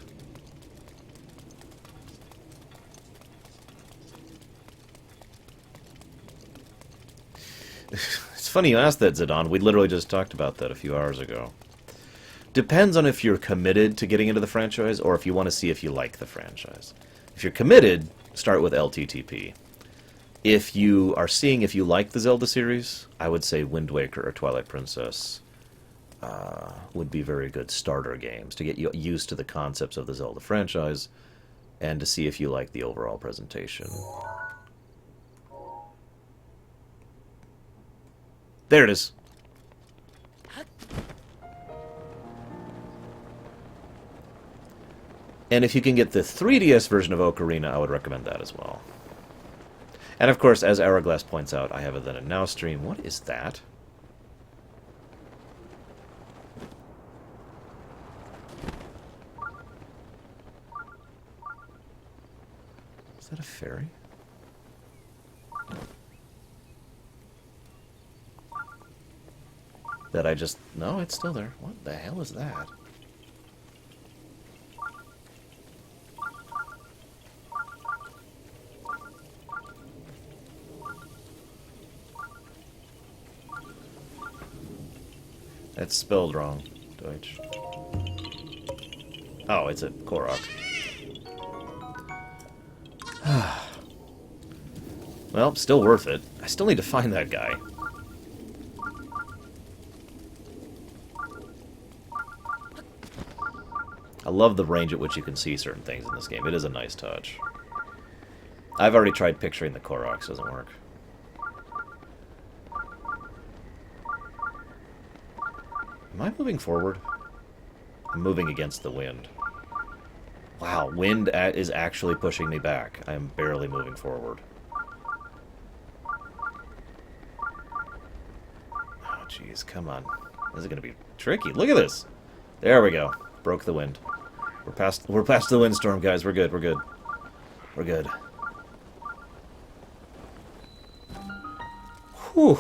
It's funny you asked that, Zidane. We literally just talked about that a few hours ago. Depends on if you're committed to getting into the franchise or if you want to see if you like the franchise. If you're committed, start with LTTP. If you are seeing if you like the Zelda series, I would say Wind Waker or Twilight Princess would be very good starter games to get you used to the concepts of the Zelda franchise and to see if you like the overall presentation. There it is. And if you can get the 3DS version of Ocarina, I would recommend that as well. And of course, as Hourglass points out, I have a Then and Now stream. What is that? Is that a fairy? That I just... No, it's still there. What the hell is that? It's spelled wrong, Deutsch. Oh, it's a Korok. Well, still worth it. I still need to find that guy. I love the range at which you can see certain things in this game. It is a nice touch. I've already tried picturing the Koroks. Doesn't work. Am I moving forward? I'm moving against the wind. Wow, wind is actually pushing me back. I am barely moving forward. Oh, jeez, come on. This is going to be tricky. Look at this. There we go. Broke the wind. We're past the windstorm, guys. We're good. We're good. We're good. Whew.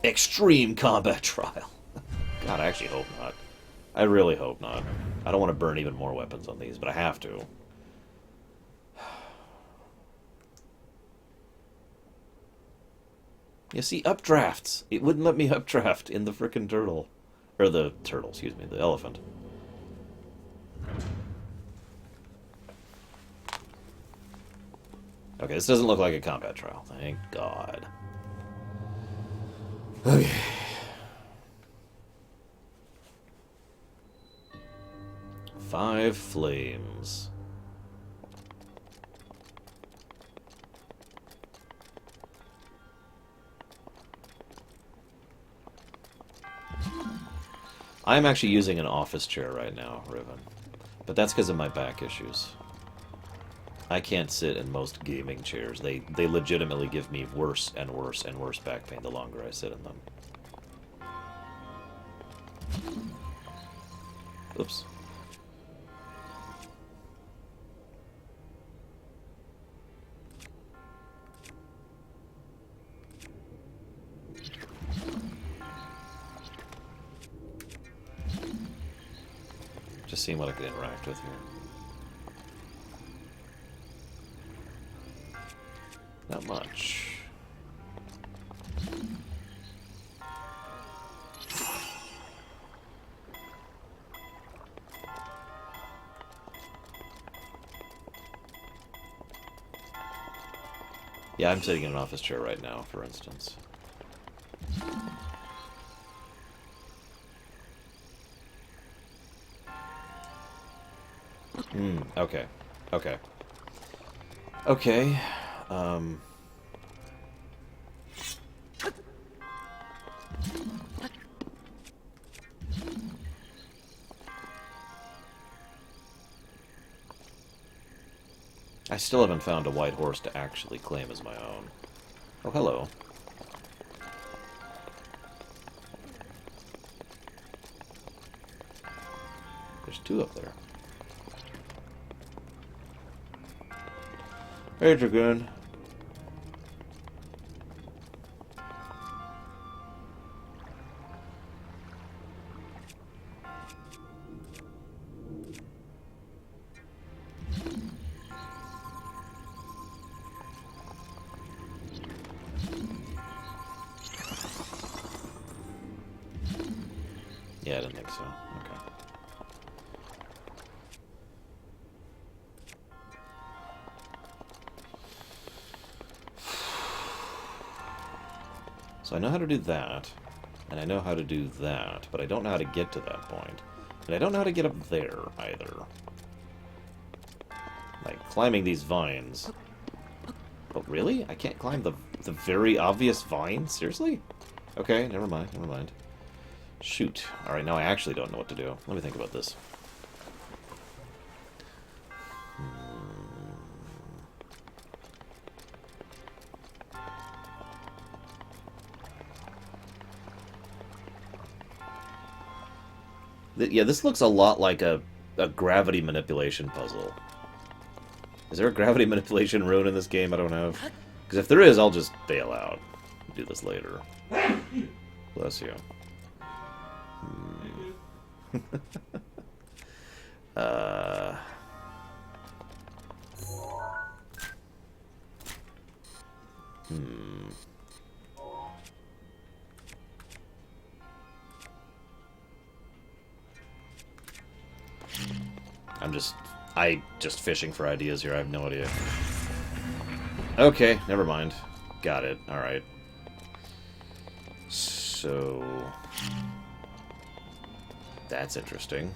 Extreme combat trial. God, I actually hope not. I really hope not. I don't want to burn even more weapons on these, but I have to. You see, updrafts. It wouldn't let me updraft in the frickin' turtle. Or the turtle, excuse me, the elephant. Okay, this doesn't look like a combat trial. Thank God. Okay. Five flames. I'm actually using an office chair right now, Riven. But that's because of my back issues. I can't sit in most gaming chairs. They legitimately give me worse and worse and worse back pain the longer I sit in them. Oops. Just seeing what I could interact with here. Not much. Yeah, I'm sitting in an office chair right now, for instance. Okay. Okay. Okay. I still haven't found a white horse to actually claim as my own. Oh, hello. There's two up there. Hey, Dragoon. Yeah, I didn't think so. Okay. So I know how to do that, and I know how to do that, but I don't know how to get to that point. And I don't know how to get up there, either. Like, climbing these vines. Oh, really? I can't climb the very obvious vine? Seriously? Okay, never mind, never mind. Shoot. Alright, now I actually don't know what to do. Let me think about this. Yeah, this looks a lot like a gravity manipulation puzzle. Is there a gravity manipulation rune in this game I don't have? Because if there is, I'll just bail out. Do this later. Bless you. uh... I just fishing for ideas here. I have no idea. Okay, never mind. Got it. Alright. So... that's interesting.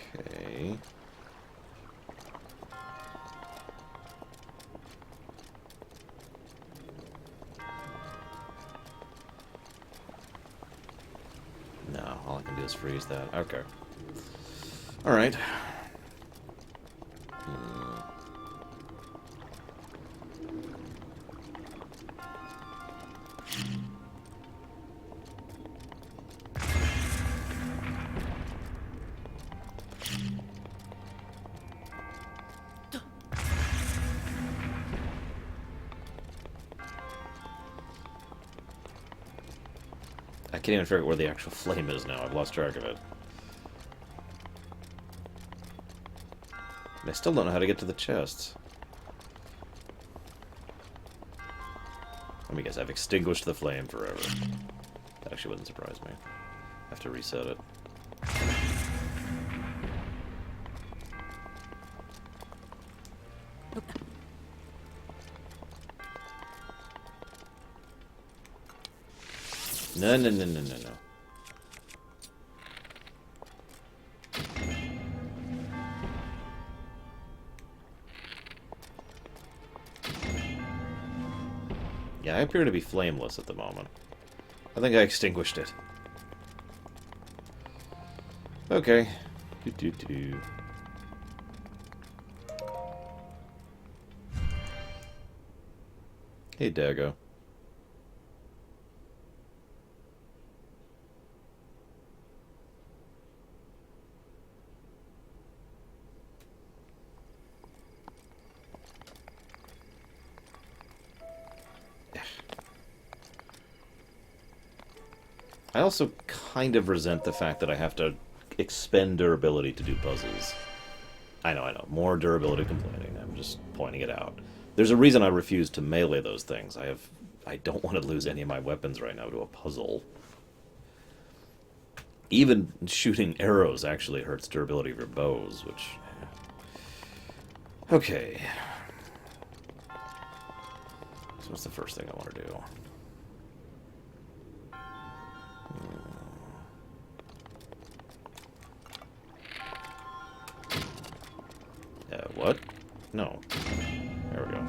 Okay. No, all I can do is freeze that. Okay. Alright. I can't even figure out where the actual flame is now. I've lost track of it. And I still don't know how to get to the chests. Let me guess, I've extinguished the flame forever. That actually wouldn't surprise me. I have to reset it. No, no, no, no, no, no. Yeah, I appear to be flameless at the moment. I think I extinguished it. Okay. Doo-doo-doo. Hey, Dago. I also kind of resent the fact that I have to expend durability to do puzzles. I know. More durability complaining. I'm just pointing it out. There's a reason I refuse to melee those things. I don't want to lose any of my weapons right now to a puzzle. Even shooting arrows actually hurts durability of your bows, which... Okay. So what's the first thing I want to do? What? No. There we go.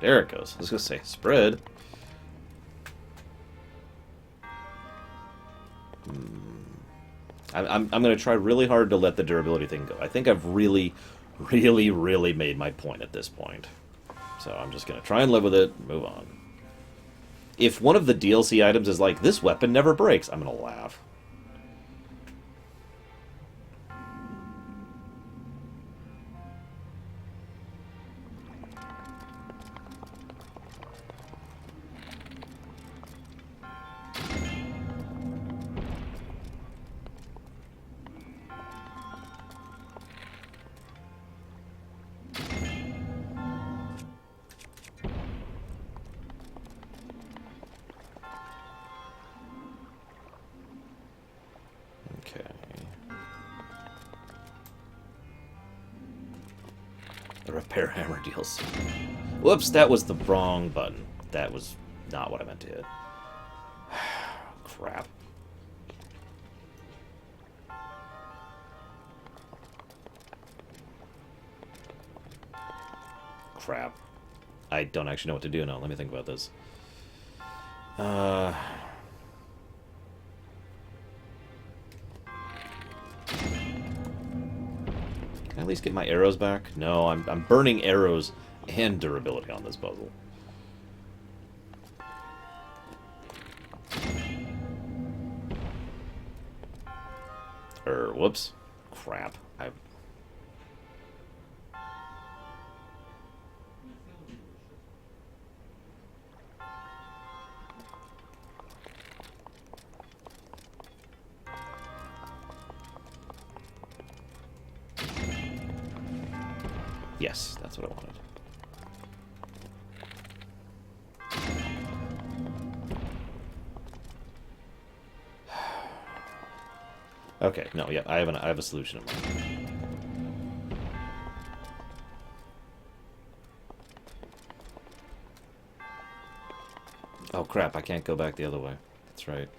There it goes. I was going to say, spread. I'm going to try really hard to let the durability thing go. I think I've really made my point at this point. So I'm just going to try and live with it and move on. If one of the DLC items is like, this weapon never breaks, I'm going to laugh. Okay. The repair hammer deals. Whoops, that was the wrong button. That was not what I meant to hit. Crap. Crap. I don't actually know what to do now. Let me think about this. Can I at least get my arrows back? No, I'm burning arrows and durability on this puzzle. Whoops. Crap. Yes, that's what I wanted. Okay, no, yeah, I have a solution in mind. Oh crap, I can't go back the other way. That's right.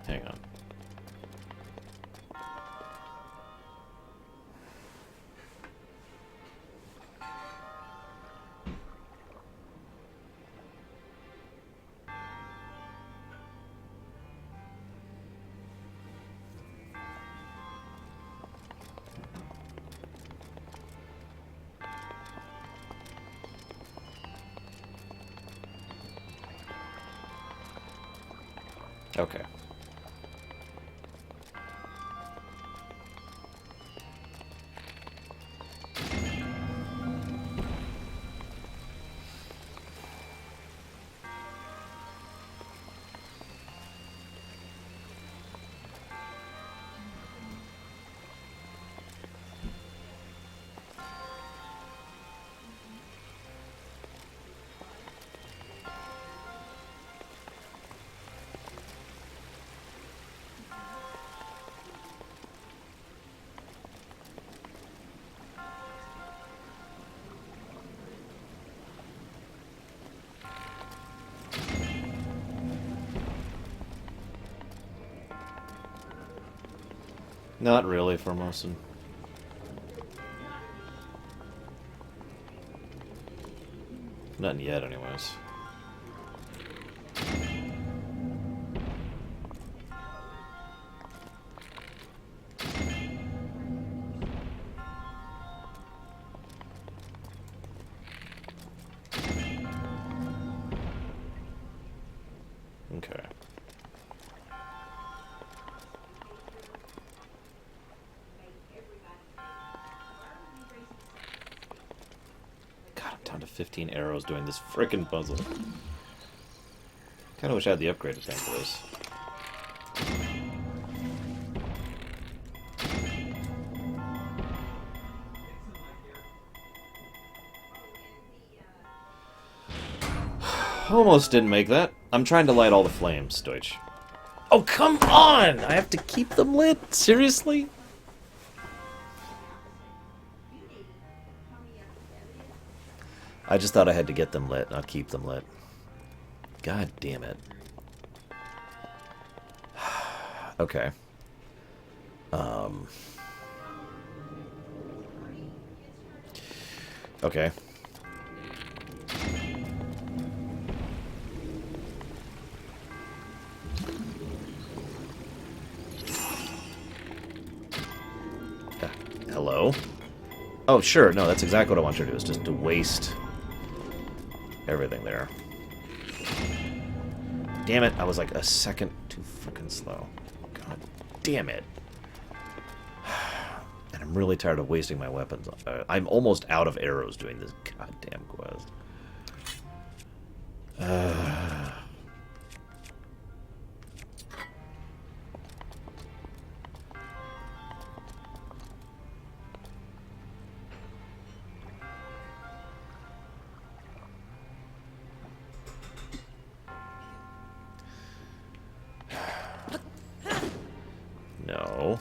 Hang on. Okay. Not really, Formosan. Nothing yet, anyways. 15 arrows doing this frickin' puzzle. Kinda wish I had the upgraded thing for this. Almost didn't make that. I'm trying to light all the flames, Deutsch. Oh, come on! I have to keep them lit? Seriously? I just thought I had to get them lit, not keep them lit. God damn it. Okay. Okay. Hello? Oh, sure. No, that's exactly what I want you to do, is just to waste everything there. Damn it, I was like a second too freaking slow. God damn it. And I'm really tired of wasting my weapons. I'm almost out of arrows doing this goddamn quest. No.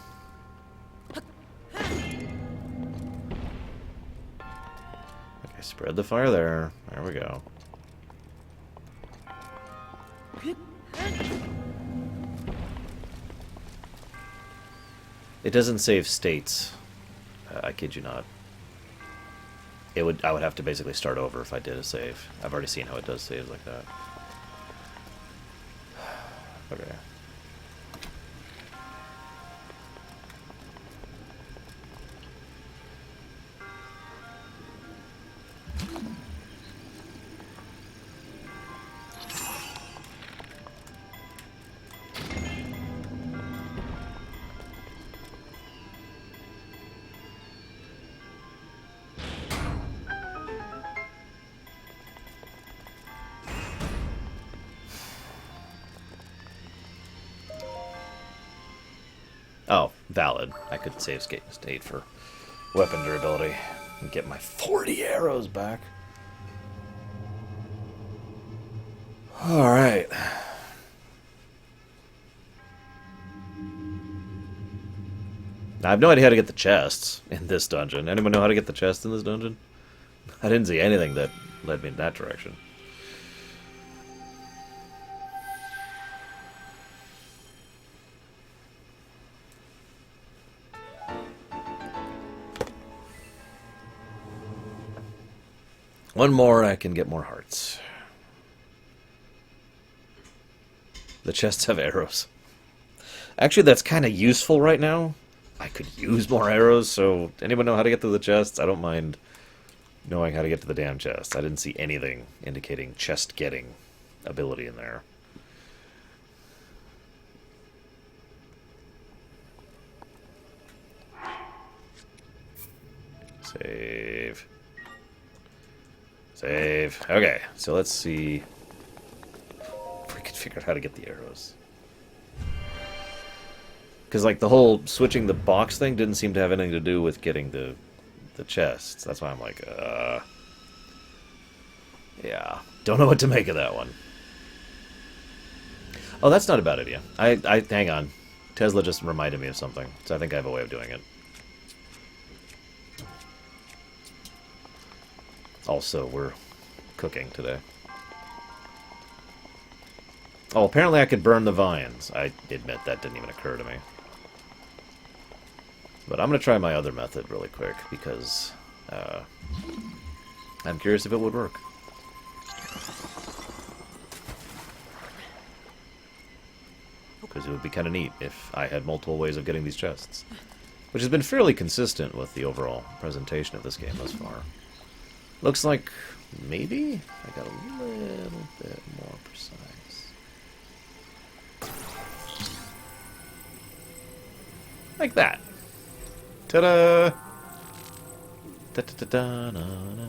Okay, spread the fire there. There we go. It doesn't save states. I kid you not. I would have to basically start over if I did a save. I've already seen how it does saves like that. Okay. Oh, valid. I could save state for weapon durability and get my 40 arrows back. Alright. I have no idea how to get the chests in this dungeon. Anyone know how to get the chests in this dungeon? I didn't see anything that led me in that direction. One more, I can get more hearts. The chests have arrows. Actually, that's kind of useful right now. I could use more arrows, so anyone know how to get to the chests? I don't mind knowing how to get to the damn chests. I didn't see anything indicating chest-getting ability in there. Save. Save. Okay, so let's see if we can figure out how to get the arrows. Because, like, the whole switching the box thing didn't seem to have anything to do with getting the chests. That's why I'm like, yeah. Don't know what to make of that one. Oh, that's not a bad idea. Hang on. Tesla just reminded me of something, so I think I have a way of doing it. Also, we're cooking today. Oh, apparently I could burn the vines. I admit that didn't even occur to me. But I'm going to try my other method really quick, because I'm curious if it would work. Because it would be kind of neat if I had multiple ways of getting these chests. Which has been fairly consistent with the overall presentation of this game thus far. Looks like maybe I got a little bit more precise. Like that. Ta-da! Ta-ta-ta-da-na-na-na-na.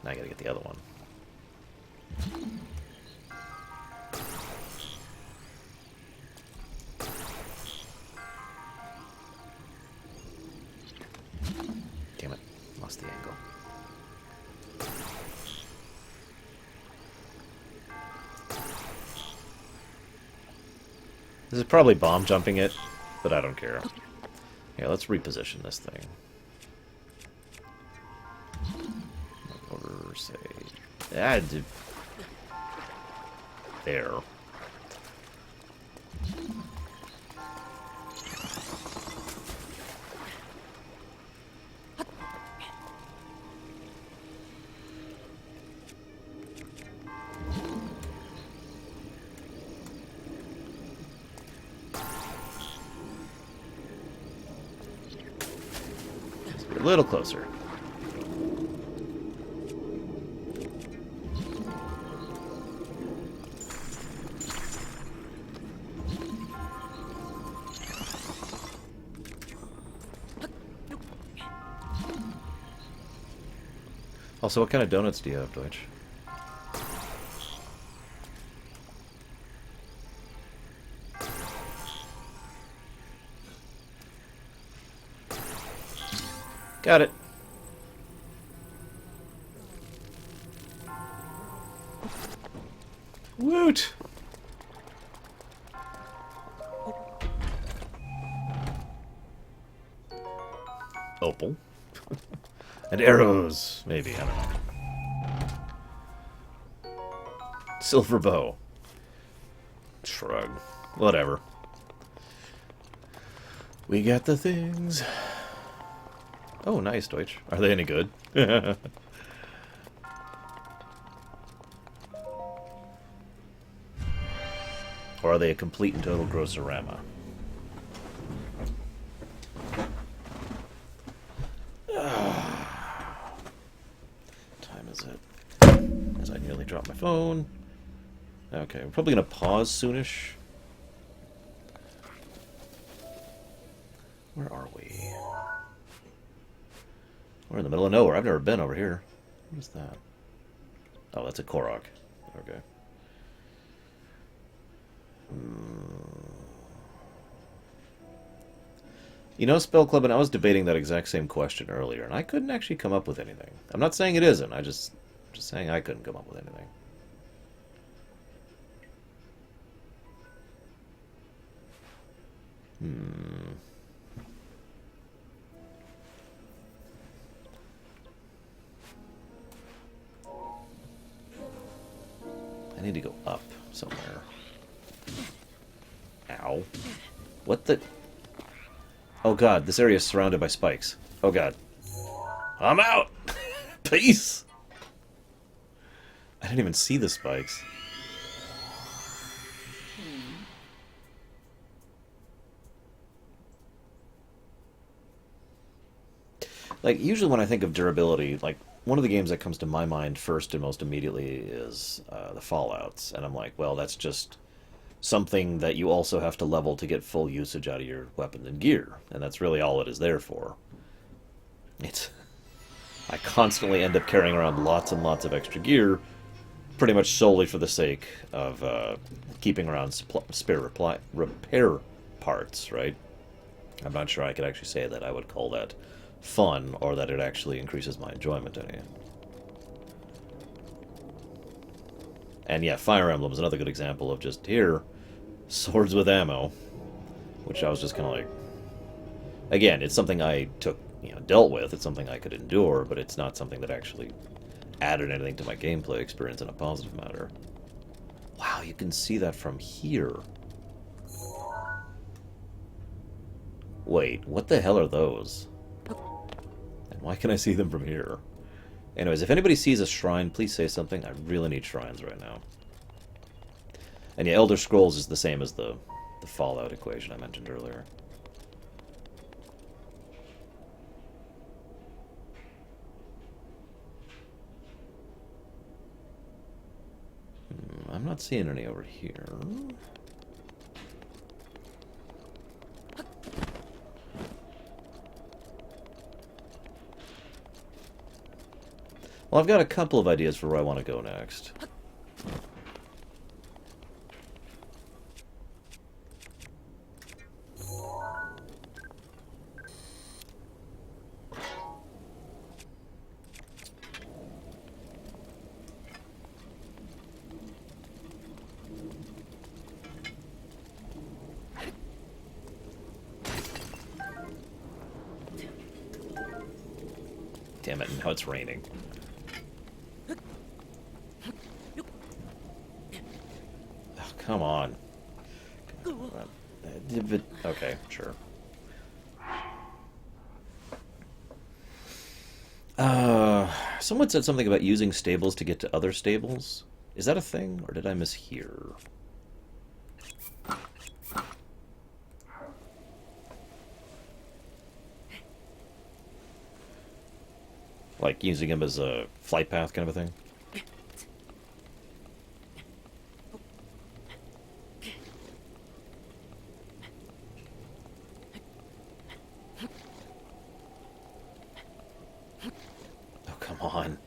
Now I gotta get the other one. Damn it. Lost the angle. This is probably bomb jumping it, but I don't care. Yeah, let's reposition this thing. Order, say... there. A little closer. Also, what kind of donuts do you have, Deutsch? Got it. Woot! Opal. And arrows, maybe, I don't know. Silver bow. Shrug. Whatever. We got the things. Oh, nice, Deutsch. Are they any good? Or are they a complete and total grossorama? Time is it? As I nearly dropped my phone. Okay, we're probably going to pause soonish. Where are we? We're in the middle of nowhere. I've never been over here. What is that? Oh, that's a Korok. Okay. You know, Spell Club, and I was debating that exact same question earlier, and I couldn't actually come up with anything. I'm not saying it isn't. Just saying I couldn't come up with anything. I need to go up somewhere. Ow. What the... Oh god, this area is surrounded by spikes. Oh god. I'm out! Peace! I didn't even see the spikes. Like, usually when I think of durability, like, one of the games that comes to my mind first and most immediately is the Fallouts. And I'm like, well, that's just something that you also have to level to get full usage out of your weapons and gear. And that's really all it is there for. I constantly end up carrying around lots and lots of extra gear, pretty much solely for the sake of keeping around spare repair parts, right? I'm not sure I could actually say that I would call that fun, or that it actually increases my enjoyment any. And yeah, Fire Emblem is another good example of just here, swords with ammo, which I was just kind of like, again, it's something I dealt with, it's something I could endure, but it's not something that actually added anything to my gameplay experience in a positive manner. Wow, you can see that from here. Wait, what the hell are those? And why can I see them from here? Anyways, if anybody sees a shrine, please say something. I really need shrines right now. And yeah, Elder Scrolls is the same as the Fallout equation I mentioned earlier. I'm not seeing any over here. Well, I've got a couple of ideas for where I want to go next. Damn it, now it's raining. Oh, come on. Okay, sure. Someone said something about using stables to get to other stables. Is that a thing, or did I mishear? Like using them as a flight path kind of a thing? Oh, come on.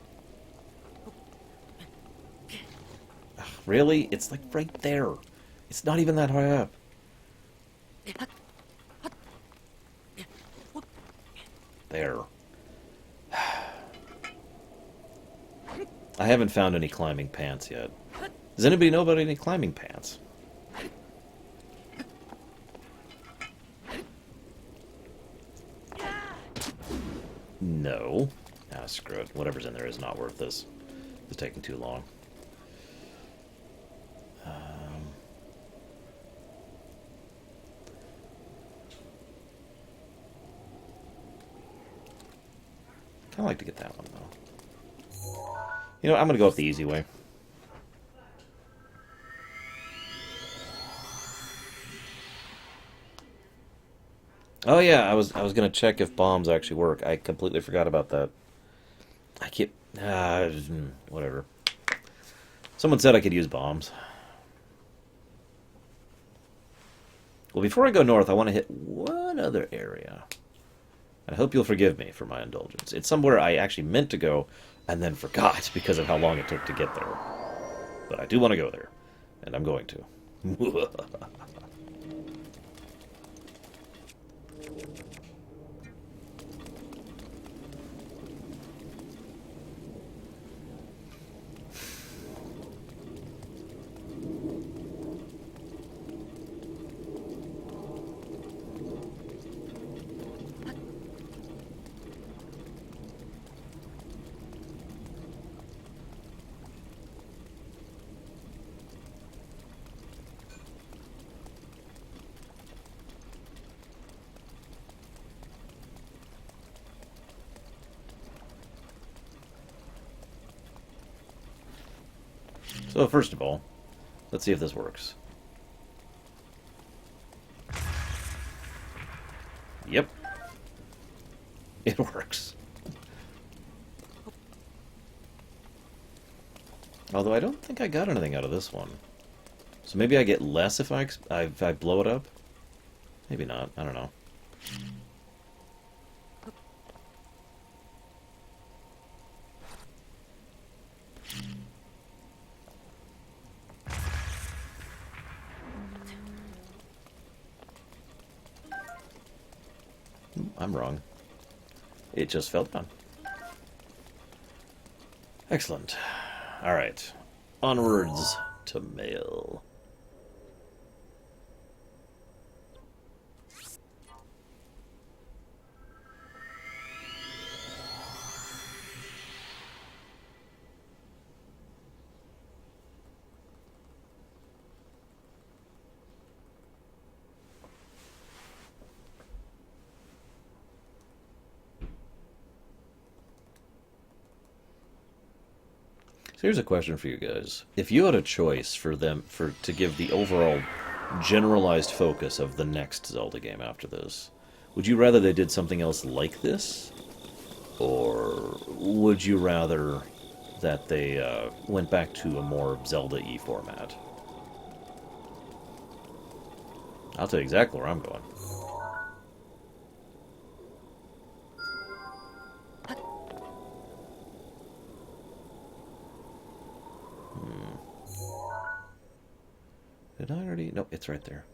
Ugh, really? It's like right there. It's not even that high up. There. I haven't found any climbing pants yet. Does anybody know about any climbing pants? No. Ah, screw it. Whatever's in there is not worth this. It's taking too long. Kind of like to get that one, though. You know, I'm going to go up the easy way. Oh yeah, I was going to check if bombs actually work. I completely forgot about that. I keep whatever. Someone said I could use bombs. Well, before I go north, I want to hit one other area. And I hope you'll forgive me for my indulgence. It's somewhere I actually meant to go and then forgot because of how long it took to get there. But I do want to go there, and I'm going to. So first of all, let's see if this works. Yep. It works. Although I don't think I got anything out of this one. So maybe I get less if I blow it up? Maybe not. I don't know. I'm wrong. It just fell down. Excellent. Alright. Onwards to mail. So here's a question for you guys. If you had a choice for them to give the overall generalized focus of the next Zelda game after this, would you rather they did something else like this? Or would you rather that they went back to a more Zelda-y format? I'll tell you exactly where I'm going. Did I already? Nope, it's right there.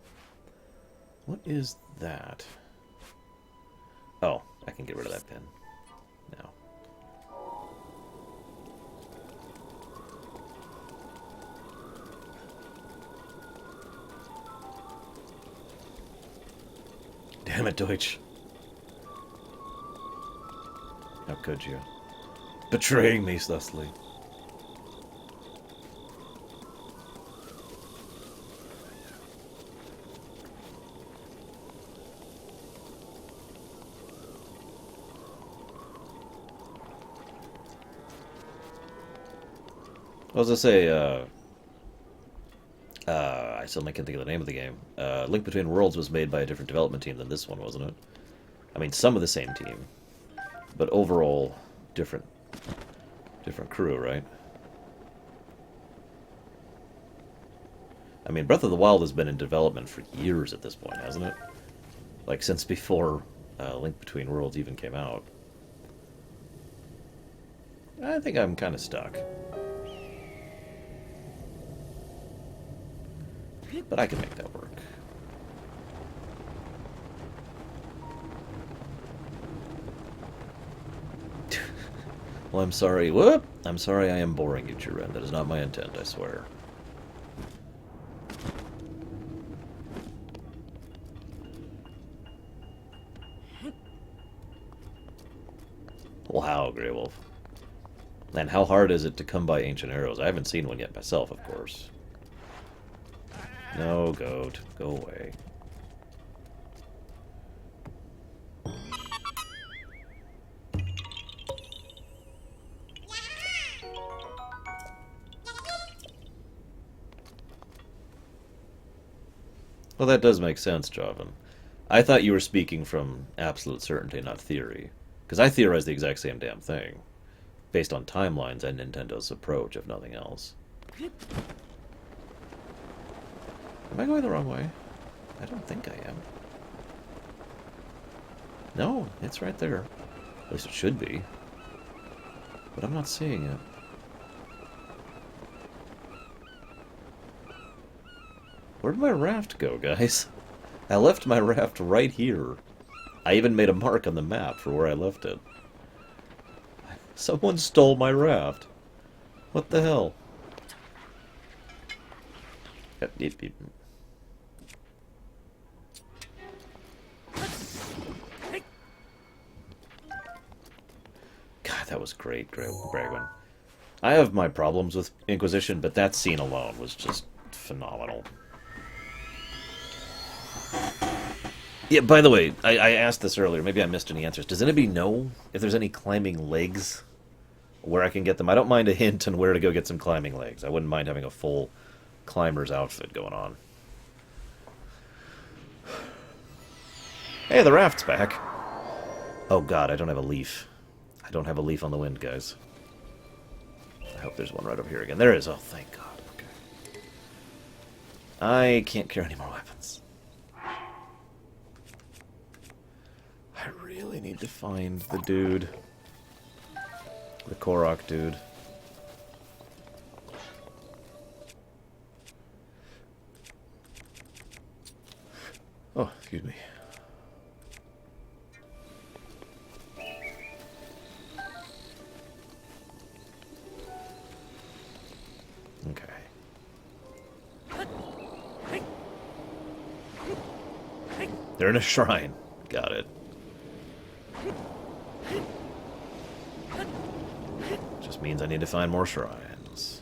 What is that? Oh, I can get rid of that pin. Now. Damn it, Deutsch. How could you? Betraying me thusly. I was gonna say, I still can't think of the name of the game. Link Between Worlds was made by a different development team than this one, wasn't it? I mean, some of the same team, but overall different crew, right? I mean, Breath of the Wild has been in development for years at this point, hasn't it? Like, since before Link Between Worlds even came out. I think I'm kind of stuck. But I can make that work. Well, I'm sorry. Whoop! I'm sorry I am boring you, Jiren. That is not my intent, I swear. Wow, Grey Wolf. And how hard is it to come by ancient arrows? I haven't seen one yet myself, of course. No, goat. Go away. Well, that does make sense, Jovan. I thought you were speaking from absolute certainty, not theory. Because I theorized the exact same damn thing. Based on timelines and Nintendo's approach, if nothing else. Am I going the wrong way? I don't think I am. No, it's right there. At least it should be. But I'm not seeing it. Where'd my raft go, guys? I left my raft right here. I even made a mark on the map for where I left it. Someone stole my raft. What the hell? God, that was great, Bragwin. I have my problems with Inquisition, but that scene alone was just phenomenal. Yeah, by the way, I asked this earlier. Maybe I missed any answers. Does anybody know if there's any climbing legs? Where I can get them? I don't mind a hint on where to go get some climbing legs. I wouldn't mind having a full climber's outfit going on. Hey, the raft's back. Oh god, I don't have a leaf. I don't have a leaf on the wind, guys. I hope there's one right over here again. There is. Oh, thank god. Okay. I can't carry any more weapons. I really need to find the dude. The Korok dude. Oh, excuse me. Okay. They're in a shrine. Got it. Just means I need to find more shrines.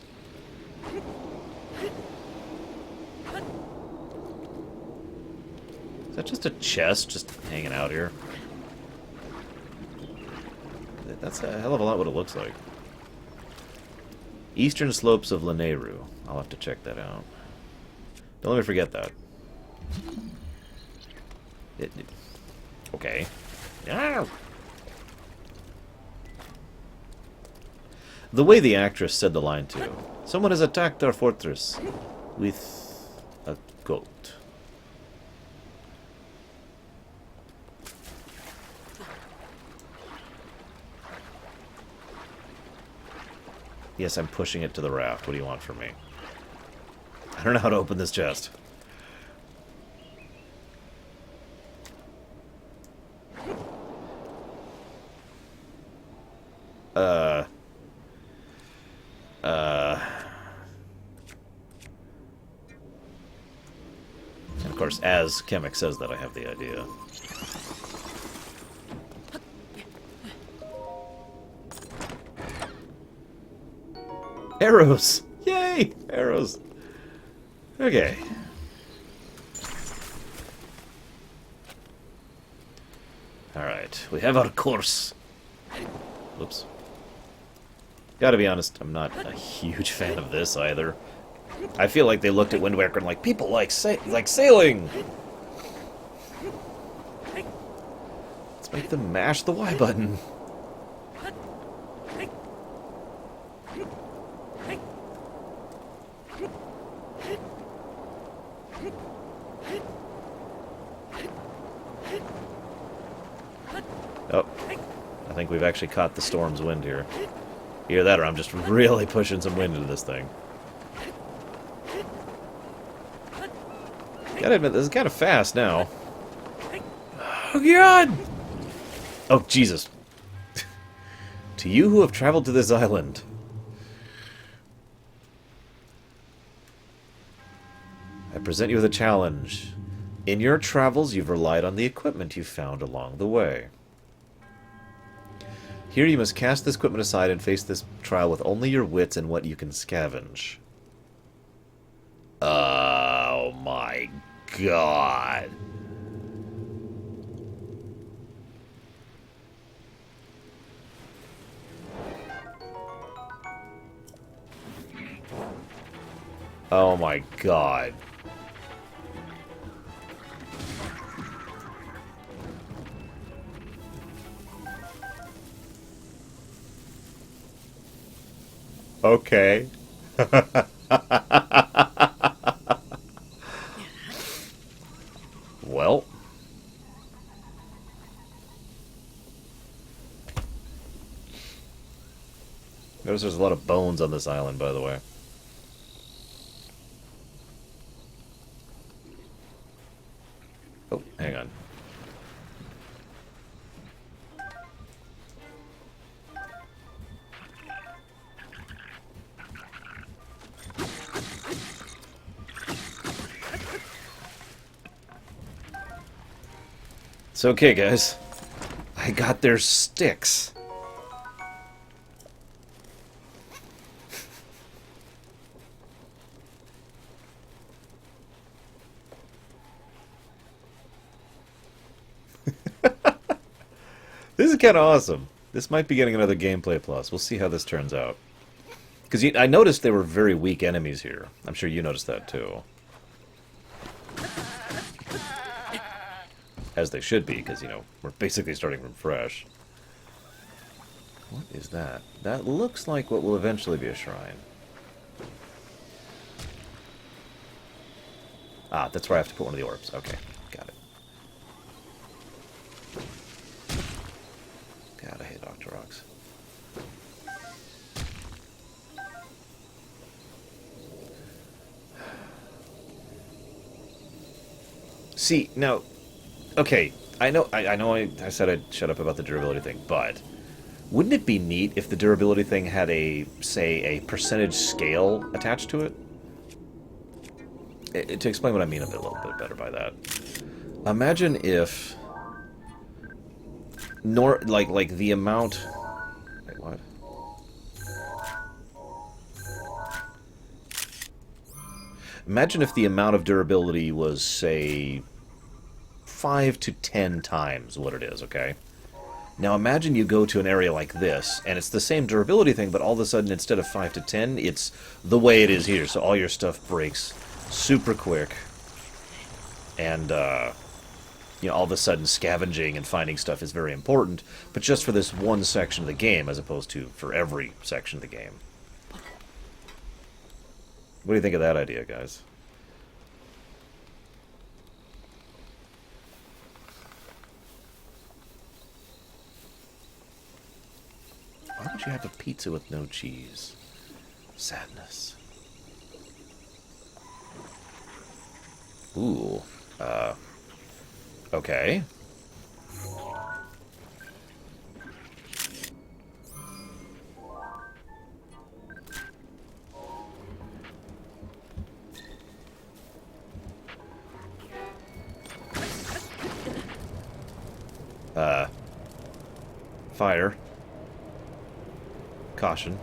Is that just a chest just hanging out here? That's a hell of a lot what it looks like. Eastern slopes of Lanayru. I'll have to check that out. Don't let me forget that. Okay. Ah! The way the actress said the line too. Someone has attacked our fortress with a goat. Yes, I'm pushing it to the raft. What do you want from me? I don't know how to open this chest. And of course, as Kemek says that, I have the idea. Arrows! Yay! Arrows! Okay. Alright, we have our course. Whoops. Gotta be honest, I'm not a huge fan of this either. I feel like they looked at Wind Waker and like, people like sailing! Let's make them mash the Y button. Oh, I think we've actually caught the storm's wind here. Either that or I'm just really pushing some wind into this thing. Gotta admit, this is kind of fast now. Oh, God! Oh, Jesus. To you who have traveled to this island. I present you with a challenge. In your travels, you've relied on the equipment you found along the way. Here you must cast this equipment aside and face this trial with only your wits and what you can scavenge. Oh my God. Oh my God. Okay. Well. Notice there's a lot of bones on this island, by the way. Oh, hang on. It's okay, guys. I got their sticks. This is kind of awesome. This might be getting another gameplay plus. We'll see how this turns out. Because I noticed they were very weak enemies here. I'm sure you noticed that too. As they should be, because, you know, we're basically starting from fresh. What is that? That looks like what will eventually be a shrine. Ah, that's where I have to put one of the orbs. Okay, got it. God, I hate Octoroks. See, now... Okay, I know I said I'd shut up about the durability thing, but wouldn't it be neat if the durability thing had a, say, a percentage scale attached to it? To explain what I mean a little bit better by that. Imagine if like the amount. Wait, what? Imagine if the amount of durability was, say, 5 to 10 times what it is, okay? Now imagine you go to an area like this, and it's the same durability thing, but all of a sudden, instead of 5 to 10, it's the way it is here. So all your stuff breaks super quick, and, you know, all of a sudden scavenging and finding stuff is very important, but just for this one section of the game, as opposed to for every section of the game. What do you think of that idea, guys? Why would you have a pizza with no cheese? Sadness. Ooh. Okay. Fire. Caution.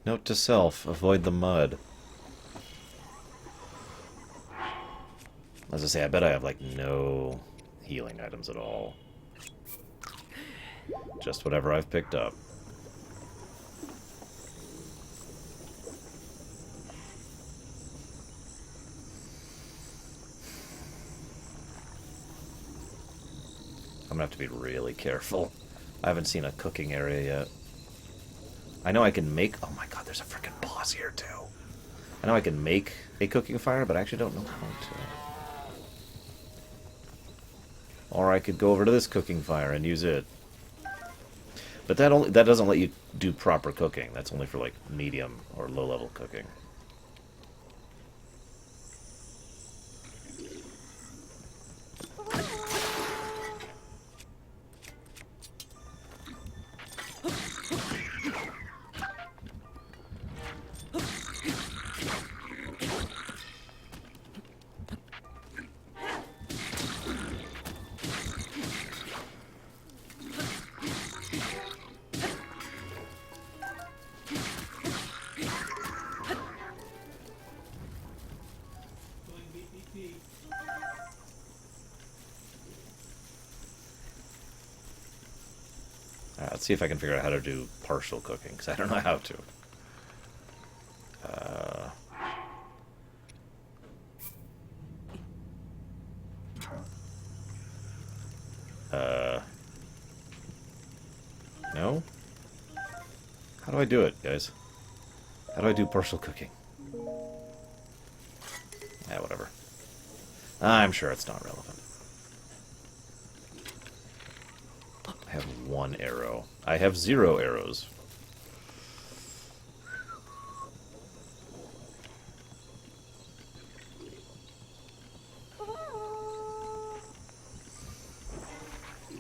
Note to self, avoid the mud. As I say, I bet I have, like, no healing items at all. Just whatever I've picked up. I'm gonna have to be really careful. I haven't seen a cooking area yet. I know I can make... Oh my god, there's a freaking boss here, too. I know I can make a cooking fire, but I actually don't know how to. Or I could go over to this cooking fire and use it. But that doesn't let you do proper cooking. That's only for, like, medium or low-level cooking. Let's see if I can figure out how to do partial cooking, because I don't know how to. No? How do I do it, guys? How do I do partial cooking? Yeah, whatever. I'm sure it's not relevant. I have 1 arrow. I have 0 arrows.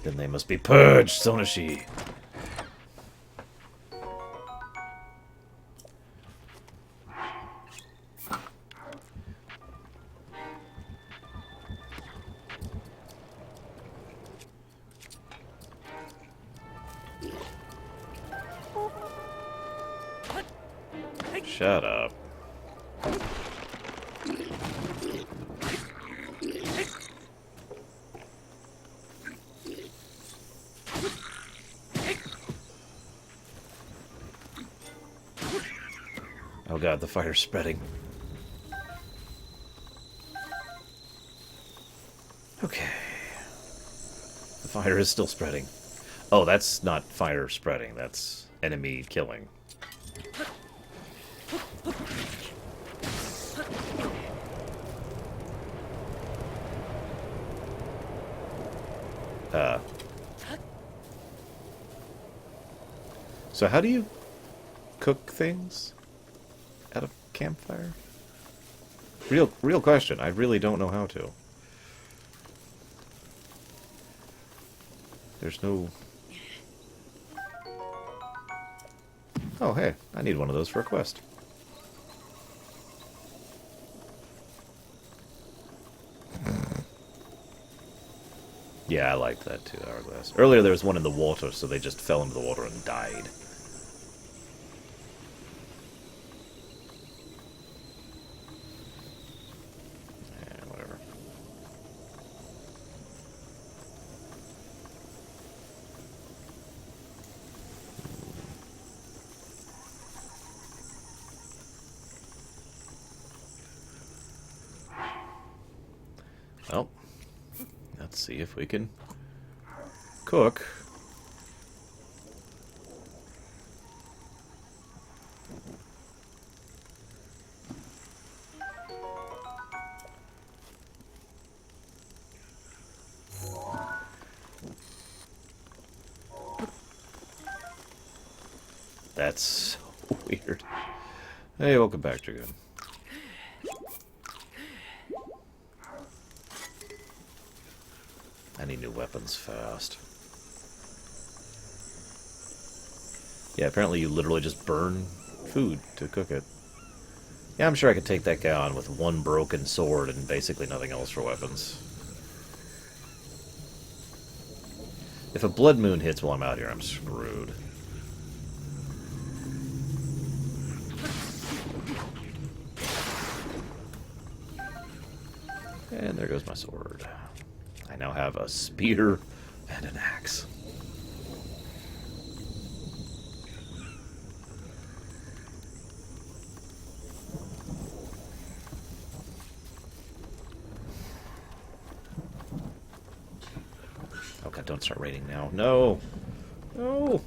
Then they must be purged, Sonashi. Shut up. Oh god, the fire's spreading. Okay. The fire is still spreading. Oh, that's not fire spreading, that's enemy killing. So how do you cook things at a campfire? Real question. I really don't know how to. There's no... Oh, hey. I need one of those for a quest. Yeah, I liked that too, Hourglass. Earlier there was one in the water, so they just fell into the water and died. Whatever. Well, let's see if we can cook. That's so weird. Hey, welcome back, Dragoon. I need new weapons fast. Yeah, apparently you literally just burn food to cook it. Yeah, I'm sure I could take that guy on with one broken sword and basically nothing else for weapons. If a blood moon hits while I'm out here, I'm screwed. And there goes my sword. I now have a spear and an axe. Oh god, don't start raiding now. No! No!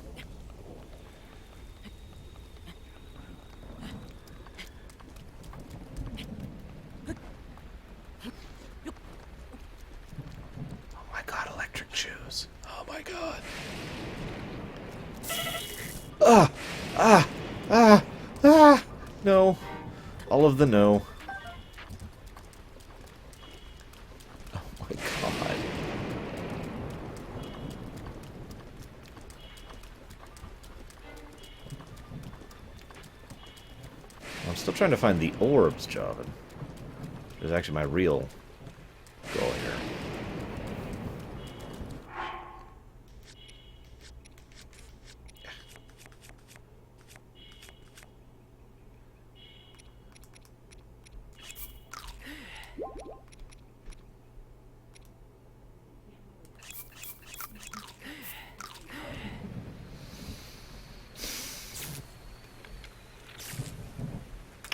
Oh my god, electric shoes. Oh my god. Ah! Ah! Ah! Ah! No. All of the no. Oh my god. I'm still trying to find the orbs, Javin. There's actually my real goal here.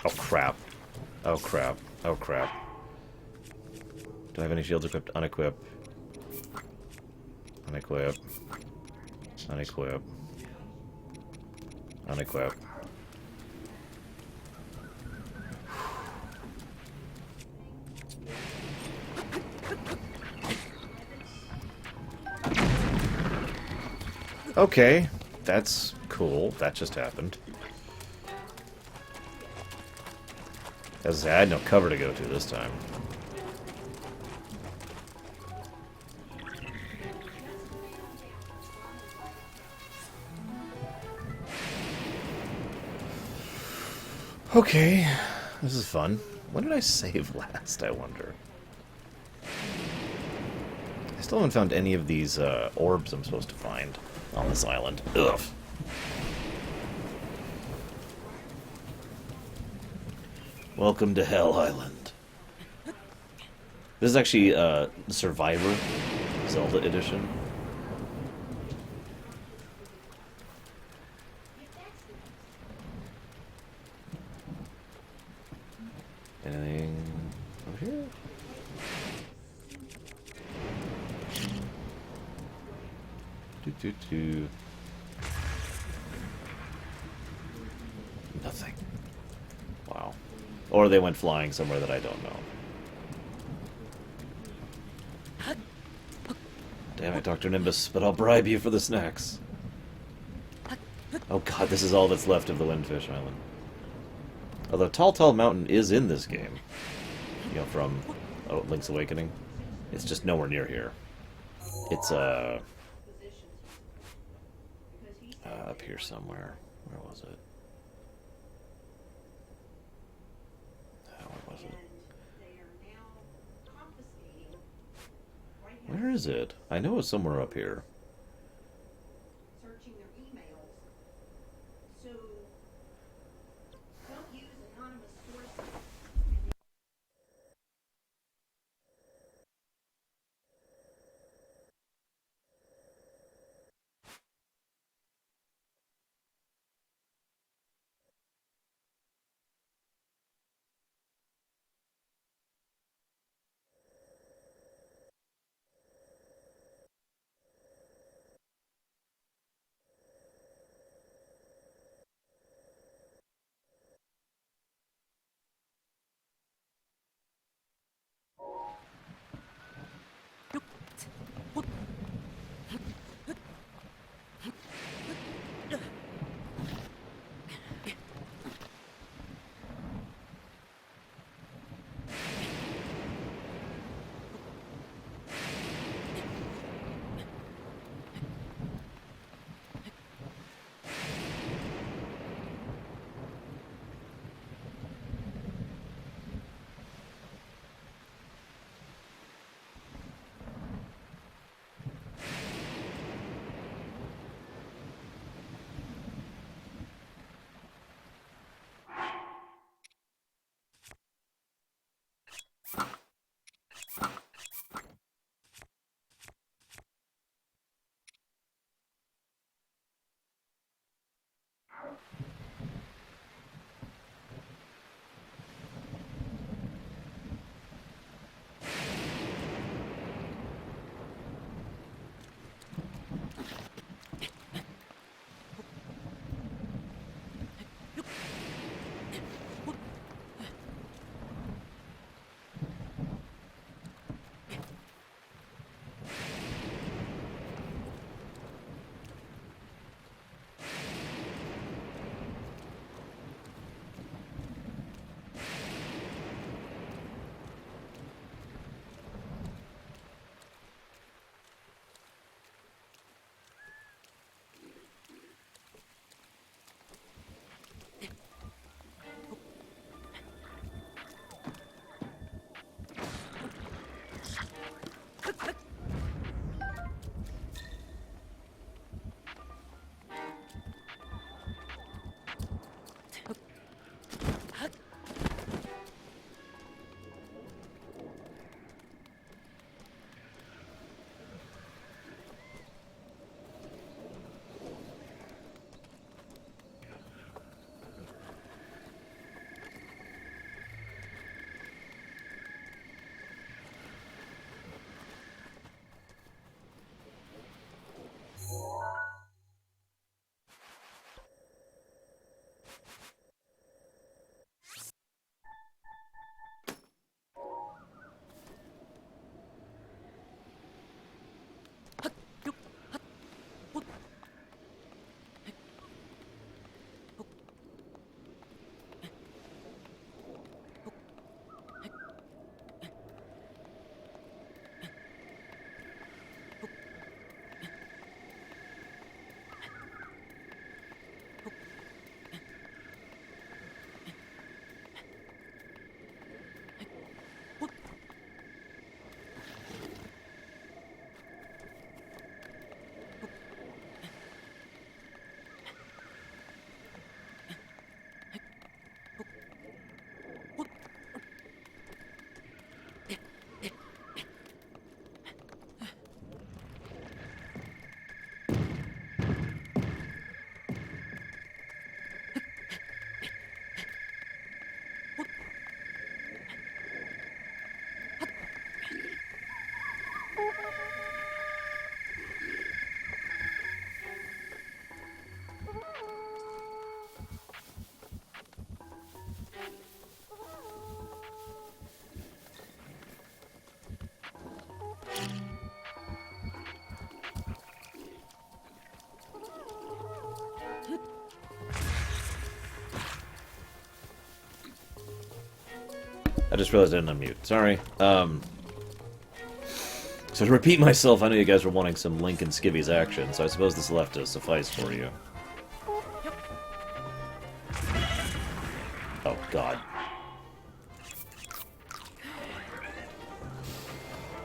Oh crap. Oh crap. Oh crap. Do I have any shields equipped? Unequip. Unequip. Unequip. Unequip. Okay. That's cool. That just happened. As I had no cover to go to this time. Okay, this is fun. When did I save last, I wonder? I still haven't found any of these orbs I'm supposed to find on this island. Ugh. Welcome to Hell Island. This is actually Survivor Zelda Edition. Anything over here? Do. Nothing. Wow. Or they went flying somewhere that I don't know. Damn it, Dr. Nimbus, but I'll bribe you for the snacks. Oh god, this is all that's left of the Windfish Island. Although Tall Mountain is in this game. You know, from Link's Awakening. It's just nowhere near here. It's, up here somewhere. Where was it? Where was it? Where is it? I know it's somewhere up here. just realized I didn't unmute. Sorry. So to repeat myself, I know you guys were wanting some Link and Skivvy's action, so I suppose this will have to suffice for you. Oh, God.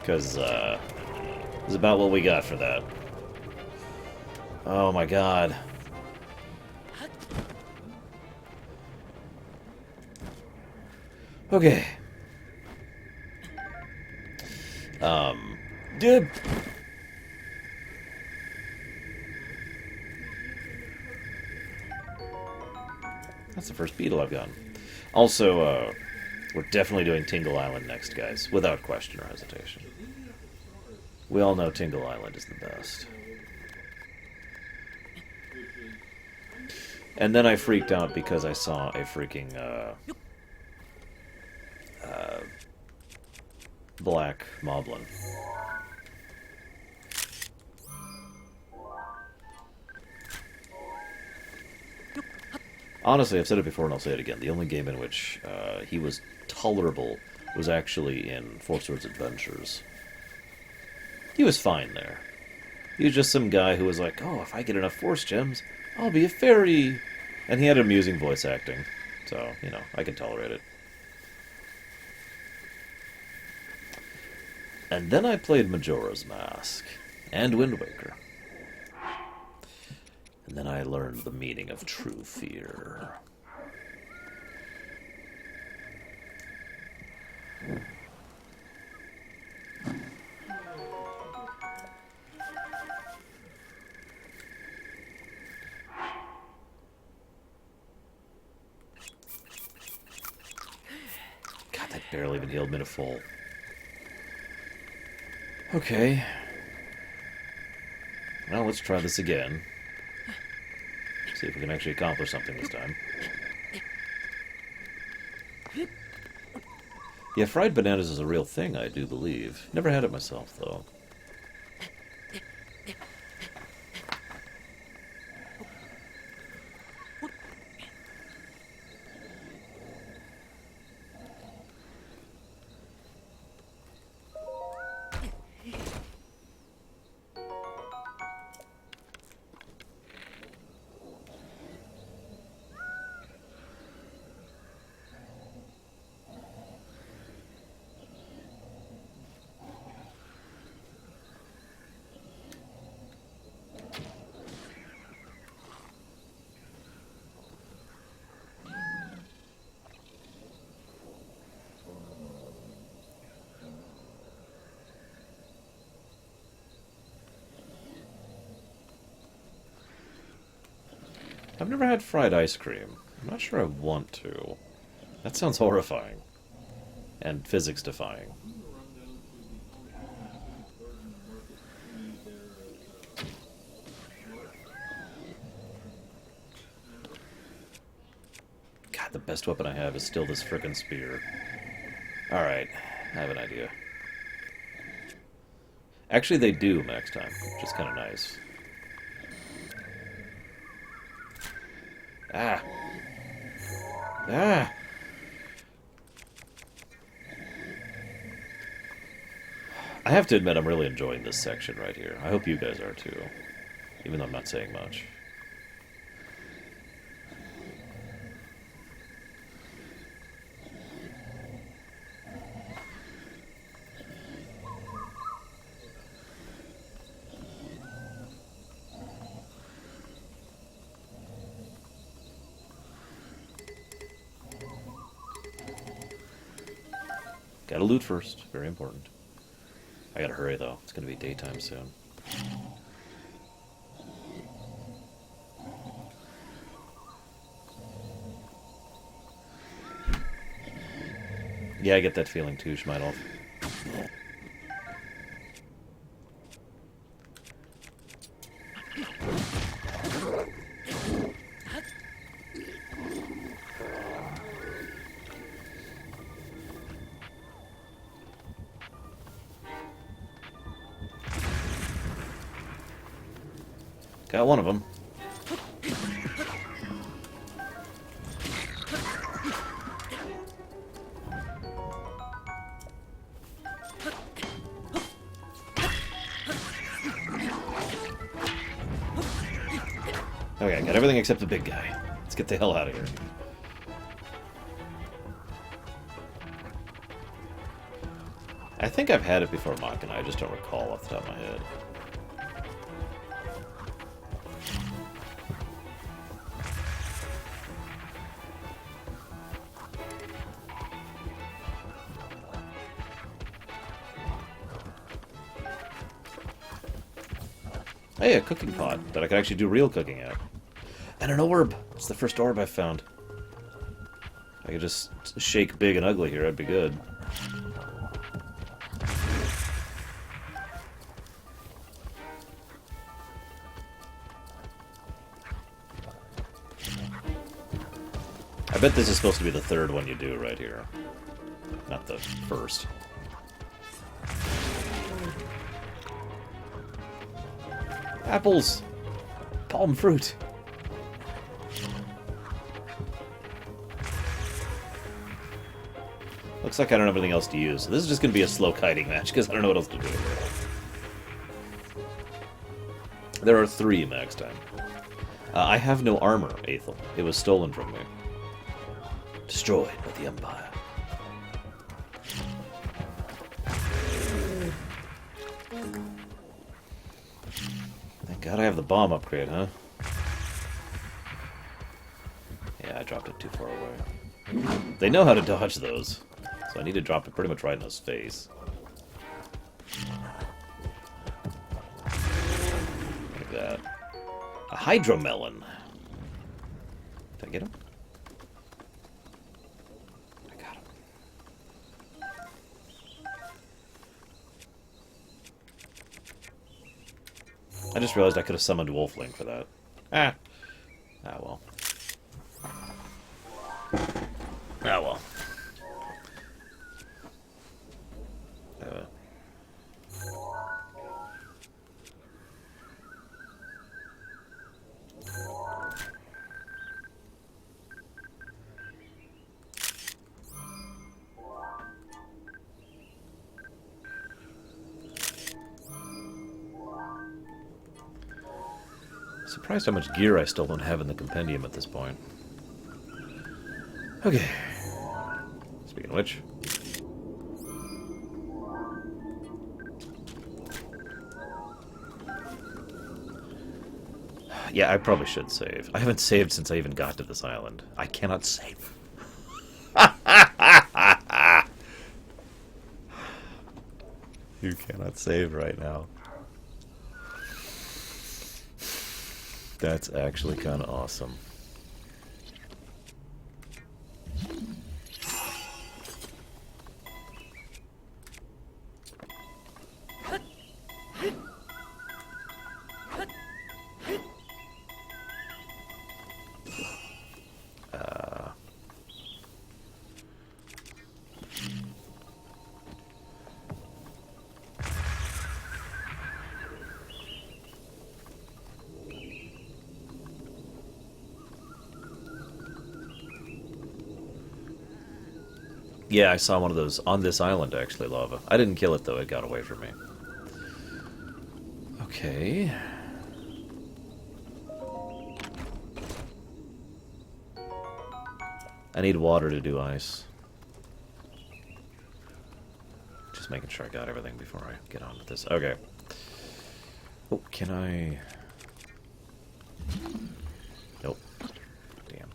Because, it's about what we got for that. Oh, my God. Okay. Dib. That's the first beetle I've gotten. Also, we're definitely doing Tingle Island next, guys, without question or hesitation. We all know Tingle Island is the best. And then I freaked out because I saw a freaking, black moblin. Honestly, I've said it before and I'll say it again. The only game in which he was tolerable was actually in Four Swords Adventures. He was fine there. He was just some guy who was like, oh, if I get enough Force Gems, I'll be a fairy. And he had amusing voice acting. So, you know, I can tolerate it. And then I played Majora's Mask and Wind Waker. And then I learned the meaning of true fear. God, that barely even healed me to full. Okay. Well, let's try this again. See if we can actually accomplish something this time. Yeah, fried bananas is a real thing, I do believe. Never had it myself, though. I've never had fried ice cream. I'm not sure I want to. That sounds horrifying. And physics-defying. God, the best weapon I have is still this frickin' spear. Alright, I have an idea. Actually, they do max time, which is kind of nice. Ah! Ah! I have to admit, I'm really enjoying this section right here. I hope you guys are too. Even though I'm not saying much. Gotta loot first. Very important. I gotta hurry, though. It's gonna be daytime soon. Yeah, I get that feeling too, Schmeidolf. Got one of them. Okay, I got everything except the big guy. Let's get the hell out of here. I think I've had it before Machina, I just don't recall off the top of my head. Hey, a cooking pot that I could actually do real cooking at. And an orb! It's the first orb I've found. I could just shake big and ugly here, I'd be good. I bet this is supposed to be the third one you do right here. Not the first. Apples! Palm fruit! Looks like I don't have anything else to use. So this is just going to be a slow kiting match, because I don't know what else to do. There are 3 max time. I have no armor, Aethel. It was stolen from me. Destroyed by the Empire. Thank God I have the bomb upgrade, huh? Yeah, I dropped it too far away. They know how to dodge those. So I need to drop it pretty much right in his face. Like that. A hydromelon. Did I get him? I got him. I just realized I could have summoned Wolfling for that. Ah. Ah, well. Ah, well. Surprised how much gear I still don't have in the compendium at this point. Okay. Speaking of which... Yeah, I probably should save. I haven't saved since I even got to this island. I cannot save. You cannot save right now. That's actually kind of awesome. Yeah, I saw one of those on this island, actually, lava. I didn't kill it, though. It got away from me. Okay. I need water to do ice. Just making sure I got everything before I get on with this. Okay. Oh, can I... Nope. Damn.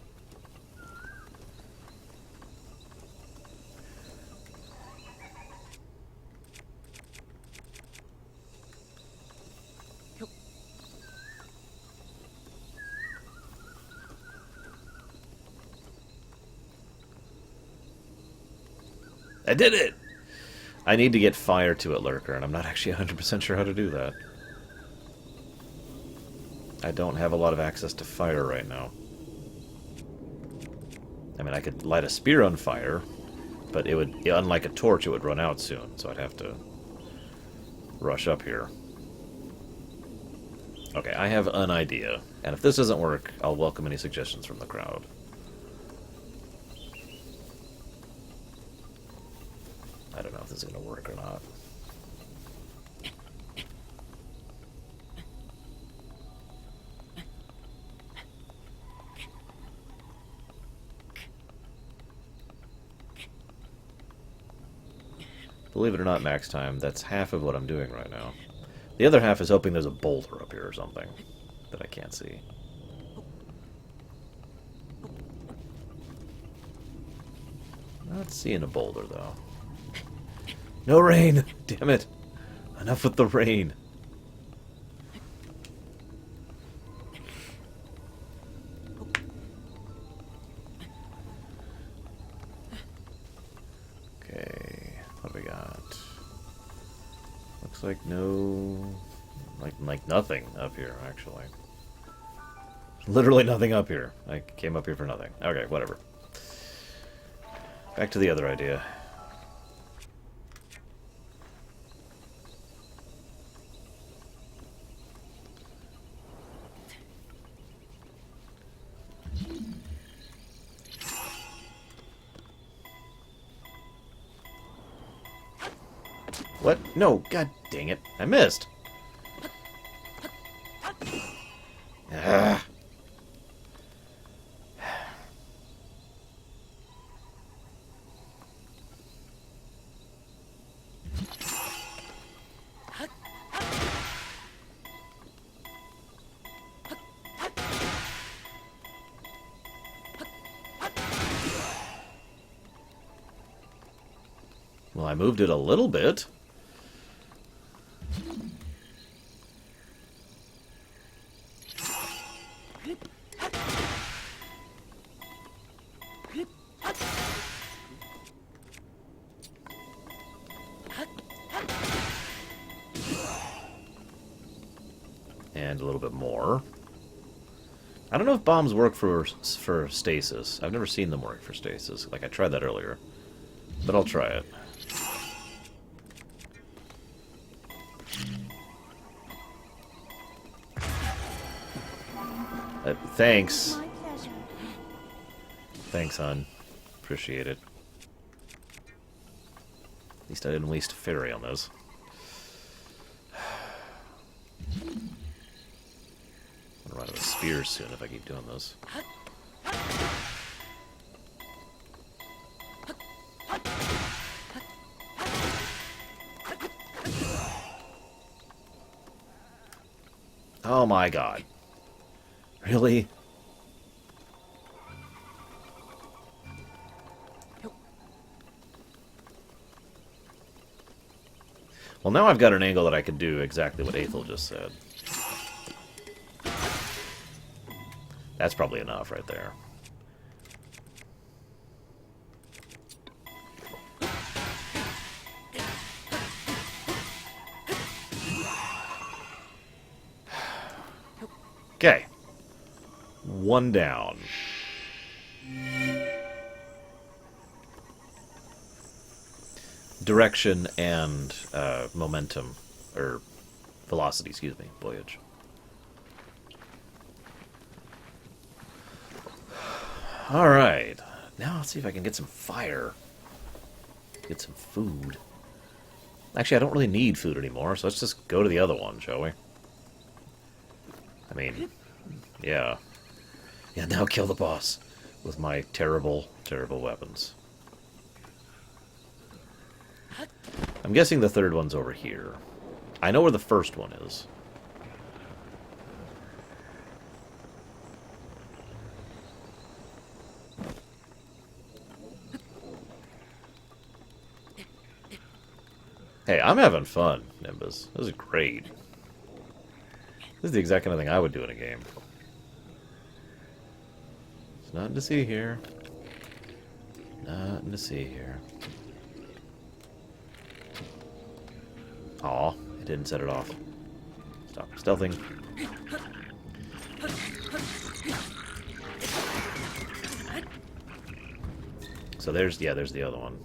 I did it! I need to get fire to it, Lurker, and I'm not actually 100% sure how to do that. I don't have a lot of access to fire right now. I mean, I could light a spear on fire, but it would, unlike a torch, it would run out soon, so I'd have to rush up here. Okay, I have an idea, and if this doesn't work, I'll welcome any suggestions from the crowd. I don't know if this is going to work or not. believe it or not, max time, that's half of what I'm doing right now. The other half is hoping there's a boulder up here or something that I can't see. Not seeing a boulder, though. No rain! Damn it! Enough with the rain. Okay, what do we got? Looks like no... Like nothing up here, actually. Literally nothing up here. I came up here for nothing. Okay, whatever. Back to the other idea. What? No, god dang it. I missed. Ah. Well, I moved it a little bit. And a little bit more. I don't know if bombs work for stasis. I've never seen them work for stasis. Like, I tried that earlier. But I'll try it. Thanks. My pleasure. Thanks, hon. Appreciate it. At least I didn't waste a fairy on those. I'm gonna run out of spears soon if I keep doing this. Oh my god. Really? Well, now I've got an angle that I can do exactly what Aethel just said. That's probably enough right there. Okay. One down. Direction and momentum, or velocity, excuse me, voyage. Alright. Now let's see if I can get some fire. Get some food. Actually, I don't really need food anymore, so let's just go to the other one, shall we? I mean, yeah. Yeah, now kill the boss with my terrible, terrible weapons. I'm guessing the third one's over here. I know where the first one is. Hey, I'm having fun, Nimbus. This is great. This is the exact kind of thing I would do in a game. There's nothing to see here. Nothing to see here. Aw, it didn't set it off. Stop stealthing. So there's the other one.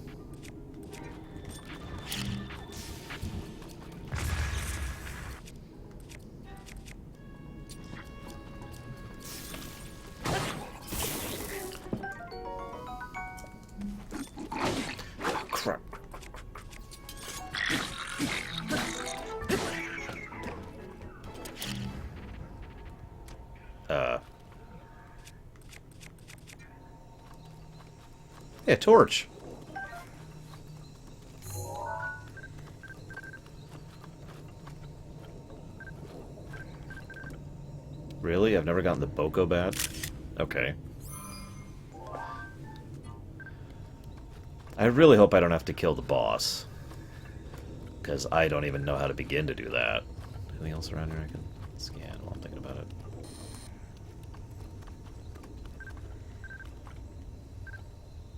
Oh, crap. Yeah, torch. Really? I've never gotten the Boko Bat? Okay. I really hope I don't have to kill the boss. Because I don't even know how to begin to do that. Anything else around here I can scan while I'm thinking about it?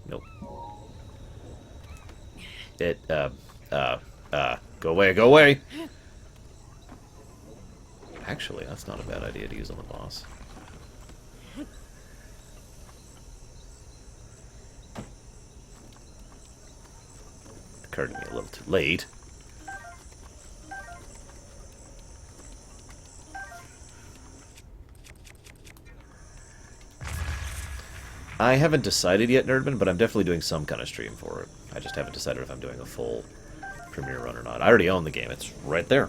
Nope. Go away, go away! Actually, that's not a bad idea to use on the boss. Occurred to me a little too late. I haven't decided yet, Nerdman, but I'm definitely doing some kind of stream for it. I just haven't decided if I'm doing a full premiere run or not. I already own the game. It's right there.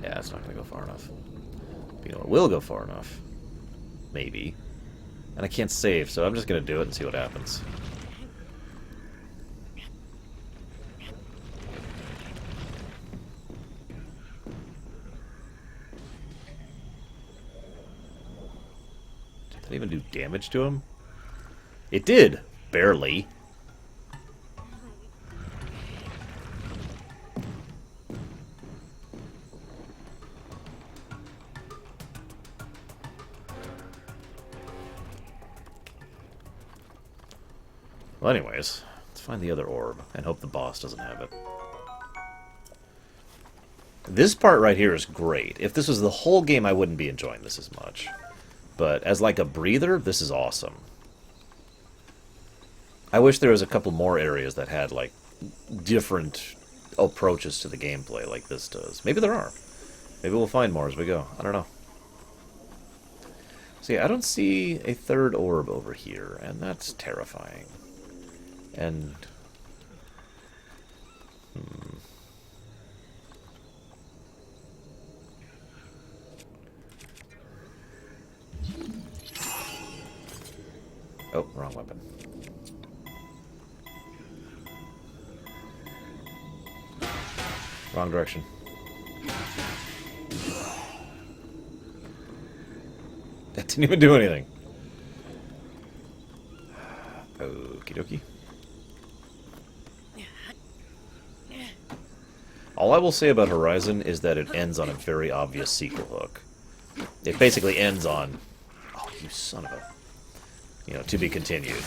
Yeah, it's not going to go far enough. But you know, it will go far enough. Maybe. And I can't save, so I'm just going to do it and see what happens. Did that even do damage to him? It did! Barely. Well, anyways, let's find the other orb and hope the boss doesn't have it. This part right here is great. If this was the whole game, I wouldn't be enjoying this as much. But as like a breather, this is awesome. I wish there was a couple more areas that had like different approaches to the gameplay like this does. Maybe there are. Maybe we'll find more as we go. I don't know. See, I don't see a third orb over here, and that's terrifying. And... Oh, wrong weapon. Wrong direction. That didn't even do anything. Okie dokie. All I will say about Horizon is that it ends on a very obvious sequel hook. It basically ends on... Oh, you son of a... You know, to be continued.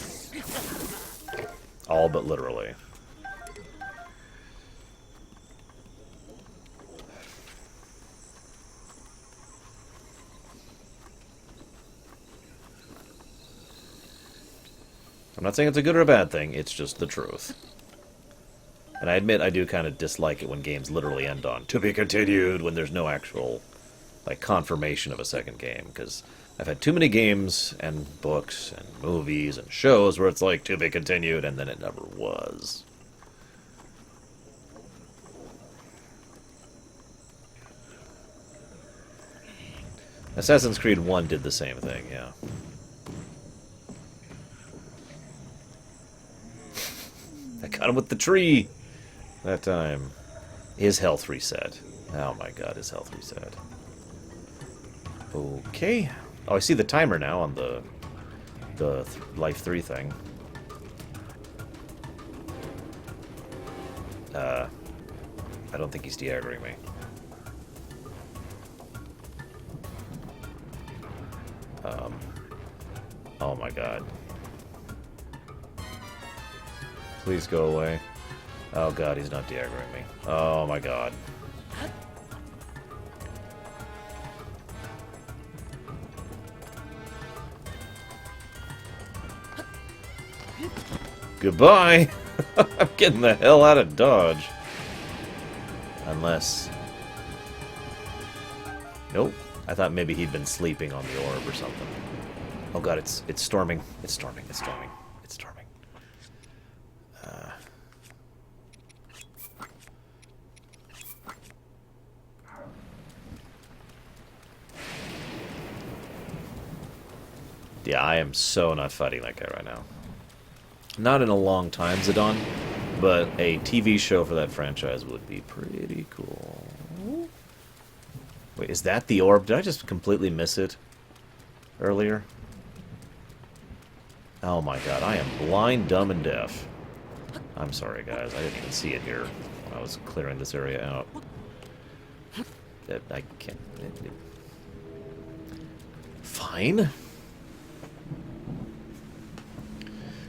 All but literally. I'm not saying it's a good or a bad thing, it's just the truth. And I admit I do kind of dislike it when games literally end on "to be continued" when there's no actual, like, confirmation of a second game, because I've had too many games and books and movies and shows where it's like "to be continued" and then it never was. Assassin's Creed 1 did the same thing, yeah. I got him with the tree that time. His health reset. Oh my god, his health reset. Okay. Oh, I see the timer now on the Life 3 thing. I don't think he's de-aggroing me. Oh my god. Please go away. Oh god, he's not de-aggroing me. Oh my god. Goodbye! I'm getting the hell out of Dodge. Unless... Nope. I thought maybe he'd been sleeping on the orb or something. Oh god, it's storming. It's storming. It's storming. It's storming. Yeah, I am so not fighting that guy right now. Not in a long time, Zidane, but a TV show for that franchise would be pretty cool. Wait, is that the orb? Did I just completely miss it earlier? Oh my god, I am blind, dumb, and deaf. I'm sorry, guys. I didn't even see it here when I was clearing this area out. I can't... Fine.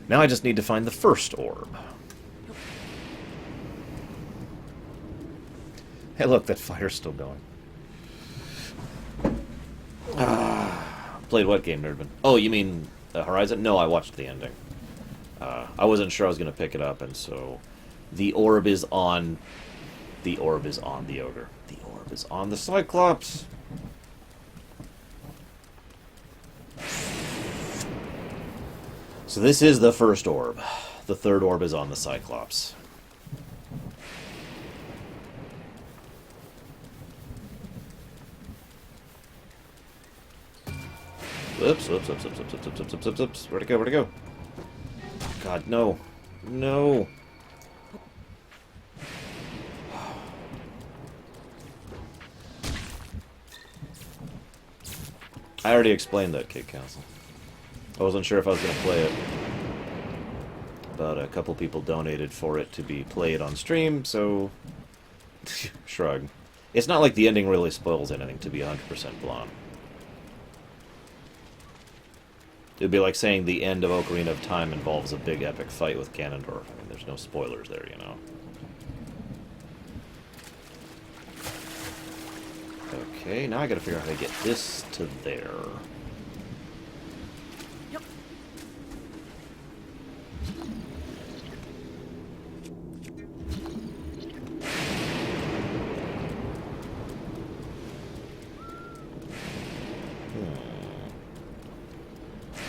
Now I just need to find the first orb. Hey, look, that fire's still going. Played what game, Nerdman? Oh, you mean Horizon? No, I watched the ending. I wasn't sure I was going to pick it up, and so... The orb is on... The orb is on the ogre. The orb is on the Cyclops! So this is the first orb. The third orb is on the Cyclops. Whoops, whoops, whoops, whoops, whoops, whoops, whoops, whoops, whoops, whoops. Where'd it go? Where'd it go? God, no. No. I already explained that, Kid Council. I wasn't sure if I was going to play it. But a couple people donated for it to be played on stream, so... Shrug. It's not like the ending really spoils anything, to be 100% blunt. It would be like saying the end of Ocarina of Time involves a big epic fight with Ganondorf. I mean, there's no spoilers there, you know. Okay, now I gotta figure out how to get this to there. Yep.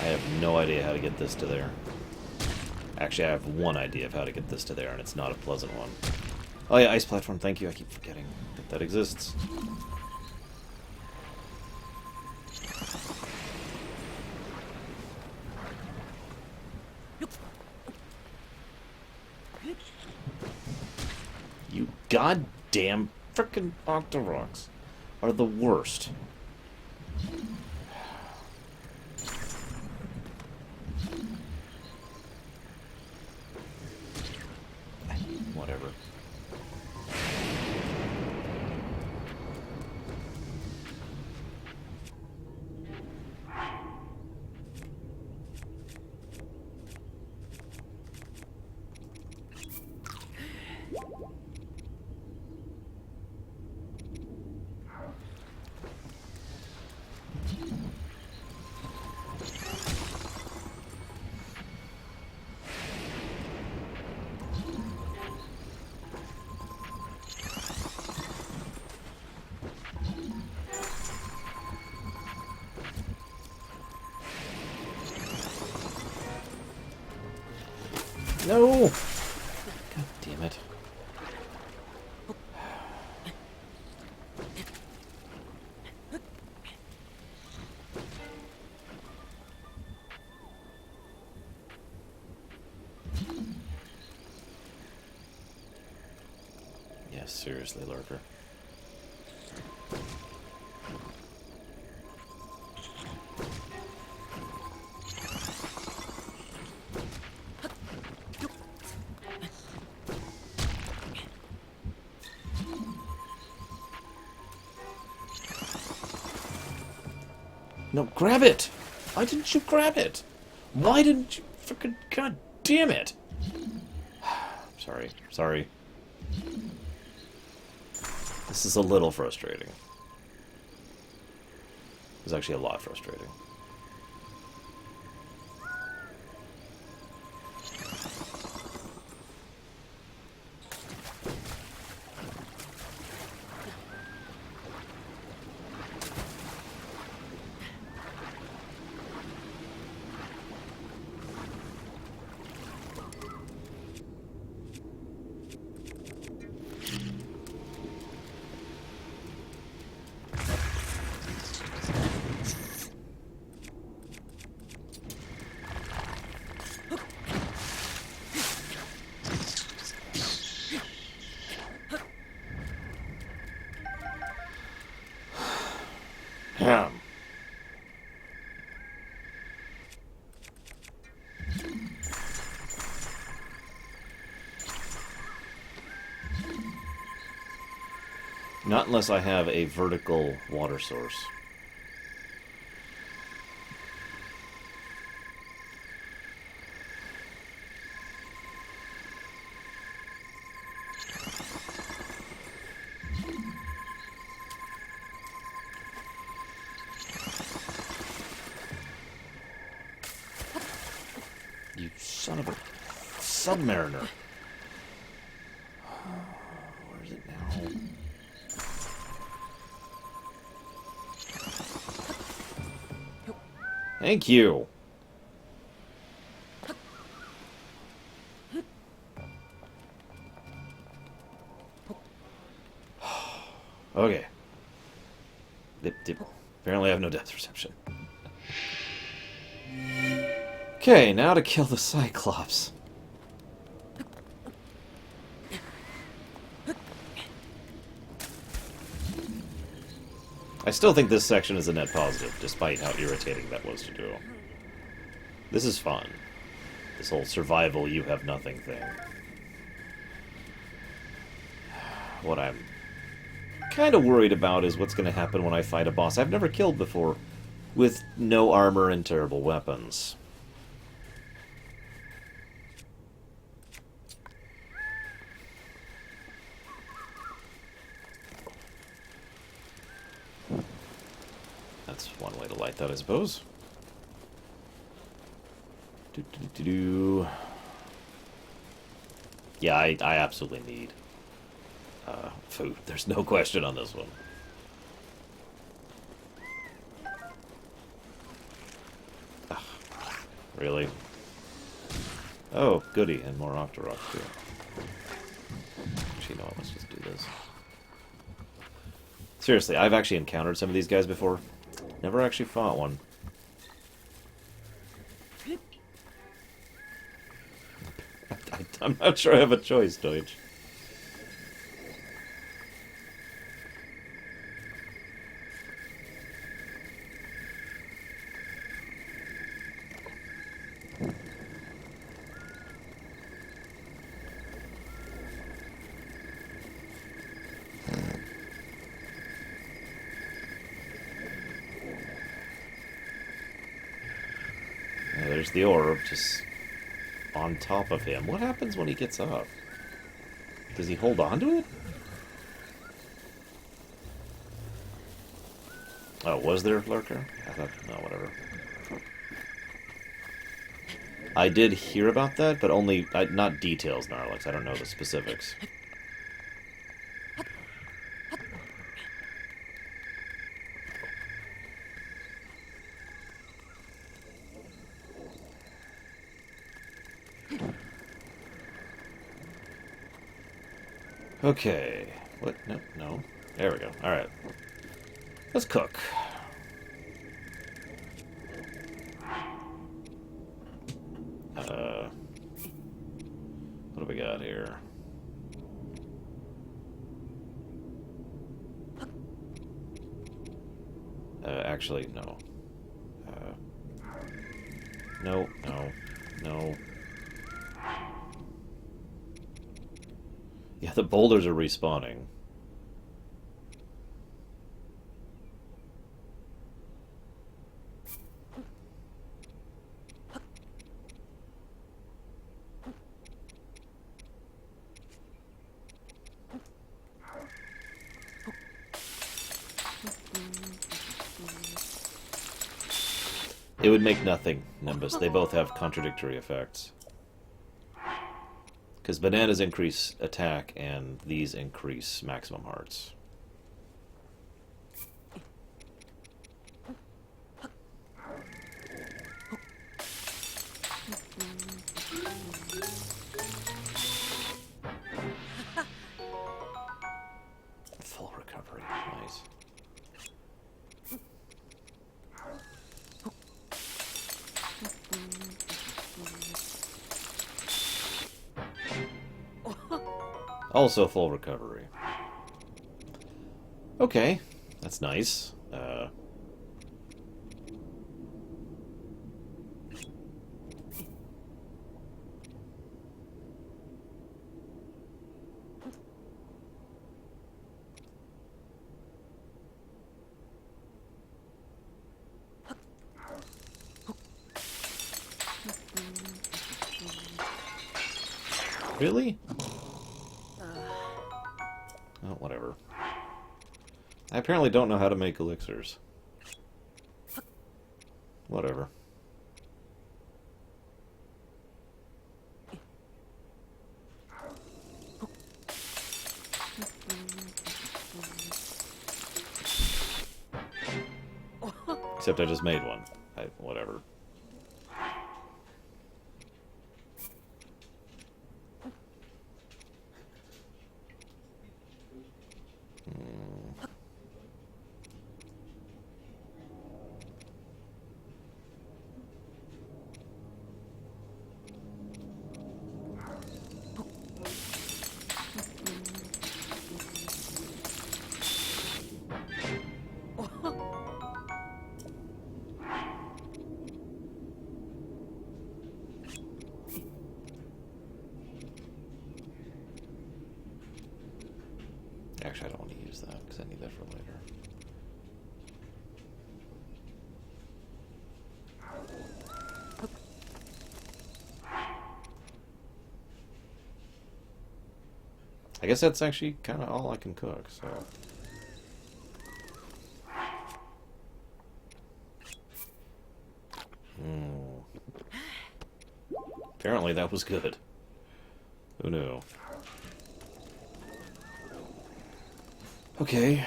I have no idea how to get this to there. Actually, I have one idea of how to get this to there, and it's not a pleasant one. Oh yeah, ice platform, thank you. I keep forgetting that that exists. You goddamn frickin' Octoroks are the worst. Whatever. No! God damn it. Yes, seriously, Lurker. No, grab it! Why didn't you grab it? Why didn't you frickin' god damn it! Sorry, sorry. This is a little frustrating. It's actually a lot frustrating. Not unless I have a vertical water source. You son of a submariner. Where is it now? Thank you. Okay. Dip, dip. Apparently I have no depth perception. Okay, now to kill the Cyclops. I still think this section is a net positive, despite how irritating that was to do. This is fun. This whole survival, you have nothing thing. What I'm kind of worried about is what's going to happen when I fight a boss I've never killed before, with no armor and terrible weapons. That's one way to light that, I suppose. Yeah, I absolutely need food. There's no question on this one. Ugh, really? Oh, goody, and more Octorok, too. Actually, no, let's just do this. Seriously, I've actually encountered some of these guys before. Never actually fought one. I'm not sure I have a choice, Deutsch. There's the orb, just on top of him. What happens when he gets up? Does he hold on to it? Oh, was there a lurker? I thought, no, whatever. I did hear about that, but only, not details, Gnarlix. I don't know the specifics. Okay. What? No, no. There we go. Alright. Let's cook. What do we got here? Actually, no. No, no, no. Yeah, the boulders are respawning. It would make nothing, Nimbus. They both have contradictory effects. Because bananas increase attack, and these increase maximum hearts. Full recovery. Nice. Also full recovery. Okay, that's nice. Really? Oh, whatever. I apparently don't know how to make elixirs. Whatever. Except I just made one. Whatever. Actually, I don't want to use that because I need that for later. I guess that's actually kind of all I can cook, so... Apparently that was good. Who knew? Okay,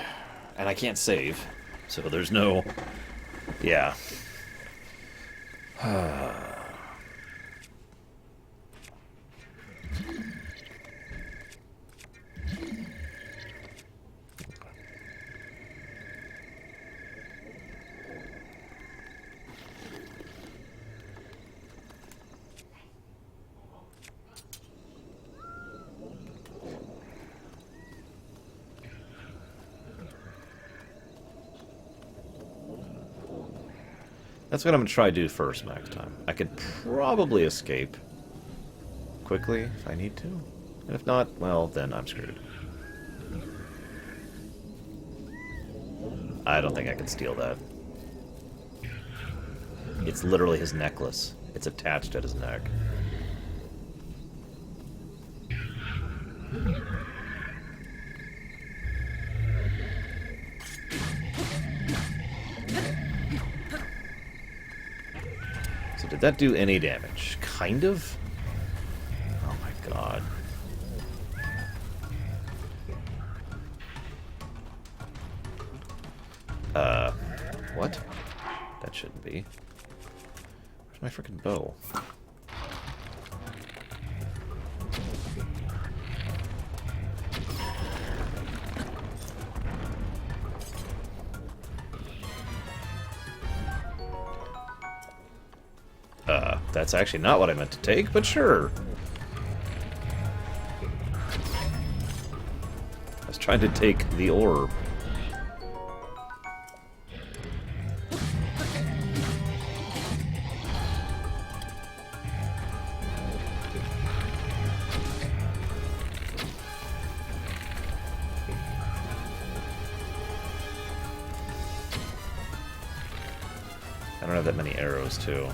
and I can't save, so there's no... Yeah. That's what I'm going to try to do first next time. I could probably escape quickly if I need to. And if not, well, then I'm screwed. I don't think I can steal that. It's literally his necklace. It's attached at his neck. So did that do any damage? Kind of? Oh my god. What? That shouldn't be. Where's my freaking bow? That's actually not what I meant to take, but sure. I was trying to take the orb. I don't have that many arrows, too.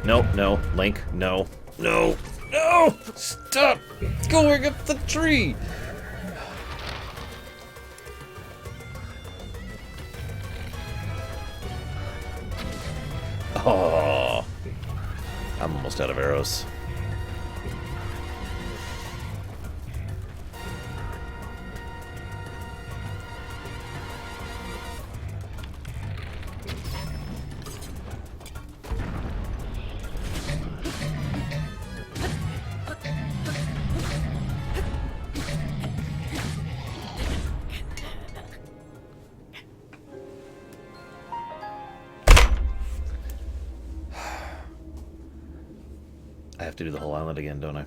No, no, Link, no. No! No! Stop! It's going up the tree! Oh, I'm almost out of arrows. I have to do the whole island again, don't I?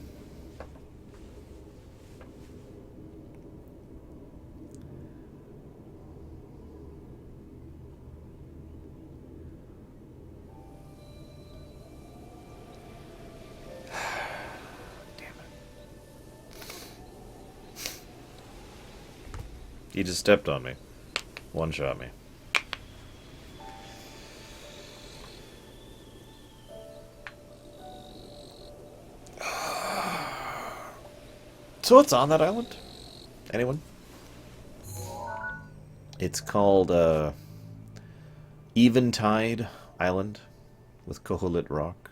He just stepped on me. One-shot me. So what's on that island? Anyone? It's called, Eventide Island with Koholit Rock.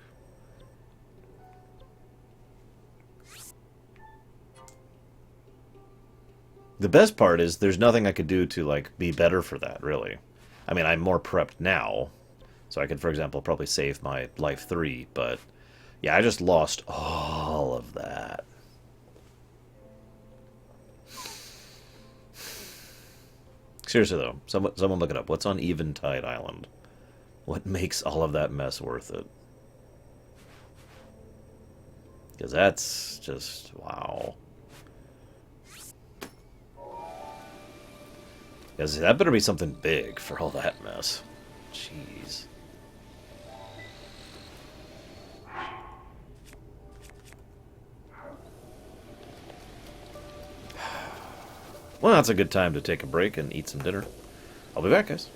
The best part is there's nothing I could do to, like, be better for that, really. I mean, I'm more prepped now, so I could, for example, probably save my life 3, but yeah, I just lost all of that. Seriously, though, someone look it up. What's on Eventide Island? What makes all of that mess worth it? Because that's just, wow. Because that better be something big for all that mess. Jeez. Well, that's a good time to take a break and eat some dinner. I'll be back, guys.